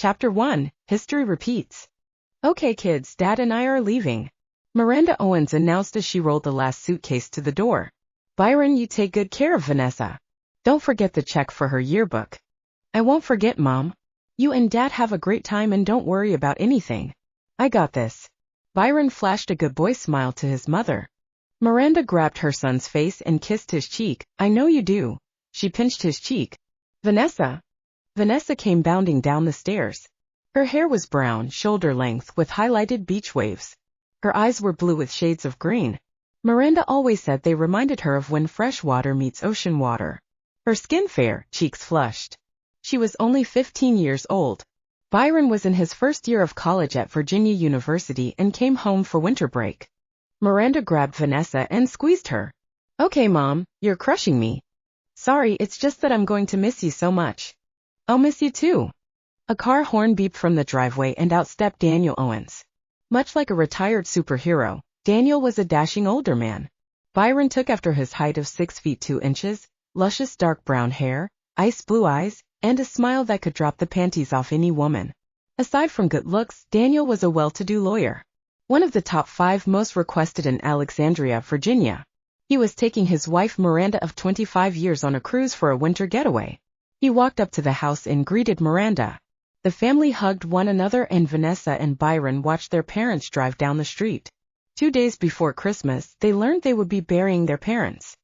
Chapter 1, History Repeats. Okay kids, Dad and I are leaving, Miranda Owens announced as she rolled the last suitcase to the door. Byron, you take good care of Vanessa. Don't forget the check for her yearbook. I won't forget, Mom. You and Dad have a great time and don't worry about anything. I got this. Byron flashed a good boy smile to his mother. Miranda grabbed her son's face and kissed his cheek. I know you do. She pinched his cheek. Vanessa. Vanessa came bounding down the stairs. Her hair was brown, shoulder length with highlighted beach waves. Her eyes were blue with shades of green. Miranda always said they reminded her of when fresh water meets ocean water. Her skin fair, cheeks flushed. She was only 15 years old. Byron was in his first year of college at Virginia University and came home for winter break. Miranda grabbed Vanessa and squeezed her. Okay, Mom, you're crushing me. Sorry, it's just that I'm going to miss you so much. I'll miss you too. A car horn beeped from the driveway and out stepped Daniel Owens. Much like a retired superhero, Daniel was a dashing older man. Byron took after his height of 6 feet 2 inches, luscious dark brown hair, ice blue eyes, and a smile that could drop the panties off any woman. Aside from good looks, Daniel was a well-to-do lawyer. One of the top 5 most requested in Alexandria, Virginia. He was taking his wife Miranda of 25 years on a cruise for a winter getaway. He walked up to the house and greeted Miranda. The family hugged one another and Vanessa and Byron watched their parents drive down the street. 2 days before Christmas, they learned they would be burying their parents.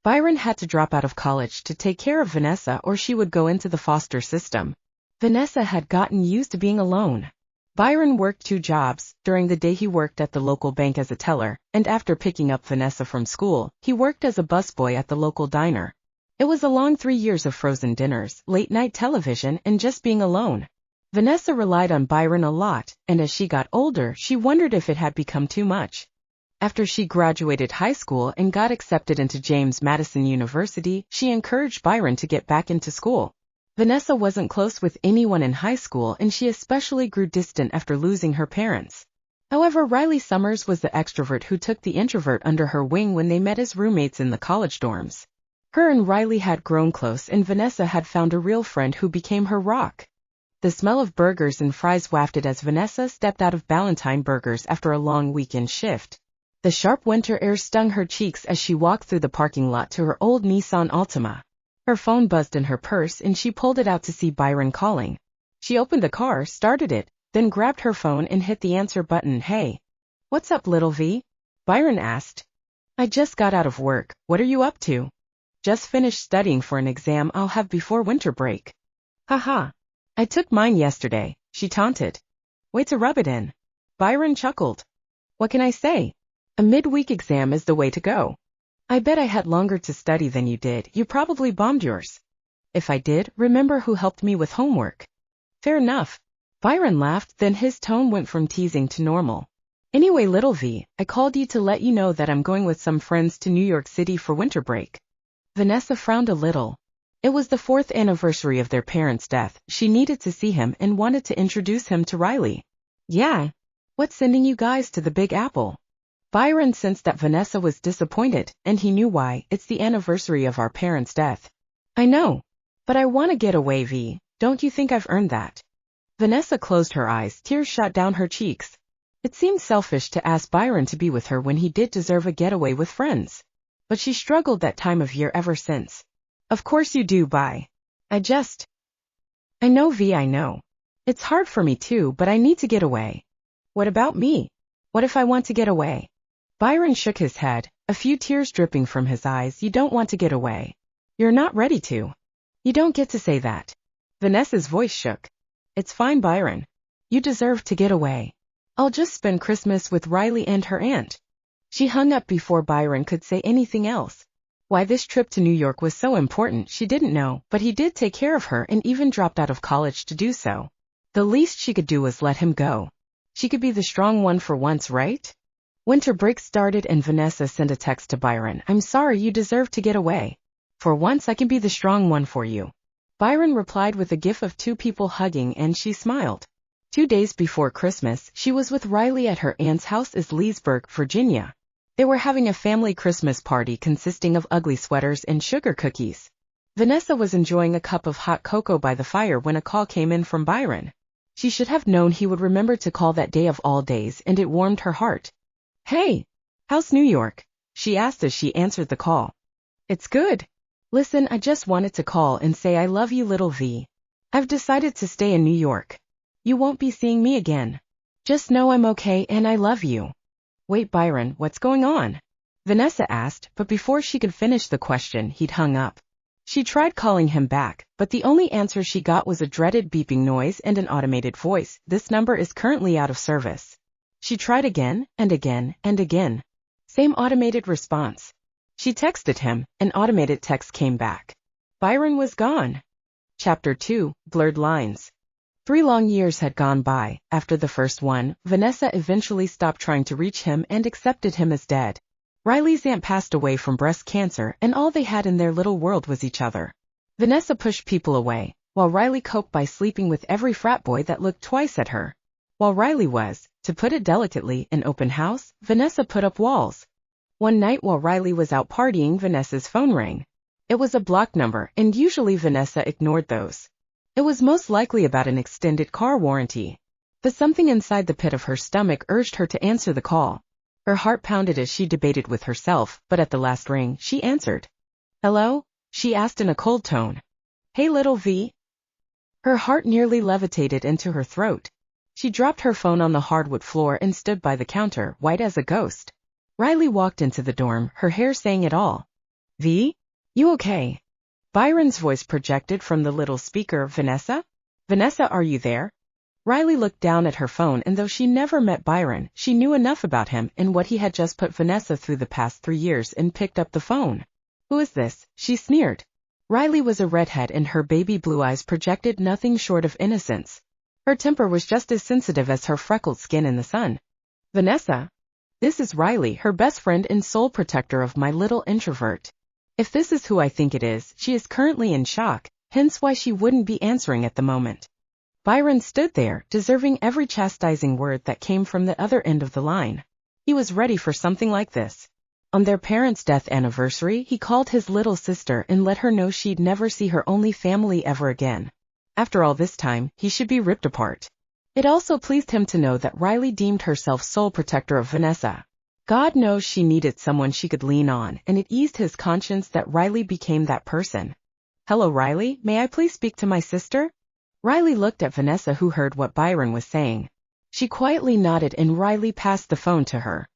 Byron had to drop out of college to take care of Vanessa or she would go into the foster system. Vanessa had gotten used to being alone. Byron worked 2 jobs. During the day he worked at the local bank as a teller, and after picking up Vanessa from school, he worked as a busboy at the local diner. It was a long 3 years of frozen dinners, late-night television, and just being alone. Vanessa relied on Byron a lot, and as she got older, she wondered if it had become too much. After she graduated high school and got accepted into James Madison University, she encouraged Byron to get back into school. Vanessa wasn't close with anyone in high school and she especially grew distant after losing her parents. However, Riley Summers was the extrovert who took the introvert under her wing when they met as roommates in the college dorms. Her and Riley had grown close and Vanessa had found a real friend who became her rock. The smell of burgers and fries wafted as Vanessa stepped out of Ballantine Burgers after a long weekend shift. The sharp winter air stung her cheeks as she walked through the parking lot to her old Nissan Altima. Her phone buzzed in her purse and she pulled it out to see Byron calling. She opened the car, started it, then grabbed her phone and hit the answer button. Hey. What's up, little V? Byron asked. I just got out of work. What are you up to? Just finished studying for an exam I'll have before winter break. Haha. I took mine yesterday, she taunted. Way to rub it in. Byron chuckled. What can I say? A midweek exam is the way to go. I bet I had longer to study than you did. You probably bombed yours. If I did, remember who helped me with homework. Fair enough. Byron laughed, then his tone went from teasing to normal. Anyway, little V, I called you to let you know that I'm going with some friends to New York City for winter break. Vanessa frowned a little. It was the 4th anniversary of their parents' death. She needed to see him and wanted to introduce him to Riley. Yeah. What's sending you guys to the Big Apple? Byron sensed that Vanessa was disappointed, and he knew why. It's the anniversary of our parents' death. I know. But I want to get away, V. Don't you think I've earned that? Vanessa closed her eyes, tears shot down her cheeks. It seemed selfish to ask Byron to be with her when he did deserve a getaway with friends. But she struggled that time of year ever since. Of course you do, By. I know, V, I know. It's hard for me too, but I need to get away. What about me? What if I want to get away? Byron shook his head, a few tears dripping from his eyes. You don't want to get away. You're not ready to. You don't get to say that. Vanessa's voice shook. It's fine, Byron. You deserve to get away. I'll just spend Christmas with Riley and her aunt. She hung up before Byron could say anything else. Why this trip to New York was so important she didn't know, but he did take care of her and even dropped out of college to do so. The least she could do was let him go. She could be the strong one for once, right? Winter break started and Vanessa sent a text to Byron. I'm sorry, you deserve to get away. For once I can be the strong one for you. Byron replied with a gif of 2 people hugging and she smiled. 2 days before Christmas, she was with Riley at her aunt's house in Leesburg, Virginia. They were having a family Christmas party consisting of ugly sweaters and sugar cookies. Vanessa was enjoying a cup of hot cocoa by the fire when a call came in from Byron. She should have known he would remember to call that day of all days, and it warmed her heart. Hey, how's New York? She asked as she answered the call. It's good. Listen, I just wanted to call and say I love you, little V. I've decided to stay in New York. You won't be seeing me again. Just know I'm okay and I love you. Wait, Byron, what's going on? Vanessa asked, but before she could finish the question, he'd hung up. She tried calling him back, but the only answer she got was a dreaded beeping noise and an automated voice. This number is currently out of service. She tried again, and again, and again. Same automated response. She texted him, an automated text came back. Byron was gone. Chapter 2, Blurred Lines. 3 long years had gone by. After the first one, Vanessa eventually stopped trying to reach him and accepted him as dead. Riley's aunt passed away from breast cancer, and all they had in their little world was each other. Vanessa pushed people away, while Riley coped by sleeping with every frat boy that looked twice at her. While Riley was, to put it delicately, an open house, Vanessa put up walls. One night while Riley was out partying, Vanessa's phone rang. It was a blocked number, and usually Vanessa ignored those. It was most likely about an extended car warranty. But something inside the pit of her stomach urged her to answer the call. Her heart pounded as she debated with herself, but at the last ring, she answered. Hello? She asked in a cold tone. Hey, little V. Her heart nearly levitated into her throat. She dropped her phone on the hardwood floor and stood by the counter, white as a ghost. Riley walked into the dorm, her hair saying it all. V? You okay? Byron's voice projected from the little speaker. Vanessa? Vanessa, are you there? Riley looked down at her phone, and though she never met Byron, she knew enough about him and what he had just put Vanessa through the past 3 years and picked up the phone. Who is this? She sneered. Riley was a redhead and her baby blue eyes projected nothing short of innocence. Her temper was just as sensitive as her freckled skin in the sun. Vanessa? This is Riley, her best friend and sole protector of my little introvert. If this is who I think it is, she is currently in shock, hence why she wouldn't be answering at the moment. Byron stood there, deserving every chastising word that came from the other end of the line. He was ready for something like this. On their parents' death anniversary, he called his little sister and let her know she'd never see her only family ever again. After all this time, he should be ripped apart. It also pleased him to know that Riley deemed herself sole protector of Vanessa. God knows she needed someone she could lean on, and it eased his conscience that Riley became that person. Hello, Riley, may I please speak to my sister? Riley looked at Vanessa, who heard what Byron was saying. She quietly nodded and Riley passed the phone to her.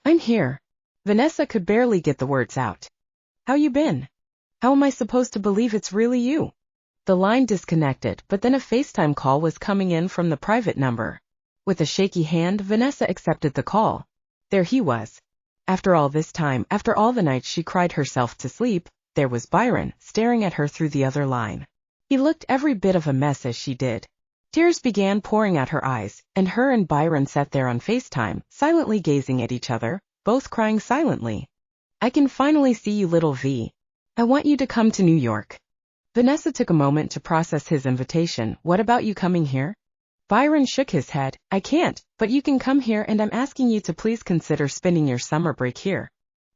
I'm here. Vanessa could barely get the words out. How you been? How am I supposed to believe it's really you? The line disconnected, but then a FaceTime call was coming in from the private number. With a shaky hand, Vanessa accepted the call. There he was. After all this time, after all the nights she cried herself to sleep, there was Byron, staring at her through the other line. He looked every bit of a mess as she did. Tears began pouring out her eyes, and her and Byron sat there on FaceTime, silently gazing at each other, both crying silently. I can finally see you, little V. I want you to come to New York. Vanessa took a moment to process his invitation. What about you coming here? Byron shook his head. I can't, but you can come here, and I'm asking you to please consider spending your summer break here.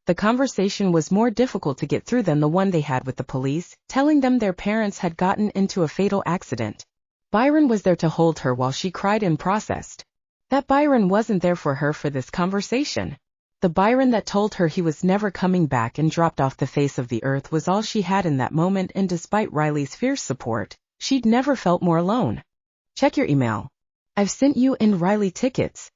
The conversation was more difficult to get through than the one they had with the police, telling them their parents had gotten into a fatal accident. Byron was there to hold her while she cried and processed. That Byron wasn't there for her for this conversation. The Byron that told her he was never coming back and dropped off the face of the earth was all she had in that moment, and despite Riley's fierce support, she'd never felt more alone. Check your email. I've sent you and Riley tickets.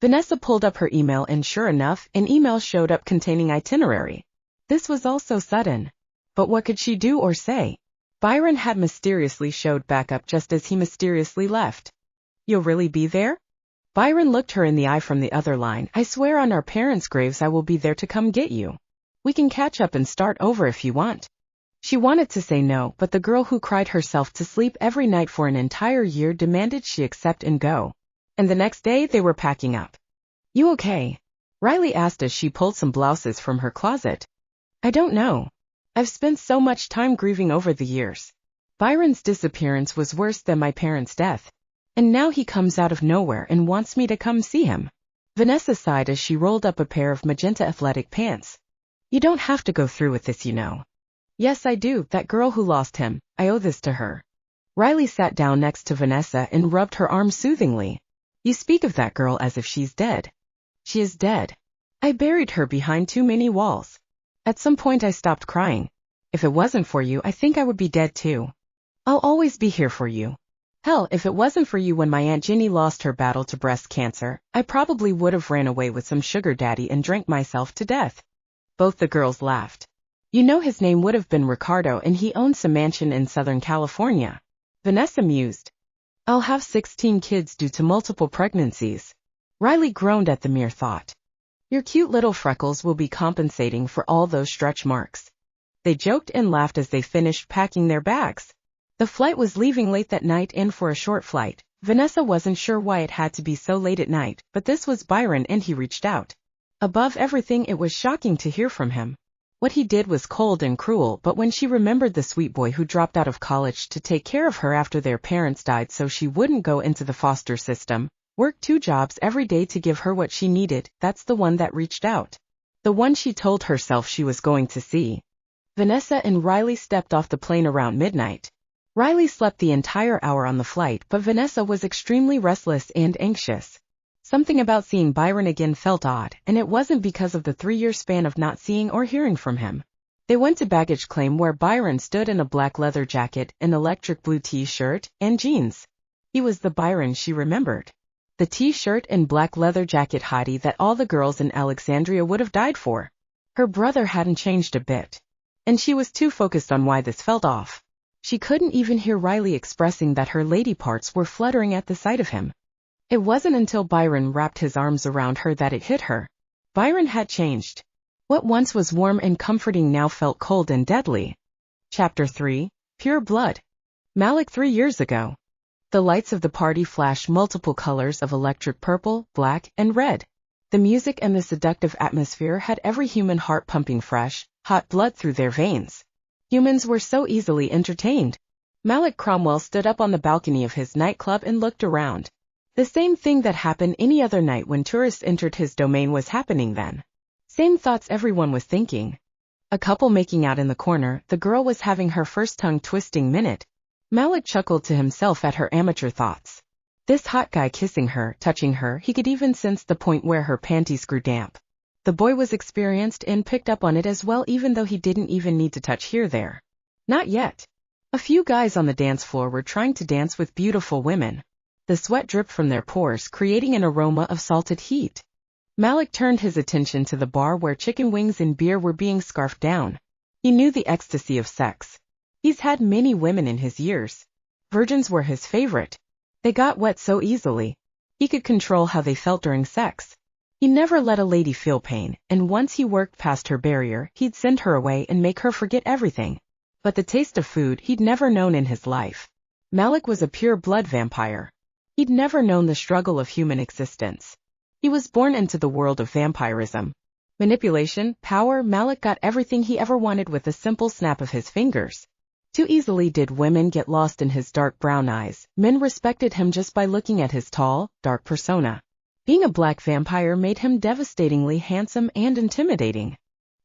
Vanessa pulled up her email and sure enough, an email showed up containing itinerary. This was all so sudden. But what could she do or say? Byron had mysteriously showed back up just as he mysteriously left. You'll really be there? Byron looked her in the eye from the other line. I swear on our parents' graves I will be there to come get you. We can catch up and start over if you want. She wanted to say no, but the girl who cried herself to sleep every night for an entire year demanded she accept and go. And the next day they were packing up. You okay? Riley asked as she pulled some blouses from her closet. I don't know. I've spent so much time grieving over the years. Byron's disappearance was worse than my parents' death. And now he comes out of nowhere and wants me to come see him. Vanessa sighed as she rolled up a pair of magenta athletic pants. You don't have to go through with this, you know. Yes, I do. That girl who lost him, I owe this to her. Riley sat down next to Vanessa and rubbed her arm soothingly. You speak of that girl as if she's dead. She is dead. I buried her behind too many walls. At some point I stopped crying. If it wasn't for you, I think I would be dead too. I'll always be here for you. Hell, if it wasn't for you when my Aunt Ginny lost her battle to breast cancer, I probably would have ran away with some sugar daddy and drank myself to death. Both the girls laughed. You know his name would have been Ricardo and he owns a mansion in Southern California. Vanessa mused. I'll have 16 kids due to multiple pregnancies. Riley groaned at the mere thought. Your cute little freckles will be compensating for all those stretch marks. They joked and laughed as they finished packing their bags. The flight was leaving late that night and for a short flight. Vanessa wasn't sure why it had to be so late at night, but this was Byron and he reached out. Above everything, it was shocking to hear from him. What he did was cold and cruel, but when she remembered the sweet boy who dropped out of college to take care of her after their parents died so she wouldn't go into the foster system, worked 2 jobs every day to give her what she needed, that's the one that reached out. The one she told herself she was going to see. Vanessa and Riley stepped off the plane around midnight. Riley slept the entire hour on the flight, but Vanessa was extremely restless and anxious. Something about seeing Byron again felt odd, and it wasn't because of the 3-year span of not seeing or hearing from him. They went to baggage claim where Byron stood in a black leather jacket, an electric blue t-shirt, and jeans. He was the Byron she remembered. The t-shirt and black leather jacket hottie that all the girls in Alexandria would have died for. Her brother hadn't changed a bit. And she was too focused on why this felt off. She couldn't even hear Riley expressing that her lady parts were fluttering at the sight of him. It wasn't until Byron wrapped his arms around her that it hit her. Byron had changed. What once was warm and comforting now felt cold and deadly. Chapter 3, Pure Blood. Malik 3 years ago. The lights of the party flashed multiple colors of electric purple, black, and red. The music and the seductive atmosphere had every human heart pumping fresh, hot blood through their veins. Humans were so easily entertained. Malik Cromwell stood up on the balcony of his nightclub and looked around. The same thing that happened any other night when tourists entered his domain was happening then. Same thoughts everyone was thinking. A couple making out in the corner, the girl was having her first tongue-twisting minute. Malik chuckled to himself at her amateur thoughts. This hot guy kissing her, touching her, he could even sense the point where her panties grew damp. The boy was experienced and picked up on it as well, even though he didn't even need to touch there. Not yet. A few guys on the dance floor were trying to dance with beautiful women. The sweat dripped from their pores, creating an aroma of salted heat. Malik turned his attention to the bar where chicken wings and beer were being scarfed down. He knew the ecstasy of sex. He's had many women in his years. Virgins were his favorite. They got wet so easily. He could control how they felt during sex. He never let a lady feel pain, and once he worked past her barrier, he'd send her away and make her forget everything. But the taste of food he'd never known in his life. Malik was a pure-blood vampire. He'd never known the struggle of human existence. He was born into the world of vampirism. Manipulation, power, Malik got everything he ever wanted with a simple snap of his fingers. Too easily did women get lost in his dark brown eyes. Men respected him just by looking at his tall, dark persona. Being a black vampire made him devastatingly handsome and intimidating.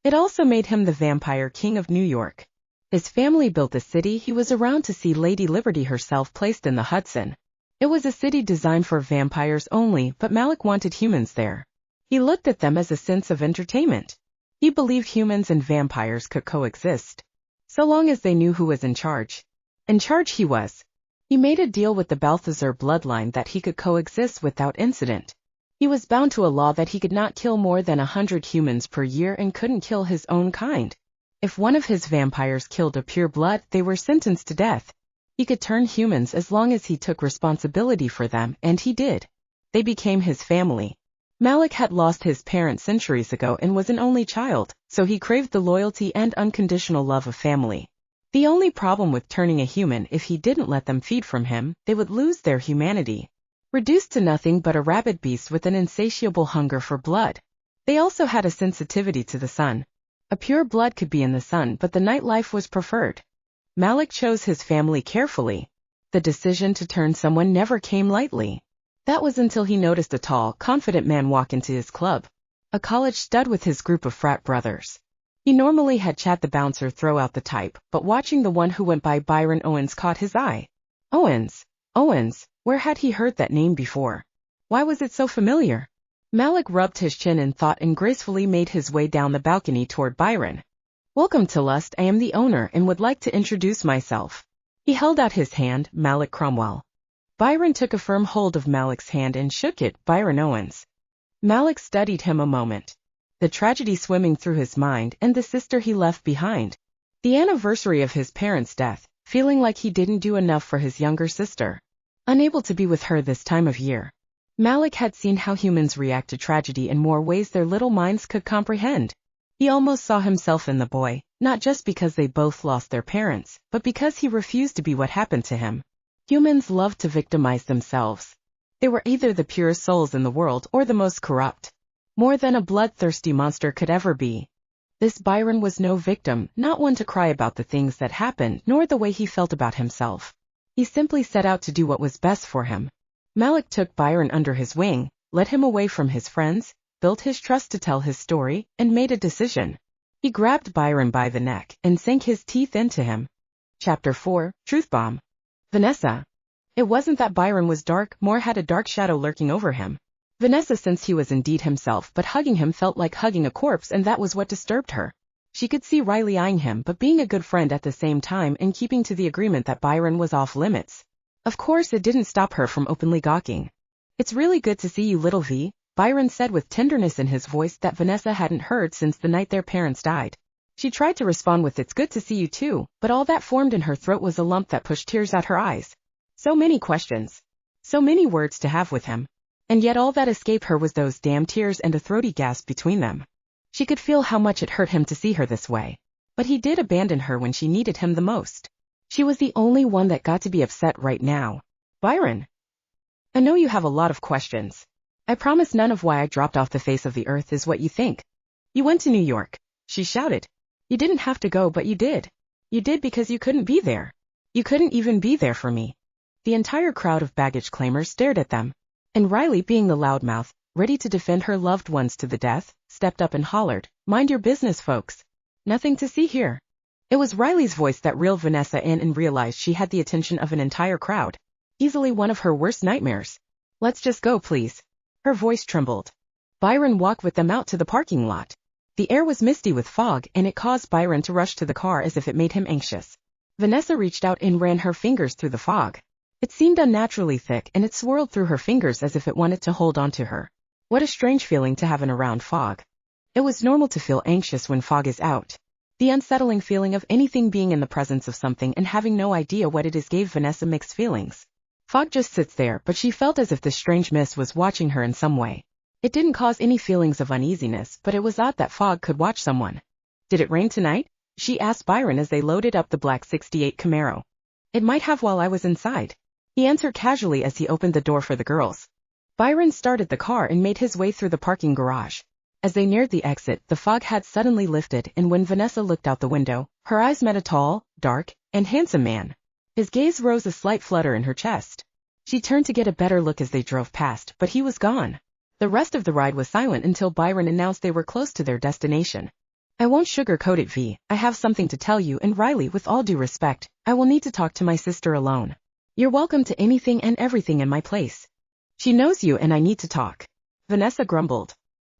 It also made him the vampire king of New York. His family built the city he was around to see Lady Liberty herself placed in the Hudson. It was a city designed for vampires only, but Malik wanted humans there. He looked at them as a sense of entertainment. He believed humans and vampires could coexist. So long as they knew who was in charge. In charge he was. He made a deal with the Balthazar bloodline that he could coexist without incident. He was bound to a law that he could not kill more than 100 humans per year and couldn't kill his own kind. If one of his vampires killed a pure blood, they were sentenced to death. He could turn humans as long as he took responsibility for them, and he did. They became his family. Malik had lost his parents centuries ago and was an only child, so he craved the loyalty and unconditional love of family. The only problem with turning a human, if he didn't let them feed from him, they would lose their humanity. Reduced to nothing but a rabid beast with an insatiable hunger for blood. They also had a sensitivity to the sun. A pure blood could be in the sun, but the nightlife was preferred. Malik chose his family carefully. The decision to turn someone never came lightly. That was until he noticed a tall, confident man walk into his club. A college stud with his group of frat brothers. He normally had Chad the bouncer throw out the type, but watching the one who went by Byron Owens caught his eye. Owens. Owens, where had he heard that name before? Why was it so familiar? Malik rubbed his chin in thought and gracefully made his way down the balcony toward Byron. Welcome to Lust. I am the owner and would like to introduce myself. He held out his hand, Malik Cromwell. Byron took a firm hold of Malik's hand and shook it, Byron Owens. Malik studied him a moment. The tragedy swimming through his mind and the sister he left behind. The anniversary of his parents' death, feeling like he didn't do enough for his younger sister. Unable to be with her this time of year. Malik had seen how humans react to tragedy in more ways their little minds could comprehend. He almost saw himself in the boy, not just because they both lost their parents, but because he refused to be what happened to him. Humans love to victimize themselves. They were either the purest souls in the world or the most corrupt. More than a bloodthirsty monster could ever be. This Byron was no victim, not one to cry about the things that happened, nor the way he felt about himself. He simply set out to do what was best for him. Malik took Byron under his wing, led him away from his friends, built his trust to tell his story, and made a decision. He grabbed Byron by the neck and sank his teeth into him. Chapter 4, Truth Bomb. Vanessa. It wasn't that Byron was dark, more had a dark shadow lurking over him. Vanessa sensed he was indeed himself, but hugging him felt like hugging a corpse, and that was what disturbed her. She could see Riley eyeing him, but being a good friend at the same time and keeping to the agreement that Byron was off limits. Of course, it didn't stop her from openly gawking. It's really good to see you, little V, Byron said with tenderness in his voice that Vanessa hadn't heard since the night their parents died. She tried to respond with "It's good to see you too," but all that formed in her throat was a lump that pushed tears out her eyes. So many questions. So many words to have with him. And yet all that escaped her was those damn tears and a throaty gasp between them. She could feel how much it hurt him to see her this way. But he did abandon her when she needed him the most. She was the only one that got to be upset right now. Byron. I know you have a lot of questions. I promise none of why I dropped off the face of the earth is what you think. You went to New York, she shouted. You didn't have to go, but you did. You did because you couldn't be there. You couldn't even be there for me. The entire crowd of baggage claimers stared at them. And Riley, being the loudmouth, ready to defend her loved ones to the death, stepped up and hollered, "Mind your business, folks. Nothing to see here." It was Riley's voice that reeled Vanessa in and realized she had the attention of an entire crowd. Easily one of her worst nightmares. "Let's just go, please." Her voice trembled. Byron walked with them out to the parking lot. The air was misty with fog, and it caused Byron to rush to the car as if it made him anxious. Vanessa reached out and ran her fingers through the fog. It seemed unnaturally thick, and it swirled through her fingers as if it wanted to hold on to her. What a strange feeling to have in around fog. It was normal to feel anxious when fog is out. The unsettling feeling of anything being in the presence of something and having no idea what it is gave Vanessa mixed feelings. Fog just sits there, but she felt as if this strange mist was watching her in some way. It didn't cause any feelings of uneasiness, but it was odd that fog could watch someone. "Did it rain tonight?" she asked Byron as they loaded up the black '68 Camaro. "It might have while I was inside," he answered casually as he opened the door for the girls. Byron started the car and made his way through the parking garage. As they neared the exit, the fog had suddenly lifted, and when Vanessa looked out the window, her eyes met a tall, dark, and handsome man. His gaze rose a slight flutter in her chest. She turned to get a better look as they drove past, but he was gone. The rest of the ride was silent until Byron announced they were close to their destination. "I won't sugarcoat it, V. I have something to tell you, and Riley, with all due respect, I will need to talk to my sister alone. You're welcome to anything and everything in my place." "She knows you and I need to talk," Vanessa grumbled.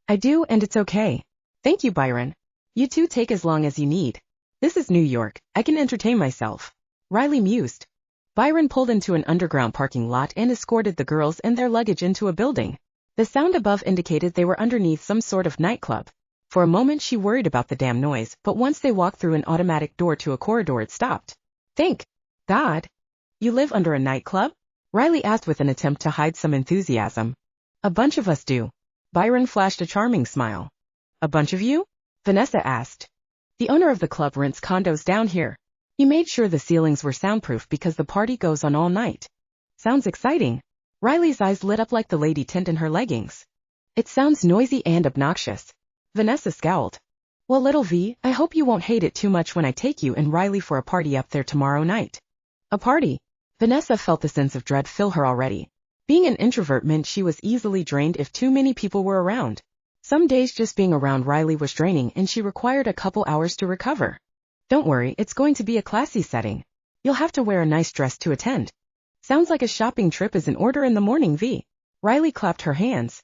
"I do, and it's okay. Thank you, Byron. You two take as long as you need. This is New York. I can entertain myself," Riley mused. Byron pulled into an underground parking lot and escorted the girls and their luggage into a building. The sound above indicated they were underneath some sort of nightclub. For a moment she worried about the damn noise, but once they walked through an automatic door to a corridor it stopped. "Thank God. You live under a nightclub?" Riley asked with an attempt to hide some enthusiasm. "A bunch of us do." Byron flashed a charming smile. "A bunch of you?" Vanessa asked. "The owner of the club rents condos down here. He made sure the ceilings were soundproof because the party goes on all night." "Sounds exciting." Riley's eyes lit up like the lady tint in her leggings. "It sounds noisy and obnoxious." Vanessa scowled. "Well, little V, I hope you won't hate it too much when I take you and Riley for a party up there tomorrow night." "A party?" Vanessa felt the sense of dread fill her already. Being an introvert meant she was easily drained if too many people were around. Some days just being around Riley was draining and she required a couple hours to recover. "Don't worry, it's going to be a classy setting. You'll have to wear a nice dress to attend." Sounds like a shopping trip is in order in the morning, V. Riley clapped her hands.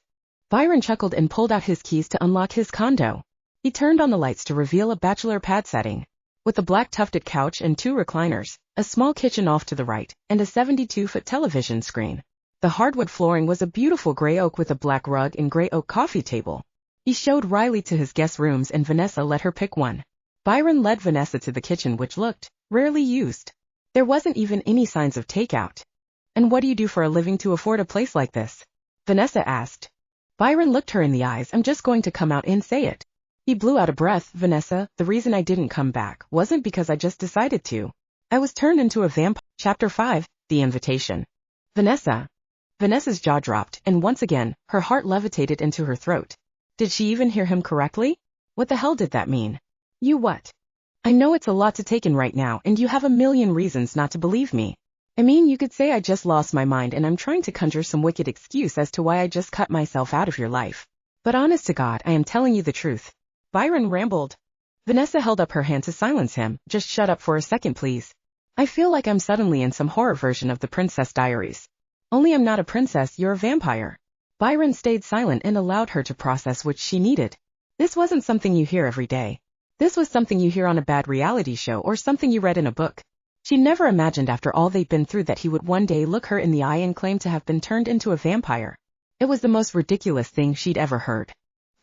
Byron chuckled and pulled out his keys to unlock his condo. He turned on the lights to reveal a bachelor pad setting. With a black tufted couch and 2 recliners, a small kitchen off to the right, and a 72-foot television screen. The hardwood flooring was a beautiful gray oak with a black rug and gray oak coffee table. He showed Riley to his guest rooms and Vanessa let her pick one. Byron led Vanessa to the kitchen, which looked rarely used. There wasn't even any signs of takeout. And what do you do for a living to afford a place like this? Vanessa asked. Byron looked her in the eyes. I'm just going to come out and say it. He blew out a breath. Vanessa, the reason I didn't come back wasn't because I just decided to. I was turned into a vampire. Chapter 5, The Invitation. Vanessa's jaw dropped, and once again, her heart levitated into her throat. Did she even hear him correctly? What the hell did that mean? You what? I know it's a lot to take in right now, and you have a million reasons not to believe me. I mean, you could say I just lost my mind and I'm trying to conjure some wicked excuse as to why I just cut myself out of your life. But honest to God, I am telling you the truth. Byron rambled. Vanessa held up her hand to silence him. Just shut up for a second, please. I feel like I'm suddenly in some horror version of the Princess Diaries. Only I'm not a princess, you're a vampire. Byron stayed silent and allowed her to process what she needed. This wasn't something you hear every day. This was something you hear on a bad reality show or something you read in a book. She never imagined after all they'd been through that he would one day look her in the eye and claim to have been turned into a vampire. It was the most ridiculous thing she'd ever heard.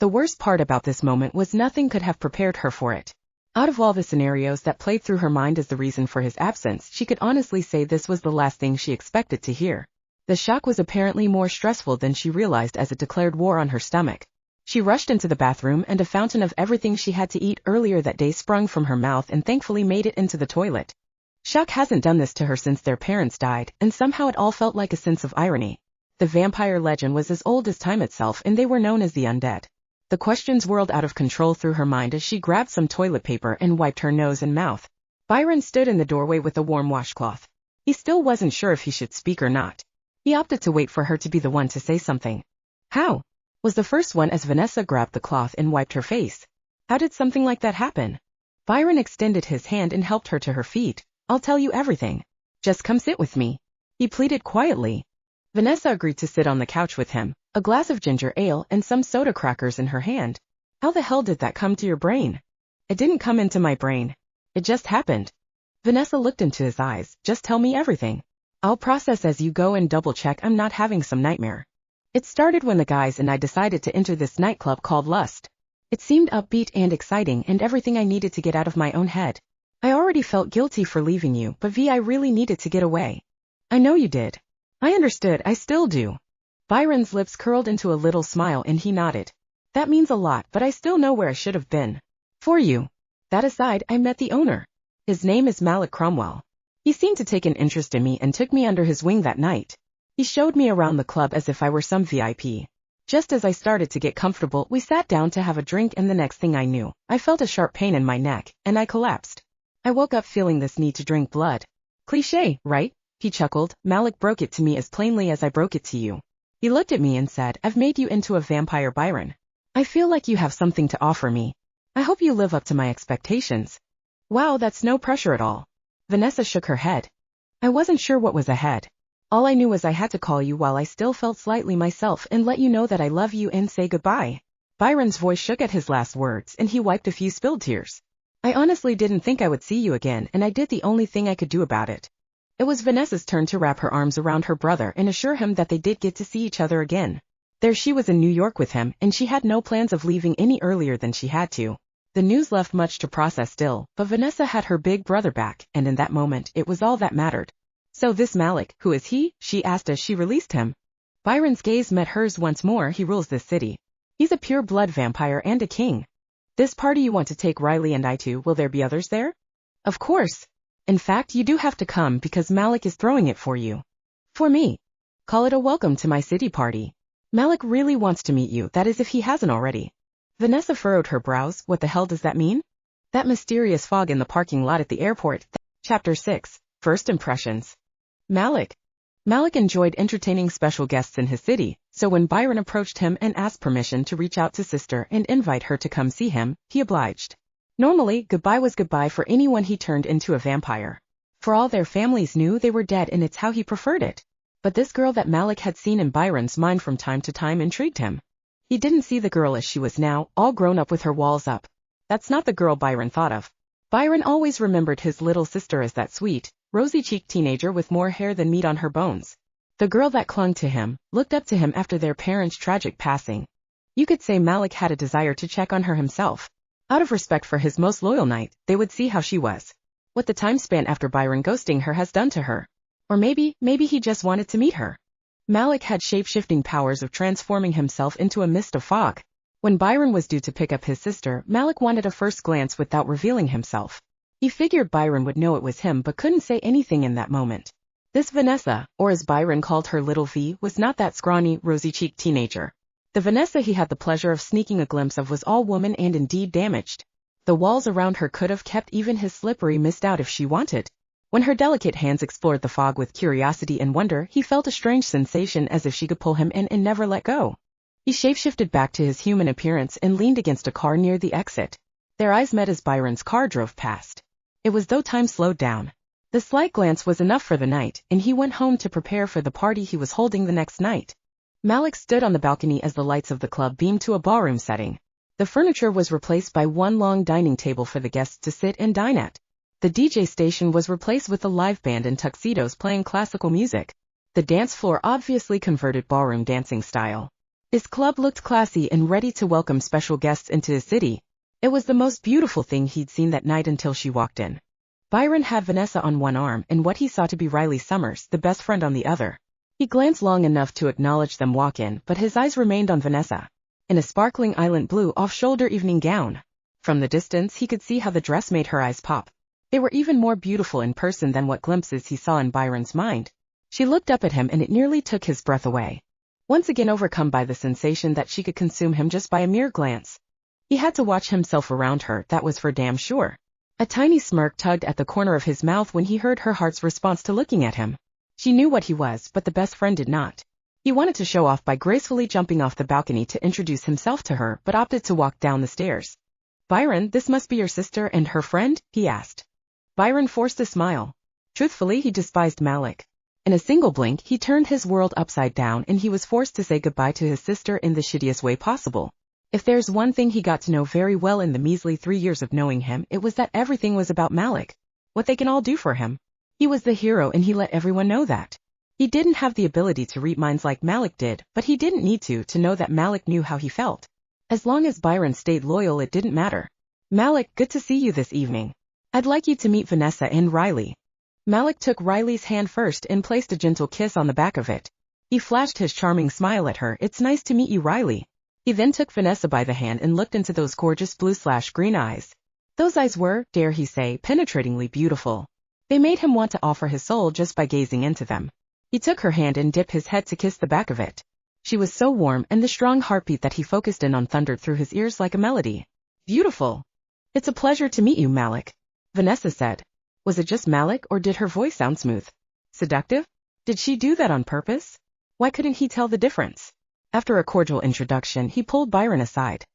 The worst part about this moment was nothing could have prepared her for it. Out of all the scenarios that played through her mind as the reason for his absence, she could honestly say this was the last thing she expected to hear. The shock was apparently more stressful than she realized as it declared war on her stomach. She rushed into the bathroom and a fountain of everything she had to eat earlier that day sprung from her mouth and thankfully made it into the toilet. Shock hasn't done this to her since their parents died, and somehow it all felt like a sense of irony. The vampire legend was as old as time itself, and they were known as the undead. The questions whirled out of control through her mind as she grabbed some toilet paper and wiped her nose and mouth. Byron stood in the doorway with a warm washcloth. He still wasn't sure if he should speak or not. He opted to wait for her to be the one to say something. How? Was the first one as Vanessa grabbed the cloth and wiped her face. How did something like that happen? Byron extended his hand and helped her to her feet. I'll tell you everything. Just come sit with me. He pleaded quietly. Vanessa agreed to sit on the couch with him, a glass of ginger ale and some soda crackers in her hand. How the hell did that come to your brain? It didn't come into my brain. It just happened. Vanessa looked into his eyes. Just tell me everything. I'll process as you go and double check I'm not having some nightmare. It started when the guys and I decided to enter this nightclub called Lust. It seemed upbeat and exciting and everything I needed to get out of my own head. I already felt guilty for leaving you, but I really needed to get away. I know you did. I understood, I still do. Byron's lips curled into a little smile and he nodded. That means a lot, but I still know where I should have been. For you. That aside, I met the owner. His name is Malik Cromwell. He seemed to take an interest in me and took me under his wing that night. He showed me around the club as if I were some VIP. Just as I started to get comfortable, we sat down to have a drink and the next thing I knew, I felt a sharp pain in my neck, and I collapsed. I woke up feeling this need to drink blood. Cliché, right? He chuckled. Malik broke it to me as plainly as I broke it to you. He looked at me and said, I've made you into a vampire, Byron. I feel like you have something to offer me. I hope you live up to my expectations. Wow, that's no pressure at all. Vanessa shook her head. I wasn't sure what was ahead. All I knew was I had to call you while I still felt slightly myself and let you know that I love you and say goodbye. Byron's voice shook at his last words and he wiped a few spilled tears. I honestly didn't think I would see you again, and I did the only thing I could do about it. It was Vanessa's turn to wrap her arms around her brother and assure him that they did get to see each other again. There she was in New York with him, and she had no plans of leaving any earlier than she had to. The news left much to process still, but Vanessa had her big brother back, and in that moment it was all that mattered. So this Malik, who is he? She asked as she released him. Byron's gaze met hers once more. He rules this city. He's a pure-blood vampire and a king. This party you want to take Riley and I to, will there be others there? Of course. In fact, you do have to come because Malik is throwing it for you. For me. Call it a welcome to my city party. Malik really wants to meet you, that is if he hasn't already. Vanessa furrowed her brows. What the hell does that mean? That mysterious fog in the parking lot at the airport. Chapter 6, First Impressions. Malik enjoyed entertaining special guests in his city, so when Byron approached him and asked permission to reach out to Sister and invite her to come see him, he obliged. Normally, goodbye was goodbye for anyone he turned into a vampire. For all their families knew they were dead, and it's how he preferred it. But this girl that Malik had seen in Byron's mind from time to time intrigued him. He didn't see the girl as she was now, all grown up with her walls up. That's not the girl Byron thought of. Byron always remembered his little sister as that sweet, rosy-cheeked teenager with more hair than meat on her bones. The girl that clung to him, looked up to him after their parents' tragic passing. You could say Malik had a desire to check on her himself. Out of respect for his most loyal knight, they would see how she was. What the time span after Byron ghosting her has done to her. Or maybe he just wanted to meet her. Malik had shape-shifting powers of transforming himself into a mist of fog. When Byron was due to pick up his sister, Malik wanted a first glance without revealing himself. He figured Byron would know it was him but couldn't say anything in that moment. This Vanessa, or as Byron called her Little V, was not that scrawny, rosy-cheeked teenager. The Vanessa he had the pleasure of sneaking a glimpse of was all woman and indeed damaged. The walls around her could have kept even his slippery mist out if she wanted. When her delicate hands explored the fog with curiosity and wonder, he felt a strange sensation as if she could pull him in and never let go. He shapeshifted back to his human appearance and leaned against a car near the exit. Their eyes met as Byron's car drove past. It was though time slowed down. The slight glance was enough for the night, and he went home to prepare for the party he was holding the next night. Malik stood on the balcony as the lights of the club beamed to a ballroom setting. The furniture was replaced by one long dining table for the guests to sit and dine at. The DJ station was replaced with a live band in tuxedos playing classical music. The dance floor obviously converted ballroom dancing style. His club looked classy and ready to welcome special guests into his city. It was the most beautiful thing he'd seen that night until she walked in. Byron had Vanessa on one arm and what he saw to be Riley Summers, the best friend, on the other. He glanced long enough to acknowledge them walk in, but his eyes remained on Vanessa. In a sparkling island blue off-shoulder evening gown. From the distance he could see how the dress made her eyes pop. They were even more beautiful in person than what glimpses he saw in Byron's mind. She looked up at him and it nearly took his breath away. Once again overcome by the sensation that she could consume him just by a mere glance. He had to watch himself around her, that was for damn sure. A tiny smirk tugged at the corner of his mouth when he heard her heart's response to looking at him. She knew what he was, but the best friend did not. He wanted to show off by gracefully jumping off the balcony to introduce himself to her, but opted to walk down the stairs. "Byron, this must be your sister and her friend?" he asked. Byron forced a smile. Truthfully, he despised Malik. In a single blink, he turned his world upside down and he was forced to say goodbye to his sister in the shittiest way possible. If there's one thing he got to know very well in the measly 3 years of knowing him, it was that everything was about Malik. What they can all do for him. He was the hero and he let everyone know that. He didn't have the ability to read minds like Malik did, but he didn't need to know that Malik knew how he felt. As long as Byron stayed loyal, it didn't matter. "Malik, good to see you this evening. I'd like you to meet Vanessa and Riley." Malik took Riley's hand first and placed a gentle kiss on the back of it. He flashed his charming smile at her. "It's nice to meet you, Riley." He then took Vanessa by the hand and looked into those gorgeous blue/green eyes. Those eyes were, dare he say, penetratingly beautiful. They made him want to offer his soul just by gazing into them. He took her hand and dipped his head to kiss the back of it. She was so warm, and the strong heartbeat that he focused in on thundered through his ears like a melody. "Beautiful. It's a pleasure to meet you, Malik," Vanessa said. Was it just Malik, or did her voice sound smooth? Seductive? Did she do that on purpose? Why couldn't he tell the difference? After a cordial introduction, he pulled Byron aside.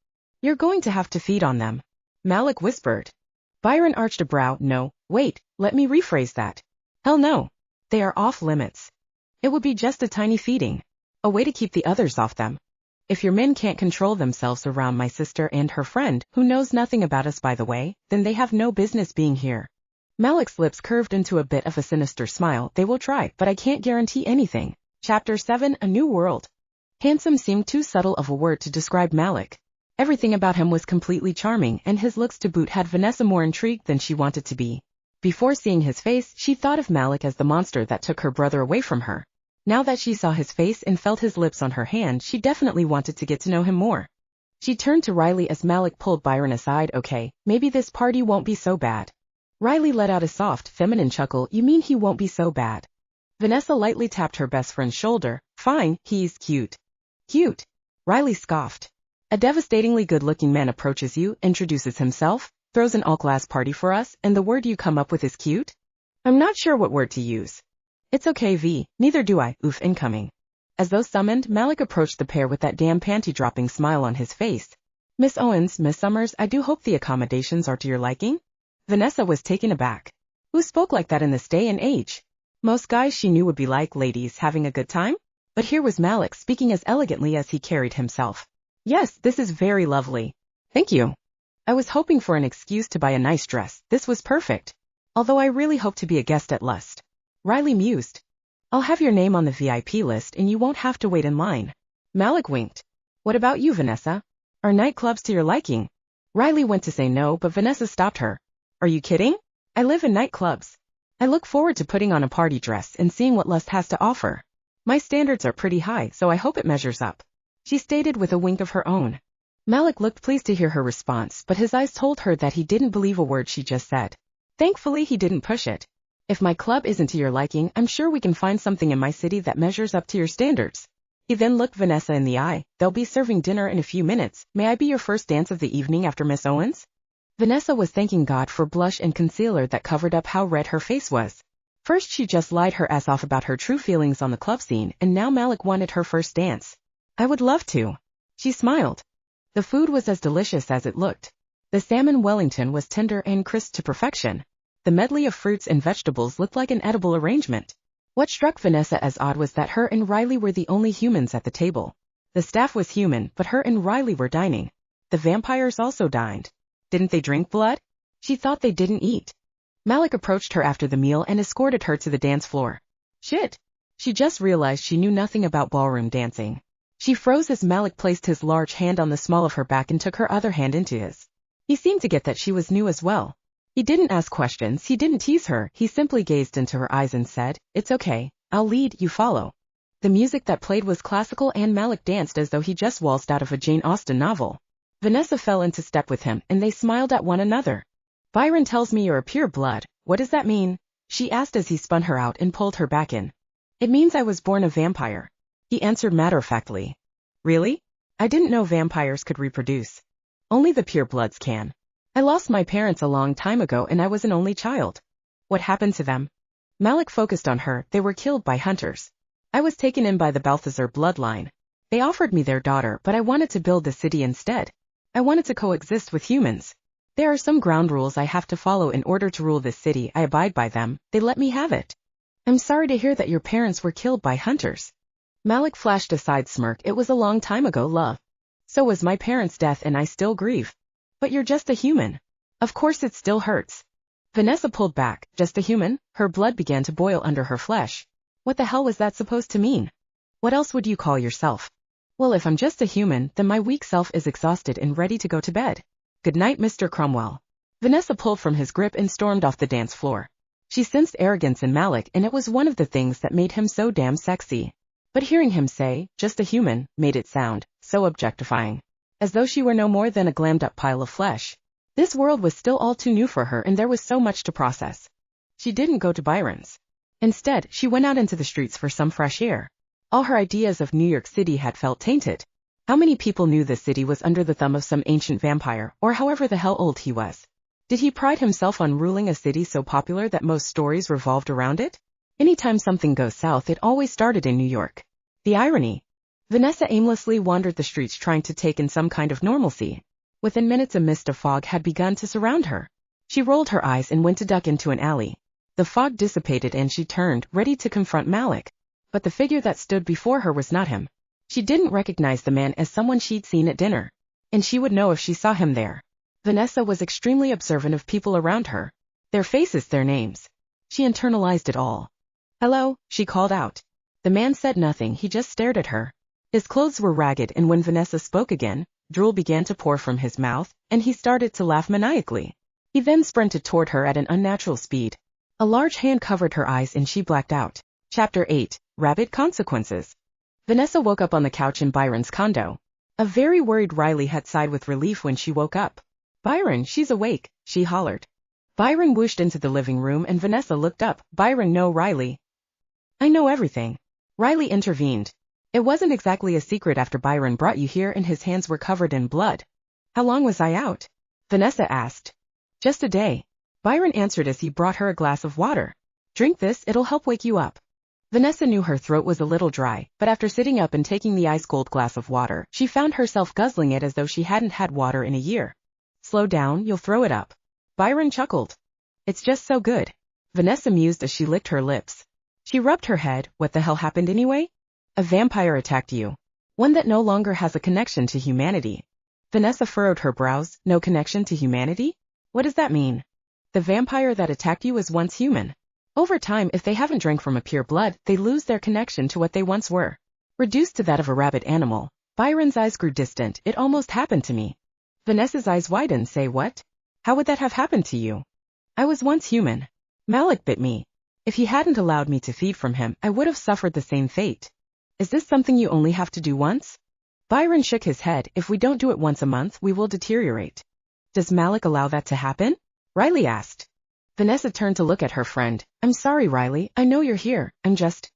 "You're going to have to feed on them," Malik whispered. Byron arched a brow. "No, wait, let me rephrase that. Hell no. They are off limits. It would be just a tiny feeding. A way to keep the others off them. If your men can't control themselves around my sister and her friend, who knows nothing about us by the way, then they have no business being here." Malik's lips curved into a bit of a sinister smile. "They will try, but I can't guarantee anything." Chapter 7, A New World. Handsome seemed too subtle of a word to describe Malik. Everything about him was completely charming, and his looks to boot had Vanessa more intrigued than she wanted to be. Before seeing his face, she thought of Malik as the monster that took her brother away from her. Now that she saw his face and felt his lips on her hand, she definitely wanted to get to know him more. She turned to Riley as Malik pulled Byron aside. "Okay, maybe this party won't be so bad." Riley let out a soft, feminine chuckle. "You mean he won't be so bad?" Vanessa lightly tapped her best friend's shoulder. "Fine, he's cute." "Cute?" Riley scoffed. "A devastatingly good-looking man approaches you, introduces himself, throws an all-glass party for us, and the word you come up with is cute? I'm not sure what word to use." "It's okay, V, neither do I, oof, incoming." As though summoned, Malik approached the pair with that damn panty-dropping smile on his face. "Miss Owens, Miss Summers, I do hope the accommodations are to your liking?" Vanessa was taken aback. Who spoke like that in this day and age? Most guys she knew would be like ladies having a good time. But here was Malik speaking as elegantly as he carried himself. Yes, this is very lovely. Thank you. I was hoping for an excuse to buy a nice dress. This was perfect. Although I really hope to be a guest at Lust. Riley mused. I'll have your name on the VIP list and you won't have to wait in line. Malik winked. What about you, Vanessa? Are nightclubs to your liking? Riley went to say no, but Vanessa stopped her. Are you kidding? I live in nightclubs. I look forward to putting on a party dress and seeing what Lust has to offer. My standards are pretty high, so I hope it measures up. She stated with a wink of her own. Malik looked pleased to hear her response, but his eyes told her that he didn't believe a word she just said. Thankfully, he didn't push it. If my club isn't to your liking, I'm sure we can find something in my city that measures up to your standards. He then looked Vanessa in the eye. They'll be serving dinner in a few minutes. May I be your first dance of the evening after Miss Owens? Vanessa was thanking God for blush and concealer that covered up how red her face was. First she just lied her ass off about her true feelings on the club scene, and now Malik wanted her first dance. I would love to. She smiled. The food was as delicious as it looked. The salmon Wellington was tender and crisp to perfection. The medley of fruits and vegetables looked like an edible arrangement. What struck Vanessa as odd was that her and Riley were the only humans at the table. The staff was human, but her and Riley were dining. The vampires also dined. Didn't they drink blood? She thought they didn't eat. Malik approached her after the meal and escorted her to the dance floor. Shit! She just realized she knew nothing about ballroom dancing. She froze as Malik placed his large hand on the small of her back and took her other hand into his. He seemed to get that she was new as well. He didn't ask questions, he didn't tease her, he simply gazed into her eyes and said, It's okay, I'll lead, you follow. The music that played was classical and Malik danced as though he just waltzed out of a Jane Austen novel. Vanessa fell into step with him and they smiled at one another. Byron tells me you're a pure blood. What does that mean? She asked as he spun her out and pulled her back in. It means I was born a vampire. He answered matter-of-factly. Really? I didn't know vampires could reproduce. Only the pure bloods can. I lost my parents a long time ago and I was an only child. What happened to them? Malik focused on her. They were killed by hunters. I was taken in by the Balthazar bloodline. They offered me their daughter, but I wanted to build the city instead. I wanted to coexist with humans. There are some ground rules I have to follow in order to rule this city. I abide by them. They let me have it. I'm sorry to hear that your parents were killed by hunters. Malik flashed a side smirk. It was a long time ago, love. So was my parents' death and I still grieve. But you're just a human. Of course it still hurts. Vanessa pulled back. Just a human? Her blood began to boil under her flesh. What the hell was that supposed to mean? What else would you call yourself? Well, if I'm just a human, then my weak self is exhausted and ready to go to bed. Good night, Mr. Cromwell. Vanessa pulled from his grip and stormed off the dance floor. She sensed arrogance in Malik, and it was one of the things that made him so damn sexy. But hearing him say, just a human, made it sound so objectifying. As though she were no more than a glammed-up pile of flesh. This world was still all too new for her and there was so much to process. She didn't go to Byron's. Instead, she went out into the streets for some fresh air. All her ideas of New York City had felt tainted. How many people knew the city was under the thumb of some ancient vampire, or however the hell old he was? Did he pride himself on ruling a city so popular that most stories revolved around it? Anytime something goes south, it always started in New York. The irony. Vanessa aimlessly wandered the streets trying to take in some kind of normalcy. Within minutes a mist of fog had begun to surround her. She rolled her eyes and went to duck into an alley. The fog dissipated and she turned, ready to confront Malik. But the figure that stood before her was not him. She didn't recognize the man as someone she'd seen at dinner. And she would know if she saw him there. Vanessa was extremely observant of people around her. Their faces, their names. She internalized it all. Hello, she called out. The man said nothing, he just stared at her. His clothes were ragged and when Vanessa spoke again, drool began to pour from his mouth, and he started to laugh maniacally. He then sprinted toward her at an unnatural speed. A large hand covered her eyes and she blacked out. Chapter 8. Rabid Consequences. Vanessa woke up on the couch in Byron's condo. A very worried Riley had sighed with relief when she woke up. Byron, she's awake, she hollered. Byron whooshed into the living room and Vanessa looked up. Byron, no, Riley. I know everything. Riley intervened. It wasn't exactly a secret after Byron brought you here and his hands were covered in blood. How long was I out? Vanessa asked. Just a day. Byron answered as he brought her a glass of water. Drink this, it'll help wake you up. Vanessa knew her throat was a little dry, but after sitting up and taking the ice-cold glass of water, she found herself guzzling it as though she hadn't had water in a year. Slow down, you'll throw it up. Byron chuckled. It's just so good. Vanessa mused as she licked her lips. She rubbed her head. What the hell happened anyway? A vampire attacked you. One that no longer has a connection to humanity. Vanessa furrowed her brows. No connection to humanity? What does that mean? The vampire that attacked you was once human. Over time, if they haven't drank from a pure blood, they lose their connection to what they once were. Reduced to that of a rabid animal. Byron's eyes grew distant. It almost happened to me. Vanessa's eyes widened. Say what? How would that have happened to you? I was once human. Malik bit me. If he hadn't allowed me to feed from him, I would have suffered the same fate. Is this something you only have to do once? Byron shook his head. If we don't do it once a month, we will deteriorate. Does Malik allow that to happen? Riley asked. Vanessa turned to look at her friend. I'm sorry, Riley. I know you're here. I'm just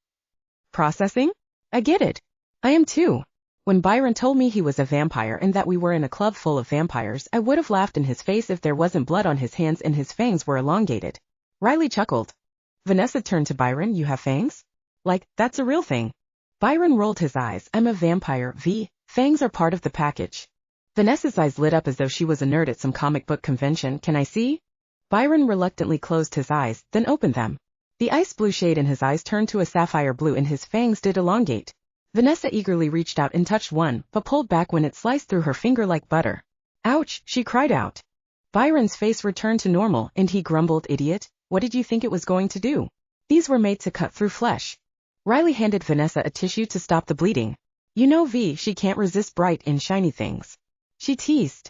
processing? I get it. I am too. When Byron told me he was a vampire and that we were in a club full of vampires, I would have laughed in his face if there wasn't blood on his hands and his fangs were elongated. Riley chuckled. Vanessa turned to Byron. You have fangs? Like, that's a real thing. Byron rolled his eyes. I'm a vampire, V. Fangs are part of the package. Vanessa's eyes lit up as though she was a nerd at some comic book convention. Can I see? Byron reluctantly closed his eyes, then opened them. The ice blue shade in his eyes turned to a sapphire blue and his fangs did elongate. Vanessa eagerly reached out and touched one, but pulled back when it sliced through her finger like butter. Ouch, she cried out. Byron's face returned to normal, and he grumbled, Idiot, what did you think it was going to do? These were made to cut through flesh. Riley handed Vanessa a tissue to stop the bleeding. You know V, she can't resist bright and shiny things. She teased.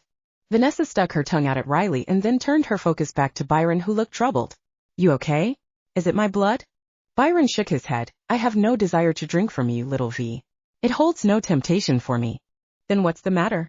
Vanessa stuck her tongue out at Riley and then turned her focus back to Byron, who looked troubled. You okay? Is it my blood? Byron shook his head. I have no desire to drink from you, little V. It holds no temptation for me. Then what's the matter?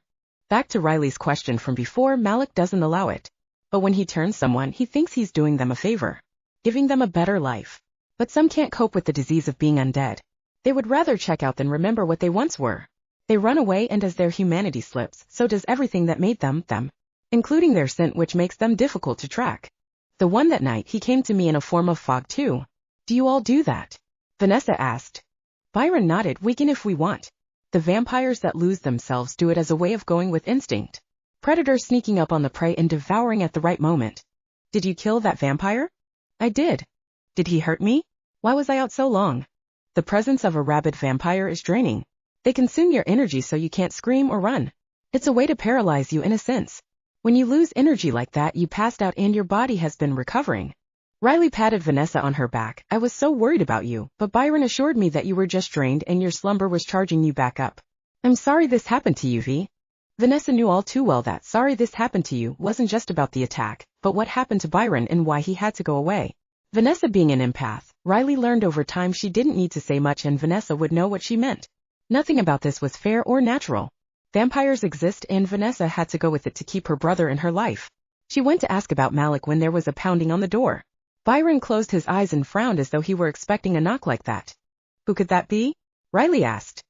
Back to Riley's question from before, Malik doesn't allow it. But when he turns someone, he thinks he's doing them a favor. Giving them a better life. But some can't cope with the disease of being undead. They would rather check out than remember what they once were. They run away, and as their humanity slips, so does everything that made them, including their scent, which makes them difficult to track. The one that night he came to me in a form of fog too. Do you all do that? Vanessa asked. Byron nodded. We can if we want. The vampires that lose themselves do it as a way of going with instinct. Predators sneaking up on the prey and devouring at the right moment. Did you kill that vampire? I did. Did he hurt me? Why was I out so long? The presence of a rabid vampire is draining. They consume your energy so you can't scream or run. It's a way to paralyze you in a sense. When you lose energy like that, you passed out and your body has been recovering. Riley patted Vanessa on her back. I was so worried about you, but Byron assured me that you were just drained and your slumber was charging you back up. I'm sorry this happened to you, V. Vanessa knew all too well that sorry this happened to you wasn't just about the attack, but what happened to Byron and why he had to go away. Vanessa being an empath, Riley learned over time she didn't need to say much and Vanessa would know what she meant. Nothing about this was fair or natural. Vampires exist and Vanessa had to go with it to keep her brother in her life. She went to ask about Malik when there was a pounding on the door. Byron closed his eyes and frowned as though he were expecting a knock like that. Who could that be? Riley asked.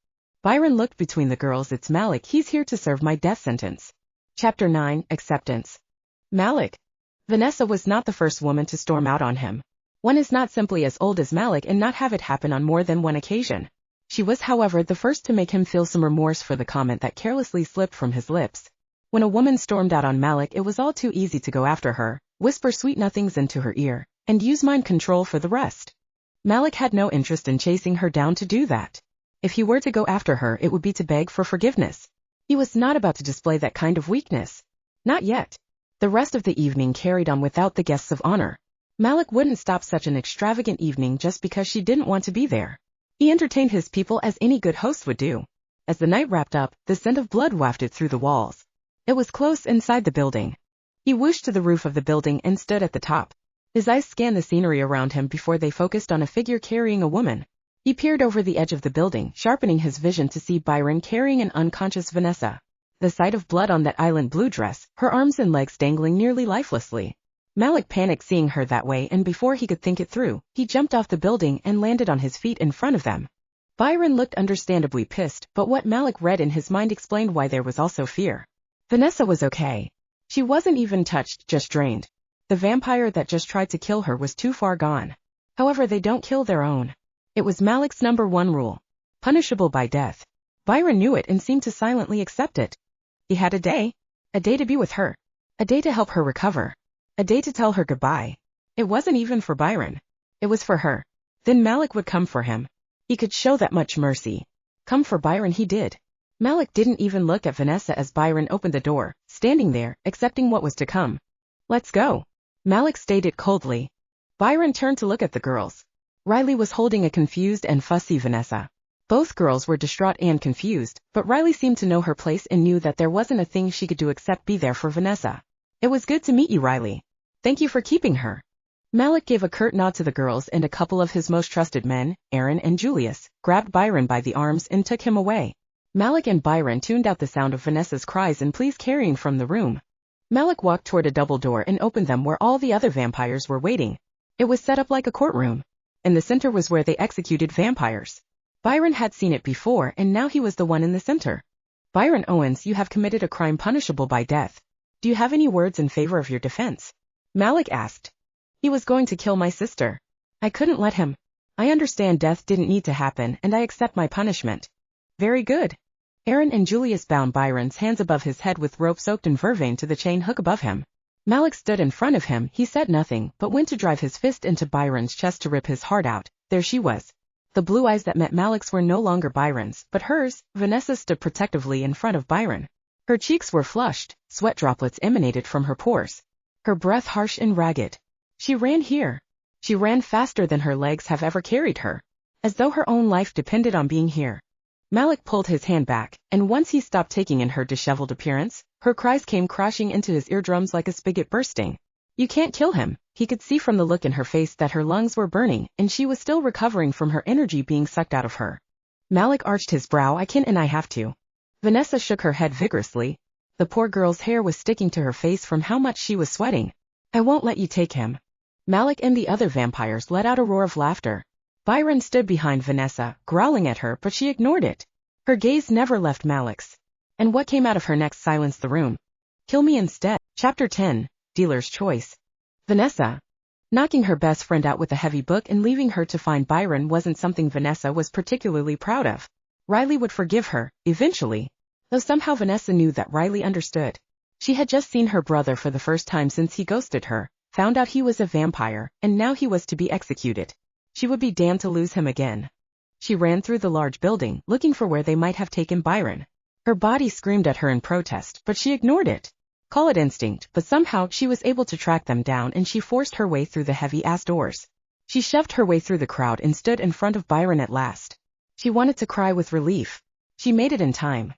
Byron looked between the girls. It's Malik. He's here to serve my death sentence. Chapter 9, Acceptance. Malik. Vanessa was not the first woman to storm out on him. One is not simply as old as Malik and not have it happen on more than one occasion. She was, however, the first to make him feel some remorse for the comment that carelessly slipped from his lips. When a woman stormed out on Malik, it was all too easy to go after her, whisper sweet nothings into her ear, and use mind control for the rest. Malik had no interest in chasing her down to do that. If he were to go after her, it would be to beg for forgiveness. He was not about to display that kind of weakness. Not yet. The rest of the evening carried on without the guests of honor. Malik wouldn't stop such an extravagant evening just because she didn't want to be there. He entertained his people as any good host would do. As the night wrapped up, the scent of blood wafted through the walls. It was close inside the building. He whooshed to the roof of the building and stood at the top. His eyes scanned the scenery around him before they focused on a figure carrying a woman. He peered over the edge of the building, sharpening his vision to see Byron carrying an unconscious Vanessa. The sight of blood on that island blue dress, her arms and legs dangling nearly lifelessly. Malik panicked seeing her that way, and before he could think it through, he jumped off the building and landed on his feet in front of them. Byron looked understandably pissed, but what Malik read in his mind explained why there was also fear. Vanessa was okay. She wasn't even touched, just drained. The vampire that just tried to kill her was too far gone. However, they don't kill their own. It was Malik's #1 rule. Punishable by death. Byron knew it and seemed to silently accept it. He had a day. A day to be with her. A day to help her recover. A day to tell her goodbye. It wasn't even for Byron. It was for her. Then Malik would come for him. He could show that much mercy. Come for Byron he did. Malik didn't even look at Vanessa as Byron opened the door, standing there, accepting what was to come. Let's go. Malik stated coldly. Byron turned to look at the girls. Riley was holding a confused and fussy Vanessa. Both girls were distraught and confused, but Riley seemed to know her place and knew that there wasn't a thing she could do except be there for Vanessa. It was good to meet you, Riley. Thank you for keeping her. Malik gave a curt nod to the girls, and a couple of his most trusted men, Aaron and Julius, grabbed Byron by the arms and took him away. Malik and Byron tuned out the sound of Vanessa's cries and pleas carrying from the room. Malik walked toward a double door and opened them where all the other vampires were waiting. It was set up like a courtroom. In the center was where they executed vampires. Byron had seen it before, and now he was the one in the center. Byron Owens, you have committed a crime punishable by death. Do you have any words in favor of your defense? Malik asked. He was going to kill my sister. I couldn't let him. I understand death didn't need to happen, and I accept my punishment. Very good. Aaron and Julius bound Byron's hands above his head with rope soaked in vervain to the chain hook above him. Malik stood in front of him. He said nothing, but went to drive his fist into Byron's chest to rip his heart out. There she was. The blue eyes that met Malik's were no longer Byron's, but hers. Vanessa stood protectively in front of Byron. Her cheeks were flushed, sweat droplets emanated from her pores. Her breath harsh and ragged. She ran here. She ran faster than her legs have ever carried her, as though her own life depended on being here. Malik pulled his hand back, and once he stopped taking in her disheveled appearance, her cries came crashing into his eardrums like a spigot bursting. You can't kill him. He could see from the look in her face that her lungs were burning, and she was still recovering from her energy being sucked out of her. Malik arched his brow. I can and I have to. Vanessa shook her head vigorously. The poor girl's hair was sticking to her face from how much she was sweating. I won't let you take him. Malik and the other vampires let out a roar of laughter. Byron stood behind Vanessa, growling at her, but she ignored it. Her gaze never left Malik's. And what came out of her next silenced the room. Kill me instead. Chapter 10. Dealer's Choice. Vanessa. Knocking her best friend out with a heavy book and leaving her to find Byron wasn't something Vanessa was particularly proud of. Riley would forgive her, eventually. Though somehow Vanessa knew that Riley understood. She had just seen her brother for the first time since he ghosted her, found out he was a vampire, and now he was to be executed. She would be damned to lose him again. She ran through the large building, looking for where they might have taken Byron. Her body screamed at her in protest, but she ignored it. Call it instinct, but somehow she was able to track them down, and she forced her way through the heavy-ass doors. She shoved her way through the crowd and stood in front of Byron at last. She wanted to cry with relief. She made it in time.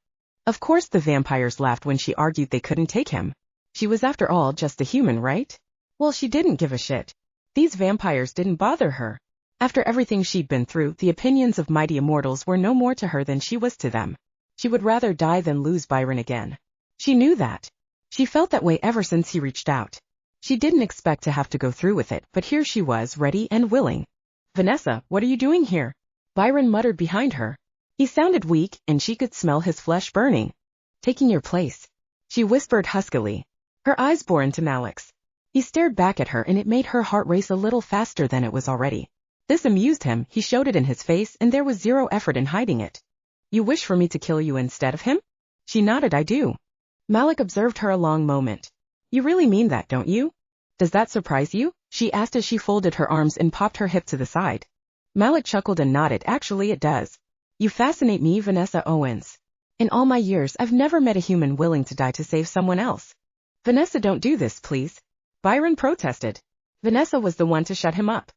Of course the vampires laughed when she argued they couldn't take him. She was after all just a human, right? Well, she didn't give a shit. These vampires didn't bother her. After everything she'd been through, the opinions of mighty immortals were no more to her than she was to them. She would rather die than lose Byron again. She knew that. She felt that way ever since he reached out. She didn't expect to have to go through with it, but here she was, ready and willing. Vanessa, what are you doing here? Byron muttered behind her. He sounded weak, and she could smell his flesh burning. Taking your place, she whispered huskily. Her eyes bore into Malik's. He stared back at her, and it made her heart race a little faster than it was already. This amused him. He showed it in his face, and there was zero effort in hiding it. You wish for me to kill you instead of him? She nodded. I do. Malik observed her a long moment. You really mean that, don't you? Does that surprise you? She asked as she folded her arms and popped her hip to the side. Malik chuckled and nodded. Actually it does. You fascinate me, Vanessa Owens. In all my years I've never met a human willing to die to save someone else. Vanessa, don't do this, please. Byron protested. Vanessa was the one to shut him up.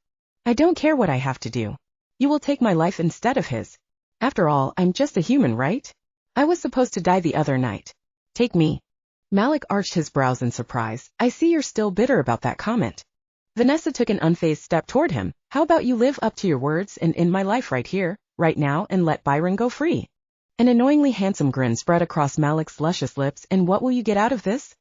I don't care what I have to do. You will take my life instead of his. After all, I'm just a human, right? I was supposed to die the other night. Take me. Malik arched his brows in surprise. I see you're still bitter about that comment. Vanessa took an unfazed step toward him. How about you live up to your words and end my life right here, right now, and let Byron go free? An annoyingly handsome grin spread across Malik's luscious lips. And what will you get out of this?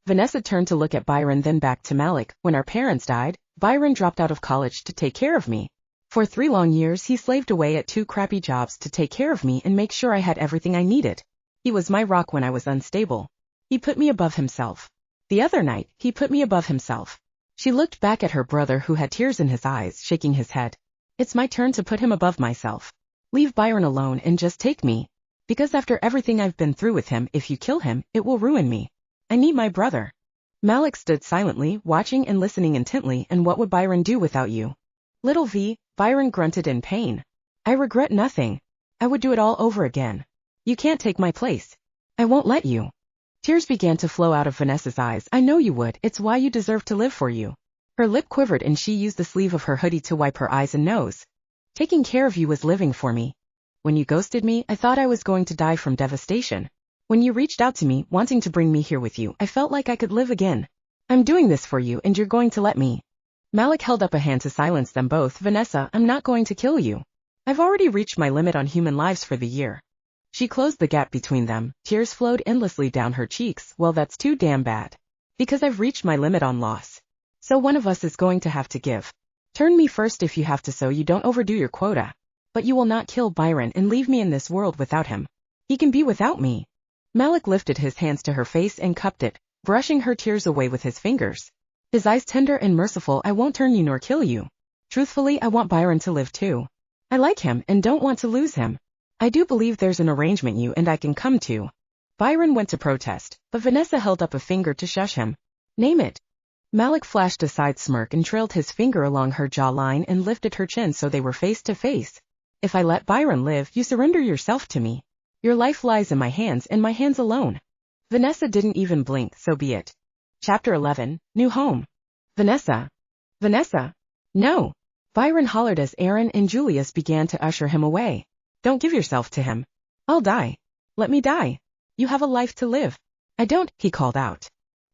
Vanessa turned to look at Byron, then back to Malik. When our parents died, Byron dropped out of college to take care of me. For 3 long years he slaved away at 2 crappy jobs to take care of me and make sure I had everything I needed. He was my rock when I was unstable. He put me above himself. The other night, he put me above himself. She looked back at her brother, who had tears in his eyes, shaking his head. It's my turn to put him above myself. Leave Byron alone and just take me. Because after everything I've been through with him, if you kill him, it will ruin me. I need my brother. Malik stood silently, watching and listening intently. And what would Byron do without you? Little V, Byron grunted in pain. I regret nothing. I would do it all over again. You can't take my place. I won't let you. Tears began to flow out of Vanessa's eyes. I know you would, it's why you deserve to live for you. Her lip quivered and she used the sleeve of her hoodie to wipe her eyes and nose. Taking care of you was living for me. When you ghosted me, I thought I was going to die from devastation. When you reached out to me, wanting to bring me here with you, I felt like I could live again. I'm doing this for you and you're going to let me. Malik held up a hand to silence them both. Vanessa, I'm not going to kill you. I've already reached my limit on human lives for the year. She closed the gap between them. Tears flowed endlessly down her cheeks. Well, that's too damn bad. Because I've reached my limit on loss. So one of us is going to have to give. Turn me first if you have to so you don't overdo your quota. But you will not kill Byron and leave me in this world without him. He can be without me. Malik lifted his hands to her face and cupped it, brushing her tears away with his fingers. His eyes tender and merciful. I won't turn you nor kill you. Truthfully, I want Byron to live too. I like him and don't want to lose him. I do believe there's an arrangement you and I can come to. Byron went to protest, but Vanessa held up a finger to shush him. Name it. Malik flashed a side smirk and trailed his finger along her jawline and lifted her chin so they were face to face. If I let Byron live, you surrender yourself to me. Your life lies in my hands and my hands alone. Vanessa didn't even blink, so be it. Chapter 11, New Home. Vanessa. Vanessa. No. Byron hollered as Aaron and Julius began to usher him away. Don't give yourself to him. I'll die. Let me die. You have a life to live. I don't, he called out.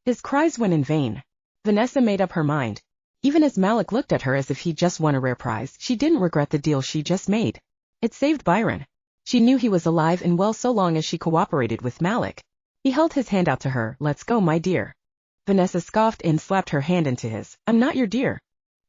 His cries went in vain. Vanessa made up her mind. Even as Malik looked at her as if he just won a rare prize, she didn't regret the deal she just made. It saved Byron. She knew he was alive and well so long as she cooperated with Malik. He held his hand out to her. Let's go, my dear. Vanessa scoffed and slapped her hand into his. I'm not your dear.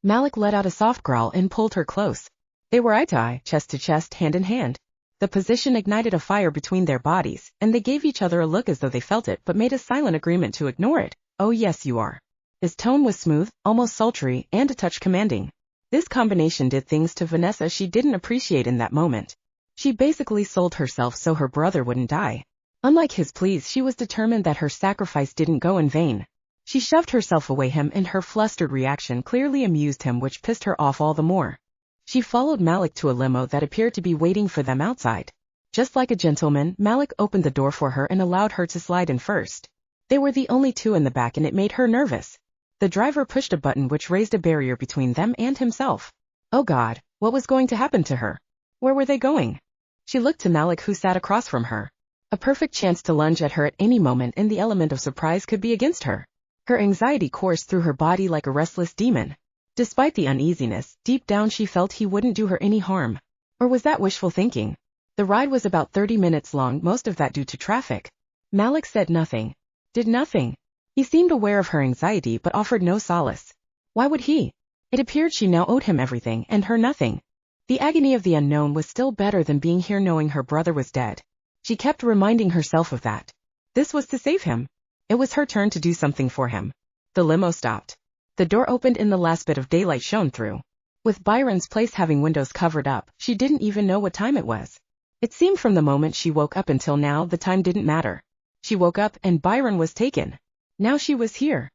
Malik let out a soft growl and pulled her close. They were eye to eye, chest to chest, hand in hand. The position ignited a fire between their bodies, and they gave each other a look as though they felt it but made a silent agreement to ignore it. Oh yes, you are. His tone was smooth, almost sultry, and a touch commanding. This combination did things to Vanessa she didn't appreciate in that moment. She basically sold herself so her brother wouldn't die. Unlike his pleas, she was determined that her sacrifice didn't go in vain. She shoved herself away him and her flustered reaction clearly amused him, which pissed her off all the more. She followed Malik to a limo that appeared to be waiting for them outside. Just like a gentleman, Malik opened the door for her and allowed her to slide in first. They were the only two in the back and it made her nervous. The driver pushed a button which raised a barrier between them and himself. Oh God, what was going to happen to her? Where were they going? She looked to Malik who sat across from her. A perfect chance to lunge at her at any moment and the element of surprise could be against her. Her anxiety coursed through her body like a restless demon. Despite the uneasiness, deep down she felt he wouldn't do her any harm. Or was that wishful thinking? The ride was about 30 minutes long, most of that due to traffic. Malik said nothing. Did nothing. He seemed aware of her anxiety but offered no solace. Why would he? It appeared she now owed him everything and her nothing. The agony of the unknown was still better than being here knowing her brother was dead. She kept reminding herself of that. This was to save him. It was her turn to do something for him. The limo stopped. The door opened and the last bit of daylight shone through. With Byron's place having windows covered up, she didn't even know what time it was. It seemed from the moment she woke up until now the time didn't matter. She woke up and Byron was taken. Now she was here.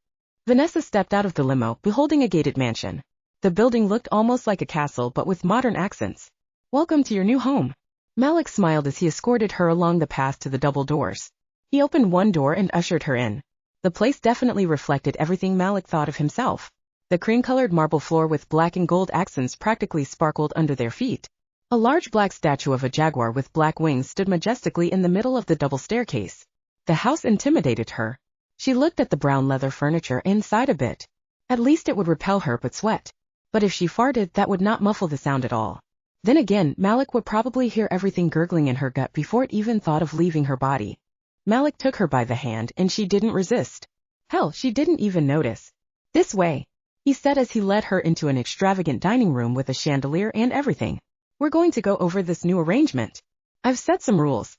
Vanessa stepped out of the limo, beholding a gated mansion. The building looked almost like a castle but with modern accents. Welcome to your new home. Malik smiled as he escorted her along the path to the double doors. He opened one door and ushered her in. The place definitely reflected everything Malik thought of himself. The cream-colored marble floor with black and gold accents practically sparkled under their feet. A large black statue of a jaguar with black wings stood majestically in the middle of the double staircase. The house intimidated her. She looked at the brown leather furniture and sighed a bit. At least it would repel her but sweat. But if she farted, that would not muffle the sound at all. Then again, Malik would probably hear everything gurgling in her gut before it even thought of leaving her body. Malik took her by the hand and she didn't resist. Hell, she didn't even notice. This way, he said as he led her into an extravagant dining room with a chandelier and everything. We're going to go over this new arrangement. I've set some rules.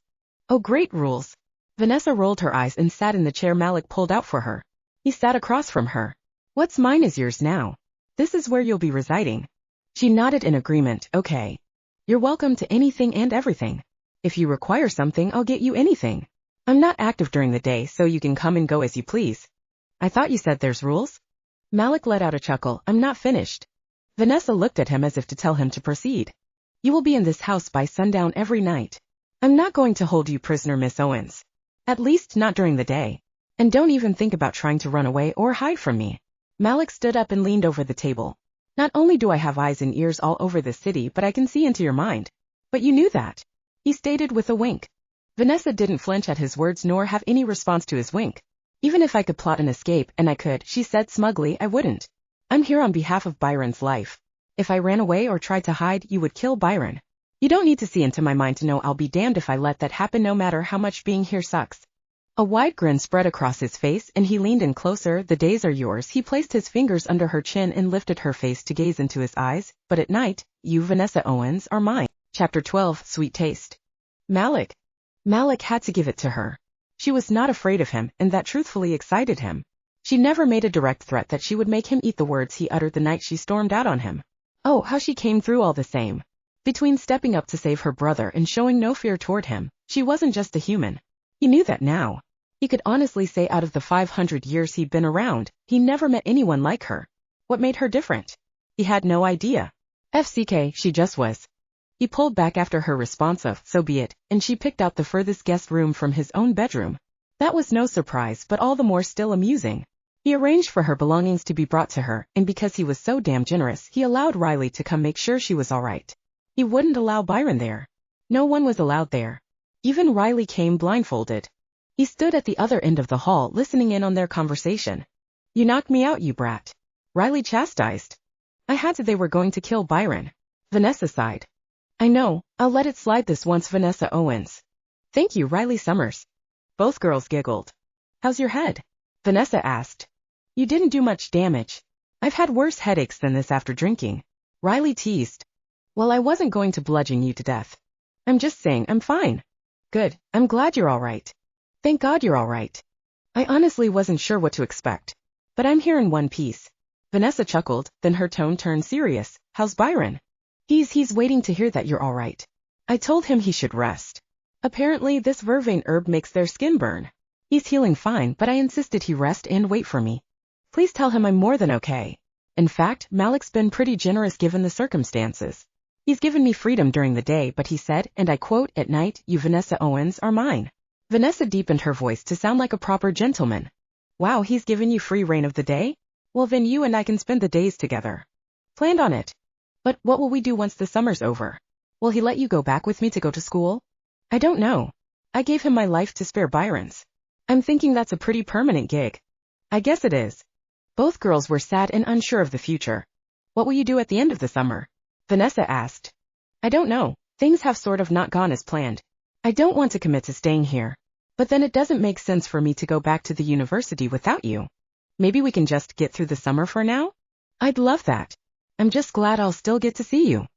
Oh, great rules. Vanessa rolled her eyes and sat in the chair Malik pulled out for her. He sat across from her. What's mine is yours now. This is where you'll be residing. She nodded in agreement. Okay. You're welcome to anything and everything. If you require something, I'll get you anything. I'm not active during the day, so you can come and go as you please. I thought you said there's rules? Malik let out a chuckle. I'm not finished. Vanessa looked at him as if to tell him to proceed. You will be in this house by sundown every night. I'm not going to hold you prisoner, Miss Owens. At least not during the day. And don't even think about trying to run away or hide from me. Malik stood up and leaned over the table. Not only do I have eyes and ears all over the city, but I can see into your mind. But you knew that, he stated with a wink. Vanessa didn't flinch at his words nor have any response to his wink. Even if I could plot an escape, and I could, she said smugly, I wouldn't. I'm here on behalf of Byron's life. If I ran away or tried to hide, you would kill Byron. You don't need to see into my mind to know I'll be damned if I let that happen, no matter how much being here sucks. A wide grin spread across his face and he leaned in closer. The days are yours. He placed his fingers under her chin and lifted her face to gaze into his eyes. But at night, you, Vanessa Owens, are mine. Chapter 12, Sweet Taste. Malik had to give it to her. She was not afraid of him, and that truthfully excited him. She never made a direct threat that she would make him eat the words he uttered the night she stormed out on him. Oh, how she came through all the same. Between stepping up to save her brother and showing no fear toward him, she wasn't just a human. He knew that now. He could honestly say out of the 500 years he'd been around, he never met anyone like her. What made her different? He had no idea. FCK, she just was. He pulled back after her response of, so be it, and she picked out the furthest guest room from his own bedroom. That was no surprise, but all the more still amusing. He arranged for her belongings to be brought to her, and because he was so damn generous, he allowed Riley to come make sure she was all right. He wouldn't allow Byron there. No one was allowed there. Even Riley came blindfolded. He stood at the other end of the hall listening in on their conversation. You knocked me out, you brat. Riley chastised. I had to. They were going to kill Byron. Vanessa sighed. I know, I'll let it slide this once, Vanessa Owens. Thank you, Riley Summers. Both girls giggled. How's your head? Vanessa asked. You didn't do much damage. I've had worse headaches than this after drinking. Riley teased. Well, I wasn't going to bludgeon you to death. I'm just saying I'm fine. Good, I'm glad you're all right. Thank God you're all right. I honestly wasn't sure what to expect. But I'm here in one piece. Vanessa chuckled, then her tone turned serious. How's Byron? He's waiting to hear that you're all right. I told him he should rest. Apparently this vervain herb makes their skin burn. He's healing fine, but I insisted he rest and wait for me. Please tell him I'm more than okay. In fact, Malik's been pretty generous given the circumstances. He's given me freedom during the day, but he said, and I quote, at night, you Vanessa Owens are mine. Vanessa deepened her voice to sound like a proper gentleman. Wow, he's given you free reign of the day? Well then you and I can spend the days together. Planned on it. But what will we do once the summer's over? Will he let you go back with me to go to school? I don't know. I gave him my life to spare Byron's. I'm thinking that's a pretty permanent gig. I guess it is. Both girls were sad and unsure of the future. What will you do at the end of the summer? Vanessa asked. I don't know. Things have sort of not gone as planned. I don't want to commit to staying here. But then it doesn't make sense for me to go back to the university without you. Maybe we can just get through the summer for now? I'd love that. I'm just glad I'll still get to see you.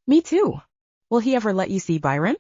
Me too. Will he ever let you see Byron?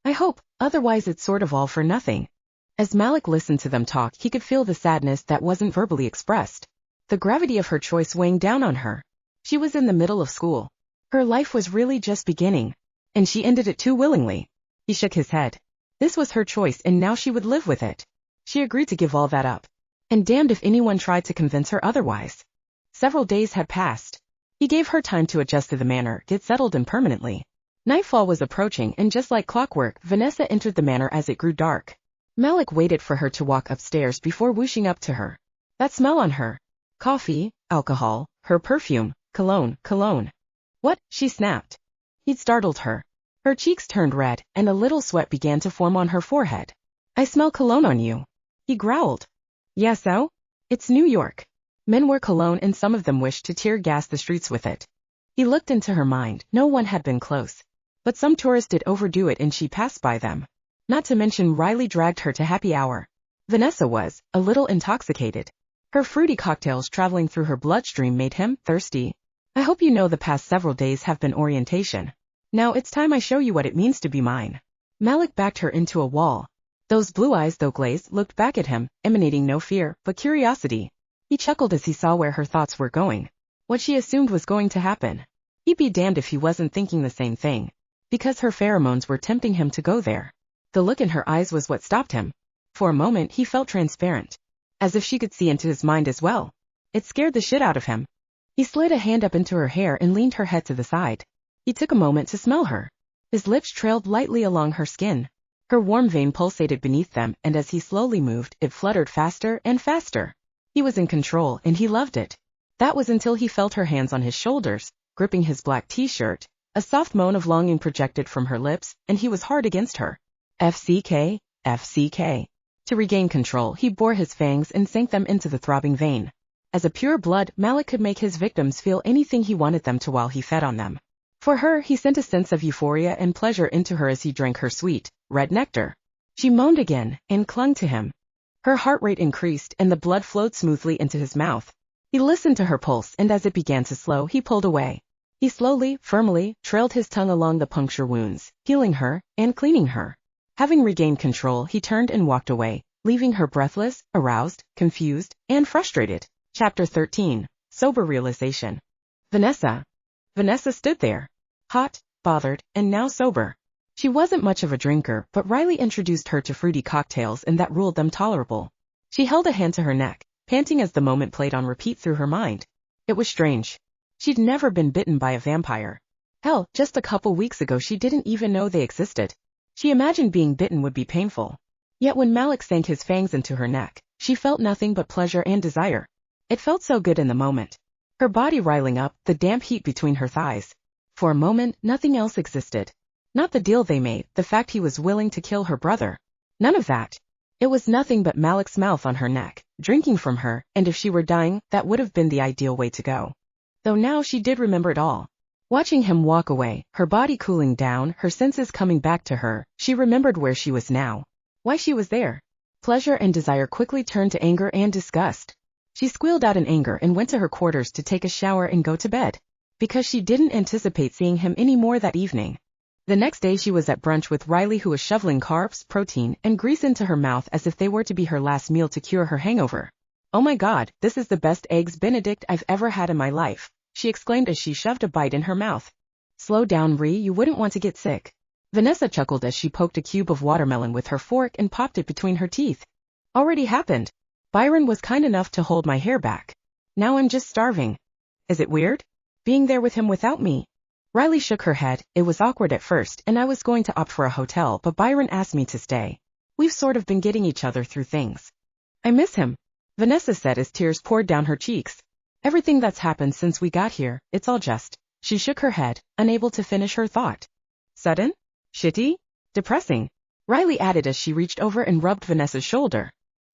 I hope, otherwise it's sort of all for nothing. As Malik listened to them talk, he could feel the sadness that wasn't verbally expressed. The gravity of her choice weighing down on her. She was in the middle of school. Her life was really just beginning. And she ended it too willingly. He shook his head. This was her choice and now she would live with it. She agreed to give all that up. And damned if anyone tried to convince her otherwise. Several days had passed. He gave her time to adjust to the manor, get settled in permanently. Nightfall was approaching and just like clockwork, Vanessa entered the manor as it grew dark. Malik waited for her to walk upstairs before whooshing up to her. That smell on her. Coffee, alcohol, her perfume, cologne. What? She snapped. He'd startled her. Her cheeks turned red, and a little sweat began to form on her forehead. I smell cologne on you. He growled. Yeah, so? It's New York. Men wear cologne and some of them wish to tear gas the streets with it. He looked into her mind. No one had been close. But some tourists did overdo it and she passed by them. Not to mention Riley dragged her to happy hour. Vanessa was, a little intoxicated. Her fruity cocktails traveling through her bloodstream made him thirsty. I hope you know the past several days have been orientation. Now it's time I show you what it means to be mine. Malik backed her into a wall. Those blue eyes, though glazed, looked back at him, emanating no fear, but curiosity. He chuckled as he saw where her thoughts were going. What she assumed was going to happen. He'd be damned if he wasn't thinking the same thing. Because her pheromones were tempting him to go there. The look in her eyes was what stopped him. For a moment he felt transparent. as if she could see into his mind as well. It scared the shit out of him. He slid a hand up into her hair and leaned her head to the side. He took a moment to smell her. His lips trailed lightly along her skin. Her warm vein pulsated beneath them, and as he slowly moved, it fluttered faster and faster. He was in control, and he loved it. That was until he felt her hands on his shoulders, gripping his black t-shirt. A soft moan of longing projected from her lips, and he was hard against her. FCK, FCK. To regain control, he bore his fangs and sank them into the throbbing vein. As a pure blood, Malik could make his victims feel anything he wanted them to while he fed on them. For her, he sent a sense of euphoria and pleasure into her as he drank her sweet, red nectar. She moaned again, and clung to him. Her heart rate increased, and the blood flowed smoothly into his mouth. He listened to her pulse, and as it began to slow, he pulled away. He slowly, firmly, trailed his tongue along the puncture wounds, healing her, and cleaning her. Having regained control, he turned and walked away, leaving her breathless, aroused, confused, and frustrated. Chapter 13. Sober Realization. Vanessa. Vanessa stood there. Hot, bothered, and now sober. She wasn't much of a drinker, but Riley introduced her to fruity cocktails and that ruled them tolerable. She held a hand to her neck, panting as the moment played on repeat through her mind. It was strange. She'd never been bitten by a vampire. Hell, just a couple weeks ago she didn't even know they existed. She imagined being bitten would be painful. Yet when Malik sank his fangs into her neck, she felt nothing but pleasure and desire. It felt so good in the moment. Her body riling up, the damp heat between her thighs. For a moment, nothing else existed. Not the deal they made, the fact he was willing to kill her brother. None of that. It was nothing but Malik's mouth on her neck, drinking from her, and if she were dying, that would have been the ideal way to go. Though now she did remember it all. Watching him walk away, her body cooling down, her senses coming back to her, she remembered where she was now. Why she was there. Pleasure and desire quickly turned to anger and disgust. She squealed out in anger and went to her quarters to take a shower and go to bed. Because she didn't anticipate seeing him any more that evening. The next day she was at brunch with Riley, who was shoveling carbs, protein, and grease into her mouth as if they were to be her last meal to cure her hangover. "Oh my God, this is the best eggs Benedict I've ever had in my life," she exclaimed as she shoved a bite in her mouth. "Slow down, Ree, you wouldn't want to get sick." Vanessa chuckled as she poked a cube of watermelon with her fork and popped it between her teeth. "Already happened. Byron was kind enough to hold my hair back. Now I'm just starving. Is it weird? Being there with him without me?" Riley shook her head. "It was awkward at first, and I was going to opt for a hotel, but Byron asked me to stay. We've sort of been getting each other through things." "I miss him," Vanessa said as tears poured down her cheeks. "Everything that's happened since we got here, it's all just..." She shook her head, unable to finish her thought. "Sudden? Shitty? Depressing?" Riley added as she reached over and rubbed Vanessa's shoulder.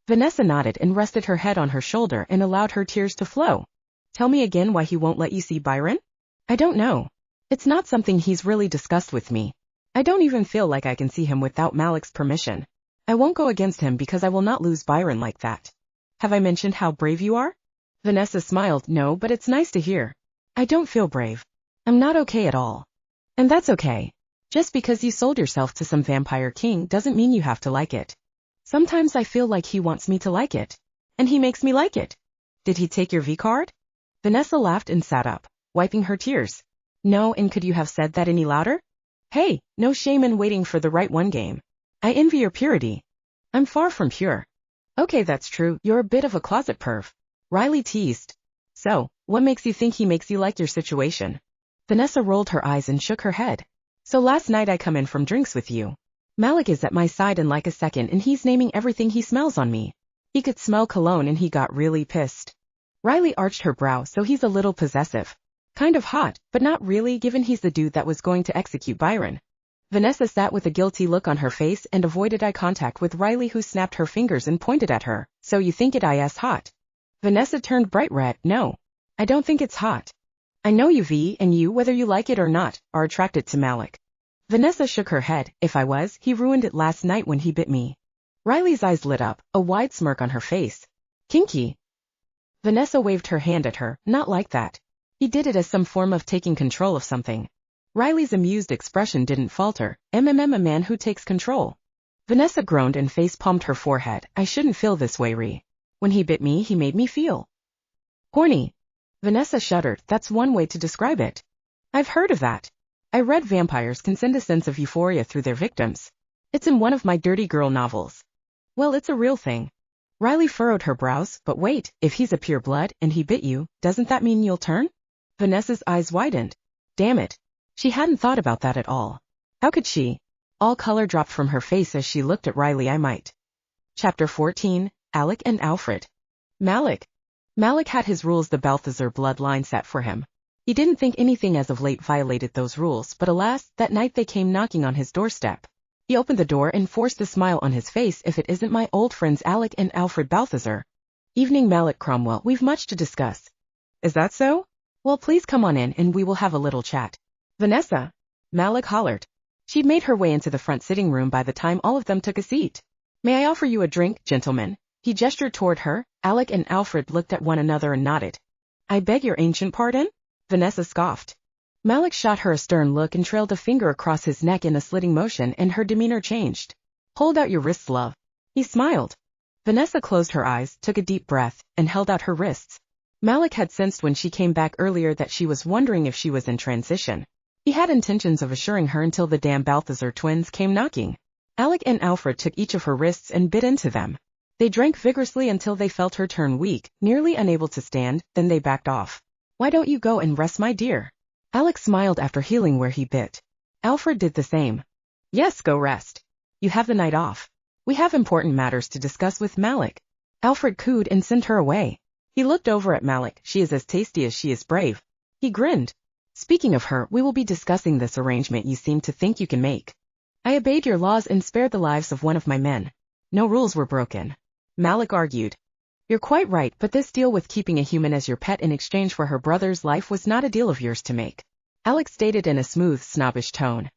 Vanessa nodded and rested her head on her shoulder and allowed her tears to flow. "Tell me again why he won't let you see Byron?" "I don't know. It's not something he's really discussed with me. I don't even feel like I can see him without Malik's permission. I won't go against him because I will not lose Byron like that." "Have I mentioned how brave you are?" Vanessa smiled. "No, but it's nice to hear." "I don't feel brave. I'm not okay at all. And that's okay. Just because you sold yourself to some vampire king doesn't mean you have to like it. Sometimes I feel like he wants me to like it. And he makes me like it." "Did he take your V-card?" Vanessa laughed and sat up, wiping her tears. "No, and could you have said that any louder? Hey, no shame in waiting for the right one game. I envy your purity." "I'm far from pure." "Okay, that's true, you're a bit of a closet perv," Riley teased. "So, what makes you think he makes you like your situation?" Vanessa rolled her eyes and shook her head. "So last night I come in from drinks with you. Malik is at my side in like a second and he's naming everything he smells on me. He could smell cologne and he got really pissed." Riley arched her brow. "So he's a little possessive. Kind of hot, but not really given he's the dude that was going to execute Byron." Vanessa sat with a guilty look on her face and avoided eye contact with Riley, who snapped her fingers and pointed at her. "So you think it is hot?" Vanessa turned bright red. "No. I don't think it's hot. I know you, V, and you, whether you like it or not, are attracted to Malik." Vanessa shook her head. "If I was, he ruined it last night when he bit me." Riley's eyes lit up, a wide smirk on her face. "Kinky." Vanessa waved her hand at her. "Not like that. He did it as some form of taking control of something." Riley's amused expression didn't falter. A man who takes control." Vanessa groaned and face-palmed her forehead. "I shouldn't feel this way, Ree. When he bit me, he made me feel horny." Vanessa shuddered. "That's one way to describe it. I've heard of that. I read vampires can send a sense of euphoria through their victims. It's in one of my dirty girl novels." "Well, it's a real thing." Riley furrowed her brows, but wait, if he's a pure blood and he bit you, doesn't that mean you'll turn? Vanessa's eyes widened. Damn it. She hadn't thought about that at all. How could she? All color dropped from her face as she looked at Riley. I might. Chapter 14, Alec and Alfred. Malik. Malik had his rules, the Balthazar bloodline set for him. He didn't think anything as of late violated those rules, but alas, that night they came knocking on his doorstep. He opened the door and forced a smile on his face. If it isn't my old friends Alec and Alfred Balthazar. Evening, Malik Cromwell, we've much to discuss. Is that so? Well, please come on in and we will have a little chat. Vanessa. Malik hollered. She'd made her way into the front sitting room by the time all of them took a seat. May I offer you a drink, gentlemen? He gestured toward her. Alec and Alfred looked at one another and nodded. I beg your ancient pardon? Vanessa scoffed. Malik shot her a stern look and trailed a finger across his neck in a slitting motion, and her demeanor changed. Hold out your wrists, love. He smiled. Vanessa closed her eyes, took a deep breath, and held out her wrists. Malik had sensed when she came back earlier that she was wondering if she was in transition. He had intentions of assuring her until the damn Balthazar twins came knocking. Alec and Alfred took each of her wrists and bit into them. They drank vigorously until they felt her turn weak, nearly unable to stand, then they backed off. Why don't you go and rest, my dear? Alec smiled after healing where he bit. Alfred did the same. Yes, go rest. You have the night off. We have important matters to discuss with Malik. Alfred cooed and sent her away. He looked over at Malik. She is as tasty as she is brave. He grinned. Speaking of her, we will be discussing this arrangement you seem to think you can make. I obeyed your laws and spared the lives of one of my men. No rules were broken. Malik argued. You're quite right, but this deal with keeping a human as your pet in exchange for her brother's life was not a deal of yours to make. Alex stated in a smooth, snobbish tone.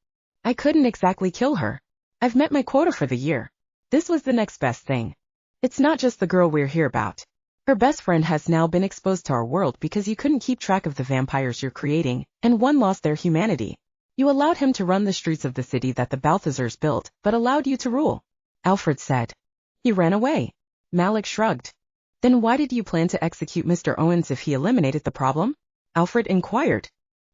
I couldn't exactly kill her. I've met my quota for the year. This was the next best thing. It's not just the girl we're here about. Her best friend has now been exposed to our world because you couldn't keep track of the vampires you're creating, and one lost their humanity. You allowed him to run the streets of the city that the Balthazars built, but allowed you to rule. Alfred said. He ran away. Malik shrugged. Then why did you plan to execute Mr. Owens if he eliminated the problem? Alfred inquired.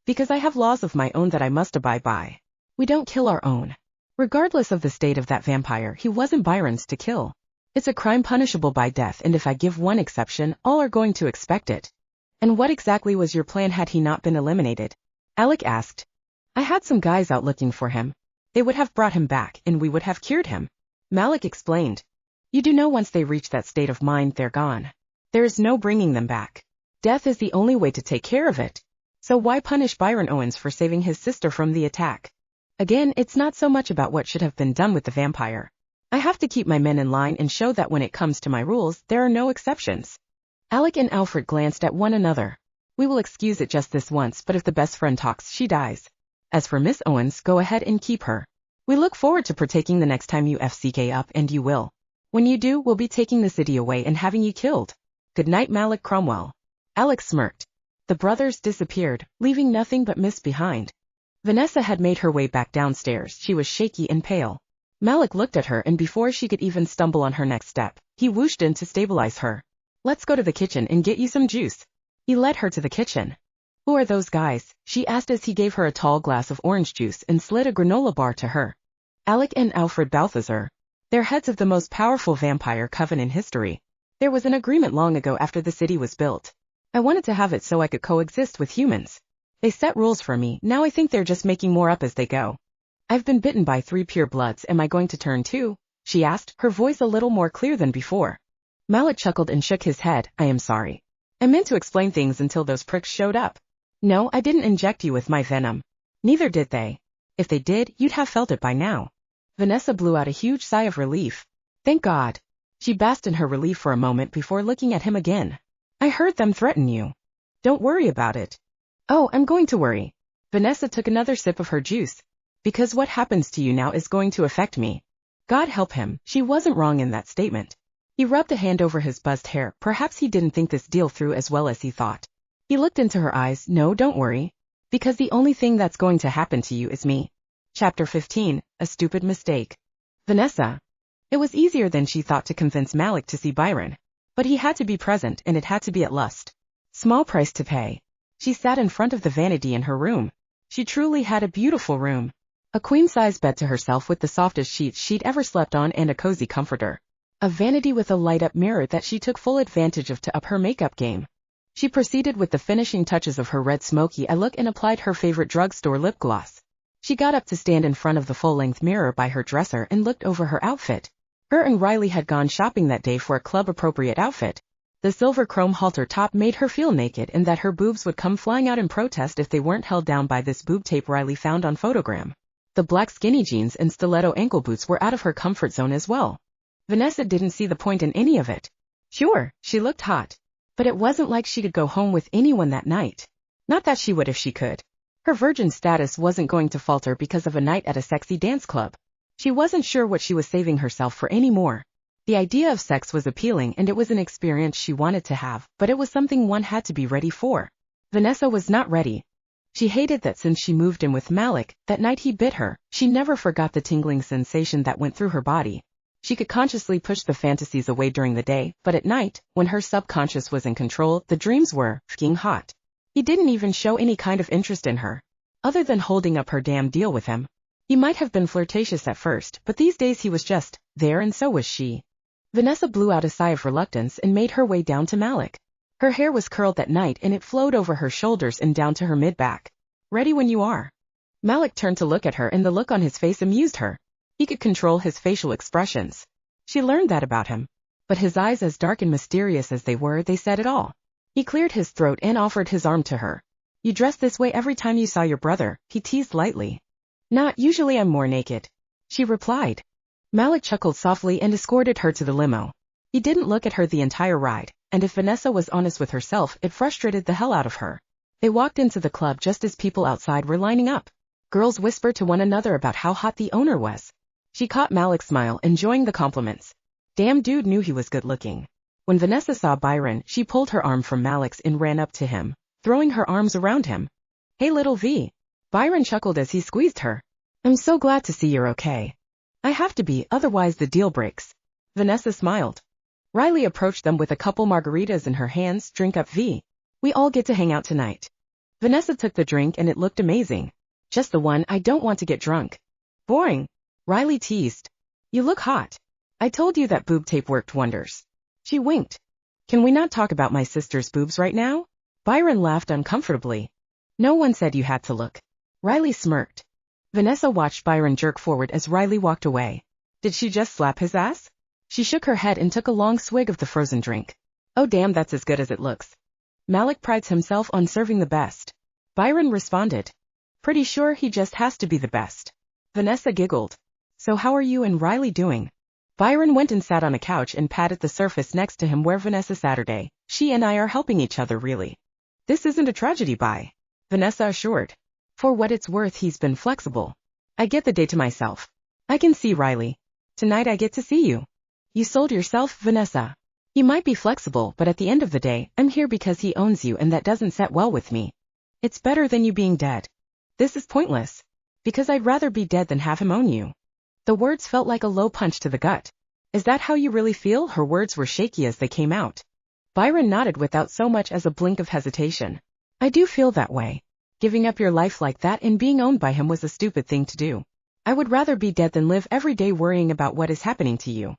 Because I have laws of my own that I must abide by. We don't kill our own. Regardless of the state of that vampire, he wasn't Byron's to kill. It's a crime punishable by death, and if I give one exception, all are going to expect it. And what exactly was your plan had he not been eliminated? Alec asked. I had some guys out looking for him. They would have brought him back, and we would have cured him. Malik explained. You do know once they reach that state of mind, they're gone. There is no bringing them back. Death is the only way to take care of it. So why punish Byron Owens for saving his sister from the attack? Again, it's not so much about what should have been done with the vampire. I have to keep my men in line and show that when it comes to my rules, there are no exceptions. Alec and Alfred glanced at one another. We will excuse it just this once, but if the best friend talks, she dies. As for Miss Owens, go ahead and keep her. We look forward to partaking the next time you FCK up, and you will. When you do, we'll be taking the city away and having you killed. Good night, Malik Cromwell. Alex smirked. The brothers disappeared, leaving nothing but mist behind. Vanessa had made her way back downstairs. She was shaky and pale. Malik looked at her, and before she could even stumble on her next step, he whooshed in to stabilize her. Let's go to the kitchen and get you some juice. He led her to the kitchen. Who are those guys? She asked as he gave her a tall glass of orange juice and slid a granola bar to her. Alec and Alfred Balthazar. They're heads of the most powerful vampire coven in history. There was an agreement long ago after the city was built. I wanted to have it so I could coexist with humans. They set rules for me, now I think they're just making more up as they go. I've been bitten by 3 pure bloods, am I going to turn too? She asked, her voice a little more clear than before. Malik chuckled and shook his head. I am sorry. I meant to explain things until those pricks showed up. No, I didn't inject you with my venom. Neither did they. If they did, you'd have felt it by now. Vanessa blew out a huge sigh of relief. Thank God. She basked in her relief for a moment before looking at him again. I heard them threaten you. Don't worry about it. Oh, I'm going to worry. Vanessa took another sip of her juice. Because what happens to you now is going to affect me. God help him, she wasn't wrong in that statement. He rubbed a hand over his buzzed hair. Perhaps he didn't think this deal through as well as he thought. He looked into her eyes. No, don't worry. Because the only thing that's going to happen to you is me. Chapter 15, A Stupid Mistake. Vanessa. It was easier than she thought to convince Malik to see Byron. But he had to be present, and it had to be at Lust. Small price to pay. She sat in front of the vanity in her room. She truly had a beautiful room. A queen-size bed to herself with the softest sheets she'd ever slept on and a cozy comforter. a vanity with a light-up mirror that she took full advantage of to up her makeup game. She proceeded with the finishing touches of her red smoky eye look and applied her favorite drugstore lip gloss. She got up to stand in front of the full-length mirror by her dresser and looked over her outfit. Her and Riley had gone shopping that day for a club-appropriate outfit. The silver chrome halter top made her feel naked and that her boobs would come flying out in protest if they weren't held down by this boob tape Riley found on photogram. The black skinny jeans and stiletto ankle boots were out of her comfort zone as well. Vanessa didn't see the point in any of it. Sure, she looked hot. But it wasn't like she could go home with anyone that night. Not that she would if she could. Her virgin status wasn't going to falter because of a night at a sexy dance club. She wasn't sure what she was saving herself for anymore. The idea of sex was appealing and it was an experience she wanted to have, but it was something one had to be ready for. Vanessa was not ready. She hated that since she moved in with Malik, that night he bit her, she never forgot the tingling sensation that went through her body. She could consciously push the fantasies away during the day, but at night, when her subconscious was in control, the dreams were f***ing hot. He didn't even show any kind of interest in her. Other than holding up her damn deal with him. He might have been flirtatious at first, but these days he was just there and so was she. Vanessa blew out a sigh of reluctance and made her way down to Malik. Her hair was curled that night and it flowed over her shoulders and down to her mid-back. Ready when you are. Malik turned to look at her and the look on his face amused her. He could control his facial expressions. She learned that about him. But his eyes, as dark and mysterious as they were, they said it all. He cleared his throat and offered his arm to her. You dress this way every time you saw your brother, he teased lightly. Not usually, I'm more naked. She replied. Malik chuckled softly and escorted her to the limo. He didn't look at her the entire ride, and if Vanessa was honest with herself, it frustrated the hell out of her. They walked into the club just as people outside were lining up. Girls whispered to one another about how hot the owner was. She caught Malik's smile, enjoying the compliments. Damn dude knew he was good looking. When Vanessa saw Byron, she pulled her arm from Malik's and ran up to him, throwing her arms around him. Hey little V. Byron chuckled as he squeezed her. I'm so glad to see you're okay. I have to be, otherwise the deal breaks. Vanessa smiled. Riley approached them with a couple margaritas in her hands. Drink up, V. We all get to hang out tonight. Vanessa took the drink and it looked amazing. Just the one, I don't want to get drunk. Boring. Riley teased. You look hot. I told you that boob tape worked wonders. She winked. Can we not talk about my sister's boobs right now? Byron laughed uncomfortably. No one said you had to look. Riley smirked. Vanessa watched Byron jerk forward as Riley walked away. Did she just slap his ass? She shook her head and took a long swig of the frozen drink. Oh damn, that's as good as it looks. Malik prides himself on serving the best. Byron responded. Pretty sure he just has to be the best. Vanessa giggled. So how are you and Riley doing? Byron went and sat on a couch and patted the surface next to him where Vanessa Saturday. She and I are helping each other really. This isn't a tragedy, Vanessa assured. For what it's worth, he's been flexible. I get the day to myself. I can see Riley. Tonight I get to see you. You sold yourself, Vanessa. He might be flexible, but at the end of the day, I'm here because he owns you and that doesn't set well with me. It's better than you being dead. This is pointless. Because I'd rather be dead than have him own you. The words felt like a low punch to the gut. Is that how you really feel? Her words were shaky as they came out. Byron nodded without so much as a blink of hesitation. I do feel that way. Giving up your life like that and being owned by him was a stupid thing to do. I would rather be dead than live every day worrying about what is happening to you.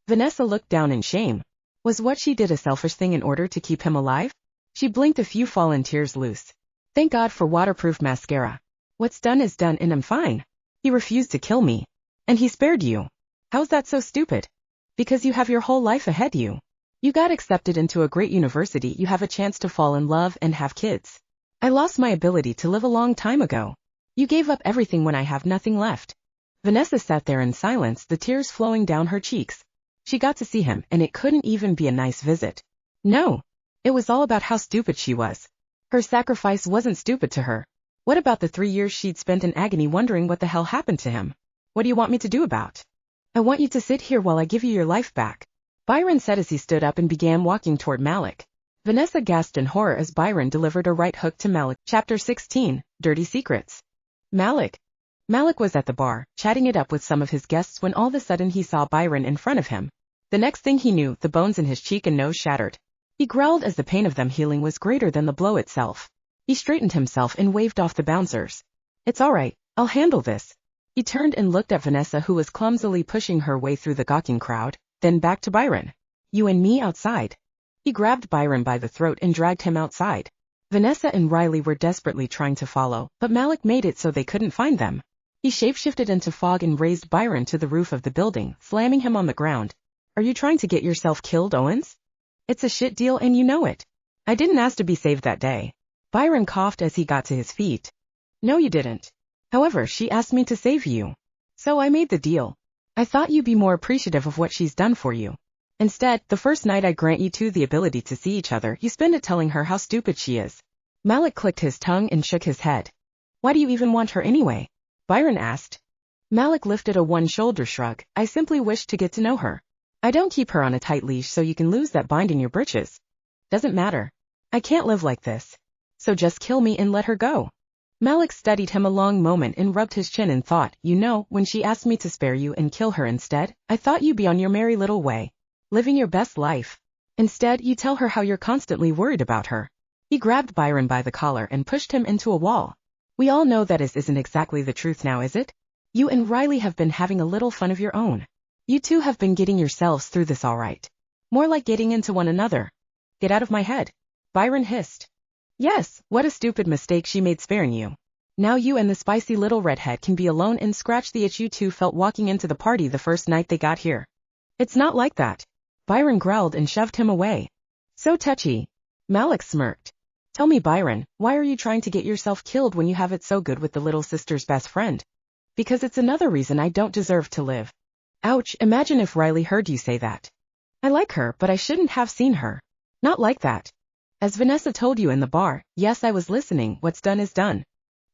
Vanessa looked down in shame. Was what she did a selfish thing in order to keep him alive? She blinked, a few fallen tears loose. Thank God for waterproof mascara. What's done is done and I'm fine. He refused to kill me. And he spared you. How's that so stupid? Because you have your whole life ahead you. You got accepted into a great university, you have a chance to fall in love and have kids. I lost my ability to live a long time ago. You gave up everything when I have nothing left. Vanessa sat there in silence, the tears flowing down her cheeks. She got to see him, and it couldn't even be a nice visit. No. It was all about how stupid she was. Her sacrifice wasn't stupid to her. What about the 3 years she'd spent in agony wondering what the hell happened to him? What do you want me to do about? I want you to sit here while I give you your life back. Byron said as he stood up and began walking toward Malik. Vanessa gasped in horror as Byron delivered a right hook to Malik. Chapter 16, Dirty Secrets. Malik. Malik was at the bar, chatting it up with some of his guests when all of a sudden he saw Byron in front of him. The next thing he knew, the bones in his cheek and nose shattered. He growled as the pain of them healing was greater than the blow itself. He straightened himself and waved off the bouncers. It's all right, I'll handle this. He turned and looked at Vanessa, who was clumsily pushing her way through the gawking crowd. Then back to Byron. You and me outside. He grabbed Byron by the throat and dragged him outside. Vanessa and Riley were desperately trying to follow, but Malik made it so they couldn't find them. He shapeshifted into fog and raised Byron to the roof of the building, slamming him on the ground. Are you trying to get yourself killed, Owens? It's a shit deal and you know it. I didn't ask to be saved that day. Byron coughed as he got to his feet. No, you didn't. However, she asked me to save you. So I made the deal. I thought you'd be more appreciative of what she's done for you. Instead, the first night I grant you two the ability to see each other, you spend it telling her how stupid she is. Malik clicked his tongue and shook his head. Why do you even want her anyway? Byron asked. Malik lifted a one-shoulder shrug. I simply wish to get to know her. I don't keep her on a tight leash so you can lose that bind in your britches. Doesn't matter. I can't live like this. So just kill me and let her go. Malik studied him a long moment and rubbed his chin and thought, you know, when she asked me to spare you and kill her instead, I thought you'd be on your merry little way, living your best life. Instead, you tell her how you're constantly worried about her. He grabbed Byron by the collar and pushed him into a wall. We all know that isn't exactly the truth now, is it? You and Riley have been having a little fun of your own. You two have been getting yourselves through this all right. More like getting into one another. Get out of my head. Byron hissed. Yes, what a stupid mistake she made sparing you. Now you and the spicy little redhead can be alone and scratch the itch you two felt walking into the party the first night they got here. It's not like that. Byron growled and shoved him away. So touchy. Malik smirked. Tell me, Byron, why are you trying to get yourself killed when you have it so good with the little sister's best friend? Because it's another reason I don't deserve to live. Ouch, imagine if Riley heard you say that. I like her, but I shouldn't have seen her. Not like that. As Vanessa told you in the bar, yes, I was listening, what's done is done.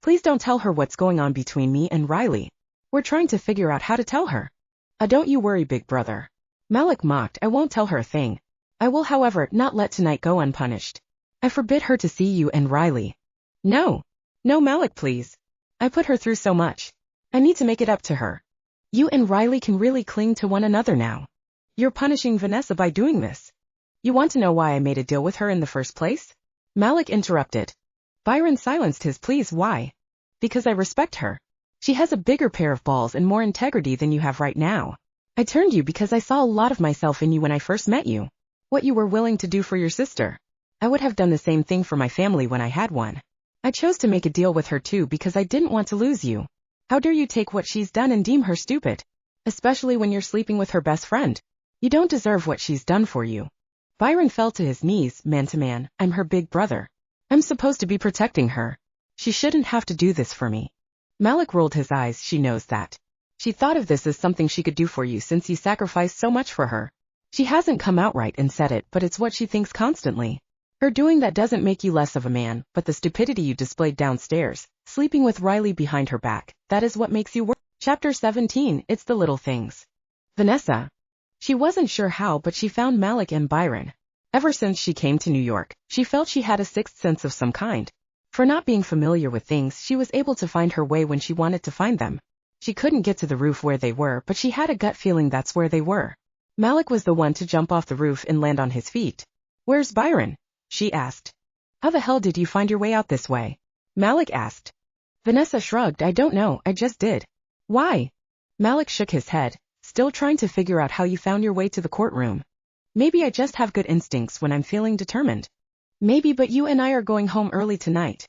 Please don't tell her what's going on between me and Riley. We're trying to figure out how to tell her. Don't you worry, big brother. Malik mocked, I won't tell her a thing. I will, however, not let tonight go unpunished. I forbid her to see you and Riley. No. No, Malik, please. I put her through so much. I need to make it up to her. You and Riley can really cling to one another now. You're punishing Vanessa by doing this. You want to know why I made a deal with her in the first place? Malik interrupted. Byron silenced his pleas. Why? Because I respect her. She has a bigger pair of balls and more integrity than you have right now. I turned you because I saw a lot of myself in you when I first met you. What you were willing to do for your sister. I would have done the same thing for my family when I had one. I chose to make a deal with her too because I didn't want to lose you. How dare you take what she's done and deem her stupid? Especially when you're sleeping with her best friend. You don't deserve what she's done for you. Byron fell to his knees, man to man. I'm her big brother. I'm supposed to be protecting her. She shouldn't have to do this for me. Malik rolled his eyes. She knows that. She thought of this as something she could do for you since you sacrificed so much for her. She hasn't come out right and said it, but it's what she thinks constantly. Her doing that doesn't make you less of a man, but the stupidity you displayed downstairs, sleeping with Riley behind her back, that is what makes you worse. Chapter 17, It's the Little Things. Vanessa. She wasn't sure how, but she found Malik and Byron. Ever since she came to New York, she felt she had a sixth sense of some kind. For not being familiar with things, she was able to find her way when she wanted to find them. She couldn't get to the roof where they were, but she had a gut feeling that's where they were. Malik was the one to jump off the roof and land on his feet. Where's Byron? She asked. How the hell did you find your way out this way? Malik asked. Vanessa shrugged. I don't know, I just did. Why? Malik shook his head, still trying to figure out how you found your way to the courtroom. Maybe I just have good instincts when I'm feeling determined. Maybe, but you and I are going home early tonight.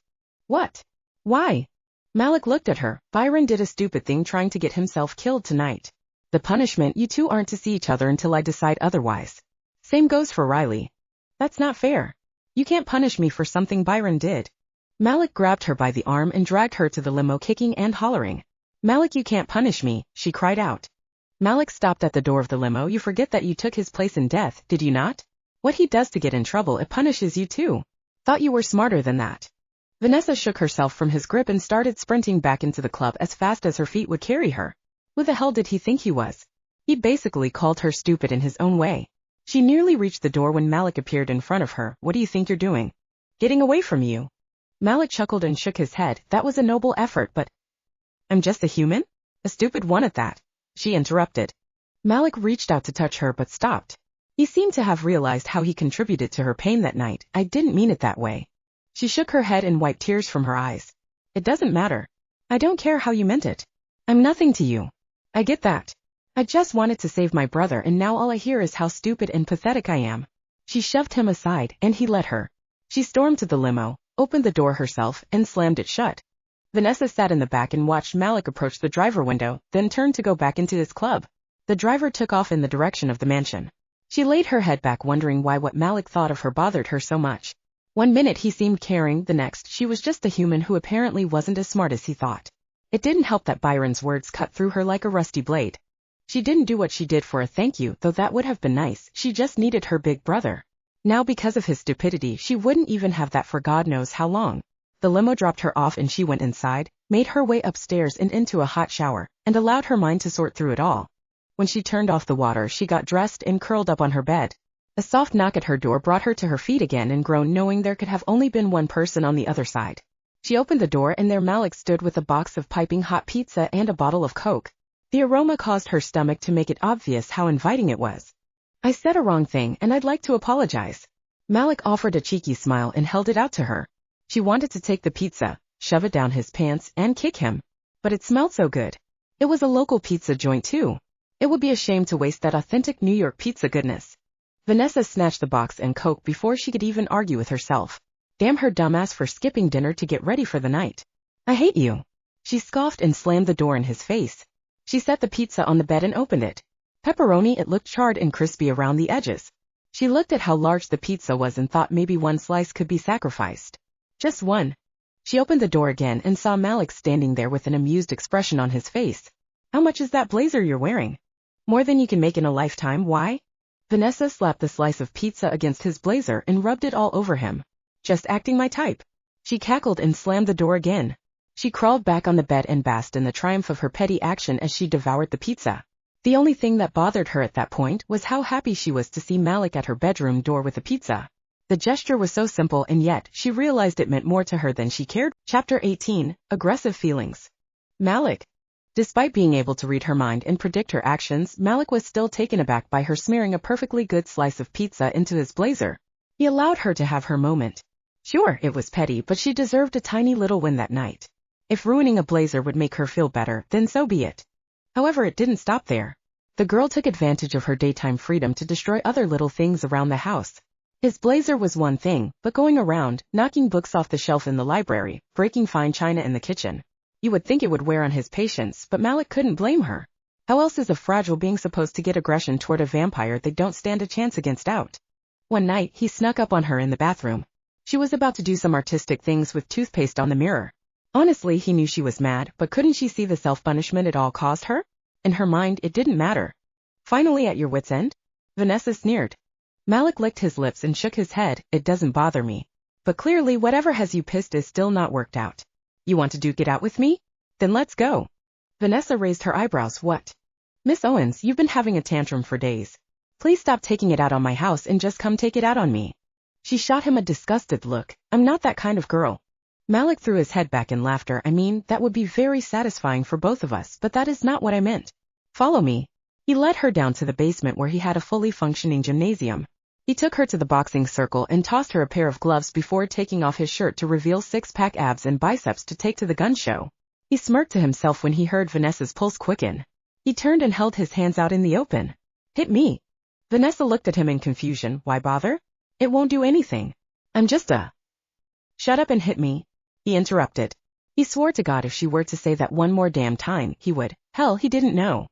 What? Why? Malik looked at her. Byron did a stupid thing trying to get himself killed tonight. The punishment, you two aren't to see each other until I decide otherwise. Same goes for Riley. That's not fair. You can't punish me for something Byron did. Malik grabbed her by the arm and dragged her to the limo, kicking and hollering. Malik, you can't punish me, she cried out. Malik stopped at the door of the limo. You forget that you took his place in death, did you not? What he does to get in trouble, it punishes you too. Thought you were smarter than that. Vanessa shook herself from his grip and started sprinting back into the club as fast as her feet would carry her. Who the hell did he think he was? He basically called her stupid in his own way. She nearly reached the door when Malik appeared in front of her. What do you think you're doing? Getting away from you. Malik chuckled and shook his head. That was a noble effort, but... I'm just a human? A stupid one at that. She interrupted. Malik reached out to touch her but stopped. He seemed to have realized how he contributed to her pain that night. I didn't mean it that way. She shook her head and wiped tears from her eyes. It doesn't matter. I don't care how you meant it. I'm nothing to you. I get that. I just wanted to save my brother and now all I hear is how stupid and pathetic I am. She shoved him aside and he let her. She stormed to the limo, opened the door herself, and slammed it shut. Vanessa sat in the back and watched Malik approach the driver window, then turned to go back into his club. The driver took off in the direction of the mansion. She laid her head back wondering why what Malik thought of her bothered her so much. One minute he seemed caring, the next she was just a human who apparently wasn't as smart as he thought. It didn't help that Byron's words cut through her like a rusty blade. She didn't do what she did for a thank you, though that would have been nice. She just needed her big brother. Now because of his stupidity she wouldn't even have that for God knows how long. The limo dropped her off and she went inside, made her way upstairs and into a hot shower, and allowed her mind to sort through it all. When she turned off the water she got dressed and curled up on her bed. A soft knock at her door brought her to her feet again and groaned knowing there could have only been one person on the other side. She opened the door and there Malik stood with a box of piping hot pizza and a bottle of Coke. The aroma caused her stomach to make it obvious how inviting it was. I said a wrong thing and I'd like to apologize. Malik offered a cheeky smile and held it out to her. She wanted to take the pizza, shove it down his pants, and kick him. But it smelled so good. It was a local pizza joint too. It would be a shame to waste that authentic New York pizza goodness. Vanessa snatched the box and Coke before she could even argue with herself. Damn her dumbass for skipping dinner to get ready for the night. I hate you. She scoffed and slammed the door in his face. She set the pizza on the bed and opened it. Pepperoni, it looked charred and crispy around the edges. She looked at how large the pizza was and thought maybe one slice could be sacrificed. Just one. She opened the door again and saw Malik standing there with an amused expression on his face. How much is that blazer you're wearing? More than you can make in a lifetime, why? Vanessa slapped the slice of pizza against his blazer and rubbed it all over him. Just acting my type. She cackled and slammed the door again. She crawled back on the bed and basked in the triumph of her petty action as she devoured the pizza. The only thing that bothered her at that point was how happy she was to see Malik at her bedroom door with a pizza. The gesture was so simple and yet she realized it meant more to her than she cared. Chapter 18, Aggressive Feelings. Malik. Despite being able to read her mind and predict her actions, Malik was still taken aback by her smearing a perfectly good slice of pizza into his blazer. He allowed her to have her moment. Sure, it was petty, but she deserved a tiny little win that night. If ruining a blazer would make her feel better, then so be it. However, it didn't stop there. The girl took advantage of her daytime freedom to destroy other little things around the house. His blazer was one thing, but going around, knocking books off the shelf in the library, breaking fine china in the kitchen. You would think it would wear on his patience, but Malik couldn't blame her. How else is a fragile being supposed to get aggression toward a vampire they don't stand a chance against out? One night, he snuck up on her in the bathroom. She was about to do some artistic things with toothpaste on the mirror. Honestly, he knew she was mad, but couldn't she see the self-punishment it all caused her? In her mind, it didn't matter. Finally at your wit's end? Vanessa sneered. Malik licked his lips and shook his head. It doesn't bother me. But clearly whatever has you pissed is still not worked out. You want to duke it out with me? Then let's go. Vanessa raised her eyebrows. What? Miss Owens, you've been having a tantrum for days. Please stop taking it out on my house and just come take it out on me. She shot him a disgusted look. I'm not that kind of girl. Malik threw his head back in laughter. I mean, that would be very satisfying for both of us, but that is not what I meant. Follow me. He led her down to the basement where he had a fully functioning gymnasium. He took her to the boxing circle and tossed her a pair of gloves before taking off his shirt to reveal six-pack abs and biceps to take to the gun show. He smirked to himself when he heard Vanessa's pulse quicken. He turned and held his hands out in the open. Hit me. Vanessa looked at him in confusion. Why bother? It won't do anything. I'm just a... Shut up and hit me. He interrupted. He swore to God if she were to say that one more damn time, he would. Hell, he didn't know.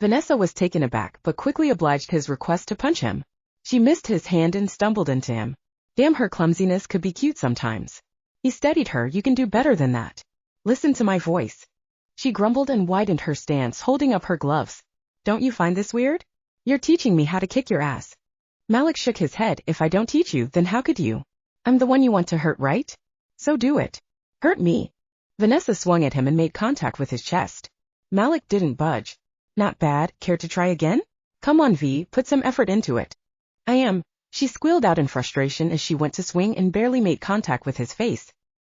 Vanessa was taken aback, but quickly obliged his request to punch him. She missed his hand and stumbled into him. Damn, her clumsiness could be cute sometimes. He steadied her. You can do better than that. Listen to my voice. She grumbled and widened her stance, holding up her gloves. Don't you find this weird? You're teaching me how to kick your ass. Malik shook his head. If I don't teach you, then how could you? I'm the one you want to hurt, right? So do it. Hurt me. Vanessa swung at him and made contact with his chest. Malik didn't budge. Not bad. Care to try again? Come on, V, put some effort into it. I am. She squealed out in frustration as she went to swing and barely made contact with his face.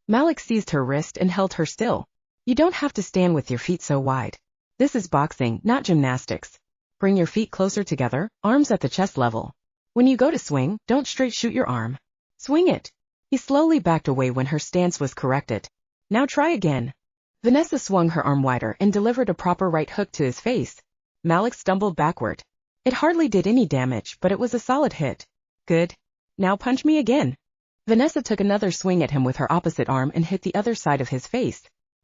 Malik seized her wrist and held her still. You don't have to stand with your feet so wide. This is boxing, not gymnastics. Bring your feet closer together, arms at the chest level. When you go to swing, don't straight shoot your arm. Swing it. He slowly backed away when her stance was corrected. Now try again. Vanessa swung her arm wider and delivered a proper right hook to his face. Malik stumbled backward. It hardly did any damage, but it was a solid hit. Good. Now punch me again. Vanessa took another swing at him with her opposite arm and hit the other side of his face.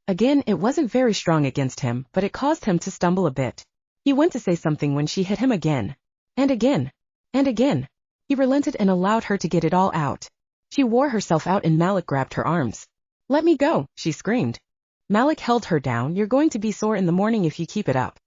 Again, it wasn't very strong against him, but it caused him to stumble a bit. He went to say something when she hit him again. And again. And again. He relented and allowed her to get it all out. She wore herself out and Malik grabbed her arms. Let me go, she screamed. Malik held her down. You're going to be sore in the morning if you keep it up.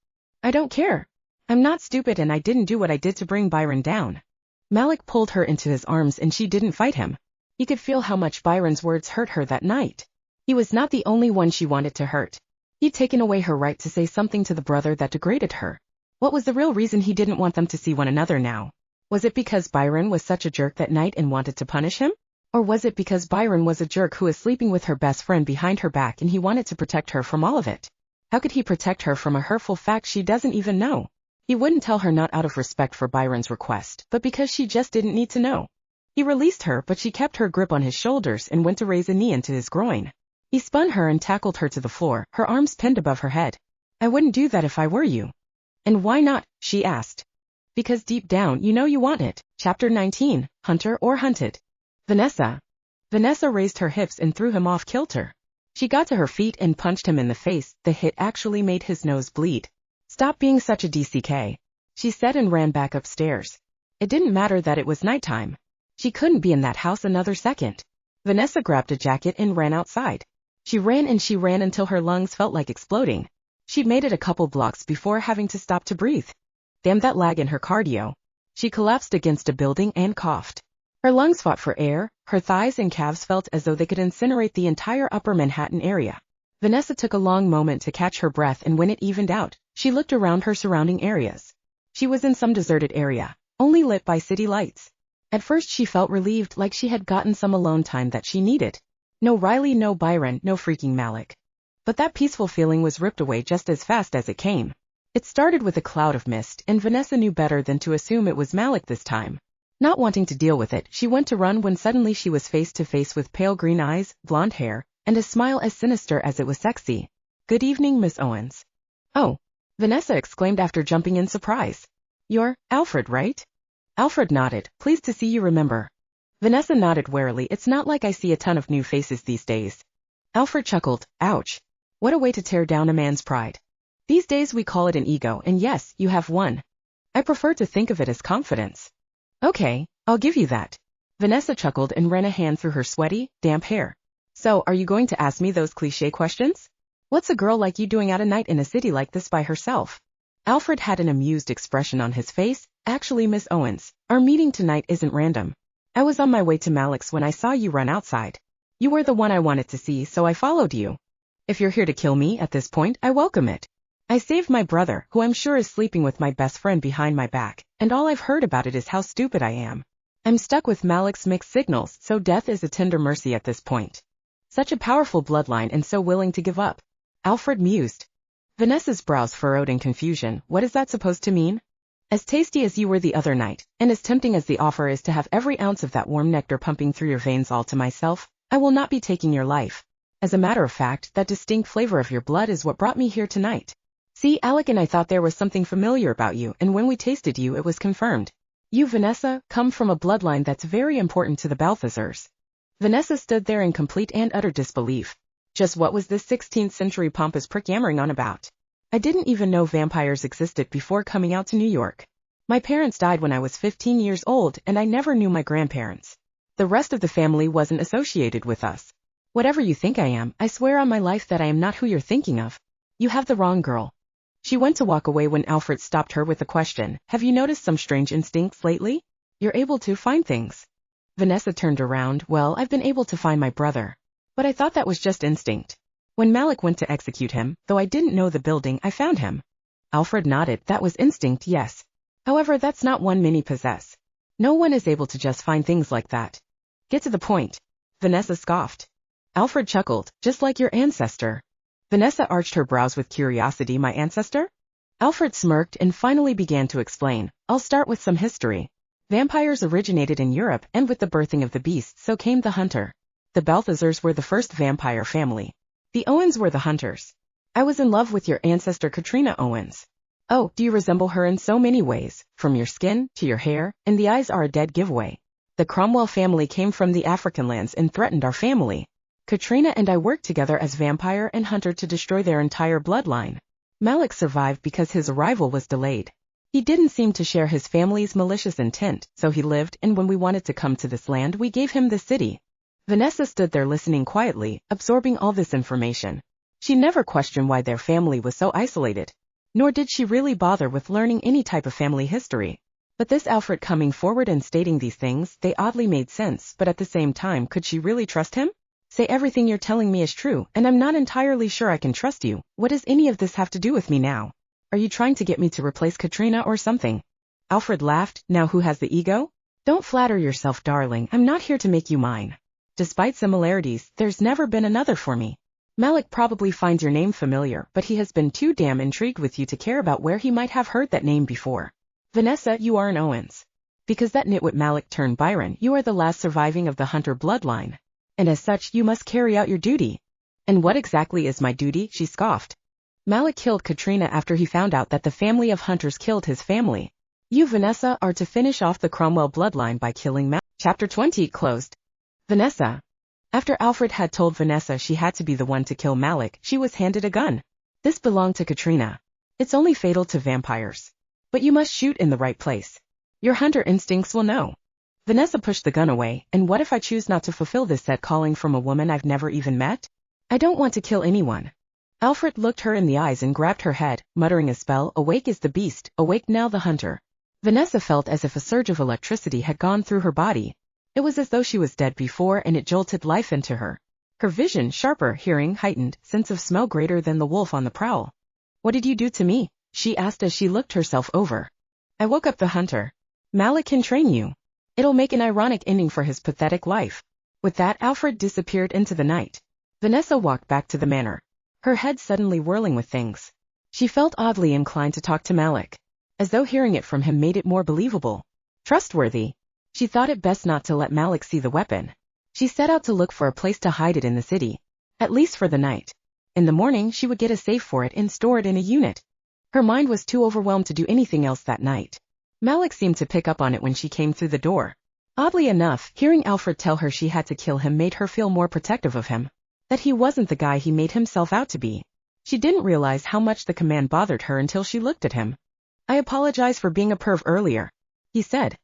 I don't care. I'm not stupid and I didn't do what I did to bring Byron down. Malik pulled her into his arms and she didn't fight him. He could feel how much Byron's words hurt her that night. He was not the only one she wanted to hurt. He'd taken away her right to say something to the brother that degraded her. What was the real reason he didn't want them to see one another now? Was it because Byron was such a jerk that night and wanted to punish him? Or was it because Byron was a jerk who was sleeping with her best friend behind her back and he wanted to protect her from all of it? How could he protect her from a hurtful fact she doesn't even know? He wouldn't tell her not out of respect for Byron's request, but because she just didn't need to know. He released her, but she kept her grip on his shoulders and went to raise a knee into his groin. He spun her and tackled her to the floor, her arms pinned above her head. I wouldn't do that if I were you. And why not? She asked. Because deep down you know you want it. Chapter 19, Hunter or Hunted. Vanessa. Vanessa raised her hips and threw him off kilter. She got to her feet and punched him in the face. The hit actually made his nose bleed. Stop being such a DCK, she said and ran back upstairs. It didn't matter that it was nighttime. She couldn't be in that house another second. Vanessa grabbed a jacket and ran outside. She ran until her lungs felt like exploding. She'd made it a couple blocks before having to stop to breathe. Damn that lag in her cardio. She collapsed against a building and coughed. Her lungs fought for air, her thighs and calves felt as though they could incinerate the entire upper Manhattan area. Vanessa took a long moment to catch her breath and when it evened out, she looked around her surrounding areas. She was in some deserted area, only lit by city lights. At first she felt relieved like she had gotten some alone time that she needed. No Riley, no Byron, no freaking Malik. But that peaceful feeling was ripped away just as fast as it came. It started with a cloud of mist and Vanessa knew better than to assume it was Malik this time. Not wanting to deal with it, she went to run when suddenly she was face to face with pale green eyes, blonde hair, and a smile as sinister as it was sexy. Good evening, Miss Owens. Oh, Vanessa exclaimed after jumping in surprise. You're Alfred, right? Alfred nodded, pleased to see you remember. Vanessa nodded warily. It's not like I see a ton of new faces these days. Alfred chuckled, ouch. What a way to tear down a man's pride. These days we call it an ego, and yes, you have one. I prefer to think of it as confidence. Okay, I'll give you that. Vanessa chuckled and ran a hand through her sweaty, damp hair. So, are you going to ask me those cliché questions? What's a girl like you doing out at night in a city like this by herself? Alfred had an amused expression on his face. Actually, Miss Owens, our meeting tonight isn't random. I was on my way to Malik's when I saw you run outside. You were the one I wanted to see, so I followed you. If you're here to kill me at this point, I welcome it. I saved my brother, who I'm sure is sleeping with my best friend behind my back, and all I've heard about it is how stupid I am. I'm stuck with Malik's mixed signals, so death is a tender mercy at this point. Such a powerful bloodline and so willing to give up. Alfred mused. Vanessa's brows furrowed in confusion. What is that supposed to mean? As tasty as you were the other night, and as tempting as the offer is to have every ounce of that warm nectar pumping through your veins all to myself, I will not be taking your life. As a matter of fact, that distinct flavor of your blood is what brought me here tonight. See, Alec and I thought there was something familiar about you, and when we tasted you it was confirmed. You, Vanessa, come from a bloodline that's very important to the Balthazars. Vanessa stood there in complete and utter disbelief. Just what was this 16th century pompous prick yammering on about? I didn't even know vampires existed before coming out to New York. My parents died when I was 15 years old and I never knew my grandparents. The rest of the family wasn't associated with us. Whatever you think I am, I swear on my life that I am not who you're thinking of. You have the wrong girl. She went to walk away when Alfred stopped her with a question. Have you noticed some strange instincts lately? You're able to find things. Vanessa turned around. Well, I've been able to find my brother. But I thought that was just instinct. When Malik went to execute him, though I didn't know the building, I found him. Alfred nodded. That was instinct, yes. However, that's not one many possess. No one is able to just find things like that. Get to the point. Vanessa scoffed. Alfred chuckled. Just like your ancestor. Vanessa arched her brows with curiosity. My ancestor? Alfred smirked and finally began to explain. I'll start with some history. Vampires originated in Europe, and with the birthing of the beast so came the hunter. The Balthazars were the first vampire family. The Owens were the hunters. I was in love with your ancestor Katrina Owens. Oh, do you resemble her in so many ways, from your skin to your hair, and the eyes are a dead giveaway. The Cromwell family came from the African lands and threatened our family. Katrina and I worked together as vampire and hunter to destroy their entire bloodline. Malik survived because his arrival was delayed. He didn't seem to share his family's malicious intent, so he lived, and when we wanted to come to this land we gave him the city. Vanessa stood there listening quietly, absorbing all this information. She never questioned why their family was so isolated. Nor did she really bother with learning any type of family history. But this Alfred coming forward and stating these things, they oddly made sense, but at the same time, could she really trust him? Say everything you're telling me is true, and I'm not entirely sure I can trust you. What does any of this have to do with me now? Are you trying to get me to replace Katrina or something? Alfred laughed. Now who has the ego? Don't flatter yourself, darling. I'm not here to make you mine. Despite similarities, there's never been another for me. Malik probably finds your name familiar, but he has been too damn intrigued with you to care about where he might have heard that name before. Vanessa, you are an Owens. Because that nitwit Malik turned Byron, you are the last surviving of the Hunter bloodline. And as such, you must carry out your duty. And what exactly is my duty? She scoffed. Malik killed Katrina after he found out that the family of Hunters killed his family. You, Vanessa, are to finish off the Cromwell bloodline by killing Malik. Chapter 20 closed. Vanessa. After Alfred had told Vanessa she had to be the one to kill Malik, she was handed a gun. This belonged to Katrina. It's only fatal to vampires. But you must shoot in the right place. Your hunter instincts will know. Vanessa pushed the gun away. And what if I choose not to fulfill this set calling from a woman I've never even met? I don't want to kill anyone. Alfred looked her in the eyes and grabbed her head, muttering a spell. Awake is the beast, awake now the hunter. Vanessa felt as if a surge of electricity had gone through her body. It was as though she was dead before and it jolted life into her. Her vision sharper, hearing heightened, sense of smell greater than the wolf on the prowl. What did you do to me? She asked as she looked herself over. I woke up the hunter. Malik can train you. It'll make an ironic ending for his pathetic life. With that, Alfred disappeared into the night. Vanessa walked back to the manor, her head suddenly whirling with things. She felt oddly inclined to talk to Malik, as though hearing it from him made it more believable. Trustworthy. She thought it best not to let Malik see the weapon. She set out to look for a place to hide it in the city, at least for the night. In the morning she would get a safe for it and store it in a unit. Her mind was too overwhelmed to do anything else that night. Malik seemed to pick up on it when she came through the door. Oddly enough, hearing Alfred tell her she had to kill him made her feel more protective of him. That he wasn't the guy he made himself out to be. She didn't realize how much the command bothered her until she looked at him. I apologize for being a perv earlier, he said.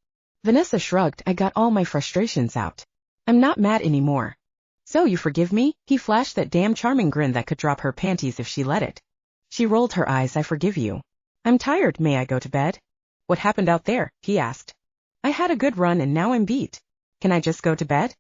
Vanessa shrugged. I got all my frustrations out. I'm not mad anymore. So you forgive me? He flashed that damn charming grin that could drop her panties if she let it. She rolled her eyes. I forgive you. I'm tired. May I go to bed? What happened out there? He asked. I had a good run and now I'm beat. Can I just go to bed?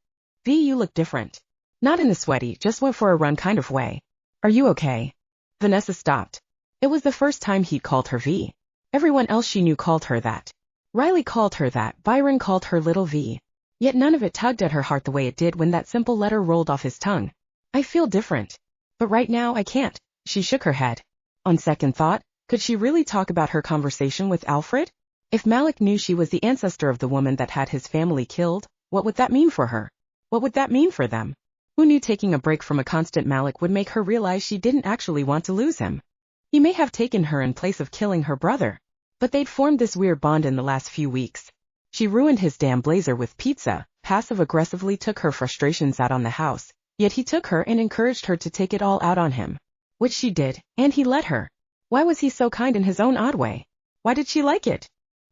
V, you look different. Not in a sweaty, just went for a run kind of way. Are you okay? Vanessa stopped. It was the first time he'd called her V. Everyone else she knew called her that. Riley called her that, Byron called her Little V. Yet none of it tugged at her heart the way it did when that simple letter rolled off his tongue. I feel different. But right now I can't. She shook her head. On second thought, could she really talk about her conversation with Alfred? If Malik knew she was the ancestor of the woman that had his family killed, what would that mean for her? What would that mean for them? Who knew taking a break from a constant Malik would make her realize she didn't actually want to lose him? He may have taken her in place of killing her brother. But they'd formed this weird bond in the last few weeks. She ruined his damn blazer with pizza, passive-aggressively took her frustrations out on the house, yet he took her and encouraged her to take it all out on him. Which she did, and he let her. Why was he so kind in his own odd way? Why did she like it?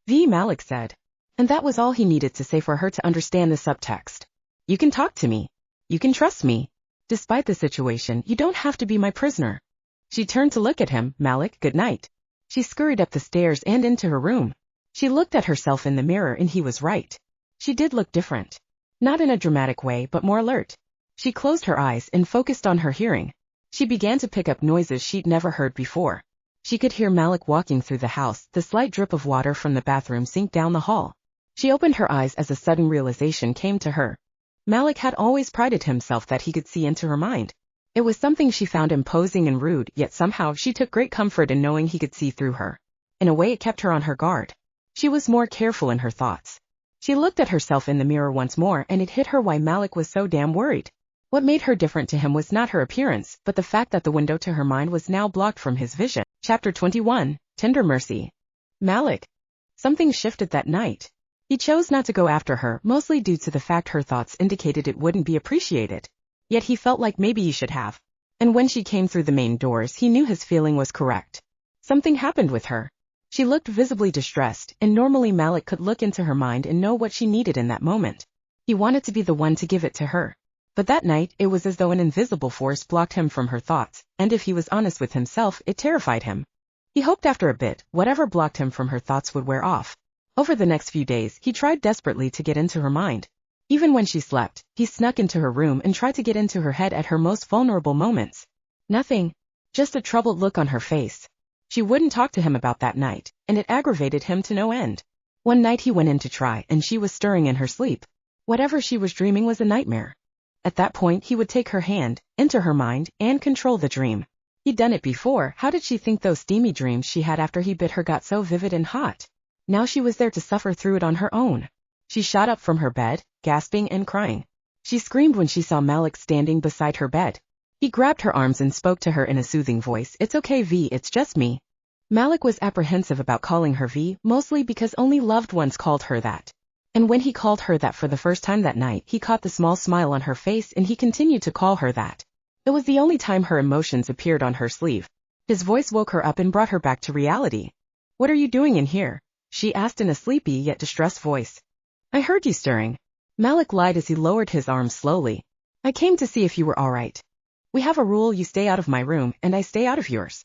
V. Malik said. And that was all he needed to say for her to understand the subtext. You can talk to me. You can trust me. Despite the situation, you don't have to be my prisoner. She turned to look at him. Malik, good night. She scurried up the stairs and into her room. She looked at herself in the mirror and he was right. She did look different. Not in a dramatic way but more alert. She closed her eyes and focused on her hearing. She began to pick up noises she'd never heard before. She could hear Malik walking through the house, the slight drip of water from the bathroom sink down the hall. She opened her eyes as a sudden realization came to her. Malik had always prided himself that he could see into her mind. It was something she found imposing and rude, yet somehow she took great comfort in knowing he could see through her. In a way it kept her on her guard. She was more careful in her thoughts. She looked at herself in the mirror once more and it hit her why Malik was so damn worried. What made her different to him was not her appearance, but the fact that the window to her mind was now blocked from his vision. Chapter 21, Tender Mercy. Malik. Something shifted that night. He chose not to go after her, mostly due to the fact her thoughts indicated it wouldn't be appreciated. Yet he felt like maybe he should have. And when she came through the main doors, he knew his feeling was correct. Something happened with her. She looked visibly distressed, and normally Malik could look into her mind and know what she needed in that moment. He wanted to be the one to give it to her. But that night, it was as though an invisible force blocked him from her thoughts, and if he was honest with himself, it terrified him. He hoped after a bit, whatever blocked him from her thoughts would wear off. Over the next few days, he tried desperately to get into her mind. Even when she slept, he snuck into her room and tried to get into her head at her most vulnerable moments. Nothing. Just a troubled look on her face. She wouldn't talk to him about that night, and it aggravated him to no end. One night he went in to try, and she was stirring in her sleep. Whatever she was dreaming was a nightmare. At that point he would take her hand, enter her mind, and control the dream. He'd done it before. How did she think those steamy dreams she had after he bit her got so vivid and hot? Now she was there to suffer through it on her own. She shot up from her bed, gasping and crying. She screamed when she saw Malik standing beside her bed. He grabbed her arms and spoke to her in a soothing voice. "It's okay, V, it's just me." Malik was apprehensive about calling her V, mostly because only loved ones called her that. And when he called her that for the first time that night, he caught the small smile on her face and he continued to call her that. It was the only time her emotions appeared on her sleeve. His voice woke her up and brought her back to reality. "What are you doing in here?" she asked in a sleepy yet distressed voice. "I heard you stirring." Malik lied as he lowered his arms slowly. "I came to see if you were all right. We have a rule: you stay out of my room, and I stay out of yours."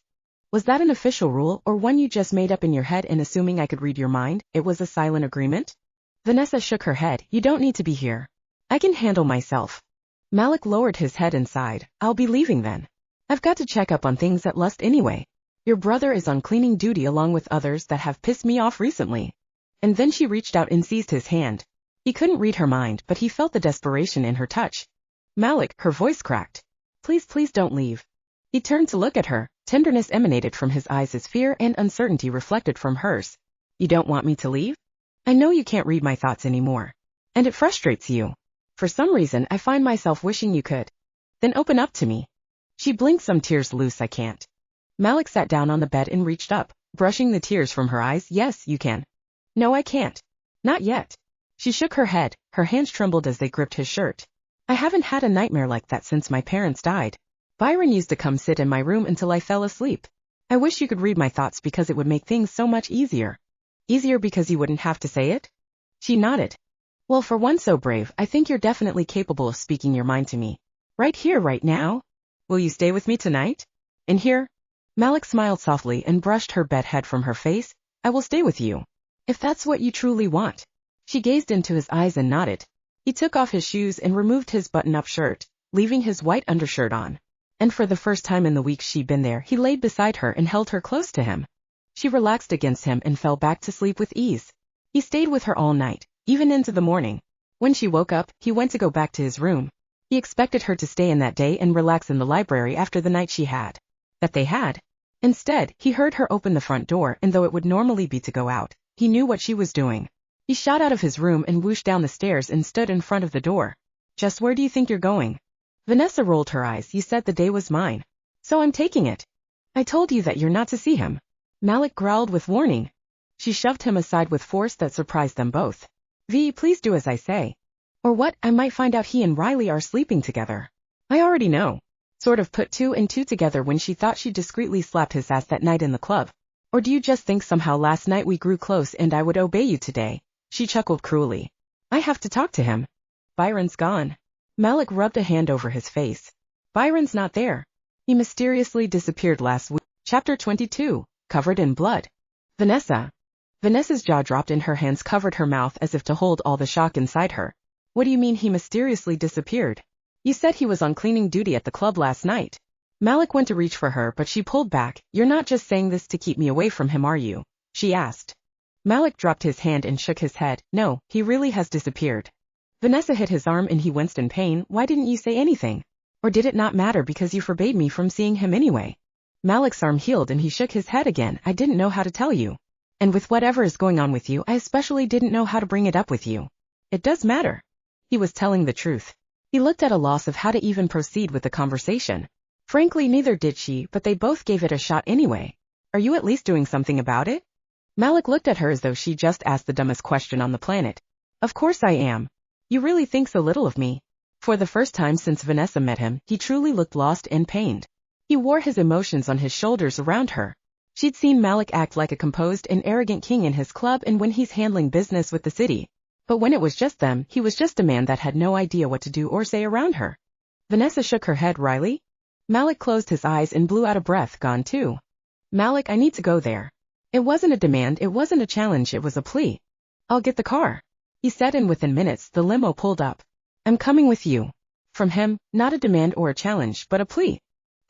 Was that an official rule, or one you just made up in your head and assuming I could read your mind? It was a silent agreement? Vanessa shook her head. "You don't need to be here. I can handle myself." Malik lowered his head and sighed. "I'll be leaving then. I've got to check up on things at Lust anyway. Your brother is on cleaning duty along with others that have pissed me off recently." And then she reached out and seized his hand. He couldn't read her mind, but he felt the desperation in her touch. "Malik," her voice cracked. Please don't leave." He turned to look at her. Tenderness emanated from his eyes as fear and uncertainty reflected from hers. "You don't want me to leave? I know you can't read my thoughts anymore. And it frustrates you. For some reason, I find myself wishing you could. Then open up to me." She blinked, some tears loose. "I can't." Malik sat down on the bed and reached up, brushing the tears from her eyes. "Yes, you can." "No, I can't. Not yet." She shook her head. Her hands trembled as they gripped his shirt. "I haven't had a nightmare like that since my parents died. Byron used to come sit in my room until I fell asleep. I wish you could read my thoughts because it would make things so much easier." "Easier because you wouldn't have to say it?" She nodded. "Well, for one so brave, I think you're definitely capable of speaking your mind to me. Right here, right now. Will you stay with me tonight? In here?" Malik smiled softly and brushed her bed head from her face. "I will stay with you. If that's what you truly want." She gazed into his eyes and nodded. He took off his shoes and removed his button-up shirt, leaving his white undershirt on. And for the first time in the weeks she'd been there, he laid beside her and held her close to him. She relaxed against him and fell back to sleep with ease. He stayed with her all night, even into the morning. When she woke up, he went to go back to his room. He expected her to stay in that day and relax in the library after the night she had. That they had. Instead, he heard her open the front door, and though it would normally be to go out, he knew what she was doing. He shot out of his room and whooshed down the stairs and stood in front of the door. "Just where do you think you're going?" Vanessa rolled her eyes. "You said the day was mine. So I'm taking it." "I told you that you're not to see him." Malik growled with warning. She shoved him aside with force that surprised them both. "V, please do as I say. Or what, I might find out he and Riley are sleeping together." "I already know." Sort of put two and two together when she thought she discreetly slapped his ass that night in the club. "Or do you just think somehow last night we grew close and I would obey you today?" She chuckled cruelly. "I have to talk to him. Byron's gone." Malik rubbed a hand over his face. "Byron's not there. He mysteriously disappeared last week." Chapter 22, Covered in Blood. Vanessa. Vanessa's jaw dropped and her hands covered her mouth as if to hold all the shock inside her. "What do you mean he mysteriously disappeared? You said he was on cleaning duty at the club last night." Malik went to reach for her, but she pulled back. "You're not just saying this to keep me away from him, are you?" she asked. Malik dropped his hand and shook his head. "No, he really has disappeared." Vanessa hit his arm and he winced in pain. "Why didn't you say anything? Or did it not matter because you forbade me from seeing him anyway?" Malik's arm healed and he shook his head again. "I didn't know how to tell you. And with whatever is going on with you, I especially didn't know how to bring it up with you. It does matter." He was telling the truth. He looked at a loss of how to even proceed with the conversation. Frankly, neither did she, but they both gave it a shot anyway. Are you at least doing something about it? Malik looked at her as though she just asked the dumbest question on the planet. Of course I am. You really think so little of me. For the first time since Vanessa met him, he truly looked lost and pained. He wore his emotions on his shoulders around her. She'd seen Malik act like a composed and arrogant king in his club and when he's handling business with the city. But when it was just them, he was just a man that had no idea what to do or say around her. Vanessa shook her head. Riley? Malik closed his eyes and blew out a breath. Gone too. Malik, I need to go there. It wasn't a demand, it wasn't a challenge, it was a plea. I'll get the car, he said, and within minutes the limo pulled up. I'm coming with you. From him, not a demand or a challenge, but a plea.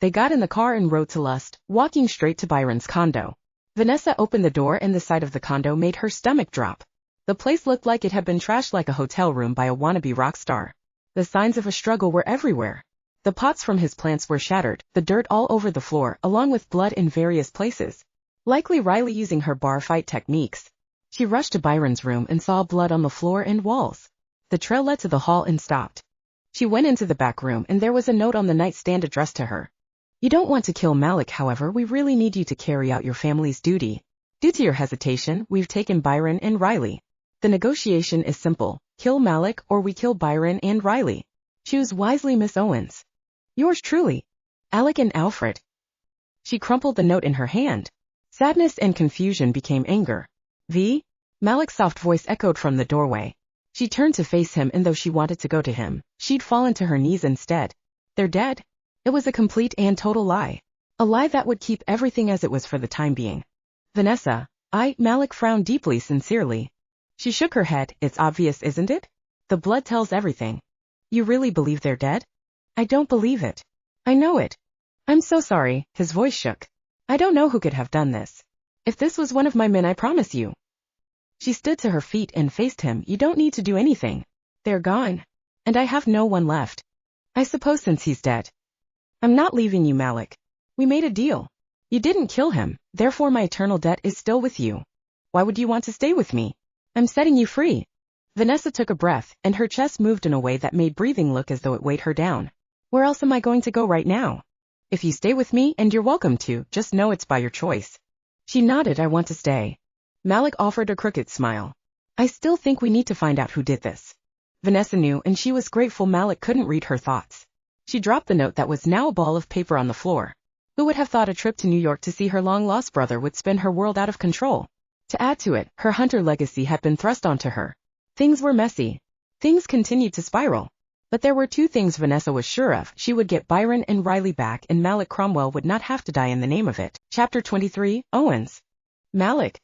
They got in the car and rode to Lust, walking straight to Byron's condo. Vanessa opened the door and the sight of the condo made her stomach drop. The place looked like it had been trashed like a hotel room by a wannabe rock star. The signs of a struggle were everywhere. The pots from his plants were shattered, the dirt all over the floor, along with blood in various places. Likely Riley using her bar fight techniques. She rushed to Byron's room and saw blood on the floor and walls. The trail led to the hall and stopped. She went into the back room and there was a note on the nightstand addressed to her. You don't want to kill Malik, however, we really need you to carry out your family's duty. Due to your hesitation, we've taken Byron and Riley. The negotiation is simple, kill Malik or we kill Byron and Riley. Choose wisely, Miss Owens. Yours truly, Alec and Alfred. She crumpled the note in her hand. Sadness and confusion became anger. Malik's soft voice echoed from the doorway. She turned to face him and though she wanted to go to him, she'd fallen to her knees instead. They're dead? It was a complete and total lie. A lie that would keep everything as it was for the time being. Vanessa, Malik frowned deeply, sincerely. She shook her head. It's obvious, isn't it? The blood tells everything. You really believe they're dead? I don't believe it. I know it. I'm so sorry, his voice shook. I don't know who could have done this. If this was one of my men, I promise you. She stood to her feet and faced him. You don't need to do anything. They're gone. And I have no one left. I suppose since he's dead. I'm not leaving you, Malik. We made a deal. You didn't kill him, therefore my eternal debt is still with you. Why would you want to stay with me? I'm setting you free. Vanessa took a breath, and her chest moved in a way that made breathing look as though it weighed her down. Where else am I going to go right now? If you stay with me, and you're welcome to, just know it's by your choice. She nodded. I want to stay. Malik offered a crooked smile. I still think we need to find out who did this. Vanessa knew, and she was grateful Malik couldn't read her thoughts. She dropped the note that was now a ball of paper on the floor. Who would have thought a trip to New York to see her long-lost brother would spin her world out of control? To add to it, her hunter legacy had been thrust onto her. Things were messy. Things continued to spiral. But there were two things Vanessa was sure of. She would get Byron and Riley back, and Malik Cromwell would not have to die in the name of it. Chapter 23, Owens. Malik.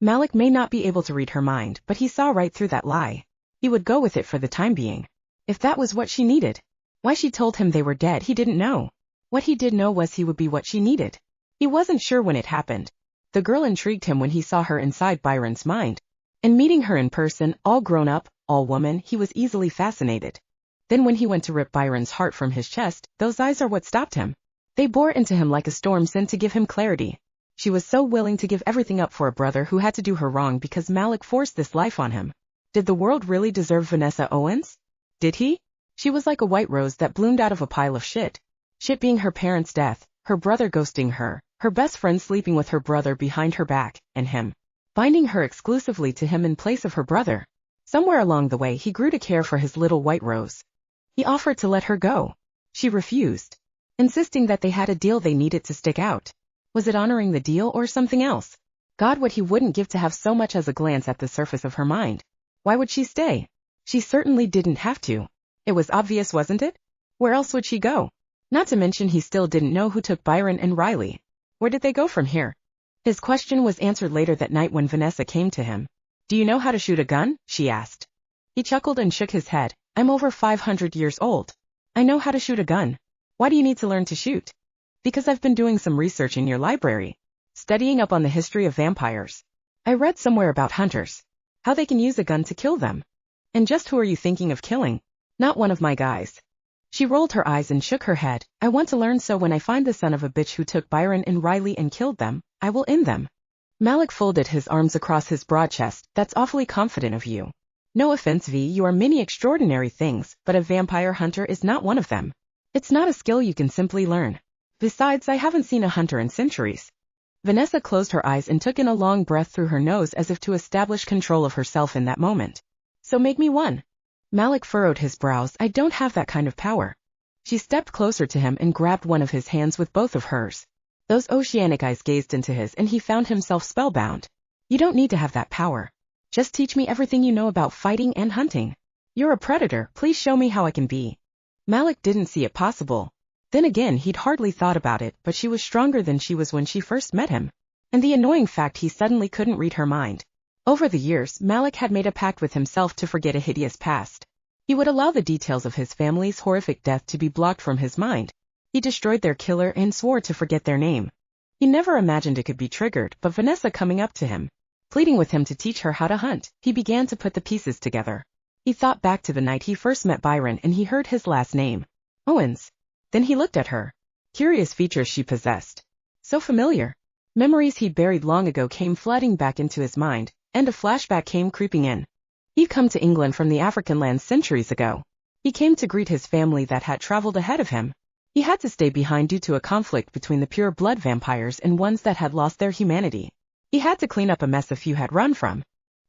Malik may not be able to read her mind, but he saw right through that lie. He would go with it for the time being. If that was what she needed. Why she told him they were dead, he didn't know. What he did know was he would be what she needed. He wasn't sure when it happened. The girl intrigued him when he saw her inside Byron's mind. And meeting her in person, all grown up, all woman, he was easily fascinated. Then when he went to rip Byron's heart from his chest, those eyes are what stopped him. They bore into him like a storm sent to give him clarity. She was so willing to give everything up for a brother who had to do her wrong because Malik forced this life on him. Did the world really deserve Vanessa Owens? Did he? She was like a white rose that bloomed out of a pile of shit. Shit being her parents' death, her brother ghosting her best friend sleeping with her brother behind her back, and him binding her exclusively to him in place of her brother. Somewhere along the way he grew to care for his little white rose. He offered to let her go. She refused, insisting that they had a deal they needed to stick out. Was it honoring the deal or something else? God, what he wouldn't give to have so much as a glance at the surface of her mind. Why would she stay? She certainly didn't have to. It was obvious, wasn't it? Where else would she go? Not to mention he still didn't know who took Byron and Riley. Where did they go from here? His question was answered later that night when Vanessa came to him. Do you know how to shoot a gun? She asked. He chuckled and shook his head. I'm over 500 years old. I know how to shoot a gun. Why do you need to learn to shoot? Because I've been doing some research in your library. Studying up on the history of vampires. I read somewhere about hunters. How they can use a gun to kill them. And just who are you thinking of killing? Not one of my guys. She rolled her eyes and shook her head. I want to learn, so when I find the son of a bitch who took Byron and Riley and killed them, I will end them. Malik folded his arms across his broad chest. That's awfully confident of you. No offense, V, you are many extraordinary things, but a vampire hunter is not one of them. It's not a skill you can simply learn. Besides, I haven't seen a hunter in centuries. Vanessa closed her eyes and took in a long breath through her nose as if to establish control of herself in that moment. So make me one. Malik furrowed his brows. I don't have that kind of power. She stepped closer to him and grabbed one of his hands with both of hers. Those oceanic eyes gazed into his and he found himself spellbound. You don't need to have that power. Just teach me everything you know about fighting and hunting. You're a predator, please show me how I can be. Malik didn't see it possible. Then again, he'd hardly thought about it, but she was stronger than she was when she first met him. And the annoying fact, he suddenly couldn't read her mind. Over the years, Malik had made a pact with himself to forget a hideous past. He would allow the details of his family's horrific death to be blocked from his mind. He destroyed their killer and swore to forget their name. He never imagined it could be triggered, but Vanessa coming up to him, pleading with him to teach her how to hunt, he began to put the pieces together. He thought back to the night he first met Byron and he heard his last name. Owens. Then he looked at her. Curious features she possessed. So familiar. Memories he'd buried long ago came flooding back into his mind, and a flashback came creeping in. He'd come to England from the African lands centuries ago. He came to greet his family that had traveled ahead of him. He had to stay behind due to a conflict between the pure blood vampires and ones that had lost their humanity. He had to clean up a mess a few had run from.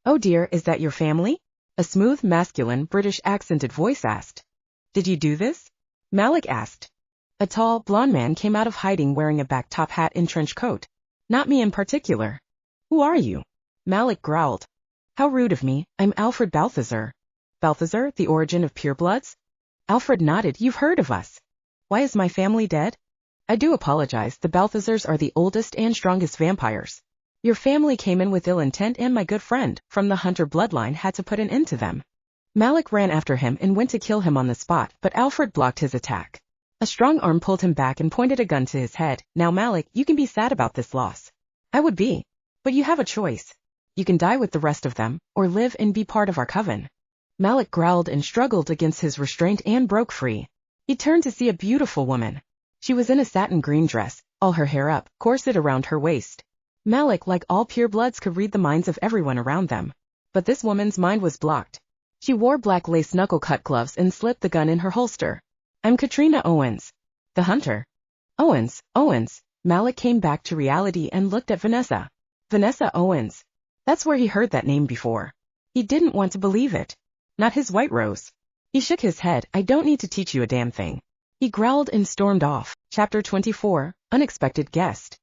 Oh dear, is that your family? A smooth, masculine, British accented voice asked. Did you do this? Malik asked. A tall, blond man came out of hiding wearing a back-top hat and trench coat. Not me in particular. Who are you? Malik growled. How rude of me, I'm Alfred Balthazar. Balthazar, the origin of purebloods? Alfred nodded. You've heard of us. Why is my family dead? I do apologize, the Balthazars are the oldest and strongest vampires. Your family came in with ill intent and my good friend, from the hunter bloodline, had to put an end to them. Malik ran after him and went to kill him on the spot, but Alfred blocked his attack. A strong arm pulled him back and pointed a gun to his head. Now Malik, you can be sad about this loss. I would be. But you have a choice. You can die with the rest of them, or live and be part of our coven. Malik growled and struggled against his restraint and broke free. He turned to see a beautiful woman. She was in a satin green dress, all her hair up, corset around her waist. Malik, like all purebloods, could read the minds of everyone around them. But this woman's mind was blocked. She wore black lace knuckle-cut gloves and slipped the gun in her holster. I'm Katrina Owens. The hunter. Owens. Malik came back to reality and looked at Vanessa. Vanessa Owens. That's where he heard that name before. He didn't want to believe it. Not his white rose. He shook his head. I don't need to teach you a damn thing. He growled and stormed off. Chapter 24, Unexpected Guest.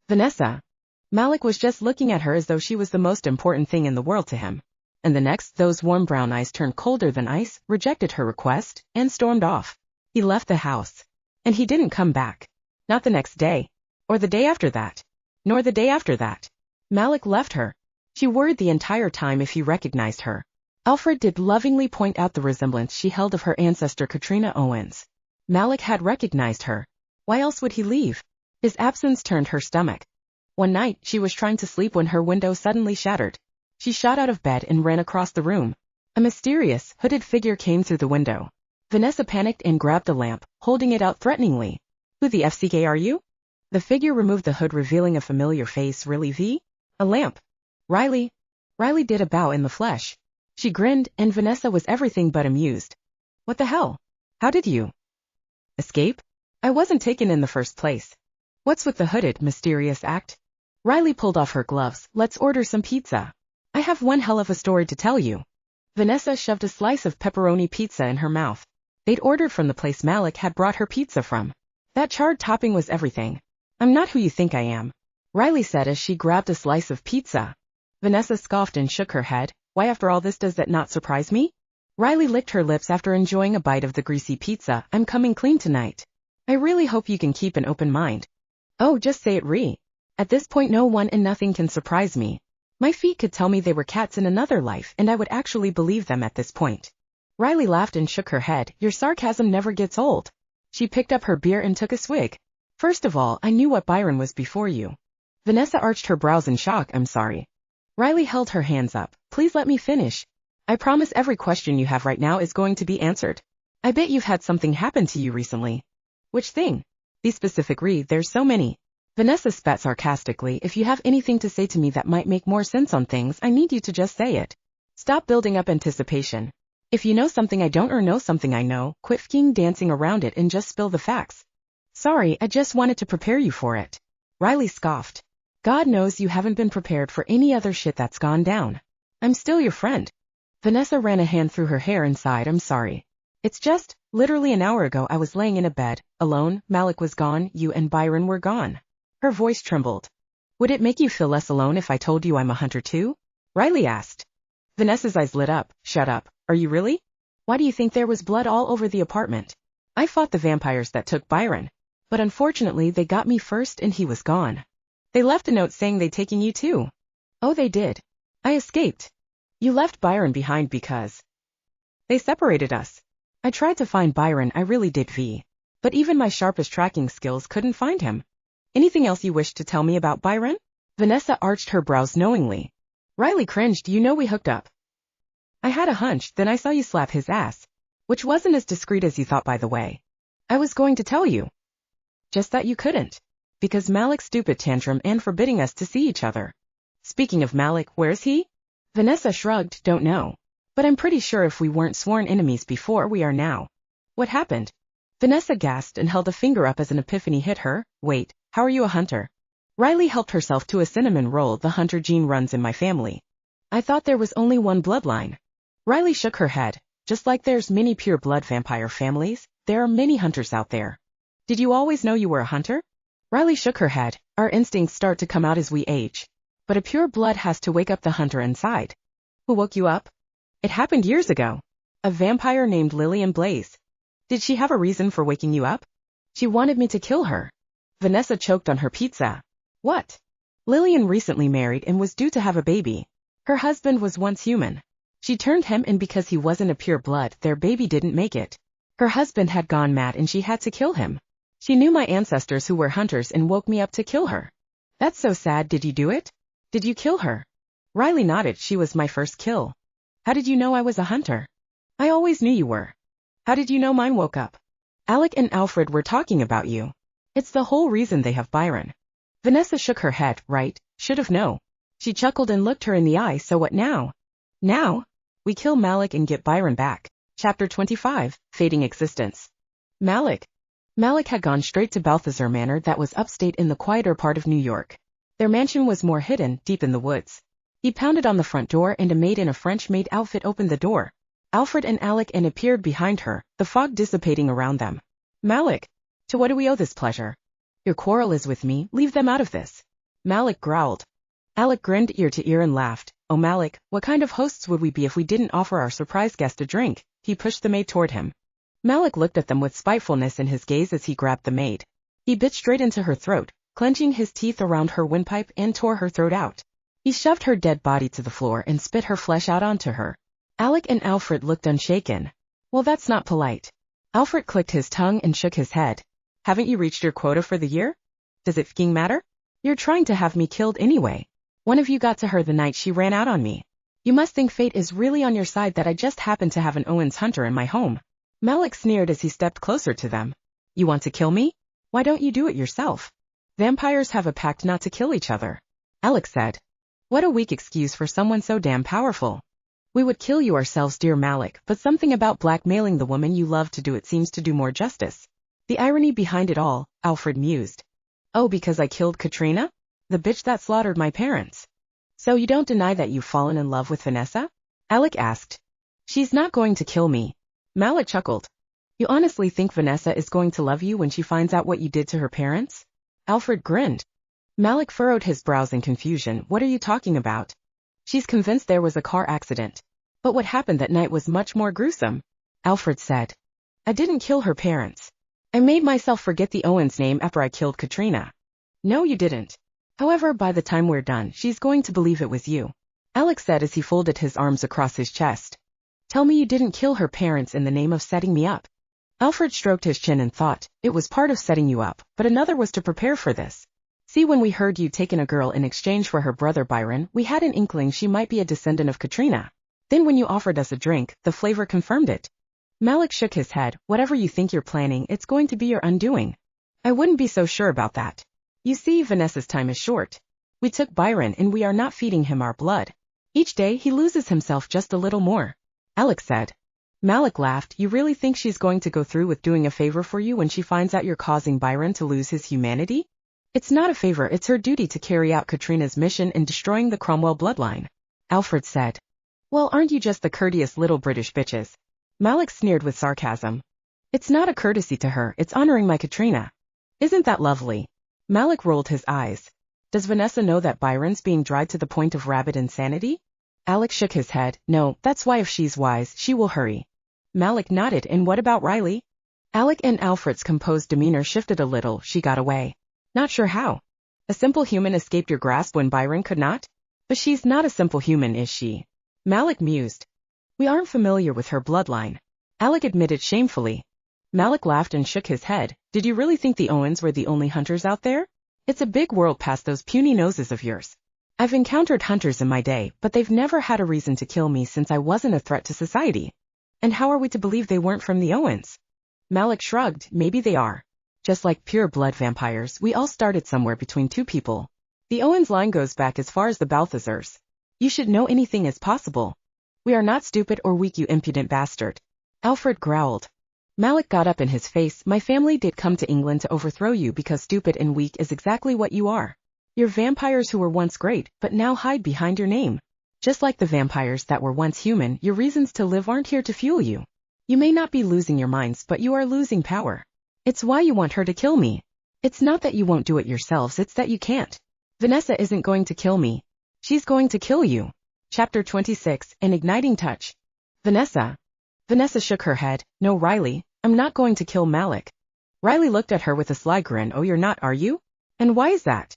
Vanessa. Malik was just looking at her as though she was the most important thing in the world to him. And the next, those warm brown eyes turned colder than ice, rejected her request, and stormed off. He left the house. And he didn't come back. Not the next day. Or the day after that. Nor the day after that. Malik left her. She worried the entire time if he recognized her. Alfred did lovingly point out the resemblance she held of her ancestor Katrina Owens. Malik had recognized her. Why else would he leave? His absence turned her stomach. One night, she was trying to sleep when her window suddenly shattered. She shot out of bed and ran across the room. A mysterious, hooded figure came through the window. Vanessa panicked and grabbed a lamp, holding it out threateningly. Who the FCK are you? The figure removed the hood, revealing a familiar face. Really, V? A lamp. Riley. Riley did a bow in the flesh. She grinned, and Vanessa was everything but amused. What the hell? How did you escape? I wasn't taken in the first place. What's with the hooded, mysterious act? Riley pulled off her gloves. Let's order some pizza. I have one hell of a story to tell you. Vanessa shoved a slice of pepperoni pizza in her mouth. They'd ordered from the place Malik had brought her pizza from. That charred topping was everything. I'm not who you think I am, Riley said as she grabbed a slice of pizza. Vanessa scoffed and shook her head. Why, after all this, does that not surprise me? Riley licked her lips after enjoying a bite of the greasy pizza. I'm coming clean tonight. I really hope you can keep an open mind. Oh, just say it, Ree. At this point, no one and nothing can surprise me. My feet could tell me they were cats in another life, and I would actually believe them at this point. Riley laughed and shook her head. Your sarcasm never gets old. She picked up her beer and took a swig. First of all, I knew what Byron was before you. Vanessa arched her brows in shock. I'm sorry. Riley held her hands up. Please let me finish. I promise every question you have right now is going to be answered. I bet you've had something happen to you recently. Which thing? Be specific, Ree. There's so many. Vanessa spat sarcastically. If you have anything to say to me that might make more sense on things, I need you to just say it. Stop building up anticipation. If you know something I don't or know something I know, quit f***ing dancing around it and just spill the facts. Sorry, I just wanted to prepare you for it. Riley scoffed. God knows you haven't been prepared for any other shit that's gone down. I'm still your friend. Vanessa ran a hand through her hair and sighed, I'm sorry. It's just, literally an hour ago I was laying in a bed, alone, Malik was gone, you and Byron were gone. Her voice trembled. Would it make you feel less alone if I told you I'm a hunter too? Riley asked. Vanessa's eyes lit up. Shut up. Are you really? Why do you think there was blood all over the apartment? I fought the vampires that took Byron. But unfortunately they got me first and he was gone. They left a note saying they'd taken you too. Oh, they did. I escaped. You left Byron behind because they separated us. I tried to find Byron, I really did V. But even my sharpest tracking skills couldn't find him. Anything else you wish to tell me about Byron? Vanessa arched her brows knowingly. Riley cringed, you know we hooked up. I had a hunch, then I saw you slap his ass. Which wasn't as discreet as you thought, by the way. I was going to tell you. Just that you couldn't. Because Malik's stupid tantrum and forbidding us to see each other. Speaking of Malik, where's he? Vanessa shrugged, don't know. But I'm pretty sure if we weren't sworn enemies before, we are now. What happened? Vanessa gasped and held a finger up as an epiphany hit her. Wait, how are you a hunter? Riley helped herself to a cinnamon roll. The hunter gene runs in my family. I thought there was only one bloodline. Riley shook her head. Just like there's many pure blood vampire families, there are many hunters out there. Did you always know you were a hunter? Riley shook her head. Our instincts start to come out as we age. But a pure blood has to wake up the hunter inside. Who woke you up? It happened years ago. A vampire named Lillian Blaze. Did she have a reason for waking you up? She wanted me to kill her. Vanessa choked on her pizza. What? Lillian recently married and was due to have a baby. Her husband was once human. She turned him in because he wasn't a pure blood, their baby didn't make it. Her husband had gone mad and she had to kill him. She knew my ancestors who were hunters and woke me up to kill her. That's so sad, did you do it? Did you kill her? Riley nodded, she was my first kill. How did you know I was a hunter? I always knew you were. How did you know mine woke up? Alec and Alfred were talking about you. It's the whole reason they have Byron. Vanessa shook her head, right, should have known. She chuckled and looked her in the eye, so what now? Now? We kill Malik and get Byron back. Chapter 25, Fading Existence. Malik had gone straight to Balthazar Manor that was upstate in the quieter part of New York. Their mansion was more hidden, deep in the woods. He pounded on the front door and a maid in a French maid outfit opened the door. Alfred and Alec and appeared behind her, the fog dissipating around them. Malik, to what do we owe this pleasure? Your quarrel is with me, leave them out of this. Malik growled. Alec grinned ear to ear and laughed. Oh Malik, what kind of hosts would we be if we didn't offer our surprise guest a drink? He pushed the maid toward him. Malik looked at them with spitefulness in his gaze as he grabbed the maid. He bit straight into her throat, clenching his teeth around her windpipe and tore her throat out. He shoved her dead body to the floor and spit her flesh out onto her. Alec and Alfred looked unshaken. Well, that's not polite. Alfred clicked his tongue and shook his head. Haven't you reached your quota for the year? Does it f***ing matter? You're trying to have me killed anyway. One of you got to her the night she ran out on me. You must think fate is really on your side that I just happened to have an Owens hunter in my home. Malik sneered as he stepped closer to them. You want to kill me? Why don't you do it yourself? Vampires have a pact not to kill each other. Alec said. What a weak excuse for someone so damn powerful. We would kill you ourselves, dear Malik, but something about blackmailing the woman you love to do it seems to do more justice. The irony behind it all, Alfred mused. Oh, because I killed Katrina? The bitch that slaughtered my parents. So you don't deny that you've fallen in love with Vanessa? Alec asked. She's not going to kill me. Malik chuckled. You honestly think Vanessa is going to love you when she finds out what you did to her parents? Alfred grinned. Malik furrowed his brows in confusion. What are you talking about? She's convinced there was a car accident. But what happened that night was much more gruesome. Alfred said. I didn't kill her parents. I made myself forget the Owens name after I killed Katrina. No, you didn't. However, by the time we're done, she's going to believe it was you. Alec said as he folded his arms across his chest. Tell me you didn't kill her parents in the name of setting me up. Alfred stroked his chin and thought, it was part of setting you up, but another was to prepare for this. See, when we heard you'd taken a girl in exchange for her brother Byron, we had an inkling she might be a descendant of Katrina. Then when you offered us a drink, the flavor confirmed it. Malik shook his head. Whatever you think you're planning, it's going to be your undoing. I wouldn't be so sure about that. You see, Vanessa's time is short. We took Byron and we are not feeding him our blood. Each day he loses himself just a little more. Alex said. Malik laughed. You really think she's going to go through with doing a favor for you when she finds out you're causing Byron to lose his humanity? It's not a favor, it's her duty to carry out Katrina's mission in destroying the Cromwell bloodline. Alfred said. Well, aren't you just the courteous little British bitches? Malik sneered with sarcasm. It's not a courtesy to her, it's honoring my Katrina. Isn't that lovely? Malik rolled his eyes. Does Vanessa know that Byron's being dried to the point of rabid insanity? Alex shook his head. No, that's why if she's wise, she will hurry. Malik nodded. And what about Riley? Alec and Alfred's composed demeanor shifted a little. She got away. Not sure how. A simple human escaped your grasp when Byron could not? But she's not a simple human, is she? Malik mused. We aren't familiar with her bloodline. Alec admitted shamefully. Malik laughed and shook his head. Did you really think the Owens were the only hunters out there? It's a big world past those puny noses of yours. I've encountered hunters in my day, but they've never had a reason to kill me since I wasn't a threat to society. And how are we to believe they weren't from the Owens? Malik shrugged. Maybe they are. Just like pure-blood vampires, we all started somewhere between two people. The Owens line goes back as far as the Balthazars. You should know anything is possible. We are not stupid or weak, you impudent bastard. Alfred growled. Malik got up in his face. My family did come to England to overthrow you because stupid and weak is exactly what you are. You're vampires who were once great, but now hide behind your name. Just like the vampires that were once human, your reasons to live aren't here to fuel you. You may not be losing your minds, but you are losing power. It's why you want her to kill me. It's not that you won't do it yourselves, it's that you can't. Vanessa isn't going to kill me. She's going to kill you. Chapter 26, An Igniting Touch. Vanessa. Vanessa shook her head. No, Riley, I'm not going to kill Malik. Riley looked at her with a sly grin. Oh, you're not, are you? And why is that?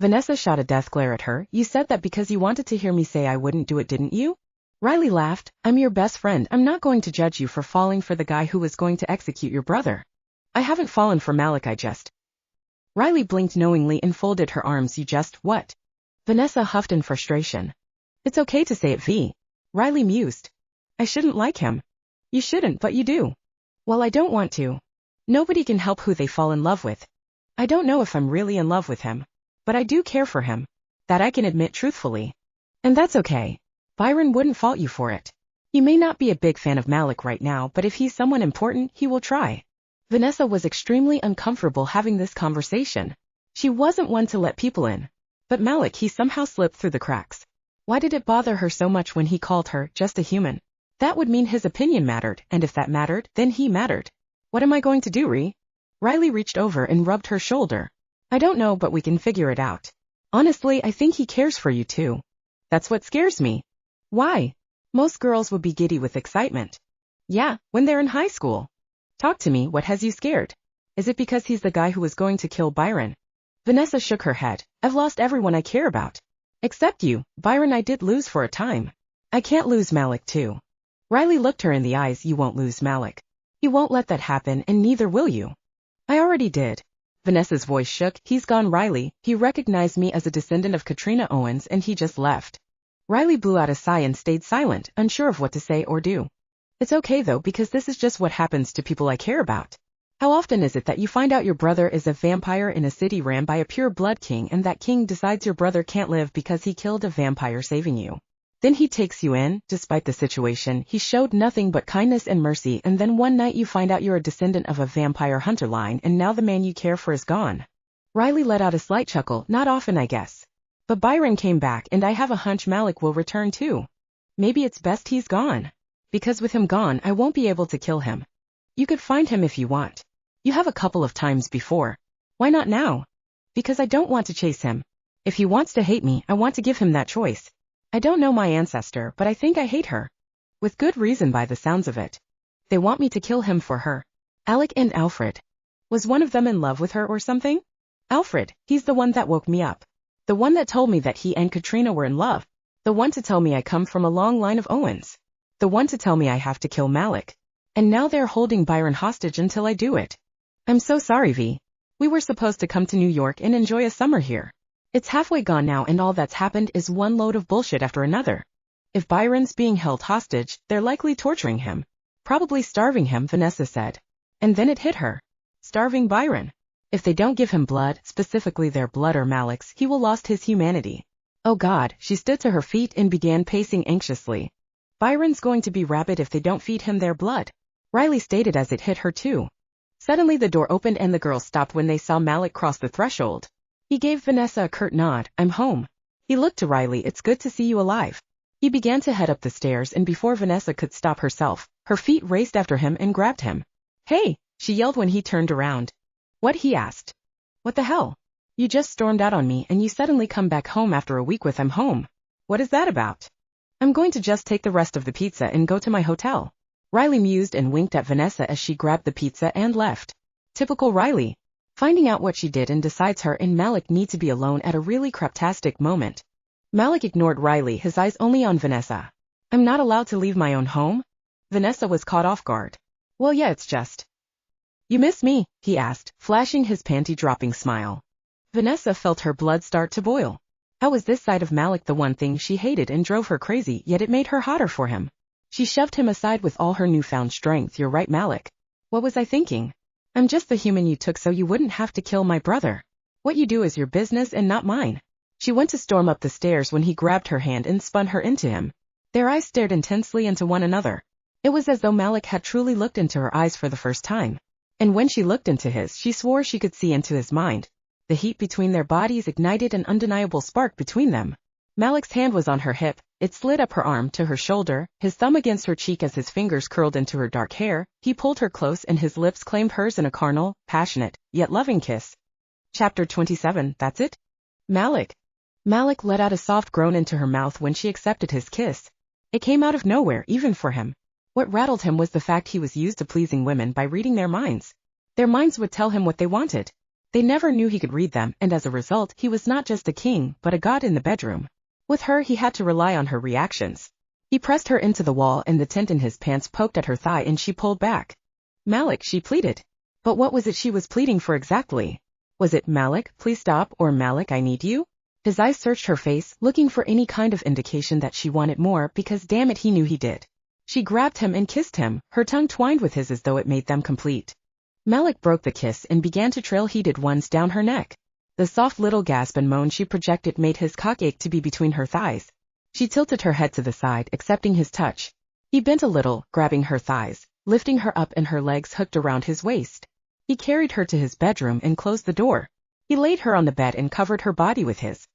Vanessa shot a death glare at her. You said that because you wanted to hear me say I wouldn't do it, didn't you? Riley laughed. I'm your best friend. I'm not going to judge you for falling for the guy who was going to execute your brother. I haven't fallen for Malik, I just... Riley blinked knowingly and folded her arms. You just what? Vanessa huffed in frustration. It's okay to say it, V. Riley mused. I shouldn't like him. You shouldn't, but you do. Well, I don't want to. Nobody can help who they fall in love with. I don't know if I'm really in love with him. But I do care for him. That I can admit truthfully. And that's okay. Byron wouldn't fault you for it. You may not be a big fan of Malik right now, but if he's someone important, he will try. Vanessa was extremely uncomfortable having this conversation. She wasn't one to let people in. But Malik, he somehow slipped through the cracks. Why did it bother her so much when he called her just a human? That would mean his opinion mattered, and if that mattered, then he mattered. What am I going to do, Ree? Riley reached over and rubbed her shoulder. I don't know, but we can figure it out. Honestly, I think he cares for you too. That's what scares me. Why? Most girls would be giddy with excitement. Yeah, when they're in high school. Talk to me, what has you scared? Is it because he's the guy who was going to kill Byron? Vanessa shook her head. I've lost everyone I care about. Except you. Byron I did lose for a time. I can't lose Malik too. Riley looked her in the eyes. You won't lose Malik. You won't let that happen, and neither will you. I already did. Vanessa's voice shook. He's gone, Riley. He recognized me as a descendant of Katrina Owens and he just left. Riley blew out a sigh and stayed silent, unsure of what to say or do. It's okay though, because this is just what happens to people I care about. How often is it that you find out your brother is a vampire in a city ran by a pure blood king and that king decides your brother can't live because he killed a vampire saving you? Then he takes you in. Despite the situation, he showed nothing but kindness and mercy, and then one night you find out you're a descendant of a vampire hunter line and now the man you care for is gone. Riley let out a slight chuckle. Not often, I guess. But Byron came back and I have a hunch Malik will return too. Maybe it's best he's gone. Because with him gone, I won't be able to kill him. You could find him if you want. You have a couple of times before. Why not now? Because I don't want to chase him. If he wants to hate me, I want to give him that choice. I don't know my ancestor, but I think I hate her. With good reason by the sounds of it. They want me to kill him for her. Alec and Alfred. Was one of them in love with her or something? Alfred, he's the one that woke me up. The one that told me that he and Katrina were in love. The one to tell me I come from a long line of Owens. The one to tell me I have to kill Malik. And now they're holding Byron hostage until I do it. I'm so sorry, V. We were supposed to come to New York and enjoy a summer here. It's halfway gone now and all that's happened is one load of bullshit after another. If Byron's being held hostage, they're likely torturing him. Probably starving him, Vanessa said. And then it hit her. Starving Byron. If they don't give him blood, specifically their blood or Malik's, he will lost his humanity. Oh God, she stood to her feet and began pacing anxiously. Byron's going to be rabid if they don't feed him their blood, Riley stated as it hit her too. Suddenly the door opened and the girls stopped when they saw Malik cross the threshold. He gave Vanessa a curt nod. I'm home. He looked to Riley. It's good to see you alive. He began to head up the stairs and before Vanessa could stop herself, her feet raced after him and grabbed him. Hey, she yelled when he turned around. What? He asked. What the hell? You just stormed out on me and you suddenly come back home after a week with I'm home. What is that about? I'm going to just take the rest of the pizza and go to my hotel. Riley mused and winked at Vanessa as she grabbed the pizza and left. Typical Riley. Finding out what she did and decides her and Malik need to be alone at a really craptastic moment. Malik ignored Riley, his eyes only on Vanessa. I'm not allowed to leave my own home? Vanessa was caught off guard. Well, yeah, it's just. You miss me? He asked, flashing his panty-dropping smile. Vanessa felt her blood start to boil. How was this side of Malik the one thing she hated and drove her crazy, yet it made her hotter for him? She shoved him aside with all her newfound strength. You're right, Malik. What was I thinking? I'm just the human you took so you wouldn't have to kill my brother. What you do is your business and not mine. She went to storm up the stairs when he grabbed her hand and spun her into him. Their eyes stared intensely into one another. It was as though Malik had truly looked into her eyes for the first time. And when she looked into his, she swore she could see into his mind. The heat between their bodies ignited an undeniable spark between them. Malik's hand was on her hip, it slid up her arm to her shoulder, his thumb against her cheek as his fingers curled into her dark hair, he pulled her close and his lips claimed hers in a carnal, passionate, yet loving kiss. Chapter 27, that's it? Malik. Malik let out a soft groan into her mouth when she accepted his kiss. It came out of nowhere, even for him. What rattled him was the fact he was used to pleasing women by reading their minds. Their minds would tell him what they wanted. They never knew he could read them, and as a result, he was not just a king, but a god in the bedroom. With her, he had to rely on her reactions. He pressed her into the wall and the tent in his pants poked at her thigh and she pulled back. Malik, she pleaded. But what was it she was pleading for exactly? Was it Malik, please stop, or Malik, I need you? His eyes searched her face, looking for any kind of indication that she wanted more because damn it he knew he did. She grabbed him and kissed him, her tongue twined with his as though it made them complete. Malik broke the kiss and began to trail heated ones down her neck. The soft little gasp and moan she projected made his cock ache to be between her thighs. She tilted her head to the side, accepting his touch. He bent a little, grabbing her thighs, lifting her up and her legs hooked around his waist. He carried her to his bedroom and closed the door. He laid her on the bed and covered her body with his.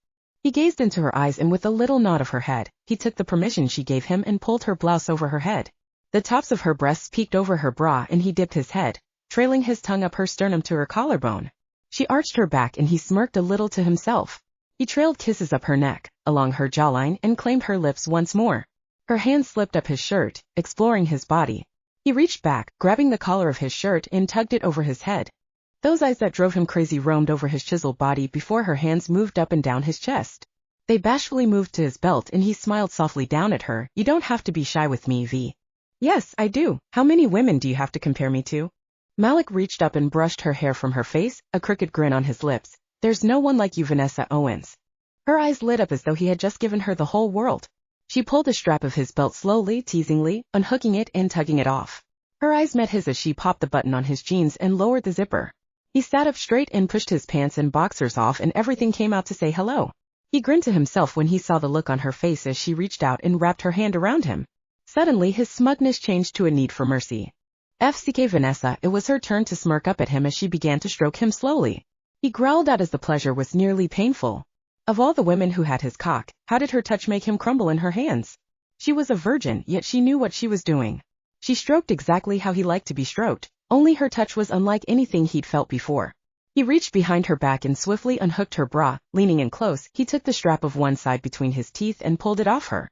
He gazed into her eyes and with a little nod of her head, he took the permission she gave him and pulled her blouse over her head. The tops of her breasts peeked over her bra and he dipped his head, trailing his tongue up her sternum to her collarbone. She arched her back and he smirked a little to himself. He trailed kisses up her neck, along her jawline and claimed her lips once more. Her hand slipped up his shirt, exploring his body. He reached back, grabbing the collar of his shirt and tugged it over his head. Those eyes that drove him crazy roamed over his chiseled body before her hands moved up and down his chest. They bashfully moved to his belt and he smiled softly down at her. You don't have to be shy with me, V. Yes, I do. How many women do you have to compare me to? Malik reached up and brushed her hair from her face, a crooked grin on his lips. There's no one like you, Vanessa Owens. Her eyes lit up as though he had just given her the whole world. She pulled the strap of his belt slowly, teasingly, unhooking it and tugging it off. Her eyes met his as she popped the button on his jeans and lowered the zipper. He sat up straight and pushed his pants and boxers off and everything came out to say hello. He grinned to himself when he saw the look on her face as she reached out and wrapped her hand around him. Suddenly his smugness changed to a need for mercy. FCK Vanessa, it was her turn to smirk up at him as she began to stroke him slowly. He growled out as the pleasure was nearly painful. Of all the women who had his cock, how did her touch make him crumble in her hands? She was a virgin, yet she knew what she was doing. She stroked exactly how he liked to be stroked, only her touch was unlike anything he'd felt before. He reached behind her back and swiftly unhooked her bra, leaning in close, he took the strap of one side between his teeth and pulled it off her.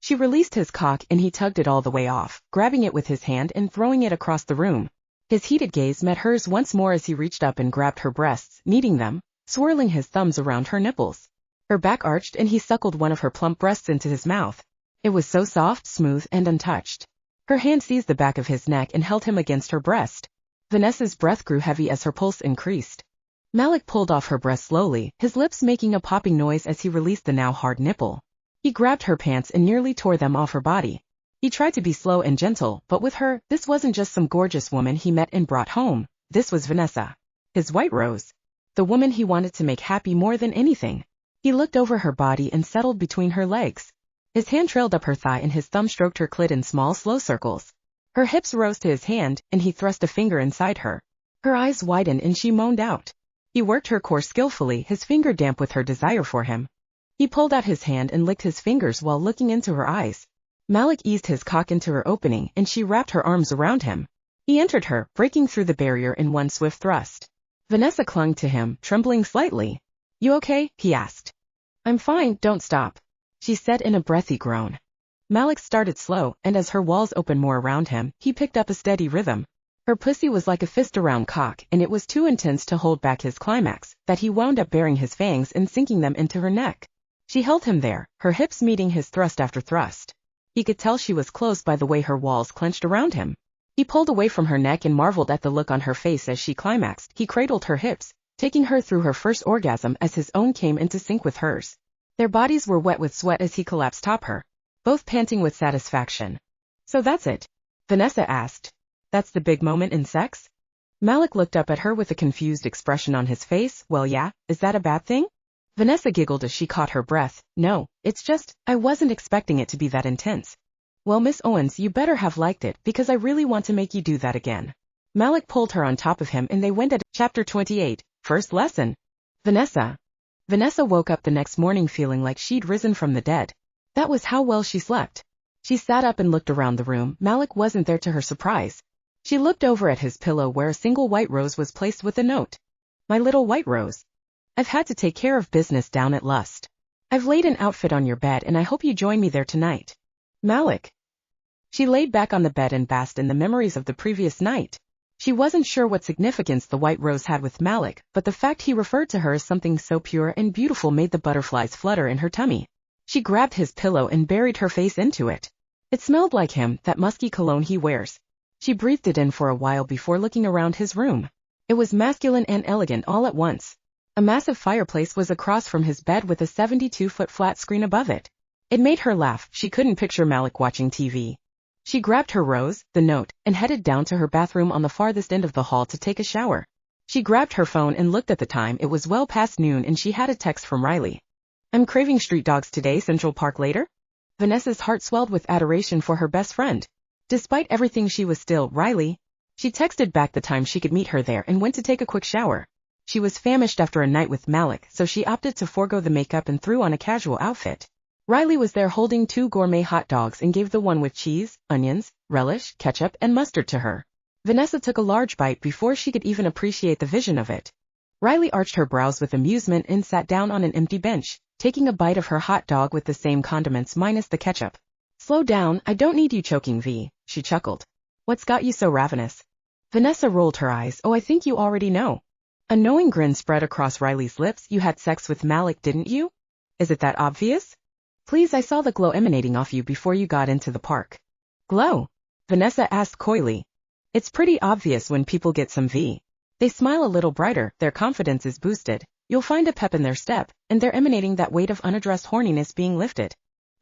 She released his cock and he tugged it all the way off, grabbing it with his hand and throwing it across the room. His heated gaze met hers once more as he reached up and grabbed her breasts, kneading them, swirling his thumbs around her nipples. Her back arched and he suckled one of her plump breasts into his mouth. It was so soft, smooth, and untouched. Her hand seized the back of his neck and held him against her breast. Vanessa's breath grew heavy as her pulse increased. Malik pulled off her breast slowly, his lips making a popping noise as he released the now hard nipple. He grabbed her pants and nearly tore them off her body. He tried to be slow and gentle, but with her, this wasn't just some gorgeous woman he met and brought home. This was Vanessa. His white rose. The woman he wanted to make happy more than anything. He looked over her body and settled between her legs. His hand trailed up her thigh and his thumb stroked her clit in small, slow circles. Her hips rose to his hand, and he thrust a finger inside her. Her eyes widened and she moaned out. He worked her core skillfully, his finger damp with her desire for him. He pulled out his hand and licked his fingers while looking into her eyes. Malik eased his cock into her opening and she wrapped her arms around him. He entered her, breaking through the barrier in one swift thrust. Vanessa clung to him, trembling slightly. "You okay?" he asked. "I'm fine, don't stop," she said in a breathy groan. Malik started slow, and as her walls opened more around him, he picked up a steady rhythm. Her pussy was like a fist-around cock, and it was too intense to hold back his climax, that he wound up baring his fangs and sinking them into her neck. She held him there, her hips meeting his thrust after thrust. He could tell she was close by the way her walls clenched around him. He pulled away from her neck and marveled at the look on her face as she climaxed. He cradled her hips, taking her through her first orgasm as his own came into sync with hers. Their bodies were wet with sweat as he collapsed atop her, both panting with satisfaction. "So that's it?" Vanessa asked. "That's the big moment in sex?" Malik looked up at her with a confused expression on his face. "Well, yeah, is that a bad thing?" Vanessa giggled as she caught her breath. "No, it's just, I wasn't expecting it to be that intense." "Well, Miss Owens, you better have liked it, because I really want to make you do that again." Malik pulled her on top of him and they went at Chapter 28, First Lesson. Vanessa woke up the next morning feeling like she'd risen from the dead. That was how well she slept. She sat up and looked around the room. Malik wasn't there to her surprise. She looked over at his pillow where a single white rose was placed with a note. "My little white rose. I've had to take care of business down at Lust. I've laid an outfit on your bed and I hope you join me there tonight." "Malik." She laid back on the bed and basked in the memories of the previous night. She wasn't sure what significance the white rose had with Malik, but the fact he referred to her as something so pure and beautiful made the butterflies flutter in her tummy. She grabbed his pillow and buried her face into it. It smelled like him, that musky cologne he wears. She breathed it in for a while before looking around his room. It was masculine and elegant all at once. A massive fireplace was across from his bed with a 72-foot flat screen above it. It made her laugh. She couldn't picture Malik watching TV. She grabbed her rose, the note, and headed down to her bathroom on the farthest end of the hall to take a shower. She grabbed her phone and looked at the time. It was well past noon and she had a text from Riley. "I'm craving street dogs today, Central Park later?" Vanessa's heart swelled with adoration for her best friend. Despite everything she was still Riley. She texted back the time she could meet her there and went to take a quick shower. She was famished after a night with Malik, so she opted to forego the makeup and threw on a casual outfit. Riley was there holding 2 gourmet hot dogs and gave the one with cheese, onions, relish, ketchup, and mustard to her. Vanessa took a large bite before she could even appreciate the vision of it. Riley arched her brows with amusement and sat down on an empty bench, taking a bite of her hot dog with the same condiments minus the ketchup. "Slow down, I don't need you choking, V," she chuckled. "What's got you so ravenous?" Vanessa rolled her eyes. "Oh, I think you already know." A knowing grin spread across Riley's lips. "You had sex with Malik, didn't you? Is it that obvious?" "Please, I saw the glow emanating off you before you got into the park." "Glow?" Vanessa asked coyly. "It's pretty obvious when people get some V. They smile a little brighter, their confidence is boosted, you'll find a pep in their step, and they're emanating that weight of unaddressed horniness being lifted."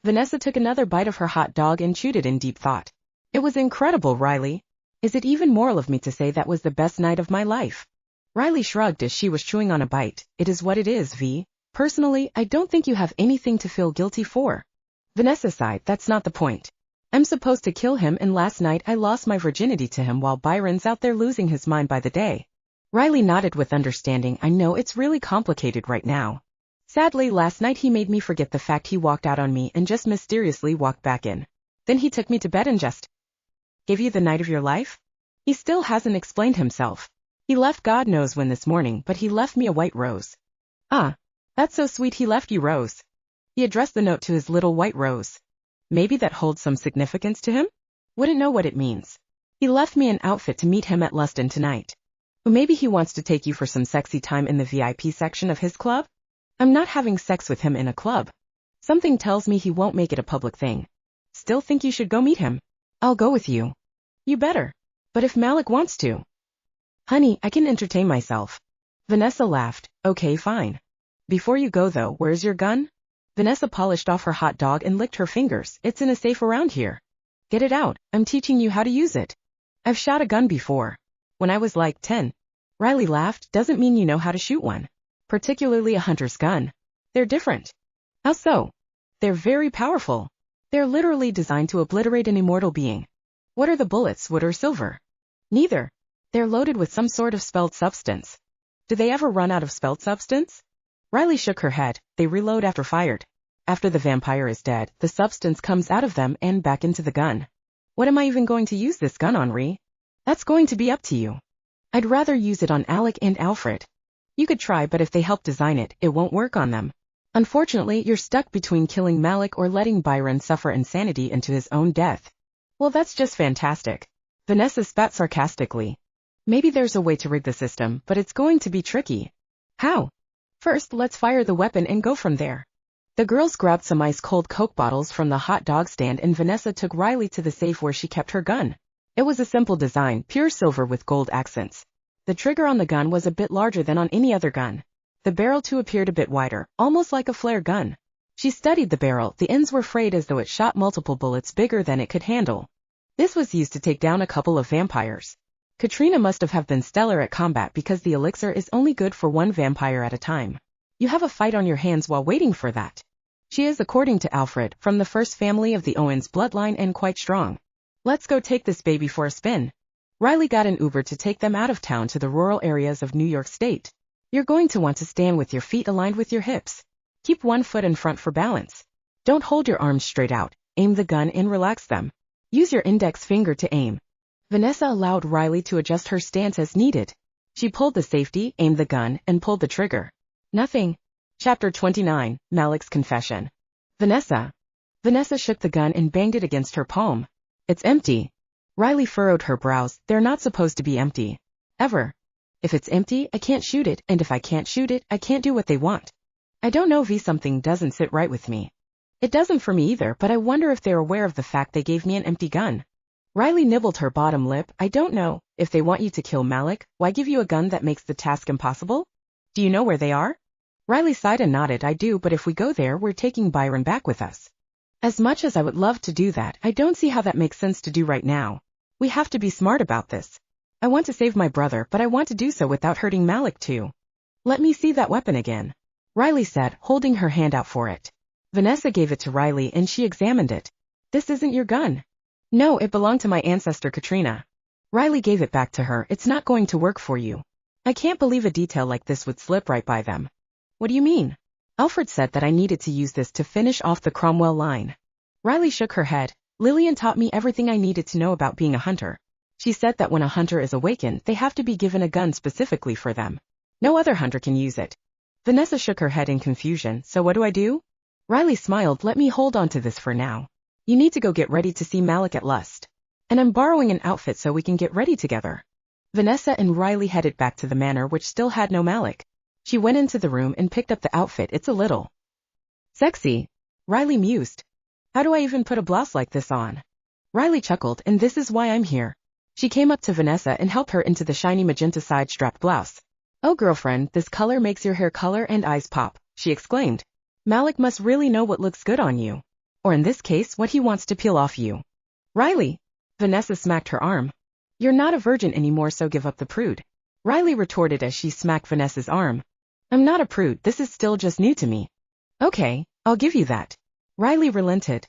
Vanessa took another bite of her hot dog and chewed it in deep thought. "It was incredible, Riley. Is it even moral of me to say that was the best night of my life?" Riley shrugged as she was chewing on a bite. "It is what it is, V. Personally, I don't think you have anything to feel guilty for." Vanessa sighed. "That's not the point. I'm supposed to kill him, and last night I lost my virginity to him while Byron's out there losing his mind by the day." Riley nodded with understanding. "I know it's really complicated right now. Sadly, last night he made me forget the fact he walked out on me and just mysteriously walked back in. Then he took me to bed and just gave you the night of your life? He still hasn't explained himself. He left God knows when this morning, but he left me a white rose." "Ah, that's so sweet, he left you rose." He addressed the note to his little white rose. "Maybe that holds some significance to him?" "Wouldn't know what it means. He left me an outfit to meet him at Luston tonight. Or maybe he wants to take you for some sexy time in the VIP section of his club?" "I'm not having sex with him in a club. Something tells me he won't make it a public thing." "Still think you should go meet him?" "I'll go with you." "You better. But if Malik wants to?" "Honey, I can entertain myself." Vanessa laughed. "Okay, fine. Before you go though, where's your gun?" Vanessa polished off her hot dog and licked her fingers. "It's in a safe around here." "Get it out, I'm teaching you how to use it." "I've shot a gun before. When I was like 10. Riley laughed. "Doesn't mean you know how to shoot one. Particularly a hunter's gun." They're different. How so? They're very powerful. They're literally designed to obliterate an immortal being. What are the bullets, wood or silver? Neither. They're loaded with some sort of spelled substance. Do they ever run out of spelled substance? Riley shook her head. They reload after fired. After the vampire is dead, the substance comes out of them and back into the gun. What am I even going to use this gun on, Ree? That's going to be up to you. I'd rather use it on Alec and Alfred. You could try, but if they help design it, it won't work on them. Unfortunately, you're stuck between killing Malik or letting Byron suffer insanity into his own death. Well, that's just fantastic. Vanessa spat sarcastically. Maybe there's a way to rig the system, but it's going to be tricky. How? First, let's fire the weapon and go from there. The girls grabbed some ice-cold Coke bottles from the hot dog stand and Vanessa took Riley to the safe where she kept her gun. It was a simple design, pure silver with gold accents. The trigger on the gun was a bit larger than on any other gun. The barrel too appeared a bit wider, almost like a flare gun. She studied the barrel. The ends were frayed as though it shot multiple bullets bigger than it could handle. This was used to take down a couple of vampires. Katrina must have been stellar at combat because the elixir is only good for one vampire at a time. You have a fight on your hands while waiting for that. She is, according to Alfred, from the first family of the Owens bloodline and quite strong. Let's go take this baby for a spin. Riley got an Uber to take them out of town to the rural areas of New York State. You're going to want to stand with your feet aligned with your hips. Keep one foot in front for balance. Don't hold your arms straight out. Aim the gun and relax them. Use your index finger to aim. Vanessa allowed Riley to adjust her stance as needed. She pulled the safety, aimed the gun, and pulled the trigger. Nothing. Chapter 29, Malik's Confession. Vanessa. Vanessa shook the gun and banged it against her palm. It's empty. Riley furrowed her brows. They're not supposed to be empty. Ever. If it's empty, I can't shoot it, and if I can't shoot it, I can't do what they want. I don't know, something doesn't sit right with me. It doesn't for me either, but I wonder if they're aware of the fact they gave me an empty gun. Riley nibbled her bottom lip. I don't know. If they want you to kill Malik, why give you a gun that makes the task impossible? Do you know where they are? Riley sighed and nodded. I do, but if we go there, we're taking Byron back with us. As much as I would love to do that, I don't see how that makes sense to do right now. We have to be smart about this. I want to save my brother, but I want to do so without hurting Malik too. Let me see that weapon again, Riley said, holding her hand out for it. Vanessa gave it to Riley and she examined it. This isn't your gun. No, it belonged to my ancestor Katrina. Riley gave it back to her. It's not going to work for you. I can't believe a detail like this would slip right by them. What do you mean? Alfred said that I needed to use this to finish off the Cromwell line. Riley shook her head. Lillian taught me everything I needed to know about being a hunter. She said that when a hunter is awakened, they have to be given a gun specifically for them. No other hunter can use it. Vanessa shook her head in confusion. So what do I do? Riley smiled. Let me hold on to this for now. You need to go get ready to see Malik at Lust. And I'm borrowing an outfit so we can get ready together. Vanessa and Riley headed back to the manor, which still had no Malik. She went into the room and picked up the outfit. It's a little sexy, Riley mused. How do I even put a blouse like this on? Riley chuckled. And this is why I'm here. She came up to Vanessa and helped her into the shiny magenta side-strapped blouse. Oh girlfriend, this color makes your hair color and eyes pop, she exclaimed. Malik must really know what looks good on you. Or in this case, what he wants to peel off you. Riley! Vanessa smacked her arm. You're not a virgin anymore, so give up the prude. Riley retorted as she smacked Vanessa's arm. I'm not a prude, this is still just new to me. Okay, I'll give you that. Riley relented.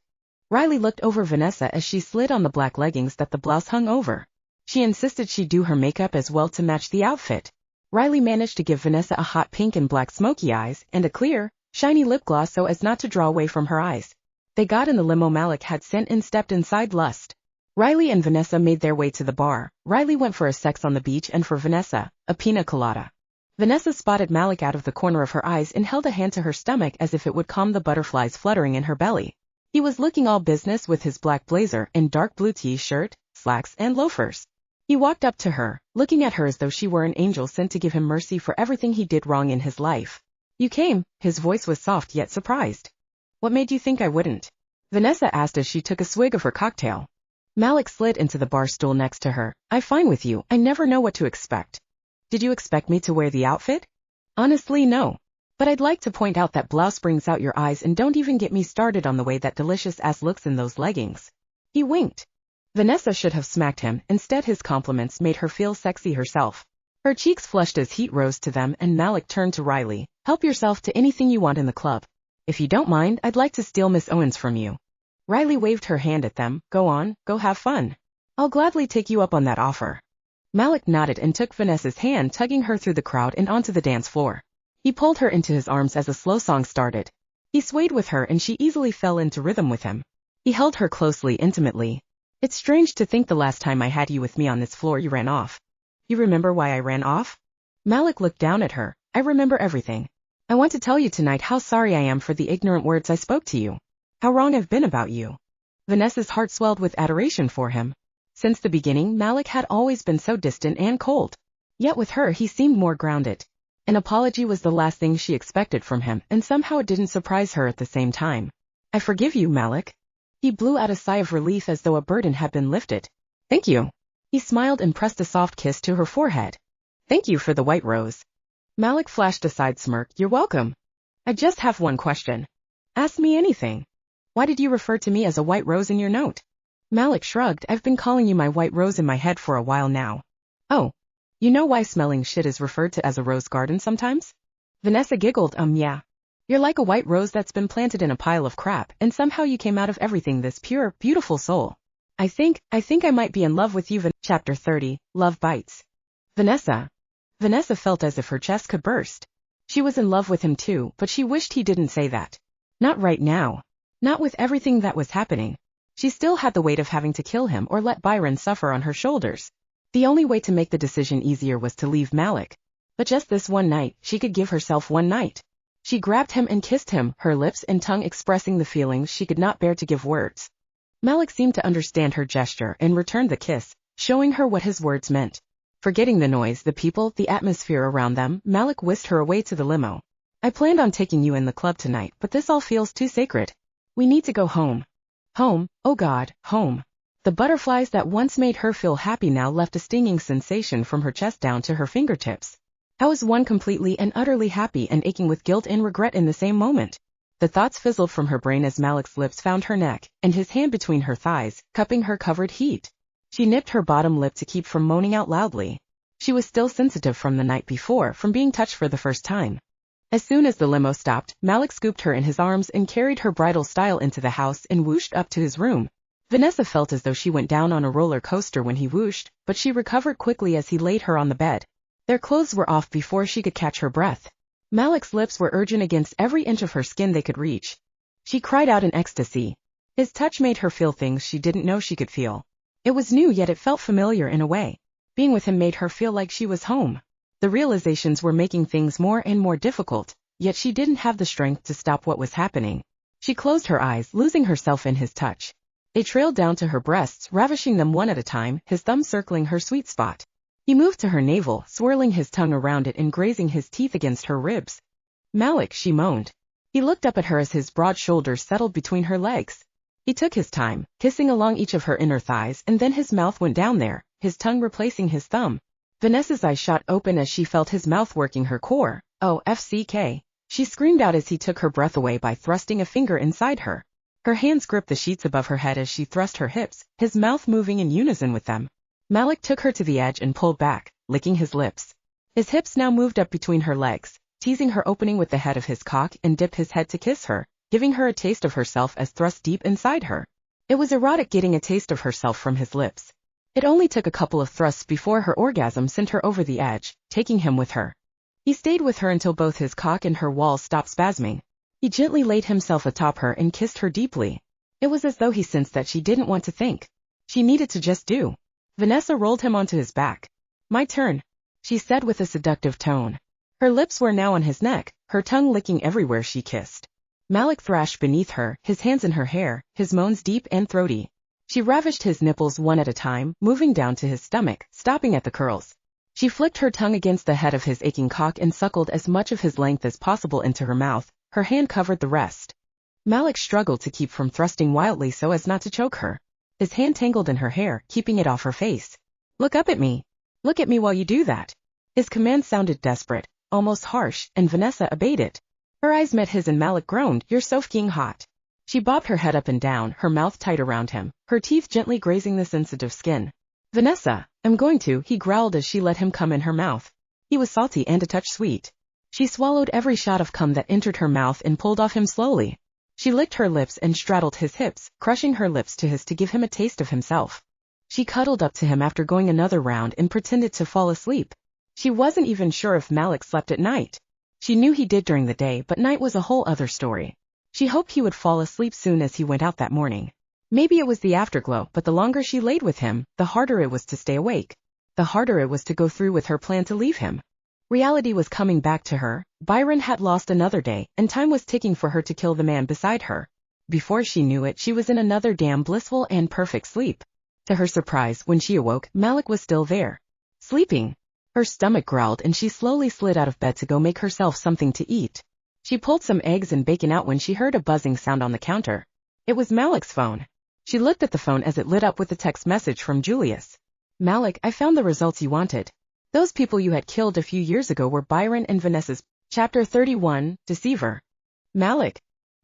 Riley looked over Vanessa as she slid on the black leggings that the blouse hung over. She insisted she do her makeup as well to match the outfit. Riley managed to give Vanessa a hot pink and black smoky eyes and a clear, shiny lip gloss so as not to draw away from her eyes. They got in the limo Malik had sent and stepped inside Lust. Riley and Vanessa made their way to the bar. Riley went for a sex on the beach and for Vanessa, a pina colada. Vanessa spotted Malik out of the corner of her eyes and held a hand to her stomach as if it would calm the butterflies fluttering in her belly. He was looking all business with his black blazer and dark blue t-shirt, slacks, and loafers. He walked up to her, looking at her as though she were an angel sent to give him mercy for everything he did wrong in his life. You came, his voice was soft yet surprised. What made you think I wouldn't? Vanessa asked as she took a swig of her cocktail. Malik slid into the bar stool next to her. I'm fine with you, I never know what to expect. Did you expect me to wear the outfit? Honestly, no. But I'd like to point out that blouse brings out your eyes and don't even get me started on the way that delicious ass looks in those leggings. He winked. Vanessa should have smacked him, instead his compliments made her feel sexy herself. Her cheeks flushed as heat rose to them, and Malik turned to Riley. Help yourself to anything you want in the club. If you don't mind, I'd like to steal Miss Owens from you. Riley waved her hand at them. Go on, go have fun. I'll gladly take you up on that offer. Malik nodded and took Vanessa's hand, tugging her through the crowd and onto the dance floor. He pulled her into his arms as a slow song started. He swayed with her and she easily fell into rhythm with him. He held her closely, intimately. It's strange to think the last time I had you with me on this floor you ran off. You remember why I ran off? Malik looked down at her. I remember everything. I want to tell you tonight how sorry I am for the ignorant words I spoke to you. How wrong I've been about you. Vanessa's heart swelled with adoration for him. Since the beginning, Malik had always been so distant and cold. Yet with her he seemed more grounded. An apology was the last thing she expected from him, and somehow it didn't surprise her at the same time. I forgive you, Malik. He blew out a sigh of relief as though a burden had been lifted. Thank you. He smiled and pressed a soft kiss to her forehead. Thank you for the white rose. Malik flashed a side smirk. You're welcome. I just have one question. Ask me anything. Why did you refer to me as a white rose in your note? Malik shrugged. I've been calling you my white rose in my head for a while now. Oh. You know why smelling shit is referred to as a rose garden sometimes? Vanessa giggled. Yeah. You're like a white rose that's been planted in a pile of crap, and somehow you came out of everything this pure, beautiful soul. I think I might be in love with you. Chapter 30, Love Bites. Vanessa. Vanessa felt as if her chest could burst. She was in love with him too, but she wished he didn't say that. Not right now. Not with everything that was happening. She still had the weight of having to kill him or let Byron suffer on her shoulders. The only way to make the decision easier was to leave Malik. But just this one night, she could give herself one night. She grabbed him and kissed him, her lips and tongue expressing the feelings she could not bear to give words. Malik seemed to understand her gesture and returned the kiss, showing her what his words meant. Forgetting the noise, the people, the atmosphere around them, Malik whisked her away to the limo. I planned on taking you in the club tonight, but this all feels too sacred. We need to go home. Home, oh God, home. The butterflies that once made her feel happy now left a stinging sensation from her chest down to her fingertips. How is one completely and utterly happy and aching with guilt and regret in the same moment? The thoughts fizzled from her brain as Malik's lips found her neck, and his hand between her thighs, cupping her covered heat. She nipped her bottom lip to keep from moaning out loudly. She was still sensitive from the night before, from being touched for the first time. As soon as the limo stopped, Malik scooped her in his arms and carried her bridal style into the house and whooshed up to his room. Vanessa felt as though she went down on a roller coaster when he whooshed, but she recovered quickly as he laid her on the bed. Their clothes were off before she could catch her breath. Malik's lips were urgent against every inch of her skin they could reach. She cried out in ecstasy. His touch made her feel things she didn't know she could feel. It was new, yet it felt familiar in a way. Being with him made her feel like she was home. The realizations were making things more and more difficult, yet she didn't have the strength to stop what was happening. She closed her eyes, losing herself in his touch. They trailed down to her breasts, ravishing them one at a time, his thumb circling her sweet spot. He moved to her navel, swirling his tongue around it and grazing his teeth against her ribs. Malik, she moaned. He looked up at her as his broad shoulders settled between her legs. He took his time, kissing along each of her inner thighs, and then his mouth went down there, his tongue replacing his thumb. Vanessa's eyes shot open as she felt his mouth working her core. Oh, FCK. She screamed out as he took her breath away by thrusting a finger inside her. Her hands gripped the sheets above her head as she thrust her hips, his mouth moving in unison with them. Malik took her to the edge and pulled back, licking his lips. His hips now moved up between her legs, teasing her opening with the head of his cock, and dipped his head to kiss her, giving her a taste of herself as thrust deep inside her. It was erotic getting a taste of herself from his lips. It only took a couple of thrusts before her orgasm sent her over the edge, taking him with her. He stayed with her until both his cock and her walls stopped spasming. He gently laid himself atop her and kissed her deeply. It was as though he sensed that she didn't want to think. She needed to just do. Vanessa rolled him onto his back. My turn, she said with a seductive tone. Her lips were now on his neck, her tongue licking everywhere she kissed. Malik thrashed beneath her, his hands in her hair, his moans deep and throaty. She ravished his nipples one at a time, moving down to his stomach, stopping at the curls. She flicked her tongue against the head of his aching cock and suckled as much of his length as possible into her mouth. Her hand covered the rest. Malik struggled to keep from thrusting wildly so as not to choke her. His hand tangled in her hair, keeping it off her face. Look up at me. Look at me while you do that. His command sounded desperate, almost harsh, and Vanessa obeyed it. Her eyes met his and Malik groaned, You're so f***ing hot. She bobbed her head up and down, her mouth tight around him, her teeth gently grazing the sensitive skin. Vanessa, I'm going to, he growled as she let him cum in her mouth. He was salty and a touch sweet. She swallowed every shot of cum that entered her mouth and pulled off him slowly. She licked her lips and straddled his hips, crushing her lips to his to give him a taste of himself. She cuddled up to him after going another round and pretended to fall asleep. She wasn't even sure if Malik slept at night. She knew he did during the day, but night was a whole other story. She hoped he would fall asleep soon as he went out that morning. Maybe it was the afterglow, but the longer she laid with him, the harder it was to stay awake. The harder it was to go through with her plan to leave him. Reality was coming back to her. Byron had lost another day, and time was ticking for her to kill the man beside her. Before she knew it, she was in another damn blissful and perfect sleep. To her surprise, when she awoke, Malik was still there. Sleeping. Her stomach growled and she slowly slid out of bed to go make herself something to eat. She pulled some eggs and bacon out when she heard a buzzing sound on the counter. It was Malik's phone. She looked at the phone as it lit up with a text message from Julius. Malik, I found the results you wanted. Those people you had killed a few years ago were Byron and Vanessa's. Chapter 31, Deceiver. Malik.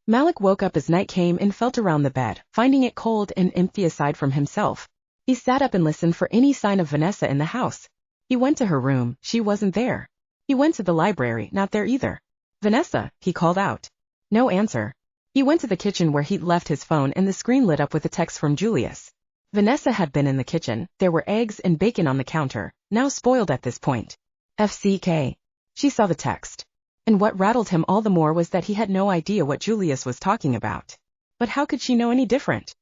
Malik woke up as night came and felt around the bed, finding it cold and empty aside from himself. He sat up and listened for any sign of Vanessa in the house. He went to her room, she wasn't there. He went to the library, not there either. Vanessa, he called out. No answer. He went to the kitchen where he'd left his phone and the screen lit up with a text from Julius. Vanessa had been in the kitchen, there were eggs and bacon on the counter, now spoiled at this point. FCK. She saw the text. And what rattled him all the more was that he had no idea what Julius was talking about. But how could she know any different?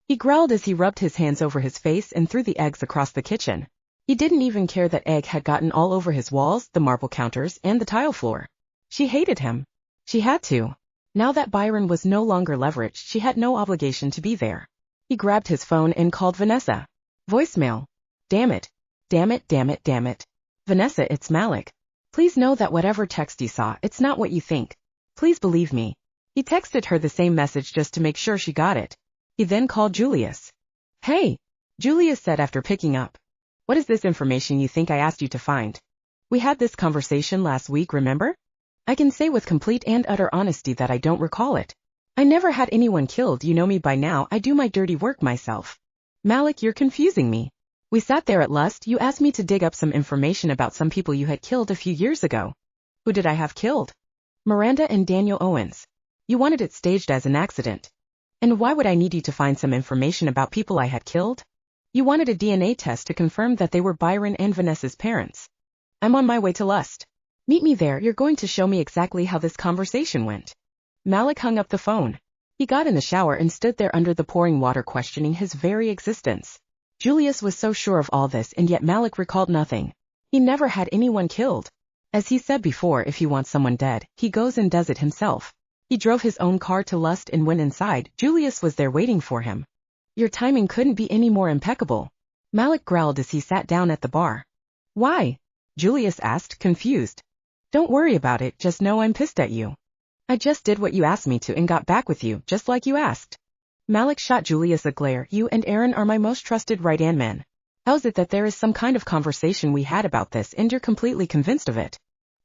He growled as he rubbed his hands over his face and threw the eggs across the kitchen. He didn't even care that egg had gotten all over his walls, the marble counters, and the tile floor. She hated him. She had to. Now that Byron was no longer leveraged, she had no obligation to be there. He grabbed his phone and called Vanessa. Voicemail. Damn it. Damn it, damn it, damn it. Vanessa, it's Malik. Please know that whatever text you saw, it's not what you think. Please believe me. He texted her the same message just to make sure she got it. He then called Julius. Hey, Julius said after picking up. What is this information you think I asked you to find? We had this conversation last week, remember? I can say with complete and utter honesty that I don't recall it. I never had anyone killed, you know me by now, I do my dirty work myself. Malik, you're confusing me. We sat there at Lust, you asked me to dig up some information about some people you had killed a few years ago. Who did I have killed? Miranda and Daniel Owens. You wanted it staged as an accident. And why would I need you to find some information about people I had killed? You wanted a DNA test to confirm that they were Byron and Vanessa's parents. I'm on my way to Lust. Meet me there, you're going to show me exactly how this conversation went. Malik hung up the phone. He got in the shower and stood there under the pouring water questioning his very existence. Julius was so sure of all this and yet Malik recalled nothing. He never had anyone killed. As he said before, if he wants someone dead, he goes and does it himself. He drove his own car to Lust and went inside. Julius was there waiting for him. Your timing couldn't be any more impeccable. Malik growled as he sat down at the bar. Why? Julius asked, confused. Don't worry about it, just know I'm pissed at you. I just did what you asked me to and got back with you, just like you asked. Malik shot Julius a glare. You and Aaron are my most trusted right-hand men. How's it that there is some kind of conversation we had about this and you're completely convinced of it?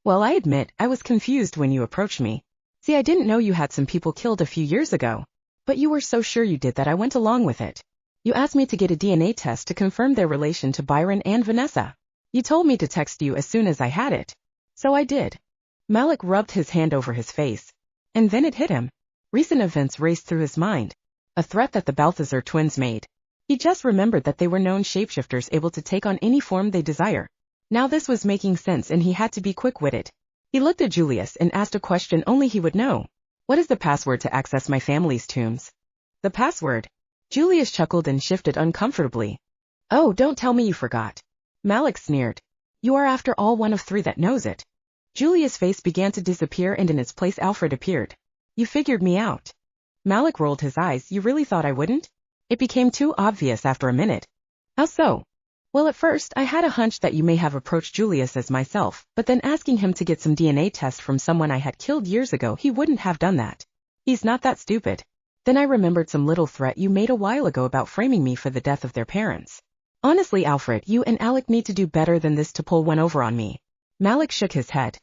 Well, I admit, I was confused when you approached me. See, I didn't know you had some people killed a few years ago. But you were so sure you did that I went along with it. You asked me to get a DNA test to confirm their relation to Byron and Vanessa. You told me to text you as soon as I had it. So I did. Malik rubbed his hand over his face. And then it hit him. Recent events raced through his mind. A threat that the Balthazar twins made. He just remembered that they were known shapeshifters able to take on any form they desire. Now this was making sense and he had to be quick-witted. He looked at Julius and asked a question only he would know. What is the password to access my family's tombs? The password? Julius chuckled and shifted uncomfortably. Oh, don't tell me you forgot. Malik sneered. You are after all one of three that knows it. Julius' face began to disappear and in its place Alfred appeared. You figured me out. Malik rolled his eyes. You really thought I wouldn't? It became too obvious after a minute. How so? Well, at first, I had a hunch that you may have approached Julius as myself, but then asking him to get some DNA test from someone I had killed years ago, he wouldn't have done that. He's not that stupid. Then I remembered some little threat you made a while ago about framing me for the death of their parents. Honestly, Alfred, you and Alec need to do better than this to pull one over on me. Malik shook his head.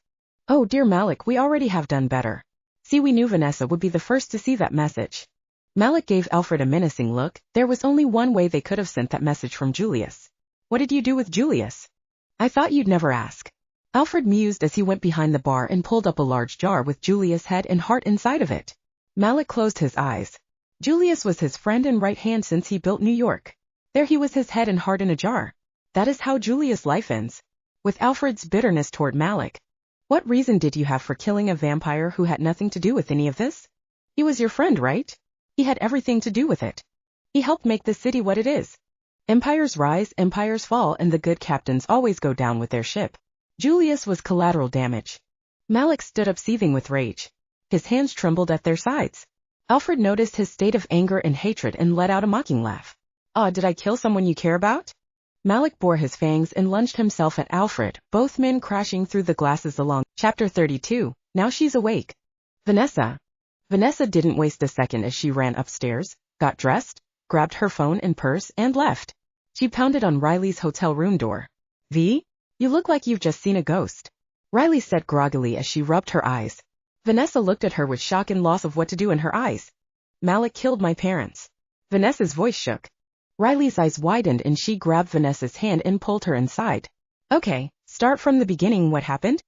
Oh dear Malik, we already have done better. See, we knew Vanessa would be the first to see that message. Malik gave Alfred a menacing look. There was only one way they could have sent that message from Julius. What did you do with Julius? I thought you'd never ask. Alfred mused as he went behind the bar and pulled up a large jar with Julius' head and heart inside of it. Malik closed his eyes. Julius was his friend and right hand since he built New York. There he was, his head and heart in a jar. That is how Julius' life ends. With Alfred's bitterness toward Malik. What reason did you have for killing a vampire who had nothing to do with any of this? He was your friend, right? He had everything to do with it. He helped make the city what it is. Empires rise, empires fall, and the good captains always go down with their ship. Julius was collateral damage. Malik stood up seething with rage. His hands trembled at their sides. Alfred noticed his state of anger and hatred and let out a mocking laugh. Did I kill someone you care about? Malik bore his fangs and lunged himself at Alfred, both men crashing through the glasses along. Chapter 32, Now She's Awake. Vanessa. Vanessa didn't waste a second as she ran upstairs, got dressed, grabbed her phone and purse, and left. She pounded on Riley's hotel room door. V? You look like you've just seen a ghost. Riley said groggily as she rubbed her eyes. Vanessa looked at her with shock and loss of what to do in her eyes. Malik killed my parents. Vanessa's voice shook. Riley's eyes widened and she grabbed Vanessa's hand and pulled her inside. Okay, start from the beginning. What happened?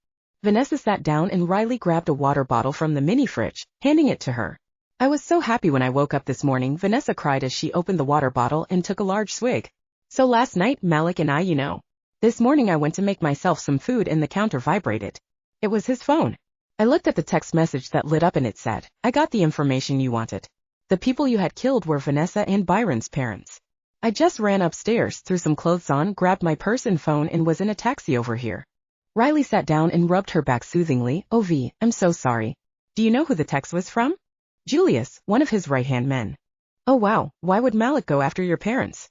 Vanessa sat down and Riley grabbed a water bottle from the mini fridge, handing it to her. I was so happy when I woke up this morning, Vanessa cried as she opened the water bottle and took a large swig. So last night, Malik and I, This morning I went to make myself some food and the counter vibrated. It was his phone. I looked at the text message that lit up and it said, I got the information you wanted. The people you had killed were Vanessa and Byron's parents. I just ran upstairs, threw some clothes on, grabbed my purse and phone and was in a taxi over here. Riley sat down and rubbed her back soothingly. Oh V, I'm so sorry. Do you know who the text was from? Julius, one of his right-hand men. Oh wow, why would Malik go after your parents?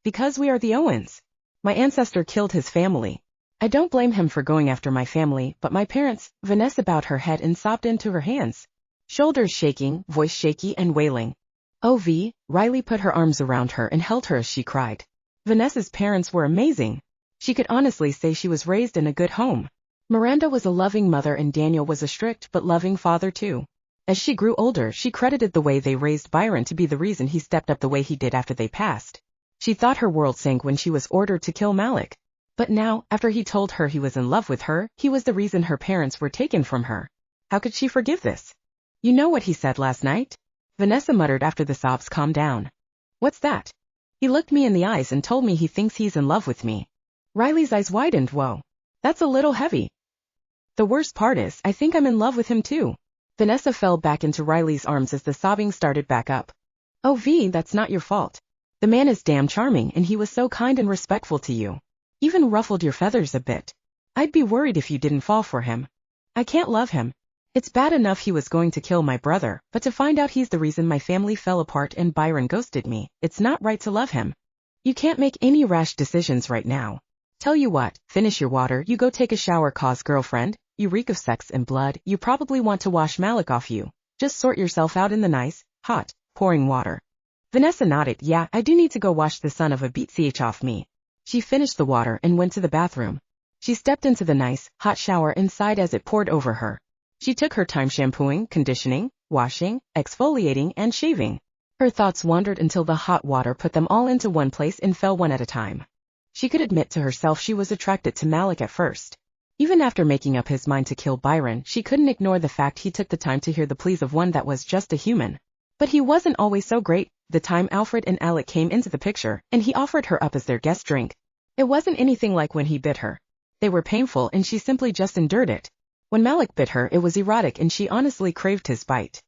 Because we are the Owens. My ancestor killed his family. I don't blame him for going after my family, but my parents. Vanessa bowed her head and sobbed into her hands. Shoulders shaking, voice shaky and wailing. Oh V, Riley put her arms around her and held her as she cried. Vanessa's parents were amazing. She could honestly say she was raised in a good home. Miranda was a loving mother and Daniel was a strict but loving father too. As she grew older, she credited the way they raised Byron to be the reason he stepped up the way he did after they passed. She thought her world sank when she was ordered to kill Malik. But now, after he told her he was in love with her, he was the reason her parents were taken from her. How could she forgive this? You know what he said last night? Vanessa muttered after the sobs calmed down. What's that? He looked me in the eyes and told me he thinks he's in love with me. Riley's eyes widened. Whoa. That's a little heavy. The worst part is, I think I'm in love with him too. Vanessa fell back into Riley's arms as the sobbing started back up. Oh V, that's not your fault. The man is damn charming and he was so kind and respectful to you. Even ruffled your feathers a bit. I'd be worried if you didn't fall for him. I can't love him. It's bad enough he was going to kill my brother, but to find out he's the reason my family fell apart and Byron ghosted me, it's not right to love him. You can't make any rash decisions right now. Tell you what, finish your water, you go take a shower cause girlfriend, you reek of sex and blood, you probably want to wash Malik off you. Just sort yourself out in the nice, hot, pouring water. Vanessa nodded. Yeah, I do need to go wash the son of a bitch off me. She finished the water and went to the bathroom. She stepped into the nice, hot shower and sighed as it poured over her. She took her time shampooing, conditioning, washing, exfoliating, and shaving. Her thoughts wandered until the hot water put them all into one place and fell one at a time. She could admit to herself she was attracted to Malik at first. Even after making up his mind to kill Byron, she couldn't ignore the fact he took the time to hear the pleas of one that was just a human. But he wasn't always so great. The time Alfred and Alec came into the picture, and he offered her up as their guest drink. It wasn't anything like when he bit her. They were painful and she simply just endured it. When Malik bit her, it was erotic and she honestly craved his bite.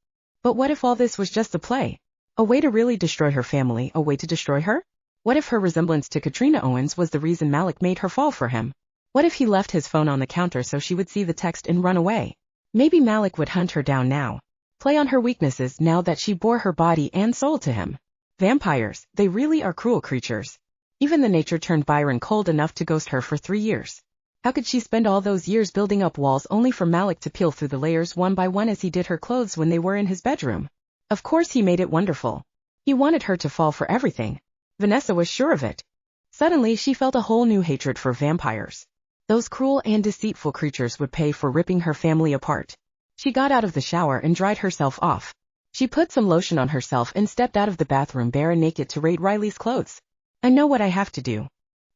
But what if all this was just a play? A way to really destroy her family, a way to destroy her? What if her resemblance to Katrina Owens was the reason Malik made her fall for him? What if he left his phone on the counter so she would see the text and run away? Maybe Malik would hunt her down now. Play on her weaknesses now that she bore her body and soul to him. Vampires, they really are cruel creatures. Even the nature turned Byron cold enough to ghost her for 3 years. How could she spend all those years building up walls only for Malik to peel through the layers one by one as he did her clothes when they were in his bedroom? Of course he made it wonderful. He wanted her to fall for everything. Vanessa was sure of it. Suddenly she felt a whole new hatred for vampires. Those cruel and deceitful creatures would pay for ripping her family apart. She got out of the shower and dried herself off. She put some lotion on herself and stepped out of the bathroom bare and naked to raid Riley's clothes. I know what I have to do.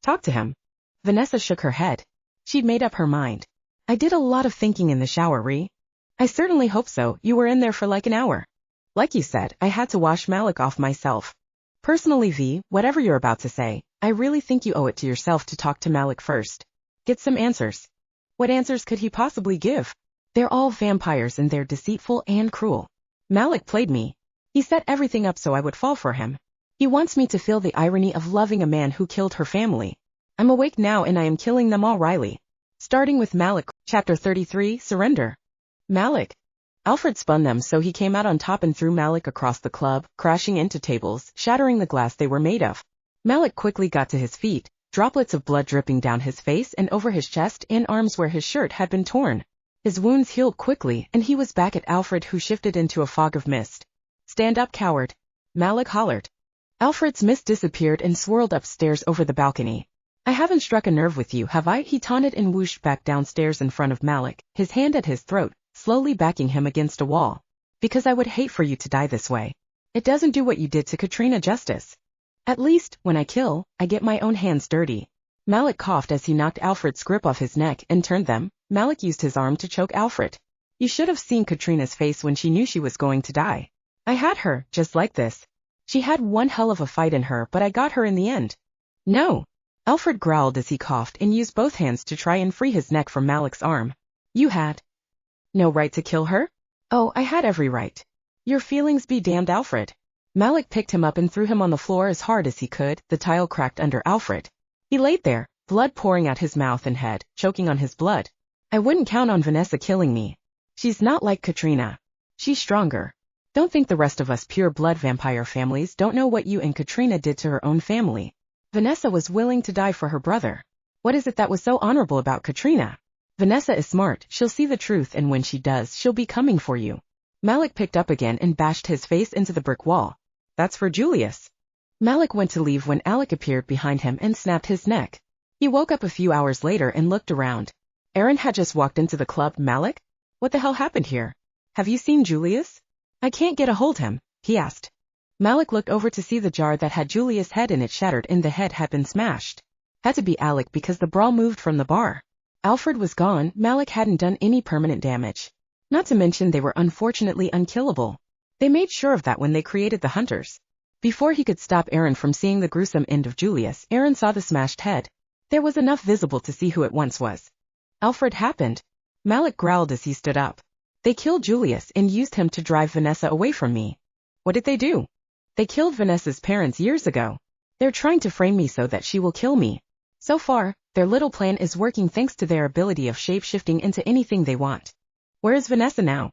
Talk to him. Vanessa shook her head. She'd made up her mind. I did a lot of thinking in the shower, Ree. I certainly hope so. You were in there for like an hour. Like you said, I had to wash Malik off myself. Personally, V, whatever you're about to say, I really think you owe it to yourself to talk to Malik first. Get some answers. What answers could he possibly give? They're all vampires and they're deceitful and cruel. Malik played me. He set everything up so I would fall for him. He wants me to feel the irony of loving a man who killed her family. I'm awake now and I am killing them all, Riley. Starting with Malik. Chapter 33, Surrender. Malik. Alfred spun them so he came out on top and threw Malik across the club, crashing into tables, shattering the glass they were made of. Malik quickly got to his feet, droplets of blood dripping down his face and over his chest and arms where his shirt had been torn. His wounds healed quickly and he was back at Alfred, who shifted into a fog of mist. Stand up, coward. Malik hollered. Alfred's mist disappeared and swirled upstairs over the balcony. I haven't struck a nerve with you, have I? He taunted and whooshed back downstairs in front of Malik, his hand at his throat, slowly backing him against a wall. Because I would hate for you to die this way. It doesn't do what you did to Katrina justice. At least, when I kill, I get my own hands dirty. Malik coughed as he knocked Alfred's grip off his neck and turned them. Malik used his arm to choke Alfred. You should have seen Katrina's face when she knew she was going to die. I had her, just like this. She had one hell of a fight in her, but I got her in the end. No. Alfred growled as he coughed and used both hands to try and free his neck from Malik's arm. You had no right to kill her? Oh, I had every right. Your feelings be damned, Alfred. Malik picked him up and threw him on the floor as hard as he could. The tile cracked under Alfred. He laid there, blood pouring out his mouth and head, choking on his blood. I wouldn't count on Vanessa killing me. She's not like Katrina. She's stronger. Don't think the rest of us pure-blood vampire families don't know what you and Katrina did to her own family. Vanessa was willing to die for her brother. What is it that was so honorable about Katrina? Vanessa is smart, she'll see the truth, and when she does, she'll be coming for you. Malik picked up again and bashed his face into the brick wall. That's for Julius. Malik went to leave when Alec appeared behind him and snapped his neck. He woke up a few hours later and looked around. Aaron had just walked into the club. Malik? What the hell happened here? Have you seen Julius? I can't get a hold of him, he asked. Malik looked over to see the jar that had Julius' head in it shattered and the head had been smashed. Had to be Alec because the brawl moved from the bar. Alfred was gone. Malik hadn't done any permanent damage. Not to mention they were unfortunately unkillable. They made sure of that when they created the hunters. Before he could stop Aaron from seeing the gruesome end of Julius, Aaron saw the smashed head. There was enough visible to see who it once was. Alfred happened. Malik growled as he stood up. They killed Julius and used him to drive Vanessa away from me. What did they do? They killed Vanessa's parents years ago. They're trying to frame me so that she will kill me. So far, their little plan is working thanks to their ability of shape-shifting into anything they want. Where is Vanessa now?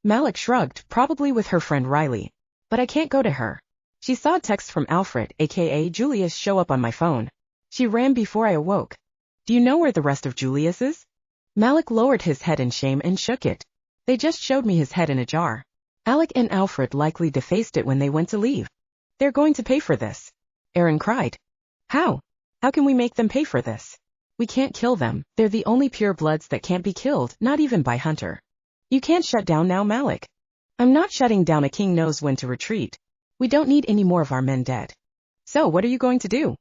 Malik shrugged, probably with her friend Riley. But I can't go to her. She saw a text from Alfred, aka Julius, show up on my phone. She ran before I awoke. Do you know where the rest of Julius is? Malik lowered his head in shame and shook it. They just showed me his head in a jar. Alec and Alfred likely defaced it when they went to leave. They're going to pay for this. Aaron cried. How? How can we make them pay for this? We can't kill them. They're the only pure bloods that can't be killed, not even by Hunter. You can't shut down now, Malik. I'm not shutting down. A king knows when to retreat. We don't need any more of our men dead. So what are you going to do?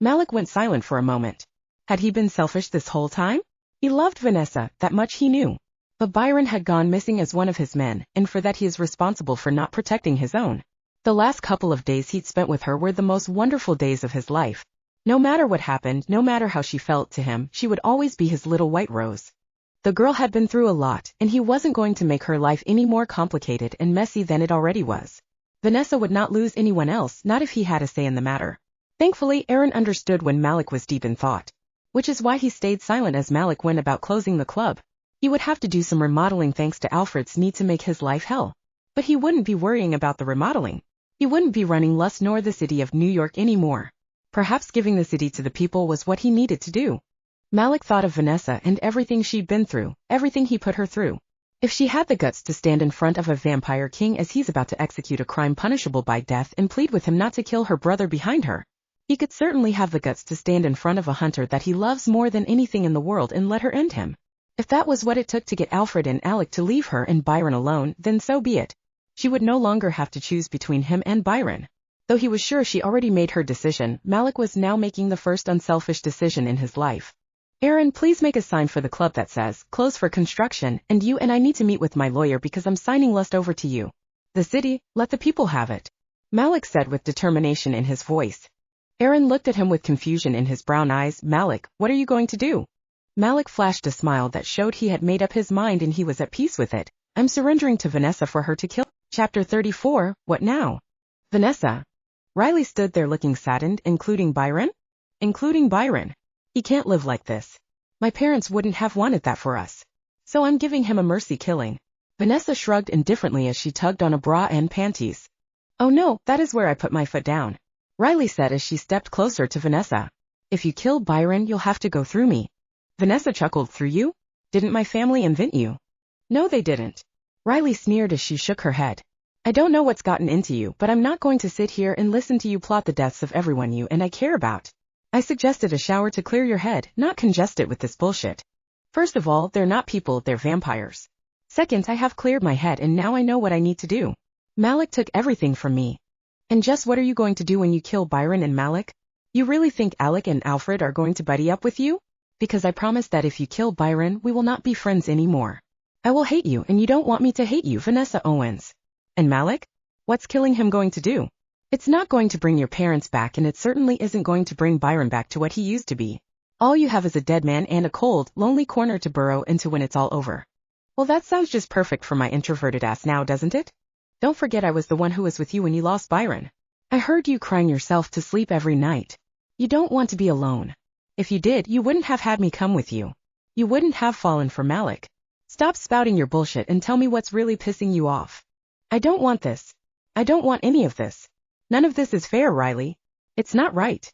Malik went silent for a moment. Had he been selfish this whole time? He loved Vanessa, that much he knew. But Byron had gone missing as one of his men, and for that he is responsible for not protecting his own. The last couple of days he'd spent with her were the most wonderful days of his life. No matter what happened, no matter how she felt to him, she would always be his little white rose. The girl had been through a lot, and he wasn't going to make her life any more complicated and messy than it already was. Vanessa would not lose anyone else, not if he had a say in the matter. Thankfully, Aaron understood when Malik was deep in thought. Which is why he stayed silent as Malik went about closing the club. He would have to do some remodeling thanks to Alfred's need to make his life hell. But he wouldn't be worrying about the remodeling. He wouldn't be running Lust nor the city of New York anymore. Perhaps giving the city to the people was what he needed to do. Malik thought of Vanessa and everything she'd been through, everything he put her through. If she had the guts to stand in front of a vampire king as he's about to execute a crime punishable by death and plead with him not to kill her brother behind her, he could certainly have the guts to stand in front of a hunter that he loves more than anything in the world and let her end him. If that was what it took to get Alfred and Alec to leave her and Byron alone, then so be it. She would no longer have to choose between him and Byron. Though he was sure she already made her decision, Malik was now making the first unselfish decision in his life. Aaron, please make a sign for the club that says, close for construction, and you and I need to meet with my lawyer because I'm signing Lust over to you. The city, let the people have it. Malik said with determination in his voice. Aaron looked at him with confusion in his brown eyes. Malik, what are you going to do? Malik flashed a smile that showed he had made up his mind and he was at peace with it. I'm surrendering to Vanessa for her to kill. Chapter 34, What now? Vanessa. Riley stood there looking saddened, including Byron? Including Byron. He can't live like this. My parents wouldn't have wanted that for us. So I'm giving him a mercy killing. Vanessa shrugged indifferently as she tugged on a bra and panties. Oh no, that is where I put my foot down. Riley said as she stepped closer to Vanessa. If you kill Byron, you'll have to go through me. Vanessa chuckled. Through you? Didn't my family invent you? No, they didn't. Riley sneered as she shook her head. I don't know what's gotten into you, but I'm not going to sit here and listen to you plot the deaths of everyone you and I care about. I suggested a shower to clear your head, not congest it with this bullshit. First of all, they're not people, they're vampires. Second, I have cleared my head and now I know what I need to do. Malik took everything from me. And just what are you going to do when you kill Byron and Malik? You really think Alec and Alfred are going to buddy up with you? Because I promise that if you kill Byron, we will not be friends anymore. I will hate you and you don't want me to hate you, Vanessa Owens. And Malik? What's killing him going to do? It's not going to bring your parents back and it certainly isn't going to bring Byron back to what he used to be. All you have is a dead man and a cold, lonely corner to burrow into when it's all over. Well, that sounds just perfect for my introverted ass now, doesn't it? Don't forget I was the one who was with you when you lost Byron. I heard you crying yourself to sleep every night. You don't want to be alone. If you did, you wouldn't have had me come with you. You wouldn't have fallen for Malik. Stop spouting your bullshit and tell me what's really pissing you off. I don't want this. I don't want any of this. None of this is fair, Riley. It's not right.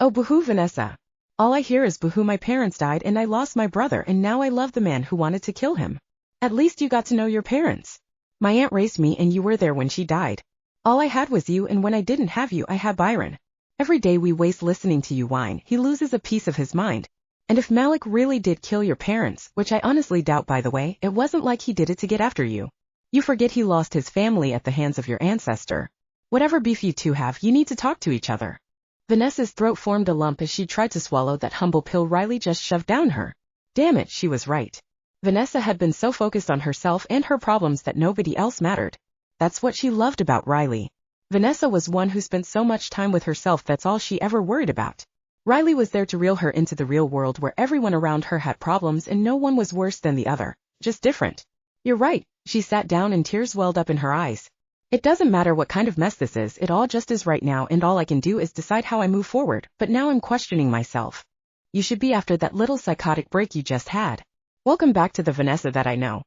Oh, boo-hoo, Vanessa. All I hear is boo-hoo, my parents died and I lost my brother and now I love the man who wanted to kill him. At least you got to know your parents. My aunt raised me and you were there when she died. All I had was you and when I didn't have you I had Byron. Every day we waste listening to you whine, he loses a piece of his mind. And if Malik really did kill your parents, which I honestly doubt by the way, it wasn't like he did it to get after you. You forget he lost his family at the hands of your ancestor. Whatever beef you two have, you need to talk to each other. Vanessa's throat formed a lump as she tried to swallow that humble pill Riley just shoved down her. Damn it, she was right. Vanessa had been so focused on herself and her problems that nobody else mattered. That's what she loved about Riley. Vanessa was one who spent so much time with herself, that's all she ever worried about. Riley was there to reel her into the real world where everyone around her had problems and no one was worse than the other, just different. You're right, she sat down and tears welled up in her eyes. It doesn't matter what kind of mess this is, it all just is right now and all I can do is decide how I move forward, but now I'm questioning myself. You should be after that little psychotic break you just had. Welcome back to the Vanessa that I know.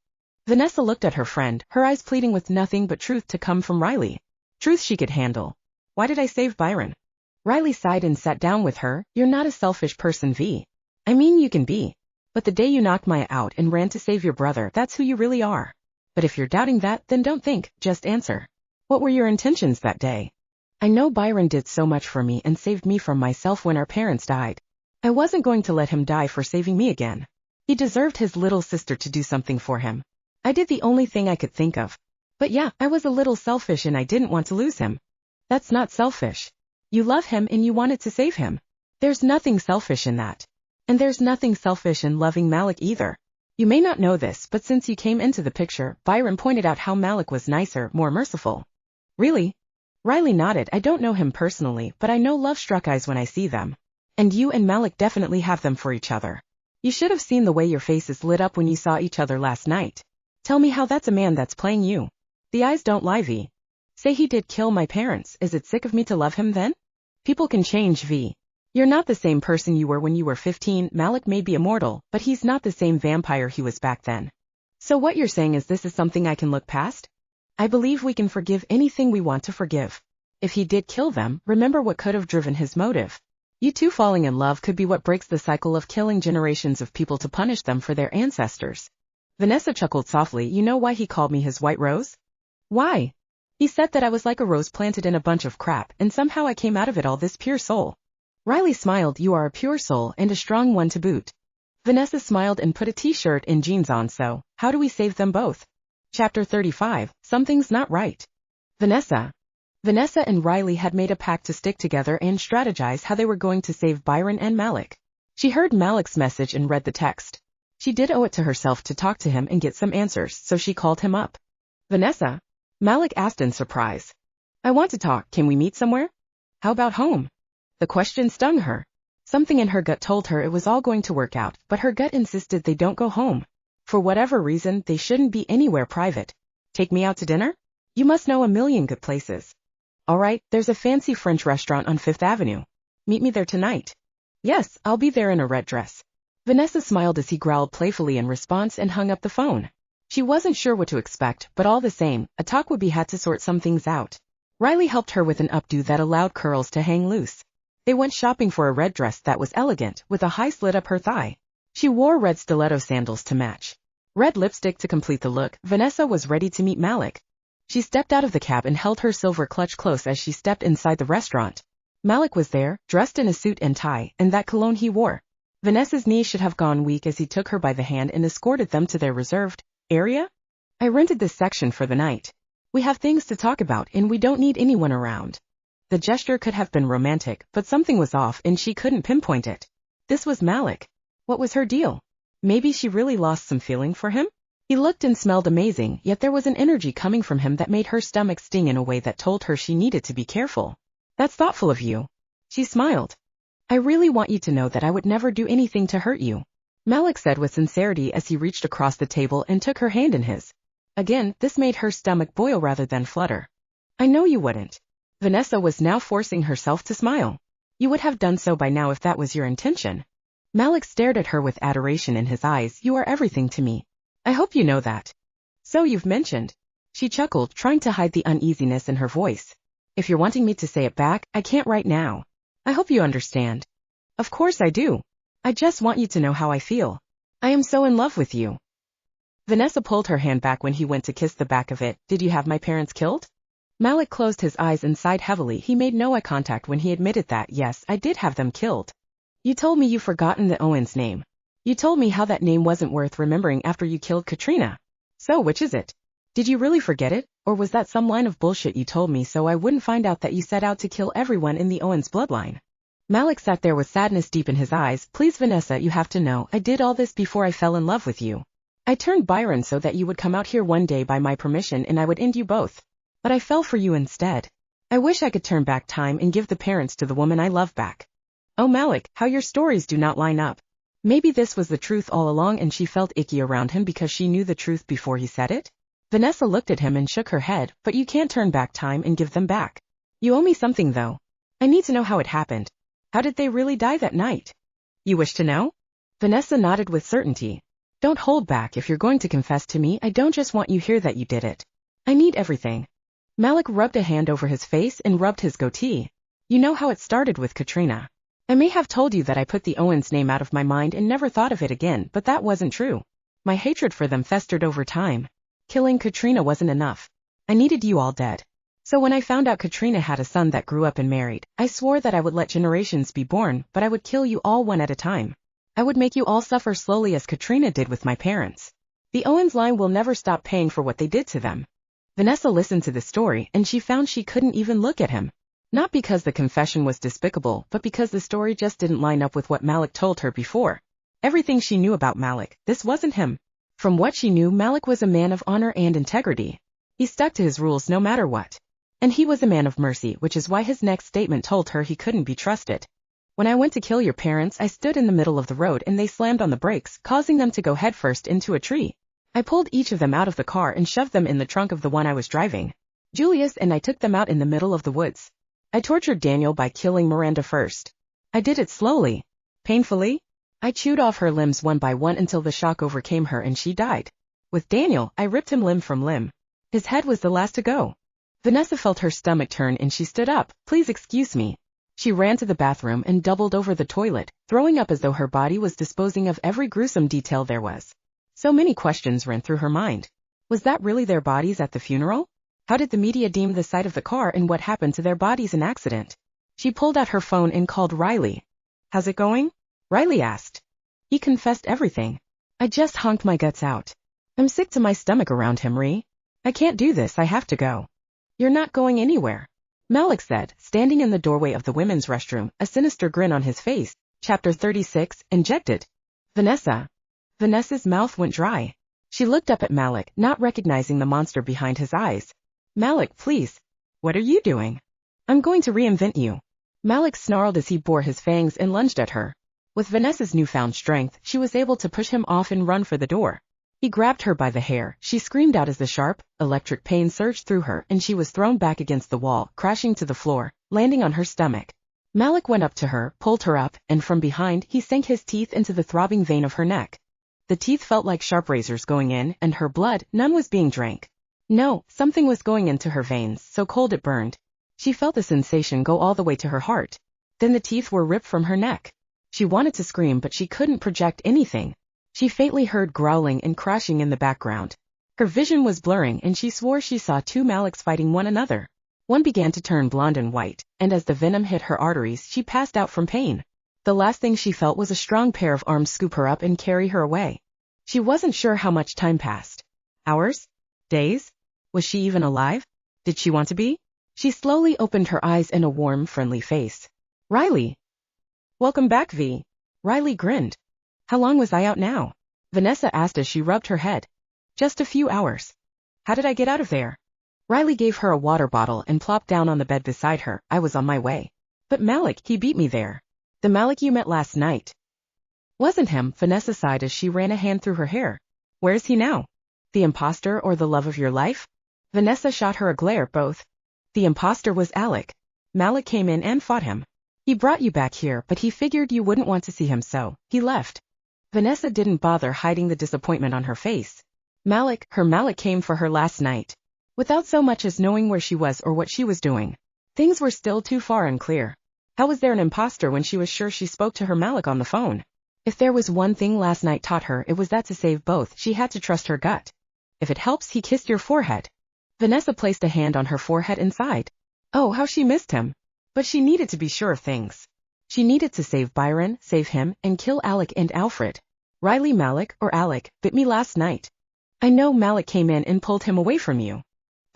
Vanessa looked at her friend, her eyes pleading with nothing but truth to come from Riley. Truth she could handle. Why did I save Byron? Riley sighed and sat down with her. You're not a selfish person, V. I mean you can be. But the day you knocked Maya out and ran to save your brother, that's who you really are. But if you're doubting that, then don't think, just answer. What were your intentions that day? I know Byron did so much for me and saved me from myself when our parents died. I wasn't going to let him die for saving me again. He deserved his little sister to do something for him. I did the only thing I could think of. But yeah, I was a little selfish and I didn't want to lose him. That's not selfish. You love him and you wanted to save him. There's nothing selfish in that. And there's nothing selfish in loving Malik either. You may not know this, but since you came into the picture, Byron pointed out how Malik was nicer, more merciful. Really? Riley nodded. I don't know him personally, but I know love-struck eyes when I see them. And you and Malik definitely have them for each other. You should have seen the way your faces lit up when you saw each other last night. Tell me how that's a man that's playing you. The eyes don't lie, V. Say he did kill my parents, is it sick of me to love him then? People can change, V. You're not the same person you were when you were 15, Malik may be immortal, but he's not the same vampire he was back then. So what you're saying is this is something I can look past? I believe we can forgive anything we want to forgive. If he did kill them, remember what could have driven his motive. You two falling in love could be what breaks the cycle of killing generations of people to punish them for their ancestors. Vanessa chuckled softly. You know why he called me his white rose? Why? He said that I was like a rose planted in a bunch of crap, and somehow I came out of it all this pure soul. Riley smiled. You are a pure soul and a strong one to boot. Vanessa smiled and put a t-shirt and jeans on. So, how do we save them both? Chapter 35, Something's Not Right. Vanessa. Vanessa and Riley had made a pact to stick together and strategize how they were going to save Byron and Malik. She heard Malik's message and read the text. She did owe it to herself to talk to him and get some answers, so she called him up. Vanessa? Malik asked in surprise. I want to talk, can we meet somewhere? How about home? The question stung her. Something in her gut told her it was all going to work out, but her gut insisted they don't go home. For whatever reason, they shouldn't be anywhere private. Take me out to dinner? You must know a million good places. All right, there's a fancy French restaurant on 5th Avenue. Meet me there tonight. Yes, I'll be there in a red dress. Vanessa smiled as he growled playfully in response and hung up the phone. She wasn't sure what to expect, but all the same, a talk would be had to sort some things out. Riley helped her with an updo that allowed curls to hang loose. They went shopping for a red dress that was elegant, with a high slit up her thigh. She wore red stiletto sandals to match. Red lipstick to complete the look. Vanessa was ready to meet Malik. She stepped out of the cab and held her silver clutch close as she stepped inside the restaurant. Malik was there, dressed in a suit and tie, and that cologne he wore. Vanessa's knees should have gone weak as he took her by the hand and escorted them to their reserved area. I rented this section for the night. We have things to talk about and we don't need anyone around. The gesture could have been romantic, but something was off and she couldn't pinpoint it. This was Malik. What was her deal? Maybe she really lost some feeling for him? He looked and smelled amazing, yet there was an energy coming from him that made her stomach sting in a way that told her she needed to be careful. That's thoughtful of you. She smiled. I really want you to know that I would never do anything to hurt you, Malik said with sincerity as he reached across the table and took her hand in his. Again, this made her stomach boil rather than flutter. I know you wouldn't. Vanessa was now forcing herself to smile. You would have done so by now if that was your intention. Malik stared at her with adoration in his eyes. You are everything to me. I hope you know that. So you've mentioned. She chuckled, trying to hide the uneasiness in her voice. If you're wanting me to say it back, I can't right now. I hope you understand. Of course I do. I just want you to know how I feel. I am so in love with you. Vanessa pulled her hand back when he went to kiss the back of it. Did you have my parents killed? Malik closed his eyes and sighed heavily. He made no eye contact when he admitted that, yes, I did have them killed. You told me you've forgotten the Owens name. You told me how that name wasn't worth remembering after you killed Katrina. So which is it? Did you really forget it, or was that some line of bullshit you told me so I wouldn't find out that you set out to kill everyone in the Owens bloodline? Malik sat there with sadness deep in his eyes. Please Vanessa, you have to know, I did all this before I fell in love with you. I turned Byron so that you would come out here one day by my permission and I would end you both. But I fell for you instead. I wish I could turn back time and give the parents to the woman I love back. Oh Malik, how your stories do not line up. Maybe this was the truth all along and she felt icky around him because she knew the truth before he said it? Vanessa looked at him and shook her head, but you can't turn back time and give them back. You owe me something though. I need to know how it happened. How did they really die that night? You wish to know? Vanessa nodded with certainty. Don't hold back. If you're going to confess to me, I don't just want you hear that you did it. I need everything. Malik rubbed a hand over his face and rubbed his goatee. You know how it started with Katrina. I may have told you that I put the Owens name out of my mind and never thought of it again, but that wasn't true. My hatred for them festered over time. Killing Katrina wasn't enough. I needed you all dead. So when I found out Katrina had a son that grew up and married, I swore that I would let generations be born, but I would kill you all one at a time. I would make you all suffer slowly as Katrina did with my parents. The Owens line will never stop paying for what they did to them. Vanessa listened to the story and she found she couldn't even look at him. Not because the confession was despicable, but because the story just didn't line up with what Malik told her before. Everything she knew about Malik, this wasn't him. From what she knew, Malik was a man of honor and integrity. He stuck to his rules no matter what. And he was a man of mercy, which is why his next statement told her he couldn't be trusted. When I went to kill your parents, I stood in the middle of the road and they slammed on the brakes, causing them to go headfirst into a tree. I pulled each of them out of the car and shoved them in the trunk of the one I was driving. Julius and I took them out in the middle of the woods. I tortured Daniel by killing Miranda first. I did it slowly. Painfully. I chewed off her limbs one by one until the shock overcame her and she died. With Daniel, I ripped him limb from limb. His head was the last to go. Vanessa felt her stomach turn and she stood up. Please excuse me. She ran to the bathroom and doubled over the toilet, throwing up as though her body was disposing of every gruesome detail there was. So many questions ran through her mind. Was that really their bodies at the funeral? How did the media deem the sight of the car and what happened to their bodies an accident? She pulled out her phone and called Riley. How's it going? Riley asked. He confessed everything. I just honked my guts out. I'm sick to my stomach around him, Ree. I can't do this, I have to go. You're not going anywhere. Malik said, standing in the doorway of the women's restroom, a sinister grin on his face. Chapter 36, Injected. Vanessa. Vanessa's mouth went dry. She looked up at Malik, not recognizing the monster behind his eyes. Malik, please. What are you doing? I'm going to reinvent you. Malik snarled as he bore his fangs and lunged at her. With Vanessa's newfound strength, she was able to push him off and run for the door. He grabbed her by the hair. She screamed out as the sharp, electric pain surged through her and she was thrown back against the wall, crashing to the floor, landing on her stomach. Malik went up to her, pulled her up, and from behind he sank his teeth into the throbbing vein of her neck. The teeth felt like sharp razors going in, and her blood, none was being drank. No, something was going into her veins, so cold it burned. She felt the sensation go all the way to her heart. Then the teeth were ripped from her neck. She wanted to scream but she couldn't project anything. She faintly heard growling and crashing in the background. Her vision was blurring and she swore she saw two Maliks fighting one another. One began to turn blonde and white, and as the venom hit her arteries she passed out from pain. The last thing she felt was a strong pair of arms scoop her up and carry her away. She wasn't sure how much time passed. Hours? Days? Was she even alive? Did she want to be? She slowly opened her eyes in a warm, friendly face. Riley. Welcome back, V. Riley grinned. How long was I out now? Vanessa asked as she rubbed her head. Just a few hours. How did I get out of there? Riley gave her a water bottle and plopped down on the bed beside her. I was on my way. But Malik, he beat me there. The Malik you met last night. Wasn't him, Vanessa sighed as she ran a hand through her hair. Where is he now? The imposter or the love of your life? Vanessa shot her a glare, both. The imposter was Alec. Malik came in and fought him. He brought you back here, but he figured you wouldn't want to see him, so he left. Vanessa didn't bother hiding the disappointment on her face. Malik came for her last night. Without so much as knowing where she was or what she was doing. Things were still too far unclear. How was there an imposter when she was sure she spoke to her Malik on the phone? If there was one thing last night taught her, it was that to save both, she had to trust her gut. If it helps, he kissed your forehead. Vanessa placed a hand on her forehead and sighed. Oh, how she missed him. But she needed to be sure of things. She needed to save Byron, save him, and kill Alec and Alfred. Riley Malik, or Alec, bit me last night. I know Malik came in and pulled him away from you.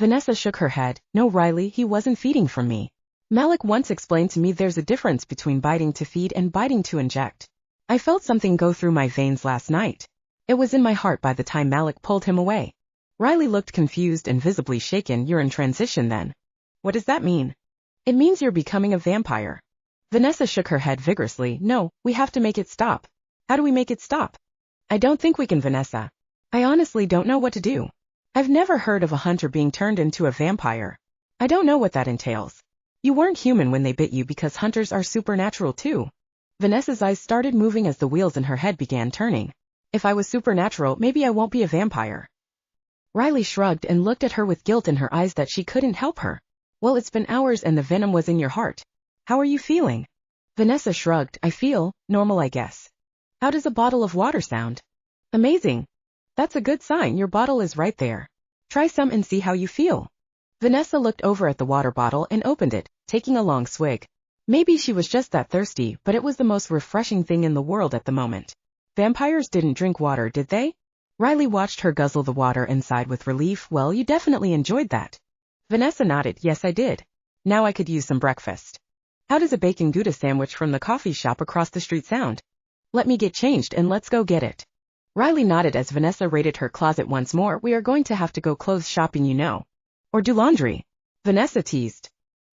Vanessa shook her head. No, Riley, he wasn't feeding from me. Malik once explained to me there's a difference between biting to feed and biting to inject. I felt something go through my veins last night. It was in my heart by the time Malik pulled him away. Riley looked confused and visibly shaken. You're in transition then. What does that mean? It means you're becoming a vampire. Vanessa shook her head vigorously. No, we have to make it stop. How do we make it stop? I don't think we can, Vanessa. I honestly don't know what to do. I've never heard of a hunter being turned into a vampire. I don't know what that entails. You weren't human when they bit you because hunters are supernatural too. Vanessa's eyes started moving as the wheels in her head began turning. If I was supernatural, maybe I won't be a vampire. Riley shrugged and looked at her with guilt in her eyes that she couldn't help her. Well, it's been hours and the venom was in your heart. How are you feeling? Vanessa shrugged. I feel normal, I guess. How does a bottle of water sound? Amazing. That's a good sign. Your bottle is right there. Try some and see how you feel. Vanessa looked over at the water bottle and opened it, taking a long swig. Maybe she was just that thirsty, but it was the most refreshing thing in the world at the moment. Vampires didn't drink water, did they? Riley watched her guzzle the water and sighed with relief. Well, you definitely enjoyed that. Vanessa nodded. Yes, I did. Now I could use some breakfast. How does a bacon Gouda sandwich from the coffee shop across the street sound? Let me get changed and let's go get it. Riley nodded as Vanessa raided her closet once more. We are going to have to go clothes shopping, you know. Or do laundry. Vanessa teased.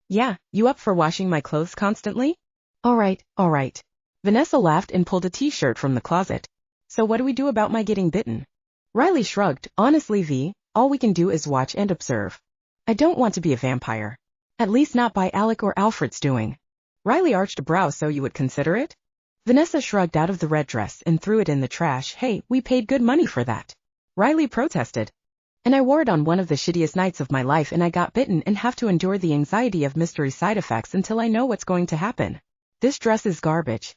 Yeah, you up for washing my clothes constantly? All right. Vanessa laughed and pulled a t-shirt from the closet. So what do we do about my getting bitten? Riley shrugged. Honestly, V, all we can do is watch and observe. I don't want to be a vampire. At least not by Alec or Alfred's doing. Riley arched a brow. So you would consider it? Vanessa shrugged out of the red dress and threw it in the trash. Hey, we paid good money for that. Riley protested. And I wore it on one of the shittiest nights of my life and I got bitten and have to endure the anxiety of mystery side effects until I know what's going to happen. This dress is garbage.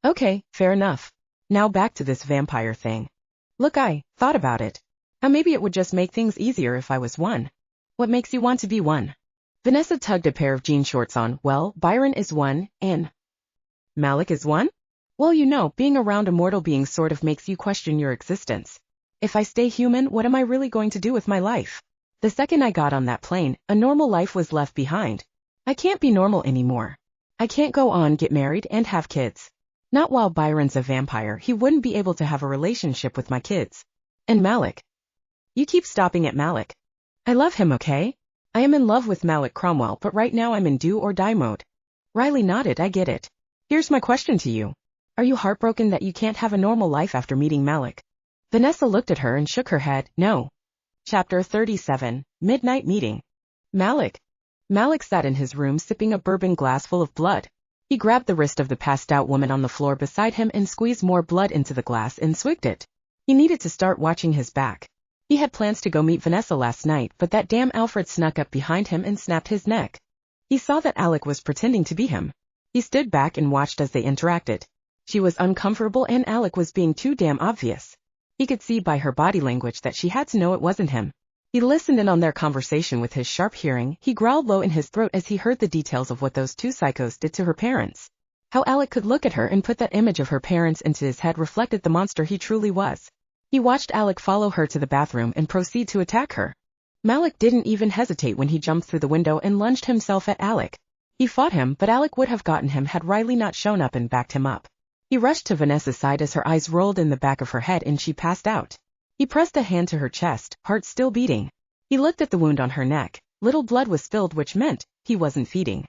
Okay, fair enough. Now back to this vampire thing. Look, I thought about it. How maybe it would just make things easier if I was one. What makes you want to be one? Vanessa tugged a pair of jean shorts on. Well, Byron is one, and Malik is one? Well, you know, being around a mortal being sort of makes you question your existence. If I stay human, what am I really going to do with my life? The second I got on that plane, a normal life was left behind. I can't be normal anymore. I can't go on, get married, and have kids. Not while Byron's a vampire, he wouldn't be able to have a relationship with my kids. And Malik. You keep stopping at Malik. I love him, okay? I am in love with Malik Cromwell, but right now I'm in do or die mode. Riley nodded. I get it. Here's my question to you. Are you heartbroken that you can't have a normal life after meeting Malik? Vanessa looked at her and shook her head. No. Chapter 37, Midnight Meeting. Malik. Malik sat in his room sipping a bourbon glass full of blood. He grabbed the wrist of the passed-out woman on the floor beside him and squeezed more blood into the glass and swigged it. He needed to start watching his back. He had plans to go meet Vanessa last night, but that damn Alfred snuck up behind him and snapped his neck. He saw that Alec was pretending to be him. He stood back and watched as they interacted. She was uncomfortable and Alec was being too damn obvious. He could see by her body language that she had to know it wasn't him. He listened in on their conversation with his sharp hearing. He growled low in his throat as he heard the details of what those two psychos did to her parents. How Alec could look at her and put that image of her parents into his head reflected the monster he truly was. He watched Alec follow her to the bathroom and proceed to attack her. Malik didn't even hesitate when he jumped through the window and lunged himself at Alec. He fought him, but Alec would have gotten him had Riley not shown up and backed him up. He rushed to Vanessa's side as her eyes rolled in the back of her head and she passed out. He pressed a hand to her chest, heart still beating. He looked at the wound on her neck. Little blood was spilled, which meant he wasn't feeding.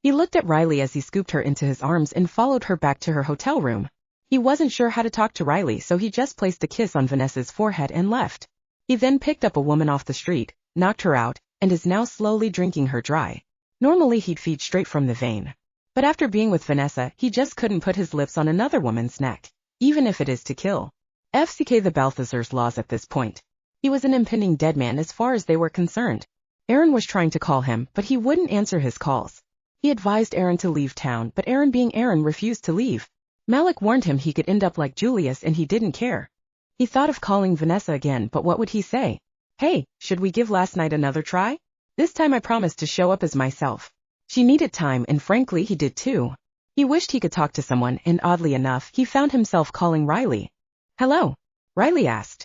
He looked at Riley as he scooped her into his arms and followed her back to her hotel room. He wasn't sure how to talk to Riley, so he just placed a kiss on Vanessa's forehead and left. He then picked up a woman off the street, knocked her out, and is now slowly drinking her dry. Normally he'd feed straight from the vein. But after being with Vanessa, he just couldn't put his lips on another woman's neck, even if it is to kill. FCK the Balthazar's laws at this point. He was an impending dead man as far as they were concerned. Aaron was trying to call him, but he wouldn't answer his calls. He advised Aaron to leave town, but Aaron being Aaron refused to leave. Malik warned him he could end up like Julius and he didn't care. He thought of calling Vanessa again, but what would he say? Hey, should we give last night another try? This time I promised to show up as myself. She needed time and frankly he did too. He wished he could talk to someone and oddly enough he found himself calling Riley. Hello? Riley asked.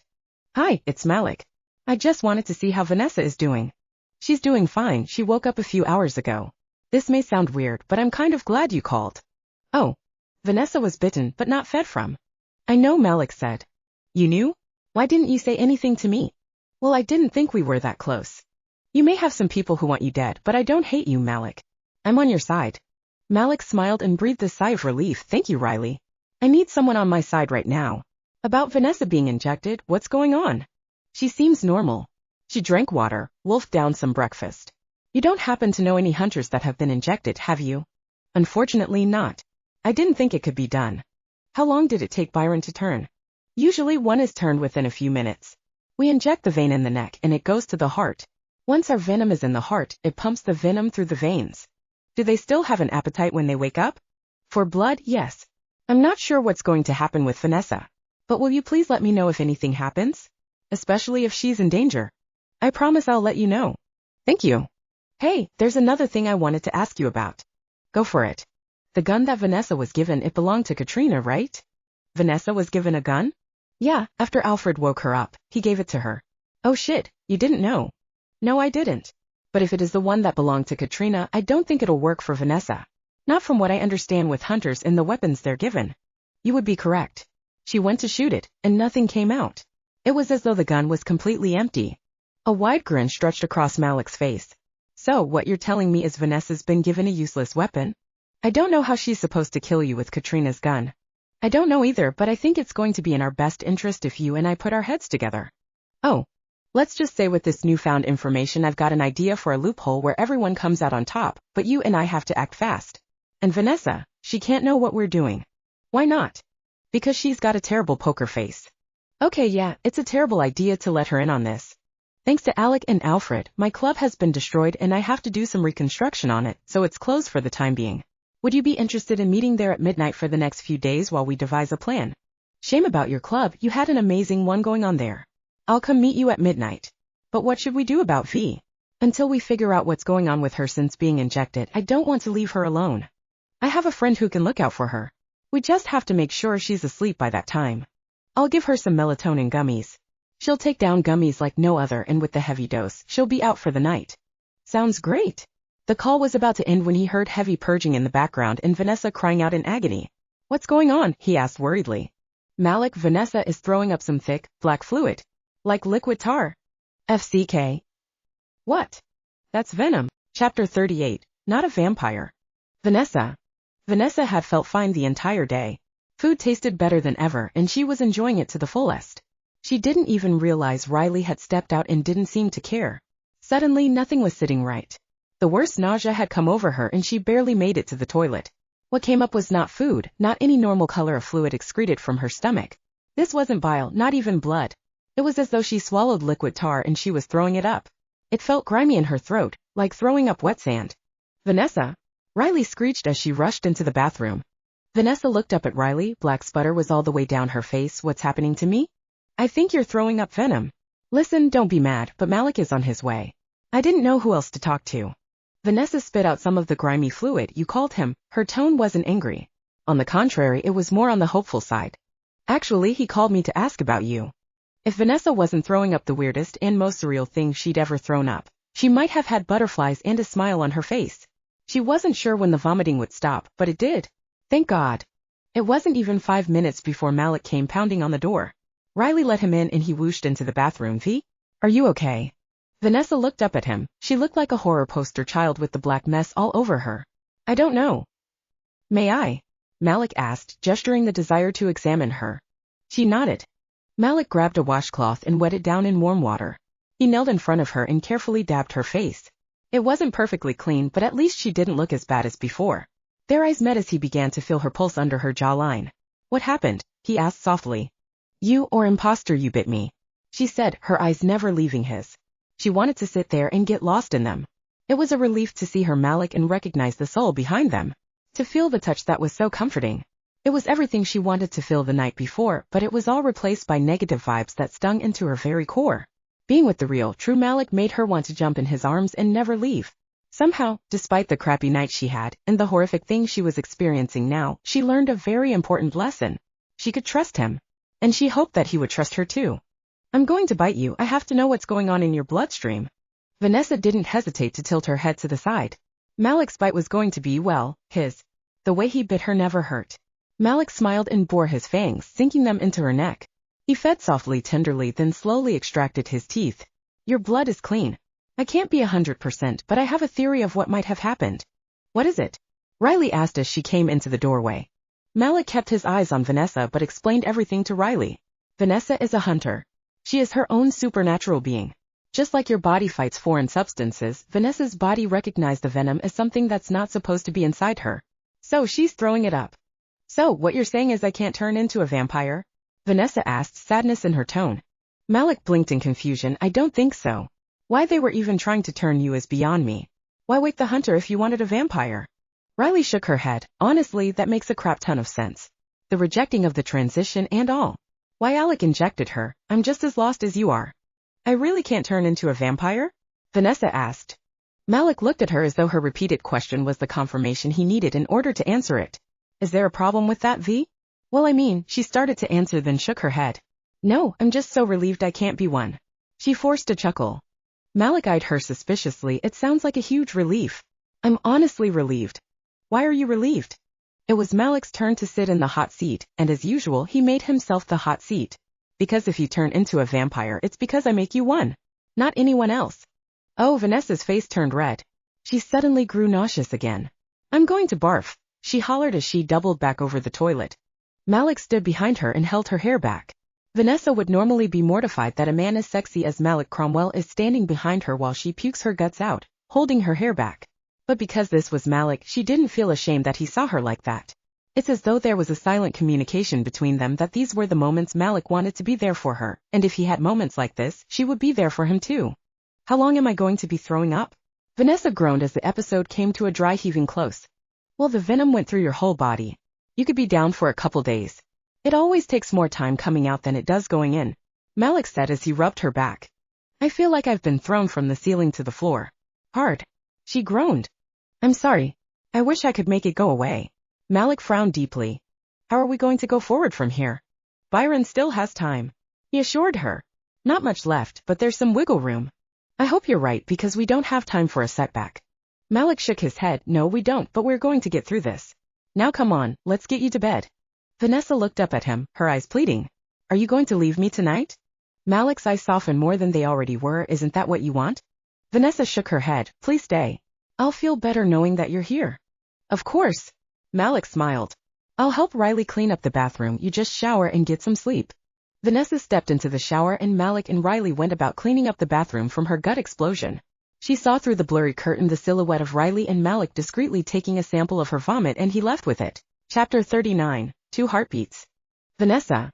Hi, it's Malik. I just wanted to see how Vanessa is doing. She's doing fine, she woke up a few hours ago. This may sound weird, but I'm kind of glad you called. Oh. Vanessa was bitten but not fed from. I know, Malik said. You knew? Why didn't you say anything to me? Well, I didn't think we were that close. You may have some people who want you dead, but I don't hate you, Malik. I'm on your side. Malik smiled and breathed a sigh of relief. Thank you, Riley. I need someone on my side right now. About Vanessa being injected, what's going on? She seems normal. She drank water, wolfed down some breakfast. You don't happen to know any hunters that have been injected, have you? Unfortunately not. I didn't think it could be done. How long did it take Byron to turn? Usually one is turned within a few minutes. We inject the vein in the neck and it goes to the heart. Once our venom is in the heart, it pumps the venom through the veins. Do they still have an appetite when they wake up? For blood, yes. I'm not sure what's going to happen with Vanessa. But will you please let me know if anything happens? Especially if she's in danger. I promise I'll let you know. Thank you. Hey, there's another thing I wanted to ask you about. Go for it. The gun that Vanessa was given, it belonged to Katrina, right? Vanessa was given a gun? Yeah, after Alfred woke her up, he gave it to her. Oh shit, you didn't know. No, I didn't. But if it is the one that belonged to Katrina, I don't think it'll work for Vanessa. Not from what I understand with hunters and the weapons they're given. You would be correct. She went to shoot it, and nothing came out. It was as though the gun was completely empty. A wide grin stretched across Malik's face. So, what you're telling me is Vanessa's been given a useless weapon? I don't know how she's supposed to kill you with Katrina's gun. I don't know either, but I think it's going to be in our best interest if you and I put our heads together. Oh. Let's just say with this newfound information I've got an idea for a loophole where everyone comes out on top, but you and I have to act fast. And Vanessa, she can't know what we're doing. Why not? Because she's got a terrible poker face. Okay, yeah, it's a terrible idea to let her in on this. Thanks to Alec and Alfred, my club has been destroyed and I have to do some reconstruction on it, so it's closed for the time being. Would you be interested in meeting there at midnight for the next few days while we devise a plan? Shame about your club, you had an amazing one going on there. I'll come meet you at midnight. But what should we do about V? Until we figure out what's going on with her since being injected, I don't want to leave her alone. I have a friend who can look out for her. We just have to make sure she's asleep by that time. I'll give her some melatonin gummies. She'll take down gummies like no other, and with the heavy dose, she'll be out for the night. Sounds great. The call was about to end when he heard heavy purging in the background and Vanessa crying out in agony. What's going on? He asked worriedly. Malik, Vanessa is throwing up some thick, black fluid. Like liquid tar. FCK. What? That's venom. Chapter 38. Not a vampire. Vanessa. Vanessa had felt fine the entire day. Food tasted better than ever and she was enjoying it to the fullest. She didn't even realize Riley had stepped out and didn't seem to care. Suddenly nothing was sitting right. The worst nausea had come over her and she barely made it to the toilet. What came up was not food, not any normal color of fluid excreted from her stomach. This wasn't bile, not even blood. It was as though she swallowed liquid tar and she was throwing it up. It felt grimy in her throat, like throwing up wet sand. Vanessa? Riley screeched as she rushed into the bathroom. Vanessa looked up at Riley, black sputter was all the way down her face. What's happening to me? I think you're throwing up venom. Listen, don't be mad, but Malik is on his way. I didn't know who else to talk to. Vanessa spit out some of the grimy fluid. You called him. Her tone wasn't angry. On the contrary, it was more on the hopeful side. Actually, he called me to ask about you. If Vanessa wasn't throwing up the weirdest and most surreal thing she'd ever thrown up, she might have had butterflies and a smile on her face. She wasn't sure when the vomiting would stop, but it did. Thank God. It wasn't even 5 minutes before Malik came pounding on the door. Riley let him in and he whooshed into the bathroom. V? Are you okay? Vanessa looked up at him. She looked like a horror poster child with the black mess all over her. I don't know. May I? Malik asked, gesturing the desire to examine her. She nodded. Malik grabbed a washcloth and wet it down in warm water. He knelt in front of her and carefully dabbed her face. It wasn't perfectly clean, but at least she didn't look as bad as before. Their eyes met as he began to feel her pulse under her jawline. What happened? He asked softly. You or imposter, you bit me. She said, her eyes never leaving his. She wanted to sit there and get lost in them. It was a relief to see her Malik and recognize the soul behind them. To feel the touch that was so comforting. It was everything she wanted to feel the night before, but it was all replaced by negative vibes that stung into her very core. Being with the real, true Malik made her want to jump in his arms and never leave. Somehow, despite the crappy night she had, and the horrific thing she was experiencing now, she learned a very important lesson. She could trust him. And she hoped that he would trust her too. I'm going to bite you. I have to know what's going on in your bloodstream. Vanessa didn't hesitate to tilt her head to the side. Malik's bite was going to be, well, his. The way he bit her never hurt. Malik smiled and bore his fangs, sinking them into her neck. He fed softly, tenderly, then slowly extracted his teeth. Your blood is clean. I can't be 100%, but I have a theory of what might have happened. What is it? Riley asked as she came into the doorway. Malik kept his eyes on Vanessa but explained everything to Riley. Vanessa is a hunter. She is her own supernatural being. Just like your body fights foreign substances, Vanessa's body recognized the venom as something that's not supposed to be inside her. So she's throwing it up. So, what you're saying is I can't turn into a vampire? Vanessa asked, sadness in her tone. Malik blinked in confusion. I don't think so. Why they were even trying to turn you is beyond me. Why wake the hunter if you wanted a vampire? Riley shook her head. Honestly, that makes a crap ton of sense. The rejecting of the transition and all. Why Alec injected her, I'm just as lost as you are. I really can't turn into a vampire? Vanessa asked. Malik looked at her as though her repeated question was the confirmation he needed in order to answer it. Is there a problem with that, V? Well, I mean, she started to answer then shook her head. No, I'm just so relieved I can't be one. She forced a chuckle. Malik eyed her suspiciously. It sounds like a huge relief. I'm honestly relieved. Why are you relieved? It was Malik's turn to sit in the hot seat, and as usual he made himself the hot seat. Because if you turn into a vampire it's because I make you one. Not anyone else. Oh, Vanessa's face turned red. She suddenly grew nauseous again. I'm going to barf, she hollered as she doubled back over the toilet. Malik stood behind her and held her hair back. Vanessa would normally be mortified that a man as sexy as Malik Cromwell is standing behind her while she pukes her guts out, holding her hair back. But because this was Malik, she didn't feel ashamed that he saw her like that. It's as though there was a silent communication between them that these were the moments Malik wanted to be there for her, and if he had moments like this, she would be there for him too. How long am I going to be throwing up? Vanessa groaned as the episode came to a dry heaving close. Well, the venom went through your whole body. You could be down for a couple days. It always takes more time coming out than it does going in, Malik said as he rubbed her back. I feel like I've been thrown from the ceiling to the floor. Hard. She groaned. I'm sorry. I wish I could make it go away. Malik frowned deeply. How are we going to go forward from here? Byron still has time, he assured her. Not much left, but there's some wiggle room. I hope you're right because we don't have time for a setback. Malik shook his head. No, we don't, but we're going to get through this. Now come on, let's get you to bed. Vanessa looked up at him, her eyes pleading. Are you going to leave me tonight? Malik's eyes softened more than they already were. Isn't that what you want? Vanessa shook her head. Please stay. I'll feel better knowing that you're here. Of course. Malik smiled. I'll help Riley clean up the bathroom. You just shower and get some sleep. Vanessa stepped into the shower and Malik and Riley went about cleaning up the bathroom from her gut explosion. She saw through the blurry curtain the silhouette of Riley and Malik discreetly taking a sample of her vomit and he left with it. Chapter 39. 2 Heartbeats. Vanessa.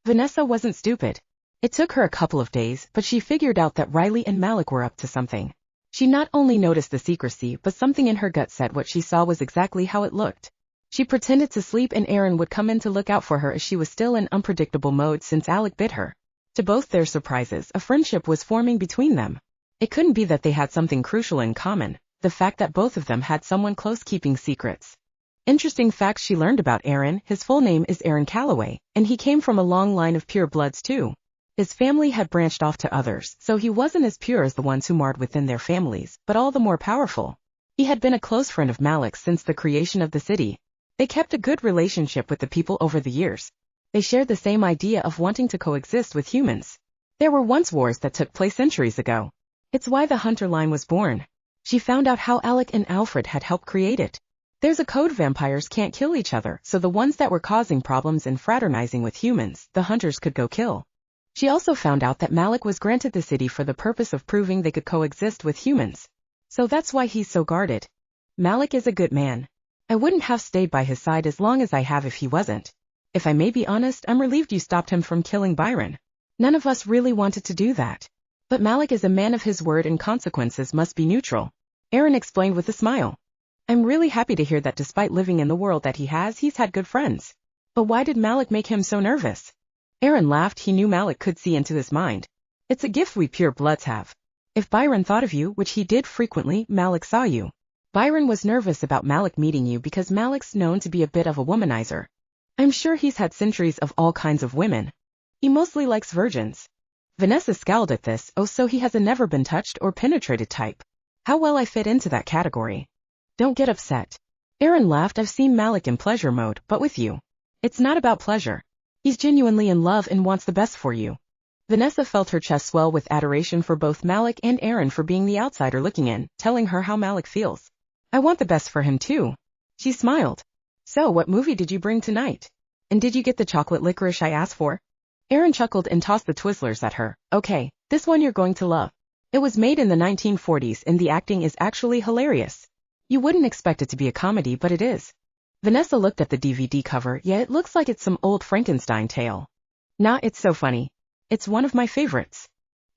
Vanessa wasn't stupid. It took her a couple of days, but she figured out that Riley and Malik were up to something. She not only noticed the secrecy, but something in her gut said what she saw was exactly how it looked. She pretended to sleep and Aaron would come in to look out for her as she was still in unpredictable mode since Alec bit her. To both their surprises, a friendship was forming between them. It couldn't be that they had something crucial in common, the fact that both of them had someone close keeping secrets. Interesting facts she learned about Aaron. His full name is Aaron Calloway, and he came from a long line of pure bloods too. His family had branched off to others, so he wasn't as pure as the ones who marred within their families, but all the more powerful. He had been a close friend of Malik's since the creation of the city. They kept a good relationship with the people over the years. They shared the same idea of wanting to coexist with humans. There were once wars that took place centuries ago. It's why the Hunter line was born. She found out how Alec and Alfred had helped create it. There's a code: vampires can't kill each other, so the ones that were causing problems and fraternizing with humans, the hunters could go kill. She also found out that Malik was granted the city for the purpose of proving they could coexist with humans. So that's why he's so guarded. Malik is a good man. I wouldn't have stayed by his side as long as I have if he wasn't. If I may be honest, I'm relieved you stopped him from killing Byron. None of us really wanted to do that. But Malik is a man of his word and consequences must be neutral. Aaron explained with a smile. I'm really happy to hear that despite living in the world that he has, he's had good friends. But why did Malik make him so nervous? Aaron laughed. He knew Malik could see into his mind. It's a gift we pure bloods have. If Byron thought of you, which he did frequently, Malik saw you. Byron was nervous about Malik meeting you because Malik's known to be a bit of a womanizer. I'm sure he's had centuries of all kinds of women. He mostly likes virgins. Vanessa scowled at this. Oh, so he has a never been touched or penetrated type. How well I fit into that category. Don't get upset. Aaron laughed. I've seen Malik in pleasure mode, but with you. It's not about pleasure. He's genuinely in love and wants the best for you. Vanessa felt her chest swell with adoration for both Malik and Aaron for being the outsider looking in, telling her how Malik feels. I want the best for him too. She smiled. So what movie did you bring tonight? And did you get the chocolate licorice I asked for? Aaron chuckled and tossed the Twizzlers at her. Okay, this one you're going to love. It was made in the 1940s and the acting is actually hilarious. You wouldn't expect it to be a comedy, but it is. Vanessa looked at the DVD cover. Yeah, it looks like it's some old Frankenstein tale. Nah, it's so funny. It's one of my favorites.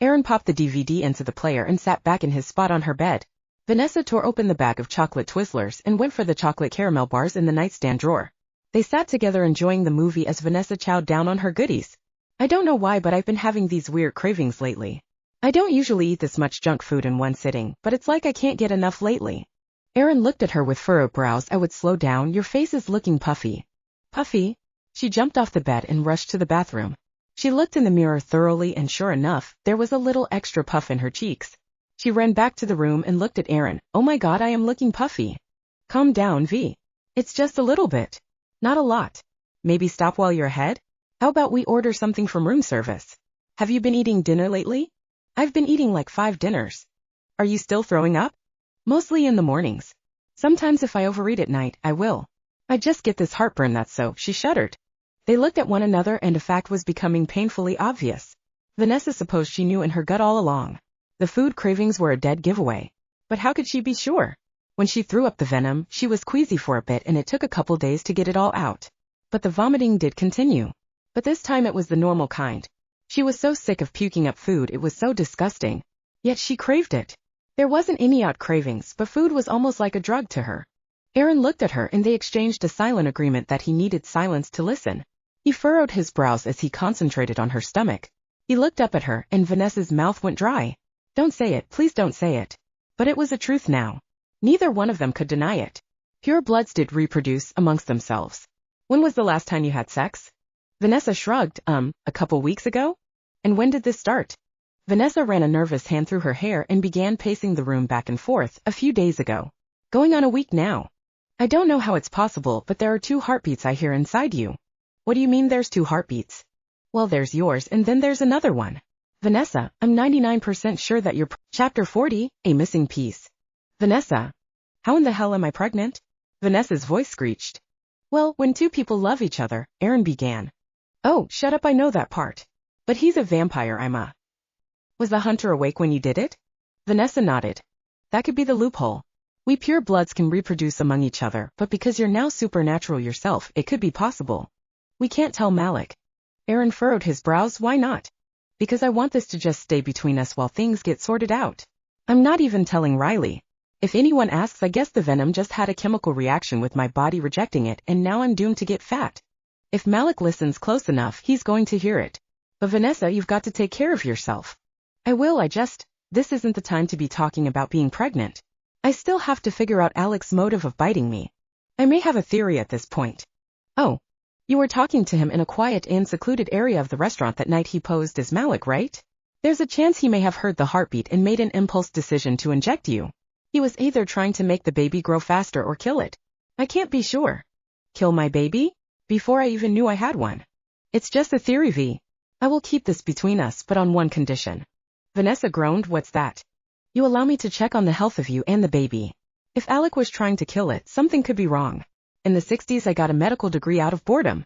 Aaron popped the DVD into the player and sat back in his spot on her bed. Vanessa tore open the bag of chocolate Twizzlers and went for the chocolate caramel bars in the nightstand drawer. They sat together enjoying the movie as Vanessa chowed down on her goodies. I don't know why, but I've been having these weird cravings lately. I don't usually eat this much junk food in one sitting, but it's like I can't get enough lately. Aaron looked at her with furrowed brows. I would slow down. Your face is looking puffy. Puffy? She jumped off the bed and rushed to the bathroom. She looked in the mirror thoroughly and sure enough, there was a little extra puff in her cheeks. She ran back to the room and looked at Aaron. Oh my God, I am looking puffy. Calm down, V. It's just a little bit. Not a lot. Maybe stop while you're ahead? How about we order something from room service? Have you been eating dinner lately? I've been eating like 5 dinners. Are you still throwing up? Mostly in the mornings. Sometimes if I overeat at night, I will. I just get this heartburn that's so. She shuddered. They looked at one another and a fact was becoming painfully obvious. Vanessa supposed she knew in her gut all along. The food cravings were a dead giveaway. But how could she be sure? When she threw up the venom, she was queasy for a bit and it took a couple days to get it all out. But the vomiting did continue. But this time it was the normal kind. She was so sick of puking up food, it was so disgusting. Yet she craved it. There wasn't any out cravings, but food was almost like a drug to her. Aaron looked at her and they exchanged a silent agreement that he needed silence to listen. He furrowed his brows as he concentrated on her stomach. He looked up at her and Vanessa's mouth went dry. Don't say it, please don't say it. But it was a truth now. Neither one of them could deny it. Pure bloods did reproduce amongst themselves. When was the last time you had sex? Vanessa shrugged. A couple weeks ago? And when did this start? Vanessa ran a nervous hand through her hair and began pacing the room back and forth. A few days ago. Going on a week now. I don't know how it's possible, but there are 2 heartbeats I hear inside you. What do you mean there's 2 heartbeats? Well, there's yours and then there's another one. Vanessa, I'm 99% sure that you're Chapter 40, A Missing Piece. Vanessa. How in the hell am I pregnant? Vanessa's voice screeched. Well, when 2 people love each other, Aaron began. Oh, shut up, I know that part. But he's a vampire, Was the hunter awake when you did it? Vanessa nodded. That could be the loophole. We pure bloods can reproduce among each other, but because you're now supernatural yourself, it could be possible. We can't tell Malik. Aaron furrowed his brows. Why not? Because I want this to just stay between us while things get sorted out. I'm not even telling Riley. If anyone asks, I guess the venom just had a chemical reaction with my body rejecting it, and now I'm doomed to get fat. If Malik listens close enough, he's going to hear it. But Vanessa, you've got to take care of yourself. I will, this isn't the time to be talking about being pregnant. I still have to figure out Alec's motive of biting me. I may have a theory at this point. Oh. You were talking to him in a quiet and secluded area of the restaurant that night he posed as Malik, right? There's a chance he may have heard the heartbeat and made an impulse decision to inject you. He was either trying to make the baby grow faster or kill it. I can't be sure. Kill my baby? Before I even knew I had one. It's just a theory, V. I will keep this between us, but on one condition. Vanessa groaned. What's that? You allow me to check on the health of you and the baby. If Alec was trying to kill it, something could be wrong. In the 60s I got a medical degree out of boredom.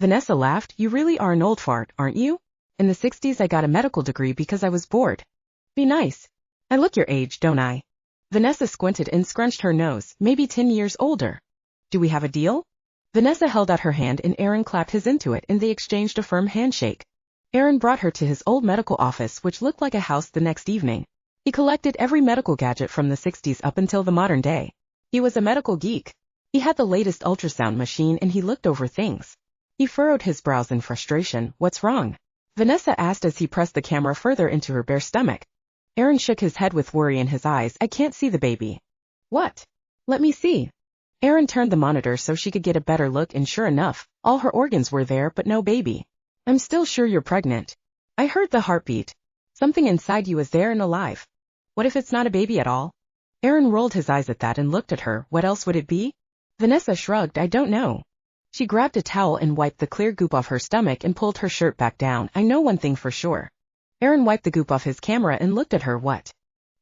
Vanessa laughed. You really are an old fart, aren't you? In the 60s I got a medical degree because I was bored. Be nice. I look your age, don't I? Vanessa squinted and scrunched her nose. Maybe 10 years older. Do we have a deal? Vanessa held out her hand and Aaron clapped his into it and they exchanged a firm handshake. Aaron brought her to his old medical office, which looked like a house the next evening. He collected every medical gadget from the 60s up until the modern day. He was a medical geek. He had the latest ultrasound machine and he looked over things. He furrowed his brows in frustration. What's wrong? Vanessa asked as he pressed the camera further into her bare stomach. Aaron shook his head with worry in his eyes. I can't see the baby. What? Let me see. Aaron turned the monitor so she could get a better look and sure enough, all her organs were there but no baby. I'm still sure you're pregnant. I heard the heartbeat. Something inside you is there and alive. What if it's not a baby at all? Aaron rolled his eyes at that and looked at her. What else would it be? Vanessa shrugged. I don't know. She grabbed a towel and wiped the clear goop off her stomach and pulled her shirt back down. I know one thing for sure. Aaron wiped the goop off his camera and looked at her. What?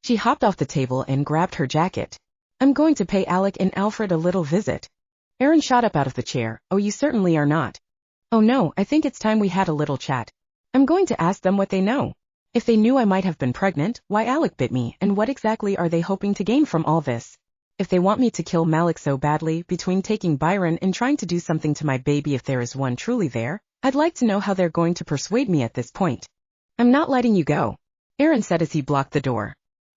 She hopped off the table and grabbed her jacket. I'm going to pay Alec and Alfred a little visit. Aaron shot up out of the chair. Oh, you certainly are not. Oh no, I think it's time we had a little chat. I'm going to ask them what they know. If they knew I might have been pregnant, why Alec bit me, and what exactly are they hoping to gain from all this? If they want me to kill Malik so badly, between taking Byron and trying to do something to my baby if there is one truly there, I'd like to know how they're going to persuade me at this point. I'm not letting you go, Aaron said as he blocked the door.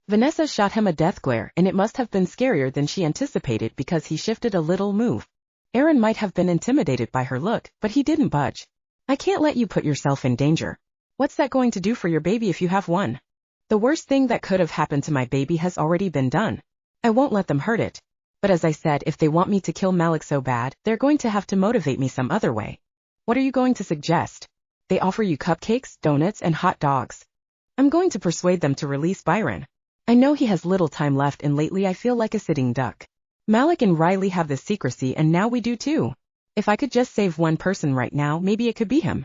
Vanessa shot him a death glare, and it must have been scarier than she anticipated because he shifted a little move. Aaron might have been intimidated by her look, but he didn't budge. I can't let you put yourself in danger. What's that going to do for your baby if you have one? The worst thing that could have happened to my baby has already been done. I won't let them hurt it. But as I said, if they want me to kill Malik so bad, they're going to have to motivate me some other way. What are you going to suggest? They offer you cupcakes, donuts, and hot dogs. I'm going to persuade them to release Byron. I know he has little time left and lately I feel like a sitting duck. Malik and Riley have this secrecy and now we do too. If I could just save one person right now, maybe it could be him.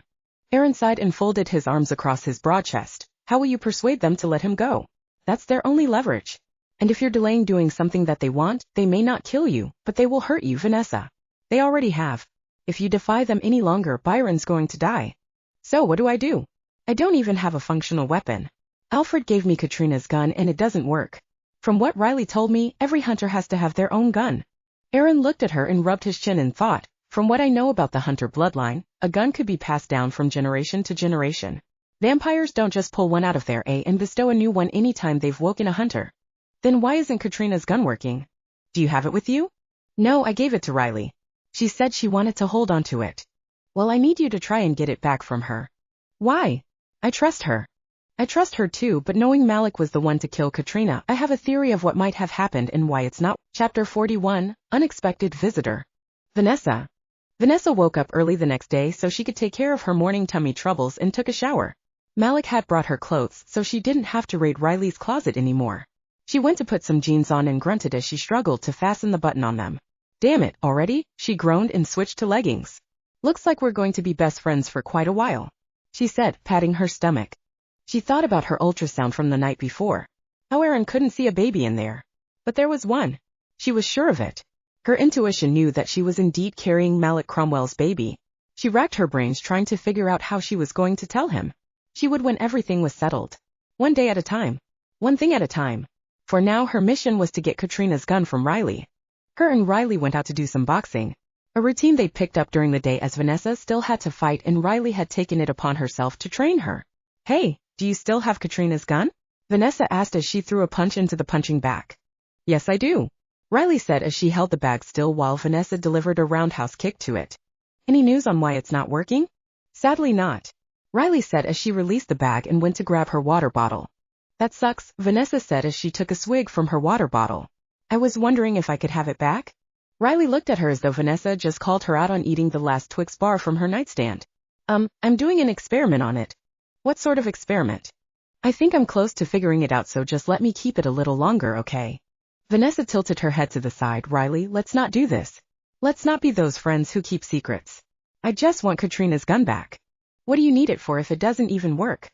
Aaron sighed and folded his arms across his broad chest. How will you persuade them to let him go? That's their only leverage. And if you're delaying doing something that they want, they may not kill you, but they will hurt you, Vanessa. They already have. If you defy them any longer, Byron's going to die. So what do? I don't even have a functional weapon. Alfred gave me Katrina's gun and it doesn't work. From what Riley told me, every hunter has to have their own gun. Aaron looked at her and rubbed his chin and thought, from what I know about the hunter bloodline, a gun could be passed down from generation to generation. Vampires don't just pull one out of their and bestow a new one anytime they've woken a hunter. Then why isn't Katrina's gun working? Do you have it with you? No, I gave it to Riley. She said she wanted to hold on to it. Well, I need you to try and get it back from her. Why? I trust her. I trust her too, but knowing Malik was the one to kill Katrina, I have a theory of what might have happened and why it's not. Chapter 41, Unexpected Visitor. Vanessa. Vanessa woke up early the next day so she could take care of her morning tummy troubles and took a shower. Malik had brought her clothes so she didn't have to raid Riley's closet anymore. She went to put some jeans on and grunted as she struggled to fasten the button on them. Damn it, already? She groaned and switched to leggings. Looks like we're going to be best friends for quite a while, she said, patting her stomach. She thought about her ultrasound from the night before. How Erin couldn't see a baby in there. But there was one. She was sure of it. Her intuition knew that she was indeed carrying Malik Cromwell's baby. She racked her brains trying to figure out how she was going to tell him. She would when everything was settled. One day at a time. One thing at a time. For now her mission was to get Katrina's gun from Riley. Her and Riley went out to do some boxing. A routine they'd picked up during the day as Vanessa still had to fight and Riley had taken it upon herself to train her. Hey, do you still have Katrina's gun? Vanessa asked as she threw a punch into the punching bag. Yes, I do, Riley said as she held the bag still while Vanessa delivered a roundhouse kick to it. Any news on why it's not working? Sadly not, Riley said as she released the bag and went to grab her water bottle. That sucks, Vanessa said as she took a swig from her water bottle. I was wondering if I could have it back? Riley looked at her as though Vanessa just called her out on eating the last Twix bar from her nightstand. I'm doing an experiment on it. What sort of experiment? I think I'm close to figuring it out, so just let me keep it a little longer, okay? Vanessa tilted her head to the side. Riley, let's not do this. Let's not be those friends who keep secrets. I just want Katrina's gun back. What do you need it for if it doesn't even work?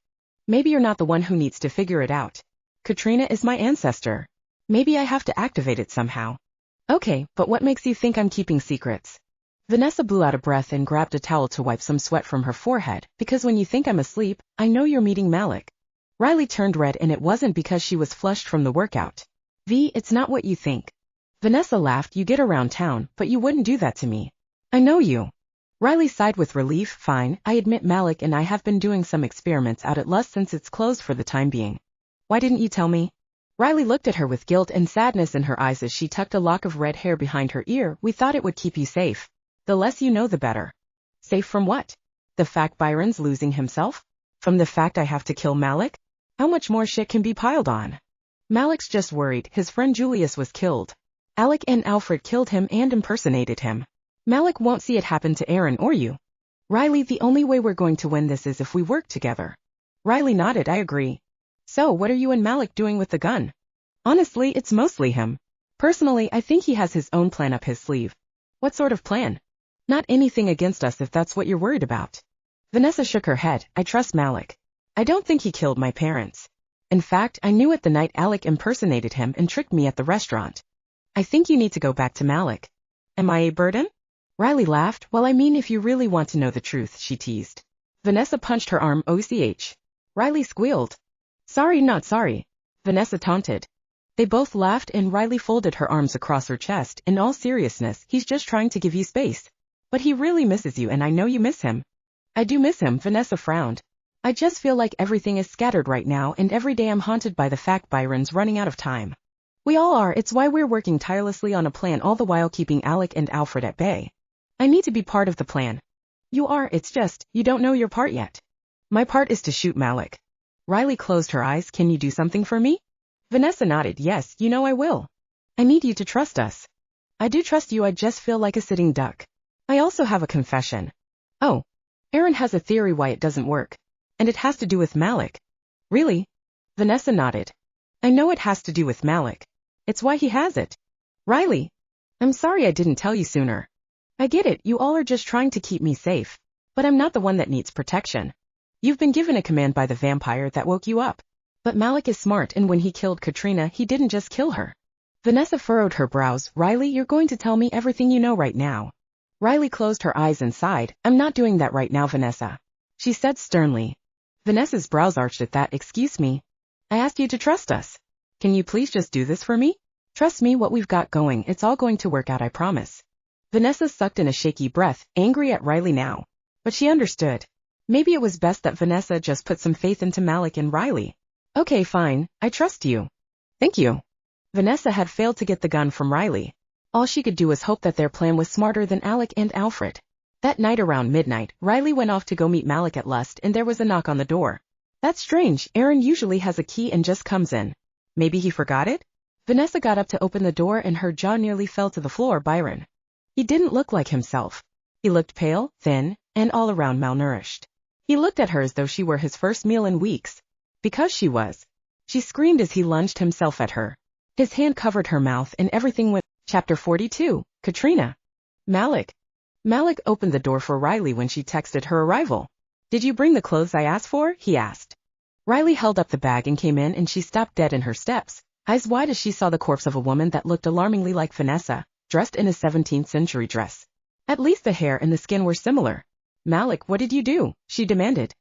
Maybe you're not the one who needs to figure it out. Katrina is my ancestor. Maybe I have to activate it somehow. Okay, but what makes you think I'm keeping secrets? Vanessa blew out a breath and grabbed a towel to wipe some sweat from her forehead, because when you think I'm asleep, I know you're meeting Malik. Riley turned red and it wasn't because she was flushed from the workout. It's not what you think. Vanessa laughed. You get around town, but you wouldn't do that to me. I know you. Riley sighed with relief. Fine, I admit Malik and I have been doing some experiments out at Lust since it's closed for the time being. Why didn't you tell me? Riley looked at her with guilt and sadness in her eyes as she tucked a lock of red hair behind her ear. We thought it would keep you safe. The less you know, the better. Safe from what? The fact Byron's losing himself? From the fact I have to kill Malik? How much more shit can be piled on? Malik's just worried. His friend Julius was killed. Alec and Alfred killed him and impersonated him. Malik won't see it happen to Erin or you. Riley, the only way we're going to win this is if we work together. Riley nodded. I agree. So what are you and Malik doing with the gun? Honestly, it's mostly him. Personally, I think he has his own plan up his sleeve. What sort of plan? Not anything against us if that's what you're worried about. Vanessa shook her head. I trust Malik. I don't think he killed my parents. In fact, I knew it the night Alec impersonated him and tricked me at the restaurant. I think you need to go back to Malik. Am I a burden? Riley laughed. Well, I mean, if you really want to know the truth, she teased. Vanessa punched her arm. OCH. Riley squealed. Sorry, not sorry. Vanessa taunted. They both laughed and Riley folded her arms across her chest. In all seriousness, he's just trying to give you space. But he really misses you and I know you miss him. I do miss him, Vanessa frowned. I just feel like everything is scattered right now and every day I'm haunted by the fact Byron's running out of time. We all are. It's why we're working tirelessly on a plan all the while keeping Alec and Alfred at bay. I need to be part of the plan. You are, it's just, you don't know your part yet. My part is to shoot Malik. Riley closed her eyes. Can you do something for me? Vanessa nodded. Yes, you know I will. I need you to trust us. I do trust you, I just feel like a sitting duck. I also have a confession. Oh. Erin has a theory why it doesn't work. And it has to do with Malik. Really? Vanessa nodded. I know it has to do with Malik. It's why he has it. Riley. I'm sorry I didn't tell you sooner. I get it, you all are just trying to keep me safe. But I'm not the one that needs protection. You've been given a command by the vampire that woke you up. But Malik is smart and when he killed Katrina, he didn't just kill her. Vanessa furrowed her brows. Riley, you're going to tell me everything you know right now. Riley closed her eyes and sighed. I'm not doing that right now, Vanessa. She said sternly. Vanessa's brows arched at that. Excuse me. I asked you to trust us. Can you please just do this for me? Trust me, what we've got going, it's all going to work out, I promise. Vanessa sucked in a shaky breath, angry at Riley now. But she understood. Maybe it was best that Vanessa just put some faith into Malik and Riley. Okay, fine, I trust you. Thank you. Vanessa had failed to get the gun from Riley. All she could do was hope that their plan was smarter than Alec and Alfred. That night around midnight, Riley went off to go meet Malik at Lust and there was a knock on the door. That's strange, Erin usually has a key and just comes in. Maybe he forgot it? Vanessa got up to open the door and her jaw nearly fell to the floor. Byron. He didn't look like himself. He looked pale, thin, and all around malnourished. He looked at her as though she were his first meal in weeks. Because she was. She screamed as he lunged himself at her. His hand covered her mouth and everything went. Chapter 42, Katrina. Malik. Malik opened the door for Riley when she texted her arrival. Did you bring the clothes I asked for? He asked. Riley held up the bag and came in, and she stopped dead in her steps, eyes wide as she saw the corpse of a woman that looked alarmingly like Vanessa, dressed in a 17th century dress. At least the hair and the skin were similar. Malik, what did you do? She demanded.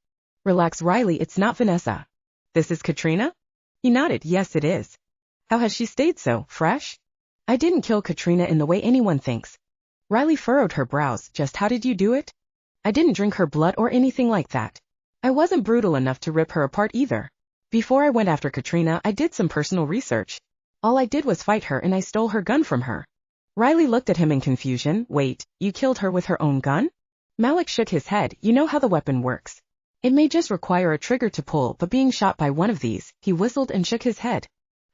Relax, Riley, it's not Vanessa. This is Katrina? He nodded. Yes, it is. How has she stayed so fresh? I didn't kill Katrina in the way anyone thinks. Riley furrowed her brows. Just how did you do it? I didn't drink her blood or anything like that. I wasn't brutal enough to rip her apart either. Before I went after Katrina, I did some personal research. All I did was fight her, and I stole her gun from her. Riley looked at him in confusion. Wait, you killed her with her own gun? Malik shook his head. You know how the weapon works. It may just require a trigger to pull, but being shot by one of these, he whistled and shook his head.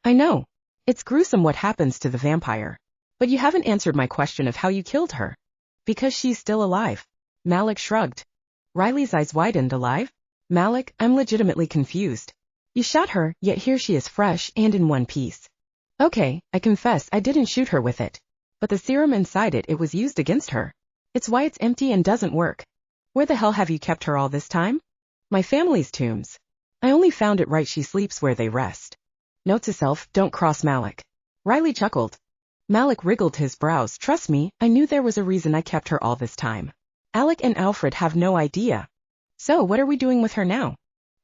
I know. It's gruesome what happens to the vampire. But you haven't answered my question of how you killed her. Because she's still alive. Malik shrugged. Riley's eyes widened. Alive? Malik, I'm legitimately confused. You shot her, yet here she is fresh and in one piece. Okay, I confess I didn't shoot her with it. But the serum inside it was used against her. It's why it's empty and doesn't work. Where the hell have you kept her all this time? My family's tombs. I only found it right she sleeps where they rest. Note to self, don't cross Malik. Riley chuckled. Malik wriggled his brows. Trust me, I knew there was a reason I kept her all this time. Alec and Alfred have no idea. So what are we doing with her now?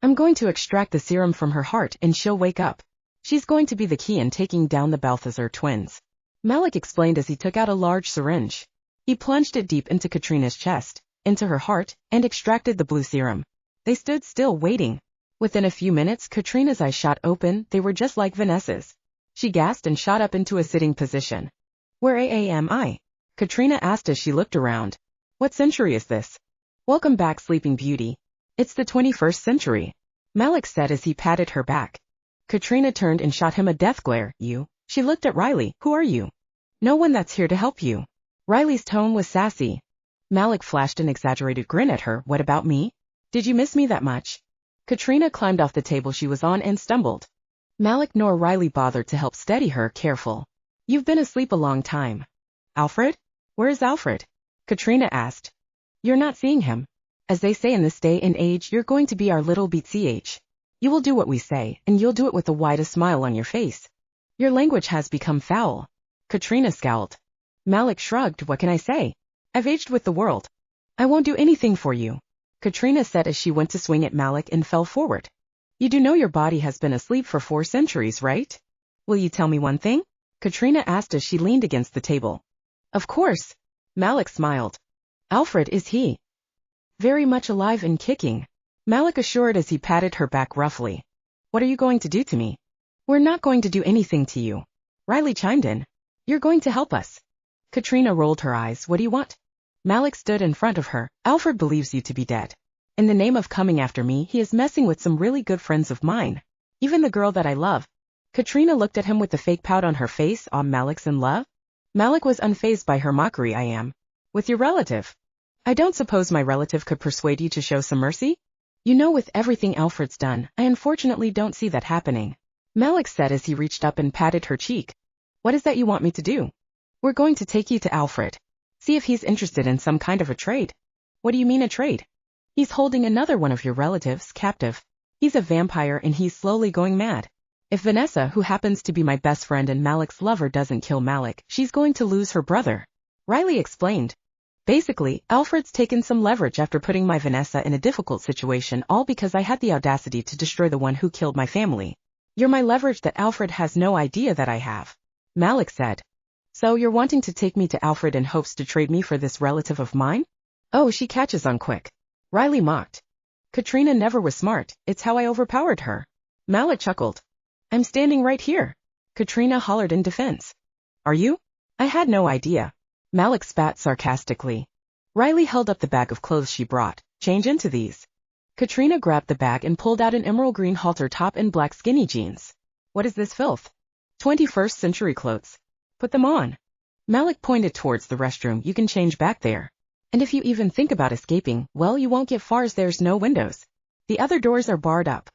I'm going to extract the serum from her heart and she'll wake up. She's going to be the key in taking down the Balthazar twins. Malik explained as he took out a large syringe. He plunged it deep into Katrina's chest, into her heart, and extracted the blue serum. They stood still waiting. Within a few minutes, Katrina's eyes shot open. They were just like Vanessa's. She gasped and shot up into a sitting position. Where am I? Katrina asked as she looked around. What century is this? Welcome back, Sleeping Beauty. It's the 21st century. Malik said as he patted her back. Katrina turned and shot him a death glare. You? She looked at Riley. Who are you? No one that's here to help you. Riley's tone was sassy. Malik flashed an exaggerated grin at her. What about me? Did you miss me that much? Katrina climbed off the table she was on and stumbled. Malik nor Riley bothered to help steady her. Careful. You've been asleep a long time. Alfred? Where is Alfred? Katrina asked. You're not seeing him. As they say in this day and age, you're going to be our little BCH. You will do what we say, and you'll do it with the widest smile on your face. Your language has become foul. Katrina scowled. Malik shrugged. What can I say? I've aged with the world. I won't do anything for you. Katrina said as she went to swing at Malik and fell forward. You do know your body has been asleep for 4 centuries, right? Will you tell me one thing? Katrina asked as she leaned against the table. Of course. Malik smiled. Alfred, is he very much alive and kicking? Malik assured as he patted her back roughly. What are you going to do to me? We're not going to do anything to you. Riley chimed in. You're going to help us. Katrina rolled her eyes. What do you want? Malik stood in front of her. Alfred believes you to be dead. In the name of coming after me, he is messing with some really good friends of mine. Even the girl that I love. Katrina looked at him with the fake pout on her face. Malik's in love? Malik was unfazed by her mockery. I am. With your relative. I don't suppose my relative could persuade you to show some mercy? You know, with everything Alfred's done, I unfortunately don't see that happening. Malik said as he reached up and patted her cheek. What is that you want me to do? We're going to take you to Alfred. See if he's interested in some kind of a trade. What do you mean a trade? He's holding another one of your relatives captive. He's a vampire and he's slowly going mad. If Vanessa, who happens to be my best friend and Malik's lover, doesn't kill Malik, she's going to lose her brother. Riley explained. Basically, Alfred's taken some leverage after putting my Vanessa in a difficult situation, all because I had the audacity to destroy the one who killed my family. You're my leverage that Alfred has no idea that I have. Malik said. So you're wanting to take me to Alfred in hopes to trade me for this relative of mine? Oh, she catches on quick. Riley mocked. Katrina never was smart, it's how I overpowered her. Malik chuckled. I'm standing right here. Katrina hollered in defense. Are you? I had no idea. Malik spat sarcastically. Riley held up the bag of clothes she brought. Change into these. Katrina grabbed the bag and pulled out an emerald green halter top and black skinny jeans. What is this filth? 21st century clothes. Put them on. Malik pointed towards the restroom. You can change back there. And if you even think about escaping, well, you won't get far as there's no windows. The other doors are barred up.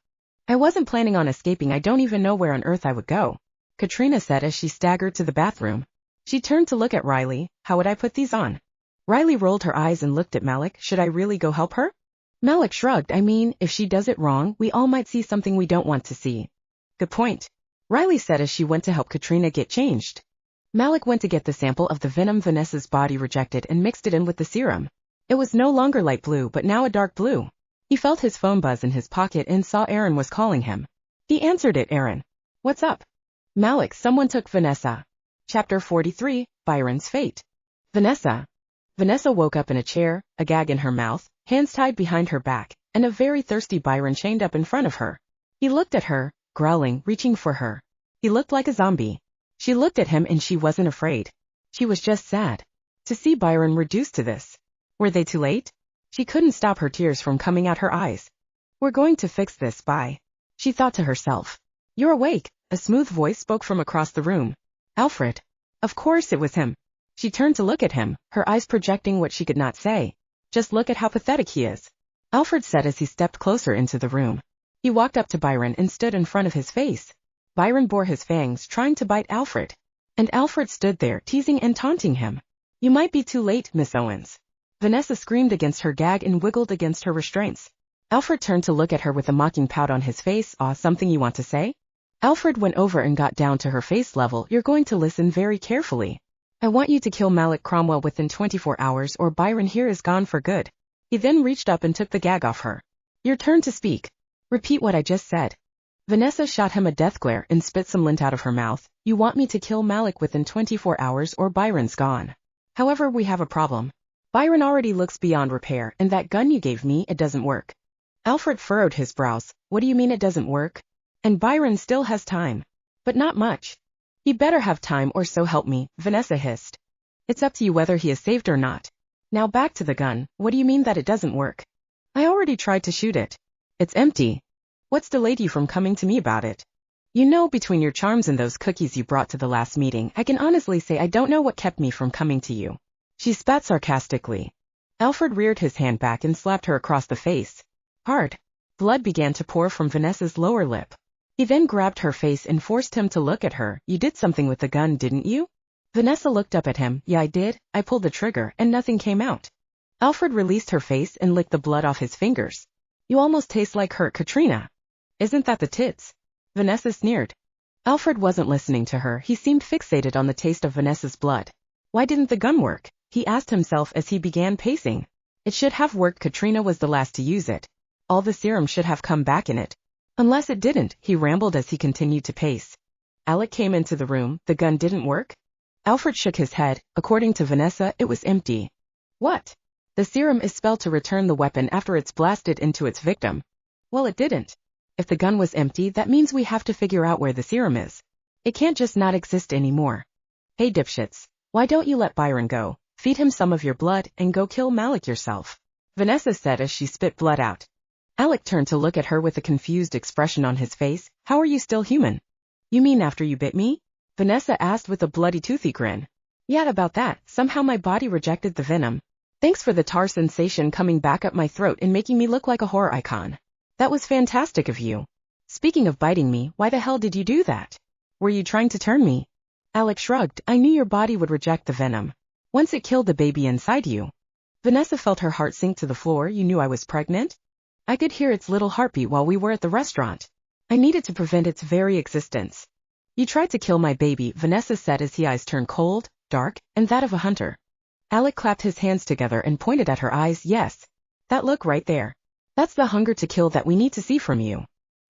I wasn't planning on escaping. I don't even know where on earth I would go. Katrina said as she staggered to the bathroom. She turned to look at Riley. How would I put these on? Riley rolled her eyes and looked at Malik. Should I really go help her? Malik shrugged. I mean, if she does it wrong, we all might see something we don't want to see. Good point. Riley said as she went to help Katrina get changed. Malik went to get the sample of the venom Vanessa's body rejected and mixed it in with the serum. It was no longer light blue but now a dark blue. He felt his phone buzz in his pocket and saw Aaron was calling him. He answered it. Aaron. What's up? Malik, someone took Vanessa. Chapter 43, Byron's Fate. Vanessa. Vanessa woke up in a chair, a gag in her mouth, hands tied behind her back, and a very thirsty Byron chained up in front of her. He looked at her, growling, reaching for her. He looked like a zombie. She looked at him and she wasn't afraid. She was just sad. To see Byron reduced to this. Were they too late? She couldn't stop her tears from coming out her eyes. We're going to fix this, bye. She thought to herself. You're awake, a smooth voice spoke from across the room. Alfred. Of course it was him. She turned to look at him, her eyes projecting what she could not say. Just look at how pathetic he is. Alfred said as he stepped closer into the room. He walked up to Byron and stood in front of his face. Byron bore his fangs, trying to bite Alfred. And Alfred stood there, teasing and taunting him. You might be too late, Miss Owens. Vanessa screamed against her gag and wiggled against her restraints. Alfred turned to look at her with a mocking pout on his face. Something you want to say? Alfred went over and got down to her face level. You're going to listen very carefully. I want you to kill Malik Cromwell within 24 hours or Byron here is gone for good. He then reached up and took the gag off her. Your turn to speak. Repeat what I just said. Vanessa shot him a death glare and spit some lint out of her mouth. You want me to kill Malik within 24 hours or Byron's gone. However, we have a problem. Byron already looks beyond repair, and that gun you gave me, it doesn't work. Alfred furrowed his brows. What do you mean it doesn't work? And Byron still has time. But not much. He better have time or so help me, Vanessa hissed. It's up to you whether he is saved or not. Now back to the gun. What do you mean that it doesn't work? I already tried to shoot it. It's empty. What's delayed you from coming to me about it? You know, between your charms and those cookies you brought to the last meeting, I can honestly say I don't know what kept me from coming to you. She spat sarcastically. Alfred reared his hand back and slapped her across the face. Hard. Blood began to pour from Vanessa's lower lip. He then grabbed her face and forced him to look at her. You did something with the gun, didn't you? Vanessa looked up at him. Yeah, I did. I pulled the trigger and nothing came out. Alfred released her face and licked the blood off his fingers. You almost taste like hurt Katrina. Isn't that the tits? Vanessa sneered. Alfred wasn't listening to her. He seemed fixated on the taste of Vanessa's blood. Why didn't the gun work? He asked himself as he began pacing. It should have worked. Katrina was the last to use it. All the serum should have come back in it. Unless it didn't, he rambled as he continued to pace. Alec came into the room. The gun didn't work? Alfred shook his head. According to Vanessa, it was empty. What? The serum is spelled to return the weapon after it's blasted into its victim. Well, it didn't. If the gun was empty, that means we have to figure out where the serum is. It can't just not exist anymore. Hey dipshits, why don't you let Byron go? Feed him some of your blood and go kill Malik yourself. Vanessa said as she spit blood out. Alec turned to look at her with a confused expression on his face. How are you still human? You mean after you bit me? Vanessa asked with a bloody toothy grin. Yeah, about that. Somehow my body rejected the venom. Thanks for the tar sensation coming back up my throat and making me look like a horror icon. That was fantastic of you. Speaking of biting me, why the hell did you do that? Were you trying to turn me? Alec shrugged. I knew your body would reject the venom. Once it killed the baby inside you. Vanessa felt her heart sink to the floor. You knew I was pregnant? I could hear its little heartbeat while we were at the restaurant. I needed to prevent its very existence. You tried to kill my baby, Vanessa said as his eyes turned cold, dark, and that of a hunter. Alec clapped his hands together and pointed at her eyes. Yes. That look right there. That's the hunger to kill that we need to see from you.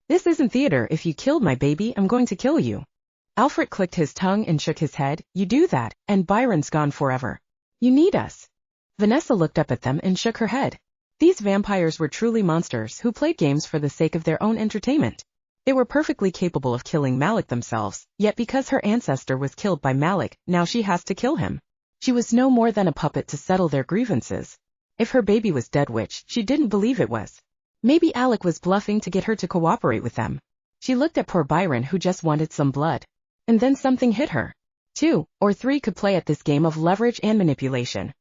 This isn't theater. If you killed my baby, I'm going to kill you. Alfred clicked his tongue and shook his head. You do that, and Byron's gone forever. You need us. Vanessa looked up at them and shook her head. These vampires were truly monsters who played games for the sake of their own entertainment. They were perfectly capable of killing Malik themselves, yet because her ancestor was killed by Malik, now she has to kill him. She was no more than a puppet to settle their grievances. If her baby was dead, which she didn't believe it was. Maybe Alec was bluffing to get her to cooperate with them. She looked at poor Byron who just wanted some blood. And then something hit her. 2 or 3 could play at this game of leverage and manipulation.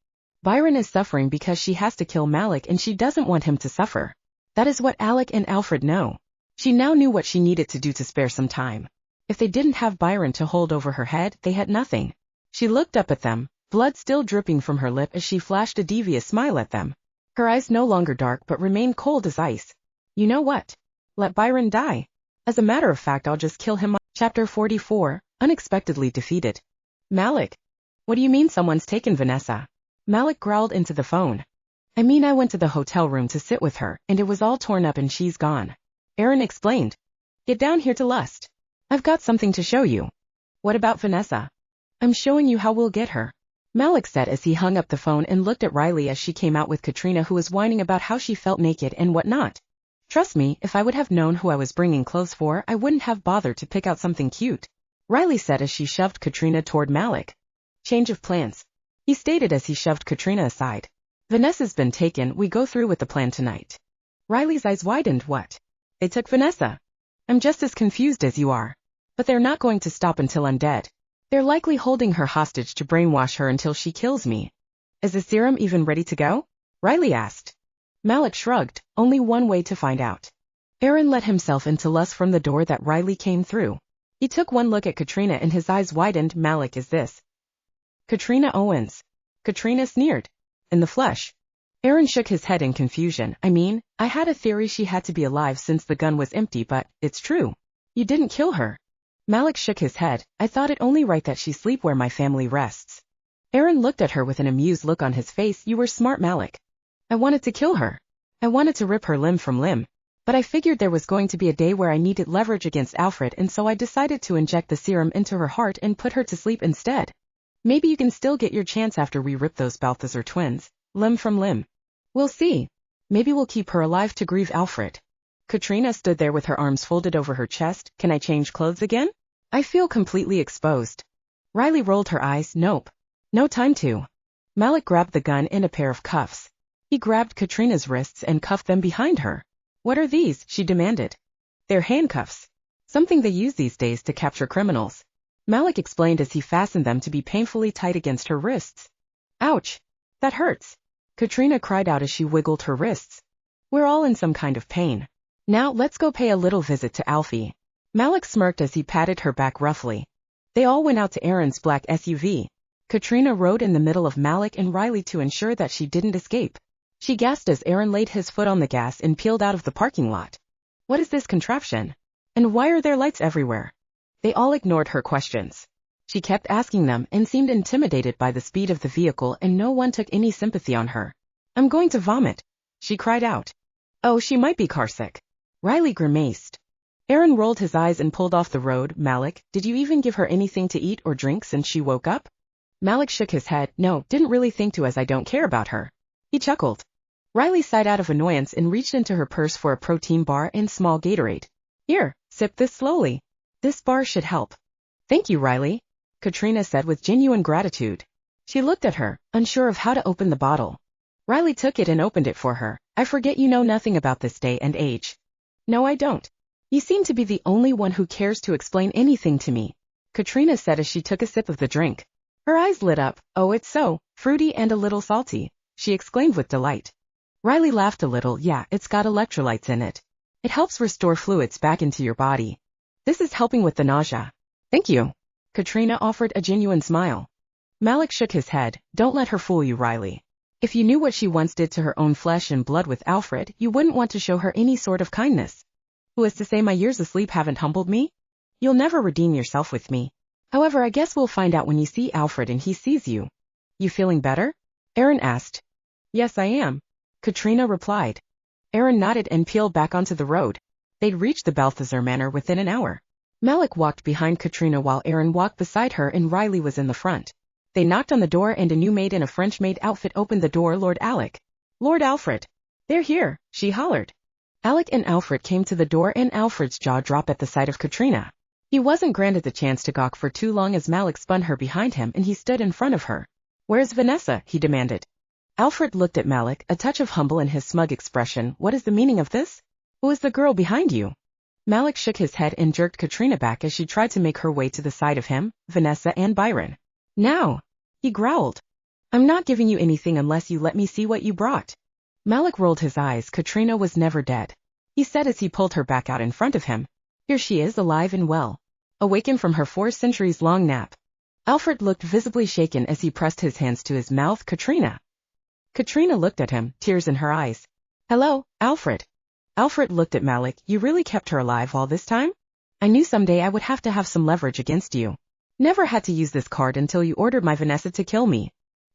Byron is suffering because she has to kill Malik and she doesn't want him to suffer. That is what Alec and Alfred know. She now knew what she needed to do to spare some time. If they didn't have Byron to hold over her head, they had nothing. She looked up at them, blood still dripping from her lip as she flashed a devious smile at them. Her eyes no longer dark but remained cold as ice. You know what? Let Byron die. As a matter of fact, I'll just kill him. Chapter 44, Unexpectedly Defeated. Malik. What do you mean someone's taken Vanessa? Malik growled into the phone. I mean I went to the hotel room to sit with her, and it was all torn up and she's gone. Aaron explained. Get down here to Lust. I've got something to show you. What about Vanessa? I'm showing you how we'll get her. Malik said as he hung up the phone and looked at Riley as she came out with Katrina, who was whining about how she felt naked and whatnot. Trust me, if I would have known who I was bringing clothes for, I wouldn't have bothered to pick out something cute. Riley said as she shoved Katrina toward Malik. Change of plans. He stated as he shoved Katrina aside. Vanessa's been taken, we go through with the plan tonight. Riley's eyes widened. What? They took Vanessa? I'm just as confused as you are. But they're not going to stop until I'm dead. They're likely holding her hostage to brainwash her until she kills me. Is the serum even ready to go? Riley asked. Malik shrugged, only one way to find out. Aaron let himself into Lust from the door that Riley came through. He took one look at Katrina and his eyes widened. Malik, is this Katrina Owens? Katrina sneered. In the flesh. Aaron shook his head in confusion. I mean, I had a theory she had to be alive since the gun was empty, but it's true. You didn't kill her. Malik shook his head. I thought it only right that she sleep where my family rests. Aaron looked at her with an amused look on his face. You were smart, Malik. I wanted to kill her. I wanted to rip her limb from limb. But I figured there was going to be a day where I needed leverage against Alfred, and so I decided to inject the serum into her heart and put her to sleep instead. Maybe you can still get your chance after we rip those Balthazar twins, limb from limb. We'll see. Maybe we'll keep her alive to grieve Alfred. Katrina stood there with her arms folded over her chest. Can I change clothes again? I feel completely exposed. Riley rolled her eyes. Nope. No time to. Malik grabbed the gun and a pair of cuffs. He grabbed Katrina's wrists and cuffed them behind her. What are these? She demanded. They're handcuffs. Something they use these days to capture criminals. Malik explained as he fastened them to be painfully tight against her wrists. Ouch. That hurts. Katrina cried out as she wiggled her wrists. We're all in some kind of pain. Now let's go pay a little visit to Alfie. Malik smirked as he patted her back roughly. They all went out to Aaron's black SUV. Katrina rode in the middle of Malik and Riley to ensure that she didn't escape. She gasped as Aaron laid his foot on the gas and peeled out of the parking lot. What is this contraption? And why are there lights everywhere? They all ignored her questions. She kept asking them and seemed intimidated by the speed of the vehicle, and no one took any sympathy on her. I'm going to vomit, she cried out. Oh, she might be carsick. Riley grimaced. Aaron rolled his eyes and pulled off the road. Malik, did you even give her anything to eat or drink since she woke up? Malik shook his head. No, didn't really think to, as I don't care about her. He chuckled. Riley sighed out of annoyance and reached into her purse for a protein bar and small Gatorade. Here, sip this slowly. This bar should help. Thank you, Riley, Katrina said with genuine gratitude. She looked at her, unsure of how to open the bottle. Riley took it and opened it for her. I forget you know nothing about this day and age. No, I don't. You seem to be the only one who cares to explain anything to me, Katrina said as she took a sip of the drink. Her eyes lit up. Oh, it's so fruity and a little salty, she exclaimed with delight. Riley laughed a little. Yeah, it's got electrolytes in it. It helps restore fluids back into your body. This is helping with the nausea. Thank you. Katrina offered a genuine smile. Malik shook his head. Don't let her fool you, Riley. If you knew what she once did to her own flesh and blood with Alfred, you wouldn't want to show her any sort of kindness. Who is to say my years asleep haven't humbled me? You'll never redeem yourself with me. However, I guess we'll find out when you see Alfred and he sees you. You feeling better? Aaron asked. Yes, I am, Katrina replied. Aaron nodded and peeled back onto the road. They'd reached the Balthazar Manor within an hour. Malik walked behind Katrina while Aaron walked beside her and Riley was in the front. They knocked on the door and a new maid in a French maid outfit opened the door. Lord Alec. Lord Alfred. They're here, she hollered. Alec and Alfred came to the door and Alfred's jaw dropped at the sight of Katrina. He wasn't granted the chance to gawk for too long as Malik spun her behind him and he stood in front of her. Where's Vanessa? He demanded. Alfred looked at Malik, a touch of humble in his smug expression. What is the meaning of this? Who is the girl behind you? Malik shook his head and jerked Katrina back as she tried to make her way to the side of him, Vanessa and Byron. Now, he growled. I'm not giving you anything unless you let me see what you brought. Malik rolled his eyes. Katrina was never dead, he said as he pulled her back out in front of him. Here she is, alive and well. awakened from her 4 centuries-long nap. Alfred looked visibly shaken as he pressed his hands to his mouth. Katrina. Katrina looked at him, tears in her eyes. Hello, Alfred. Alfred looked at Malik. You really kept her alive all this time? I knew someday I would have to have some leverage against you. Never had to use this card until you ordered my Vanessa to kill me.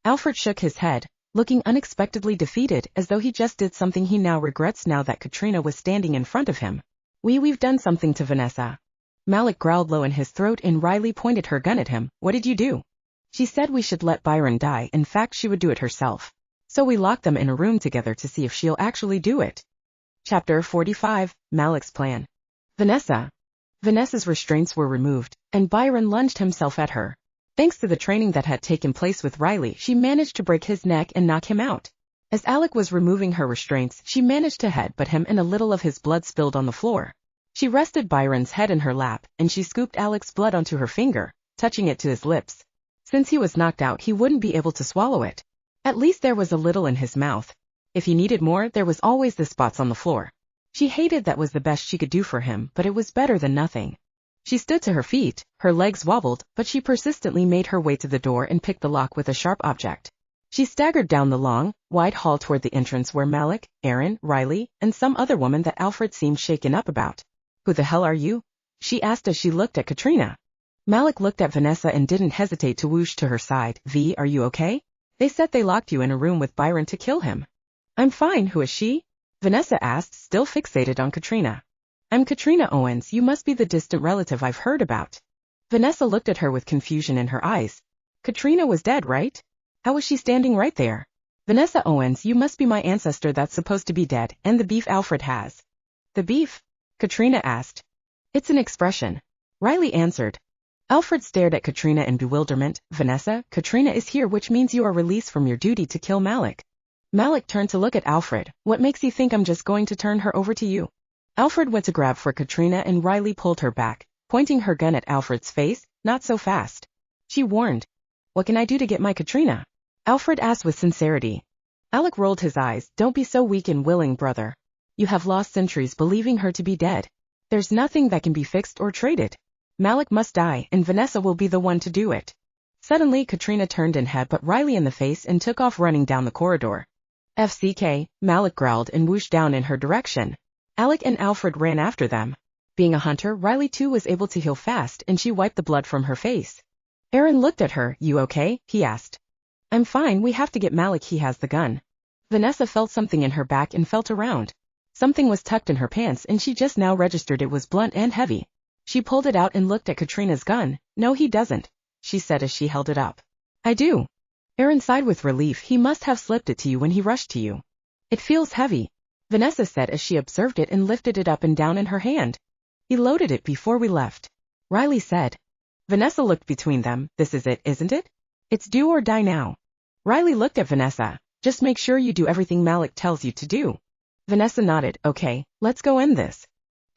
Alfred shook his head, looking unexpectedly defeated, as though he just did something he now regrets now that Katrina was standing in front of him. We've done something to Vanessa. Malik growled low in his throat and Riley pointed her gun at him. What did you do? She said we should let Byron die. In fact, she would do it herself. So we locked them in a room together to see if she'll actually do it. Chapter 45, Malik's Plan. Vanessa. Vanessa's restraints were removed, and Byron lunged himself at her. Thanks to the training that had taken place with Riley, she managed to break his neck and knock him out. As Alec was removing her restraints, she managed to headbutt him and a little of his blood spilled on the floor. She rested Byron's head in her lap, and she scooped Alec's blood onto her finger, touching it to his lips. Since he was knocked out, he wouldn't be able to swallow it. At least there was a little in his mouth. If he needed more, there was always the spots on the floor. She hated that was the best she could do for him, but it was better than nothing. She stood to her feet, her legs wobbled, but she persistently made her way to the door and picked the lock with a sharp object. She staggered down the long, wide hall toward the entrance where Malik, Aaron, Riley, and some other woman that Alfred seemed shaken up about. Who the hell are you? She asked as she looked at Katrina. Malik looked at Vanessa and didn't hesitate to whoosh to her side. V, are you okay? They said they locked you in a room with Byron to kill him. I'm fine. Who is she? Vanessa asked, still fixated on Katrina. I'm Katrina Owens. You must be the distant relative I've heard about. Vanessa looked at her with confusion in her eyes. Katrina was dead, right? How was she standing right there? Vanessa Owens, you must be my ancestor that's supposed to be dead, and the beef Alfred has. The beef? Katrina asked. It's an expression. Riley answered. Alfred stared at Katrina in bewilderment. Vanessa, Katrina is here, which means you are released from your duty to kill Malik. Malik turned to look at Alfred. What makes you think I'm just going to turn her over to you? Alfred went to grab for Katrina and Riley pulled her back, pointing her gun at Alfred's face. Not so fast. She warned. What can I do to get my Katrina? Alfred asked with sincerity. Alec rolled his eyes. Don't be so weak and willing, brother. You have lost centuries believing her to be dead. There's nothing that can be fixed or traded. Malik must die, and Vanessa will be the one to do it. Suddenly, Katrina turned and headbutted Riley in the face and took off running down the corridor. FCK, Malik growled and whooshed down in her direction. Alec and Alfred ran after them. Being a hunter, Riley too was able to heal fast, and she wiped the blood from her face. Aaron looked at her. You okay? He asked. I'm fine. We have to get Malik. He has the gun. Vanessa felt something in her back and felt around. Something was tucked in her pants and she just now registered it was blunt and heavy. She pulled it out and looked at Katrina's gun. No, he doesn't, she said as she held it up. I do. Aaron sighed with relief. He must have slipped it to you when he rushed to you. It feels heavy, Vanessa said as she observed it and lifted it up and down in her hand. He loaded it before we left, Riley said. Vanessa looked between them. This is it, isn't it? It's do or die now. Riley looked at Vanessa. Just make sure you do everything Malik tells you to do. Vanessa nodded. Okay, let's go end this.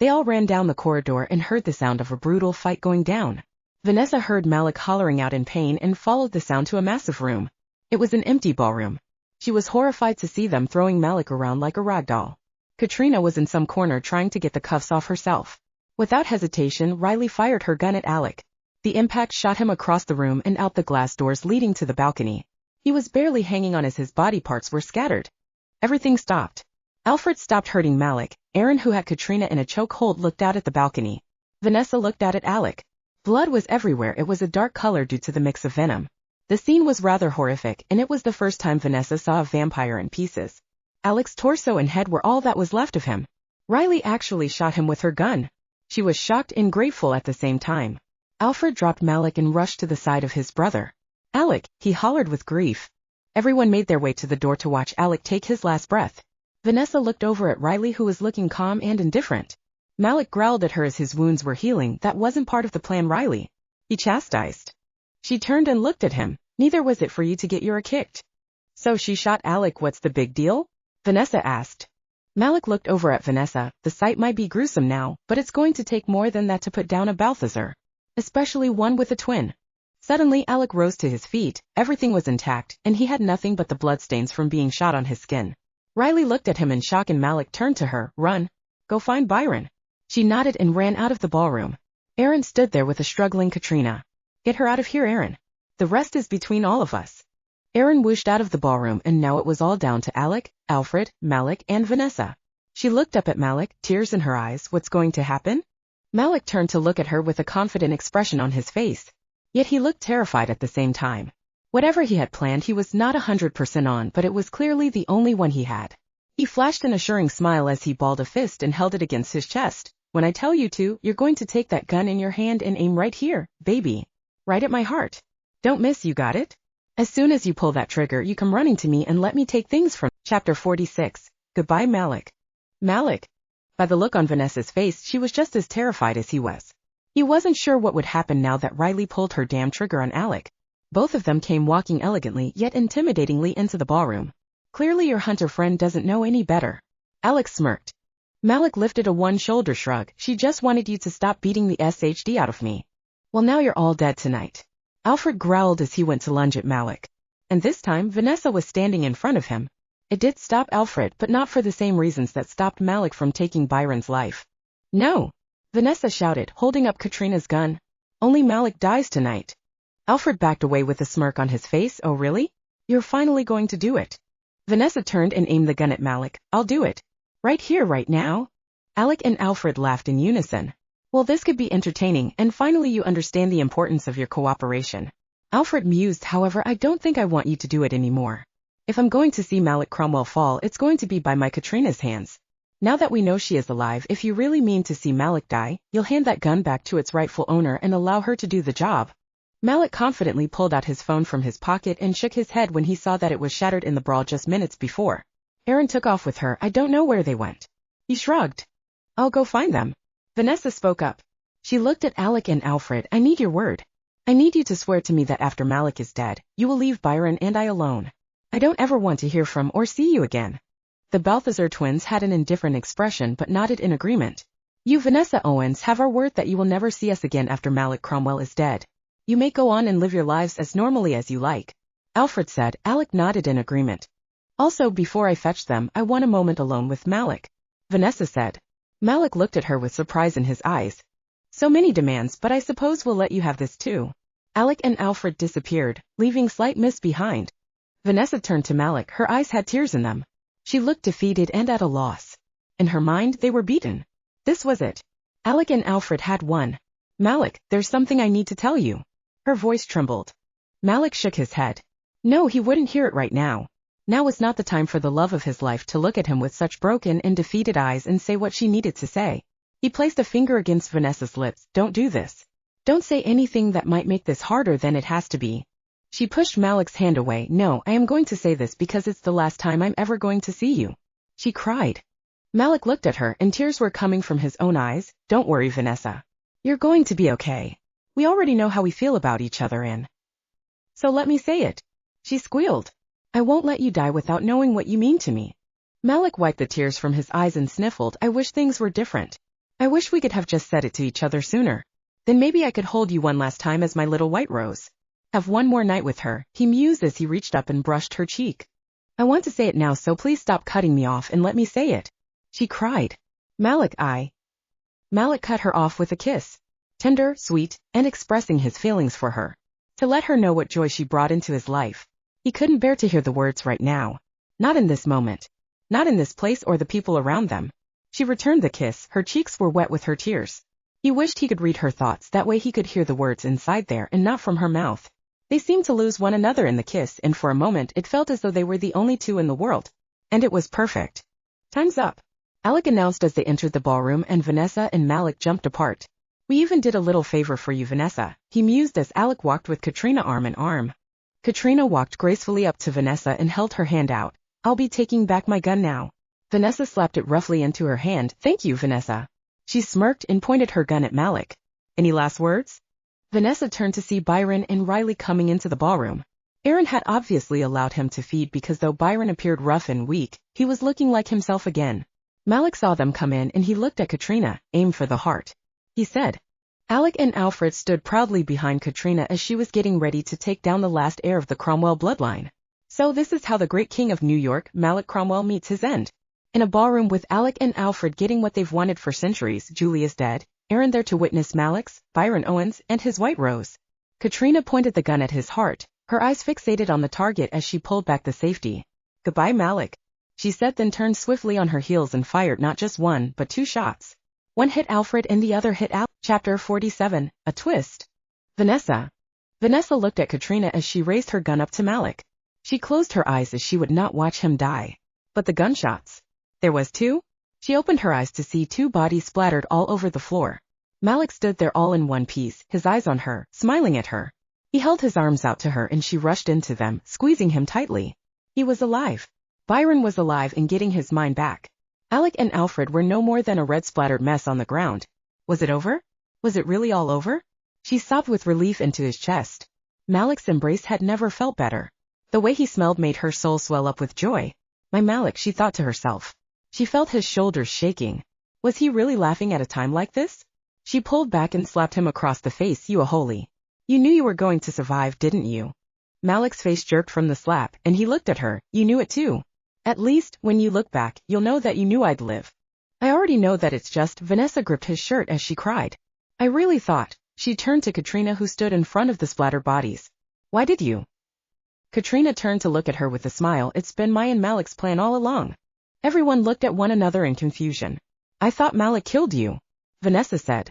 They all ran down the corridor and heard the sound of a brutal fight going down. Vanessa heard Malik hollering out in pain and followed the sound to a massive room. It was an empty ballroom. She was horrified to see them throwing Malik around like a rag doll. Katrina was in some corner trying to get the cuffs off herself. Without hesitation, Riley fired her gun at Alec. The impact shot him across the room and out the glass doors leading to the balcony. He was barely hanging on as his body parts were scattered. Everything stopped. Alfred stopped hurting Malik. Aaron, who had Katrina in a chokehold, looked out at the balcony. Vanessa looked out at Alec. Blood was everywhere. It was a dark color due to the mix of venom. The scene was rather horrific, and it was the first time Vanessa saw a vampire in pieces. Alec's torso and head were all that was left of him. Riley actually shot him with her gun. She was shocked and grateful at the same time. Alfred dropped Malik and rushed to the side of his brother. Alec, he hollered with grief. Everyone made their way to the door to watch Alec take his last breath. Vanessa looked over at Riley, who was looking calm and indifferent. Malik growled at her as his wounds were healing. That wasn't part of the plan, Riley, he chastised. She turned and looked at him. Neither was it for you to get your kicked. So she shot Alec. What's the big deal? Vanessa asked. Malik looked over at Vanessa. The sight might be gruesome now, but it's going to take more than that to put down a Balthazar. Especially one with a twin. Suddenly Alec rose to his feet. Everything was intact, and he had nothing but the bloodstains from being shot on his skin. Riley looked at him in shock and Malik turned to her. Run. Go find Byron. She nodded and ran out of the ballroom. Aaron stood there with a struggling Katrina. Get her out of here, Aaron. The rest is between all of us. Aaron whooshed out of the ballroom, and now it was all down to Alec, Alfred, Malik, and Vanessa. She looked up at Malik, tears in her eyes. What's going to happen? Malik turned to look at her with a confident expression on his face. Yet he looked terrified at the same time. Whatever he had planned he was not 100% on, but it was clearly the only one he had. He flashed an assuring smile as he balled a fist and held it against his chest. When I tell you to, you're going to take that gun in your hand and aim right here, baby. Right at my heart. Don't miss, you got it? As soon as you pull that trigger, you come running to me and let me take things from. Chapter 46. Goodbye, Malik. Malik. By the look on Vanessa's face, she was just as terrified as he was. He wasn't sure what would happen now that Riley pulled her damn trigger on Alec. Both of them came walking elegantly yet intimidatingly into the ballroom. Clearly your hunter friend doesn't know any better. Alec smirked. Malik lifted a one-shoulder shrug. She just wanted you to stop beating the SHD out of me. Well, now you're all dead tonight. Alfred growled as he went to lunge at Malik. And this time Vanessa was standing in front of him. It did stop Alfred, but not for the same reasons that stopped Malik from taking Byron's life. No! Vanessa shouted, holding up Katrina's gun. Only Malik dies tonight. Alfred backed away with a smirk on his face. Oh really? You're finally going to do it. Vanessa turned and aimed the gun at Malik. I'll do it. Right here, right now. Alec and Alfred laughed in unison. Well, this could be entertaining, and finally you understand the importance of your cooperation. Alfred mused, however, I don't think I want you to do it anymore. If I'm going to see Malik Cromwell fall, it's going to be by my Katrina's hands. Now that we know she is alive, if you really mean to see Malik die, you'll hand that gun back to its rightful owner and allow her to do the job. Malik confidently pulled out his phone from his pocket and shook his head when he saw that it was shattered in the brawl just minutes before. Aaron took off with her. I don't know where they went. He shrugged. I'll go find them. Vanessa spoke up. She looked at Alec and Alfred. I need your word. I need you to swear to me that after Malik is dead, you will leave Byron and I alone. I don't ever want to hear from or see you again. The Balthazar twins had an indifferent expression but nodded in agreement. You, Vanessa Owens, have our word that you will never see us again after Malik Cromwell is dead. You may go on and live your lives as normally as you like. Alfred said. Alec nodded in agreement. Also, before I fetch them, I want a moment alone with Malik. Vanessa said. Malik looked at her with surprise in his eyes. So many demands, but I suppose we'll let you have this too. Alec and Alfred disappeared, leaving Slight Miss behind. Vanessa turned to Malik. Her eyes had tears in them. She looked defeated and at a loss. In her mind, they were beaten. This was it. Alec and Alfred had won. Malik, there's something I need to tell you. Her voice trembled. Malik shook his head. No, he wouldn't hear it right now. Now was not the time for the love of his life to look at him with such broken and defeated eyes and say what she needed to say. He placed a finger against Vanessa's lips. Don't do this. Don't say anything that might make this harder than it has to be. She pushed Malik's hand away. No, I am going to say this because it's the last time I'm ever going to see you. She cried. Malik looked at her and tears were coming from his own eyes. Don't worry, Vanessa. You're going to be okay. We already know how we feel about each other and... So let me say it. She squealed. I won't let you die without knowing what you mean to me. Malik wiped the tears from his eyes and sniffled. I wish things were different. I wish we could have just said it to each other sooner. Then maybe I could hold you one last time as my little white rose. Have one more night with her, he mused as he reached up and brushed her cheek. I want to say it now, so please stop cutting me off and let me say it. She cried. Malik cut her off with a kiss. Tender, sweet, and expressing his feelings for her. To let her know what joy she brought into his life. He couldn't bear to hear the words right now. Not in this moment. Not in this place or the people around them. She returned the kiss. Her cheeks were wet with her tears. He wished he could read her thoughts, that way he could hear the words inside there and not from her mouth. They seemed to lose one another in the kiss, and for a moment it felt as though they were the only two in the world. And it was perfect. Time's up. Alec announced as they entered the ballroom, and Vanessa and Malik jumped apart. We even did a little favor for you, Vanessa, he mused as Alec walked with Katrina arm in arm. Katrina walked gracefully up to Vanessa and held her hand out. I'll be taking back my gun now. Vanessa slapped it roughly into her hand. Thank you, Vanessa. She smirked and pointed her gun at Malik. Any last words? Vanessa turned to see Byron and Riley coming into the ballroom. Aaron had obviously allowed him to feed because though Byron appeared rough and weak, he was looking like himself again. Malik saw them come in and he looked at Katrina. Aim for the heart, he said. Alec and Alfred stood proudly behind Katrina as she was getting ready to take down the last heir of the Cromwell bloodline. So this is how the great king of New York, Malik Cromwell, meets his end. In a ballroom with Alec and Alfred getting what they've wanted for centuries. Julie is dead, Aaron there to witness Malik's, Byron Owens, and his white rose. Katrina pointed the gun at his heart, her eyes fixated on the target as she pulled back the safety. "Goodbye, Malik," she said, then turned swiftly on her heels and fired not just one but 2 shots. One hit Alfred and the other hit Al. Chapter 47, A Twist. Vanessa. Vanessa looked at Katrina as she raised her gun up to Malik. She closed her eyes as she would not watch him die. But the gunshots. There was 2? She opened her eyes to see 2 bodies splattered all over the floor. Malik stood there all in one piece, his eyes on her, smiling at her. He held his arms out to her and she rushed into them, squeezing him tightly. He was alive. Byron was alive and getting his mind back. Alec and Alfred were no more than a red-splattered mess on the ground. Was it over? Was it really all over? She sobbed with relief into his chest. Malik's embrace had never felt better. The way he smelled made her soul swell up with joy. My Malik, she thought to herself. She felt his shoulders shaking. Was he really laughing at a time like this? She pulled back and slapped him across the face. "You a holy. You knew you were going to survive, didn't you?" Malik's face jerked from the slap, and he looked at her. "You knew it too. At least, when you look back, you'll know that you knew I'd live." "I already know that it's just..." Vanessa gripped his shirt as she cried. "I really thought..." She turned to Katrina, who stood in front of the splattered bodies. "Why did you?" Katrina turned to look at her with a smile. "It's been my and Malik's plan all along." Everyone looked at one another in confusion. "I thought Malik killed you," Vanessa said.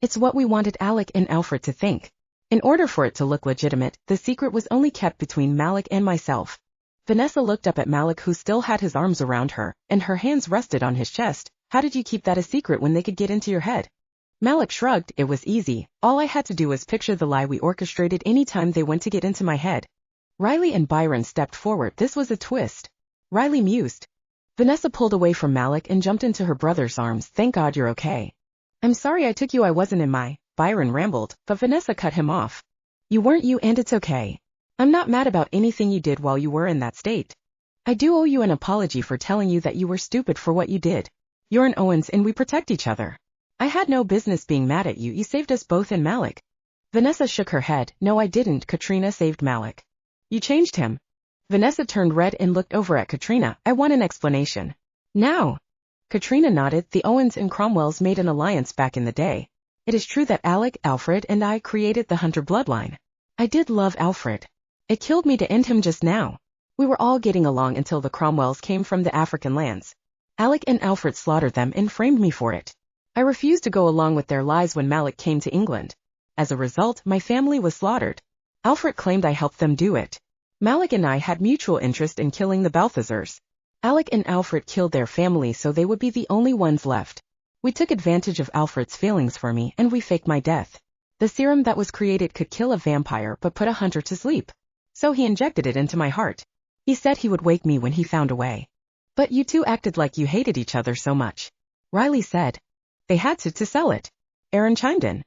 "It's what we wanted Alec and Alfred to think. In order for it to look legitimate, the secret was only kept between Malik and myself." Vanessa looked up at Malik, who still had his arms around her, and her hands rested on his chest. "How did you keep that a secret when they could get into your head?" Malik shrugged. "It was easy. All I had to do was picture the lie we orchestrated any time they went to get into my head." Riley and Byron stepped forward. "This was a twist," Riley mused. Vanessa pulled away from Malik and jumped into her brother's arms. "Thank God you're okay." "I'm sorry I took you. I wasn't in my..." Byron rambled, but Vanessa cut him off. "You weren't you, and it's okay. I'm not mad about anything you did while you were in that state. I do owe you an apology for telling you that you were stupid for what you did. You're an Owens and we protect each other. I had no business being mad at you. You saved us both and Malik." Vanessa shook her head. "No, I didn't. Katrina saved Malik." "You changed him." Vanessa turned red and looked over at Katrina. "I want an explanation. Now." Katrina nodded. "The Owens and Cromwells made an alliance back in the day. It is true that Alec, Alfred, and I created the Hunter bloodline. I did love Alfred. It killed me to end him just now. We were all getting along until the Cromwells came from the African lands. Alec and Alfred slaughtered them and framed me for it. I refused to go along with their lies when Malik came to England. As a result, my family was slaughtered. Alfred claimed I helped them do it. Malik and I had mutual interest in killing the Balthazars. Alec and Alfred killed their family so they would be the only ones left. We took advantage of Alfred's feelings for me and we faked my death. The serum that was created could kill a vampire but put a hunter to sleep. So he injected it into my heart. He said he would wake me when he found a way. But you two acted like you hated each other so much," Riley said. "They had to sell it," Aaron chimed in.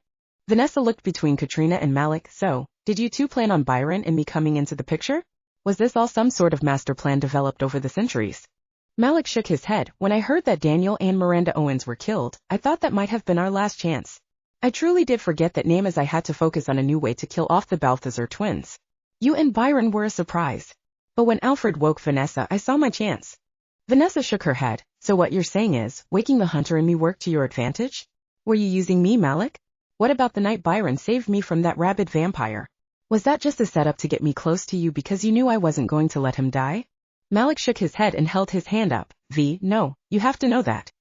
Vanessa looked between Katrina and Malik. "So, did you two plan on Byron and me coming into the picture? Was this all some sort of master plan developed over the centuries?" Malik shook his head. "When I heard that Daniel and Miranda Owens were killed, I thought that might have been our last chance. I truly did forget that name as I had to focus on a new way to kill off the Balthazar twins. You and Byron were a surprise. But when Alfred woke Vanessa, I saw my chance." Vanessa shook her head. "So what you're saying is, waking the hunter and me worked to your advantage? Were you using me, Malik? What about the night Byron saved me from that rabid vampire? Was that just a setup to get me close to you because you knew I wasn't going to let him die?" Malik shook his head and held his hand up. "No, you have to know that."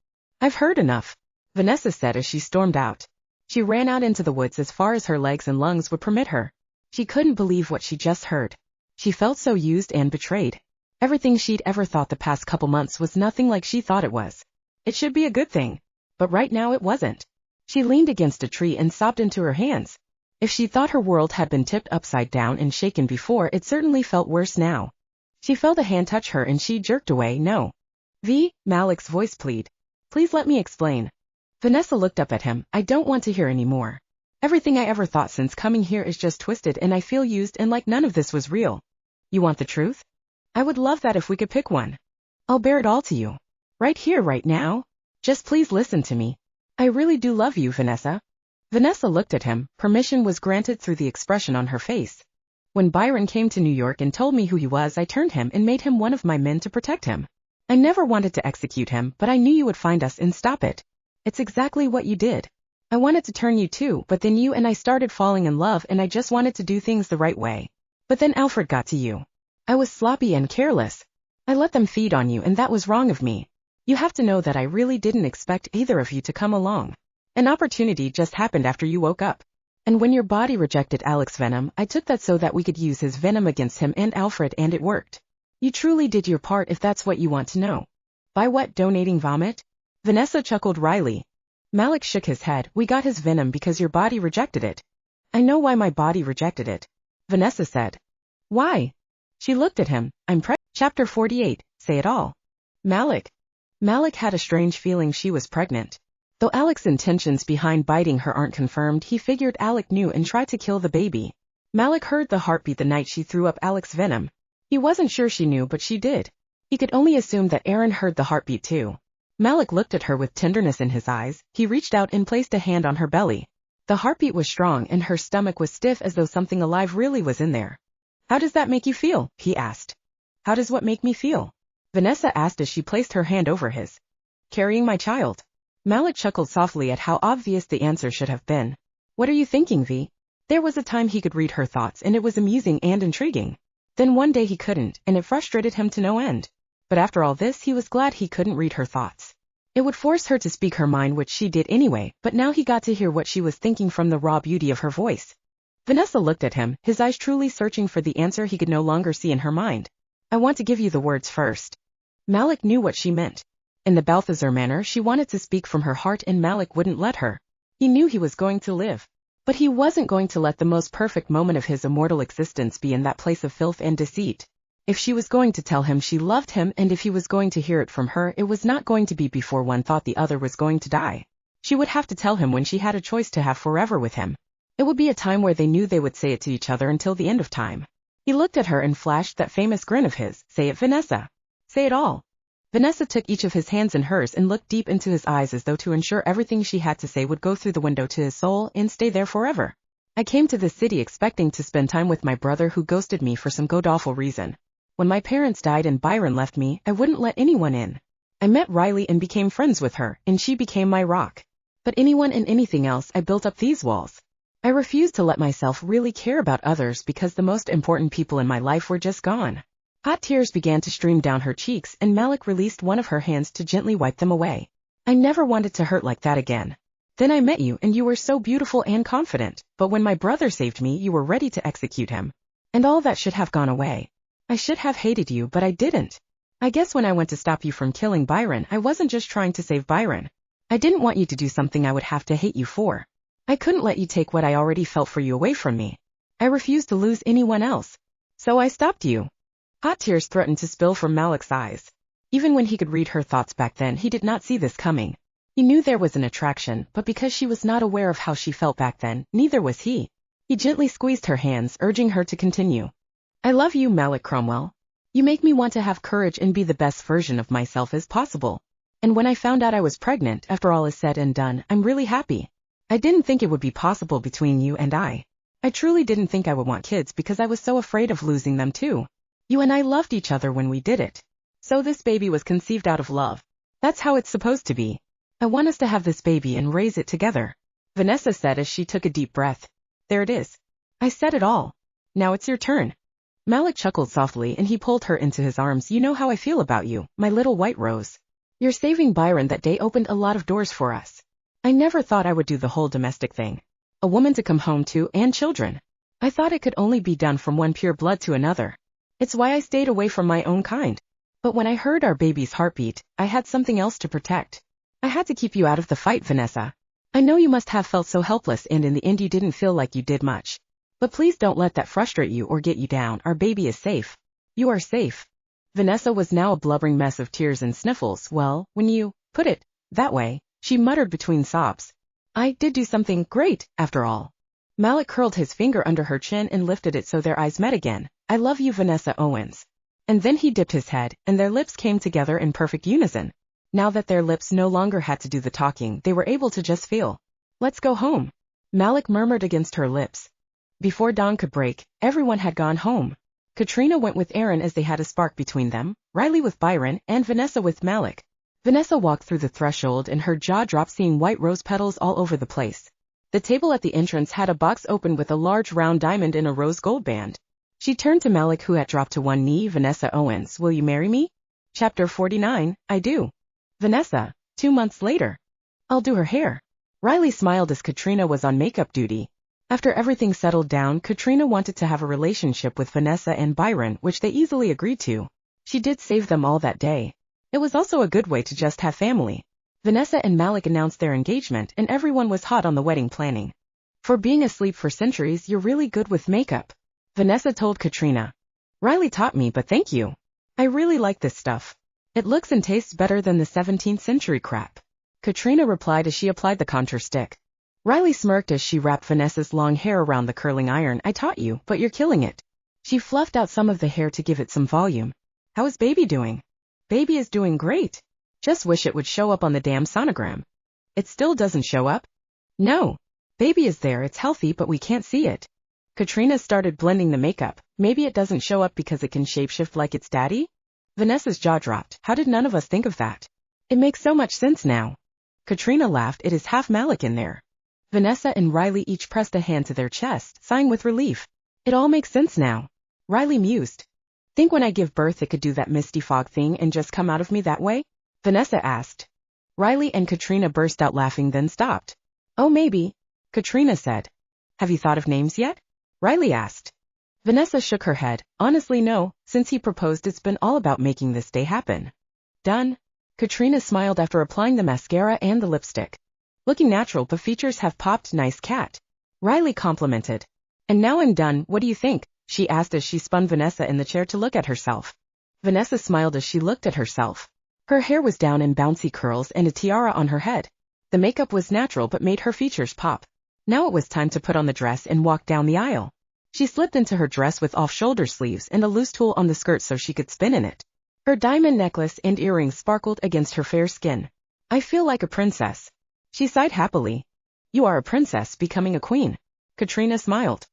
"I've heard enough," Vanessa said as she stormed out. She ran out into the woods as far as her legs and lungs would permit her. She couldn't believe what she just heard. She felt so used and betrayed. Everything she'd ever thought the past couple months was nothing like she thought it was. It should be a good thing. But right now it wasn't. She leaned against a tree and sobbed into her hands. If she thought her world had been tipped upside down and shaken before, it certainly felt worse now. She felt a hand touch her and she jerked away. "No." Malik's voice pleaded. "Please let me explain." Vanessa looked up at him. "I don't want to hear any more. Everything I ever thought since coming here is just twisted and I feel used and like none of this was real. You want the truth? I would love that if we could pick one. I'll bear it all to you. Right here, right now. Just please listen to me. I really do love you, Vanessa." Vanessa looked at him. Permission was granted through the expression on her face. "When Byron came to New York and told me who he was, I turned him and made him one of my men to protect him. I never wanted to execute him, but I knew you would find us and stop it. It's exactly what you did. I wanted to turn you too, but then you and I started falling in love and I just wanted to do things the right way. But then Alfred got to you. I was sloppy and careless. I let them feed on you and that was wrong of me. You have to know that I really didn't expect either of you to come along. An opportunity just happened after you woke up. And when your body rejected Alex's venom, I took that so that we could use his venom against him and Alfred, and it worked. You truly did your part if that's what you want to know. By what, donating vomit? Vanessa chuckled wryly. Malik shook his head. We got his venom because your body rejected it. I know why my body rejected it, Vanessa said. Why? She looked at him. I'm pregnant. Chapter 48, say it all. Malik. Malik had a strange feeling she was pregnant. Though Alex's intentions behind biting her aren't confirmed, he figured Alec knew and tried to kill the baby. Malik heard the heartbeat the night she threw up Alex's venom. He wasn't sure she knew, but she did. He could only assume that Aaron heard the heartbeat too. Malik looked at her with tenderness in his eyes. He reached out and placed a hand on her belly. The heartbeat was strong and her stomach was stiff as though something alive really was in there. How does that make you feel? He asked. How does what make me feel? Vanessa asked as she placed her hand over his. Carrying my child. Malik chuckled softly at how obvious the answer should have been. What are you thinking, V? There was a time he could read her thoughts and it was amusing and intriguing. Then one day he couldn't, and it frustrated him to no end. But after all this, he was glad he couldn't read her thoughts. It would force her to speak her mind, which she did anyway, but now he got to hear what she was thinking from the raw beauty of her voice. Vanessa looked at him, his eyes truly searching for the answer he could no longer see in her mind. I want to give you the words first. Malik knew what she meant. In the Balthazar manner, she wanted to speak from her heart and Malik wouldn't let her. He knew he was going to live. But he wasn't going to let the most perfect moment of his immortal existence be in that place of filth and deceit. If she was going to tell him she loved him and if he was going to hear it from her, it was not going to be before one thought the other was going to die. She would have to tell him when she had a choice to have forever with him. It would be a time where they knew they would say it to each other until the end of time. He looked at her and flashed that famous grin of his. Say it, Vanessa. Say it all. Vanessa took each of his hands in hers and looked deep into his eyes as though to ensure everything she had to say would go through the window to his soul and stay there forever. I came to this city expecting to spend time with my brother who ghosted me for some god-awful reason. When my parents died and Byron left me, I wouldn't let anyone in. I met Riley and became friends with her, and she became my rock. But anyone and anything else, I built up these walls. I refused to let myself really care about others because the most important people in my life were just gone. Hot tears began to stream down her cheeks and Malik released one of her hands to gently wipe them away. I never wanted to hurt like that again. Then I met you and you were so beautiful and confident, but when my brother saved me you were ready to execute him. And all that should have gone away. I should have hated you, but I didn't. I guess when I went to stop you from killing Byron, I wasn't just trying to save Byron. I didn't want you to do something I would have to hate you for. I couldn't let you take what I already felt for you away from me. I refused to lose anyone else. So I stopped you. Hot tears threatened to spill from Malik's eyes. Even when he could read her thoughts back then, he did not see this coming. He knew there was an attraction, but because she was not aware of how she felt back then, neither was he. He gently squeezed her hands, urging her to continue. I love you, Malik Cromwell. You make me want to have courage and be the best version of myself as possible. And when I found out I was pregnant, after all is said and done, I'm really happy. I didn't think it would be possible between you and I. I truly didn't think I would want kids because I was so afraid of losing them too. You and I loved each other when we did it. So this baby was conceived out of love. That's how it's supposed to be. I want us to have this baby and raise it together. Vanessa said as she took a deep breath. There it is. I said it all. Now it's your turn. Malik chuckled softly and he pulled her into his arms. You know how I feel about you, my little white rose. Your saving Byron that day opened a lot of doors for us. I never thought I would do the whole domestic thing. A woman to come home to and children. I thought it could only be done from one pure blood to another. It's why I stayed away from my own kind. But when I heard our baby's heartbeat, I had something else to protect. I had to keep you out of the fight, Vanessa. I know you must have felt so helpless and in the end you didn't feel like you did much. But please don't let that frustrate you or get you down. Our baby is safe. You are safe. Vanessa was now a blubbering mess of tears and sniffles. Well, when you put it that way, she muttered between sobs. I did do something great, after all. Malik curled his finger under her chin and lifted it so their eyes met again. I love you, Vanessa Owens. And then he dipped his head, and their lips came together in perfect unison. Now that their lips no longer had to do the talking, they were able to just feel. Let's go home. Malik murmured against her lips. Before dawn could break, everyone had gone home. Katrina went with Aaron as they had a spark between them, Riley with Byron, and Vanessa with Malik. Vanessa walked through the threshold and her jaw dropped, seeing white rose petals all over the place. The table at the entrance had a box open with a large round diamond in a rose gold band. She turned to Malik, who had dropped to one knee. Vanessa Owens, will you marry me? Chapter 49, I do. Vanessa, 2 months later. I'll do her hair. Riley smiled as Katrina was on makeup duty. After everything settled down, Katrina wanted to have a relationship with Vanessa and Byron, which they easily agreed to. She did save them all that day. It was also a good way to just have family. Vanessa and Malik announced their engagement and everyone was hot on the wedding planning. For being asleep for centuries, you're really good with makeup, Vanessa told Katrina. Riley taught me, but thank you. I really like this stuff. It looks and tastes better than the 17th century crap, Katrina replied as she applied the contour stick. Riley smirked as she wrapped Vanessa's long hair around the curling iron. I taught you, but you're killing it. She fluffed out some of the hair to give it some volume. How is baby doing? Baby is doing great. Just wish it would show up on the damn sonogram. It still doesn't show up? No. Baby is there, it's healthy, but we can't see it. Katrina started blending the makeup. Maybe it doesn't show up because it can shapeshift like its daddy? Vanessa's jaw dropped. How did none of us think of that? It makes so much sense now. Katrina laughed. It is half Malik in there. Vanessa and Riley each pressed a hand to their chest, sighing with relief. It all makes sense now. Riley mused. Think when I give birth it could do that misty fog thing and just come out of me that way? Vanessa asked. Riley and Katrina burst out laughing, then stopped. Oh, maybe, Katrina said. Have you thought of names yet? Riley asked. Vanessa shook her head. Honestly, no. Since he proposed, it's been all about making this day happen. Done. Katrina smiled after applying the mascara and the lipstick. Looking natural, but features have popped. Nice cat, Riley complimented. And now I'm done. What do you think? She asked as she spun Vanessa in the chair to look at herself. Vanessa smiled as she looked at herself. Her hair was down in bouncy curls and a tiara on her head. The makeup was natural but made her features pop. Now it was time to put on the dress and walk down the aisle. She slipped into her dress with off-shoulder sleeves and a loose tulle on the skirt so she could spin in it. Her diamond necklace and earrings sparkled against her fair skin. I feel like a princess, she sighed happily. You are a princess becoming a queen, Katrina smiled.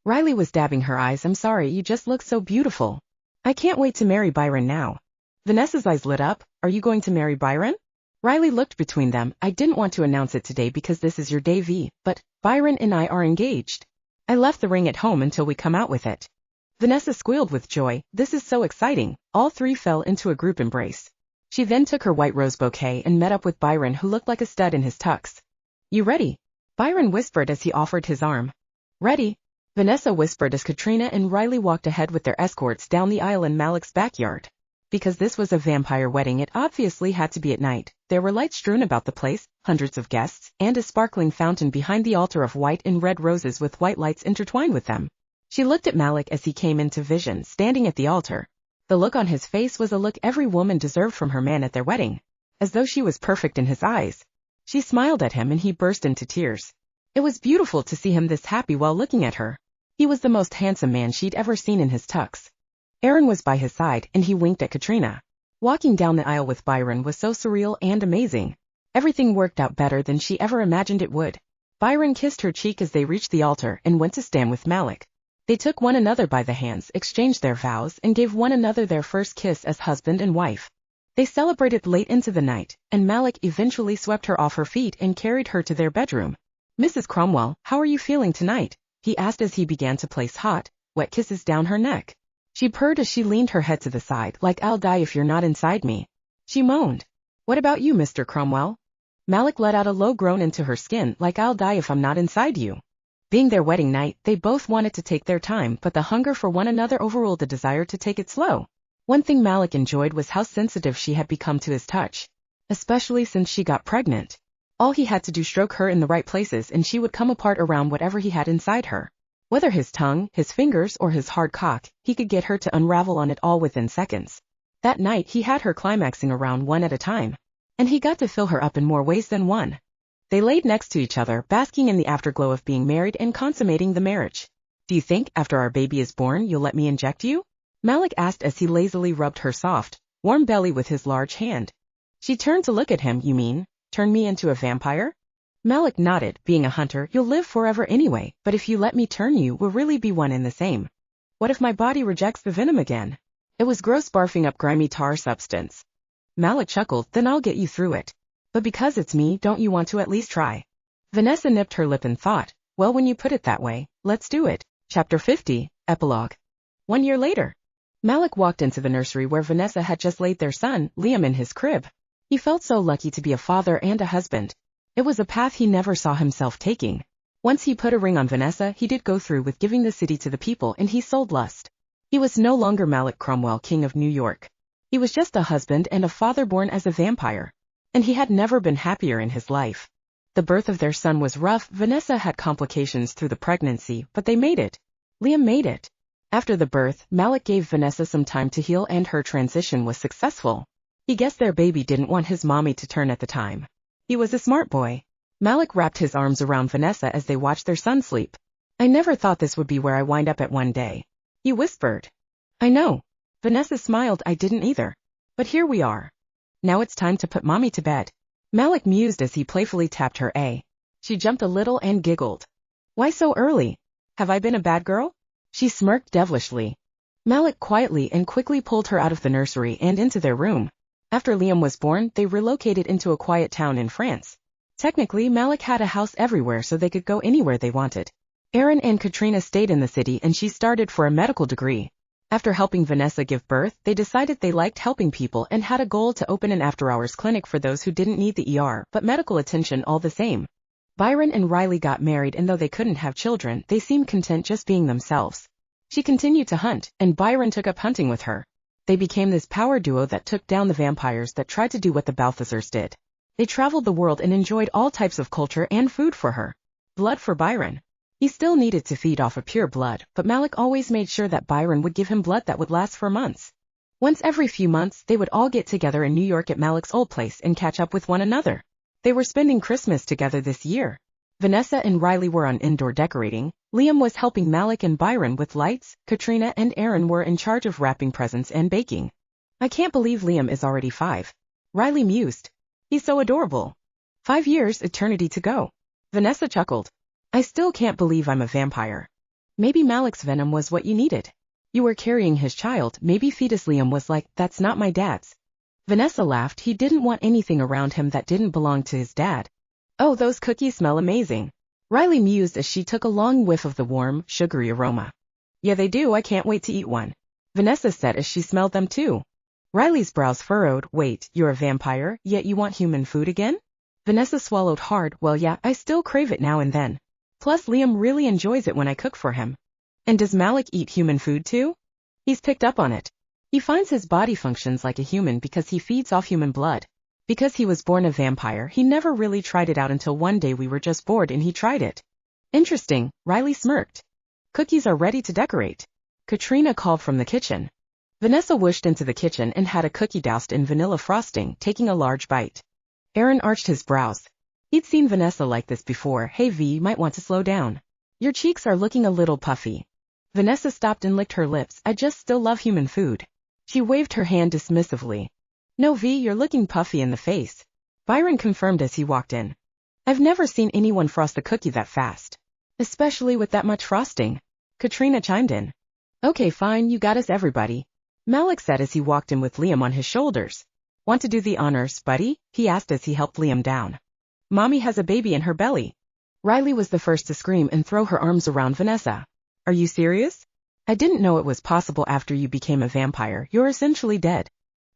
Riley was dabbing her eyes. I'm sorry, you just look so beautiful. I can't wait to marry Byron now. Vanessa's eyes lit up. Are you going to marry Byron? Riley looked between them. I didn't want to announce it today because this is your day, V, but Byron and I are engaged. I left the ring at home until we come out with it. Vanessa squealed with joy. This is so exciting. All three fell into a group embrace. She then took her white rose bouquet and met up with Byron, who looked like a stud in his tux. You ready? Byron whispered as he offered his arm. Ready, Vanessa whispered as Katrina and Riley walked ahead with their escorts down the aisle in Malik's backyard. Because this was a vampire wedding, it obviously had to be at night. There were lights strewn about the place, hundreds of guests, and a sparkling fountain behind the altar of white and red roses with white lights intertwined with them. She looked at Malik as he came into vision, standing at the altar. The look on his face was a look every woman deserved from her man at their wedding. As though she was perfect in his eyes. She smiled at him and he burst into tears. It was beautiful to see him this happy while looking at her. He was the most handsome man she'd ever seen in his tux. Aaron was by his side and he winked at Katrina. Walking down the aisle with Byron was so surreal and amazing. Everything worked out better than she ever imagined it would. Byron kissed her cheek as they reached the altar and went to stand with Malik. They took one another by the hands, exchanged their vows, and gave one another their first kiss as husband and wife. They celebrated late into the night, and Malik eventually swept her off her feet and carried her to their bedroom. Mrs. Cromwell, how are you feeling tonight? He asked as he began to place hot, wet kisses down her neck. She purred as she leaned her head to the side, like I'll die if you're not inside me. She moaned. What about you, Mr. Cromwell? Malik let out a low groan into her skin, like I'll die if I'm not inside you. Being their wedding night, they both wanted to take their time, but the hunger for one another overruled the desire to take it slow. One thing Malik enjoyed was how sensitive she had become to his touch. Especially since she got pregnant. All he had to do stroke her in the right places and she would come apart around whatever he had inside her. Whether his tongue, his fingers, or his hard cock, he could get her to unravel on it all within seconds. That night he had her climaxing around one at a time. And he got to fill her up in more ways than one. They laid next to each other, basking in the afterglow of being married and consummating the marriage. Do you think, after our baby is born, you'll let me inject you? Malik asked as he lazily rubbed her soft, warm belly with his large hand. She turned to look at him. You mean, turn me into a vampire? Malik nodded. Being a hunter, you'll live forever anyway, but if you let me turn you, we'll really be one and the same. What if my body rejects the venom again? It was gross, barfing up grimy tar substance. Malik chuckled, then I'll get you through it. But because it's me, don't you want to at least try? Vanessa nipped her lip and thought, well, when you put it that way, let's do it. Chapter 50, Epilogue. 1 year later. Malik walked into the nursery where Vanessa had just laid their son, Liam, in his crib. He felt so lucky to be a father and a husband. It was a path he never saw himself taking. Once he put a ring on Vanessa, he did go through with giving the city to the people, and he sold lust. He was no longer Malik Cromwell, king of New York. He was just a husband and a father born as a vampire. And he had never been happier in his life. The birth of their son was rough. Vanessa had complications through the pregnancy, but they made it. Liam made it. After the birth, Malik gave Vanessa some time to heal and her transition was successful. He guessed their baby didn't want his mommy to turn at the time. He was a smart boy. Malik wrapped his arms around Vanessa as they watched their son sleep. I never thought this would be where I wind up at one day. He whispered. I know. Vanessa smiled. I didn't either. But here we are. Now it's time to put mommy to bed. Malik mused as he playfully tapped her A. She jumped a little and giggled. Why so early? Have I been a bad girl? She smirked devilishly. Malik quietly and quickly pulled her out of the nursery and into their room. After Liam was born, they relocated into a quiet town in France. Technically, Malik had a house everywhere so they could go anywhere they wanted. Aaron and Katrina stayed in the city and she started for a medical degree. After helping Vanessa give birth, they decided they liked helping people and had a goal to open an after-hours clinic for those who didn't need the ER but medical attention all the same. Byron and Riley got married, and though they couldn't have children, they seemed content just being themselves. She continued to hunt, and Byron took up hunting with her. They became this power duo that took down the vampires that tried to do what the Balthazars did. They traveled the world and enjoyed all types of culture and food for her. Blood for Byron. He still needed to feed off of pure blood, but Malik always made sure that Byron would give him blood that would last for months. Once every few months, they would all get together in New York at Malik's old place and catch up with one another. They were spending Christmas together this year. Vanessa and Riley were on indoor decorating, Liam was helping Malik and Byron with lights, Katrina and Aaron were in charge of wrapping presents and baking. I can't believe Liam is already 5. Riley mused. He's so adorable. 5 years, eternity to go. Vanessa chuckled. I still can't believe I'm a vampire. Maybe Malik's venom was what you needed. You were carrying his child, maybe fetus Liam was like, that's not my dad's. Vanessa laughed. He didn't want anything around him that didn't belong to his dad. Oh, those cookies smell amazing. Riley mused as she took a long whiff of the warm, sugary aroma. Yeah, they do. I can't wait to eat one. Vanessa said as she smelled them too. Riley's brows furrowed. Wait, you're a vampire, yet you want human food again? Vanessa swallowed hard. Well, yeah, I still crave it now and then. Plus, Liam really enjoys it when I cook for him. And does Malik eat human food too? He's picked up on it. He finds his body functions like a human because he feeds off human blood. Because he was born a vampire, he never really tried it out until one day we were just bored and he tried it. Interesting, Riley smirked. Cookies are ready to decorate. Katrina called from the kitchen. Vanessa whooshed into the kitchen and had a cookie doused in vanilla frosting, taking a large bite. Aaron arched his brows. He'd seen Vanessa like this before. Hey V, might want to slow down. Your cheeks are looking a little puffy. Vanessa stopped and licked her lips. I just still love human food. She waved her hand dismissively. No V, you're looking puffy in the face. Byron confirmed as he walked in. I've never seen anyone frost a cookie that fast. Especially with that much frosting. Katrina chimed in. Okay, fine, you got us everybody. Malik said as he walked in with Liam on his shoulders. Want to do the honors, buddy? He asked as he helped Liam down. Mommy has a baby in her belly. Riley was the first to scream and throw her arms around Vanessa. Are you serious? I didn't know it was possible after you became a vampire. You're essentially dead.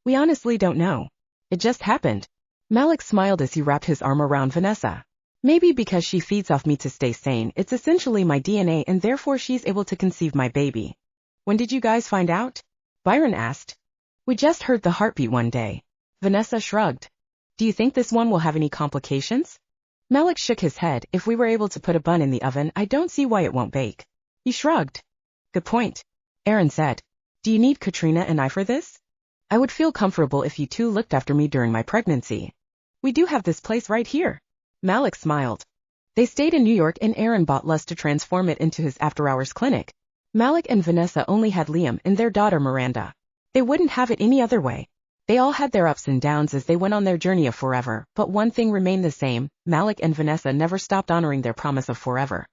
We honestly don't know. It just happened. Malik smiled as he wrapped his arm around Vanessa. Maybe because she feeds off me to stay sane, it's essentially my DNA and therefore she's able to conceive my baby. When did you guys find out? Byron asked. We just heard the heartbeat one day. Vanessa shrugged. Do you think this one will have any complications? Malik shook his head. If we were able to put a bun in the oven, I don't see why it won't bake. He shrugged. Good point. Aaron said. Do you need Katrina and I for this? I would feel comfortable if you two looked after me during my pregnancy. We do have this place right here. Malik smiled. They stayed in New York and Aaron bought Lust to transform it into his after-hours clinic. Malik and Vanessa only had Liam and their daughter Miranda. They wouldn't have it any other way. They all had their ups and downs as they went on their journey of forever, but one thing remained the same. Malik and Vanessa never stopped honoring their promise of forever.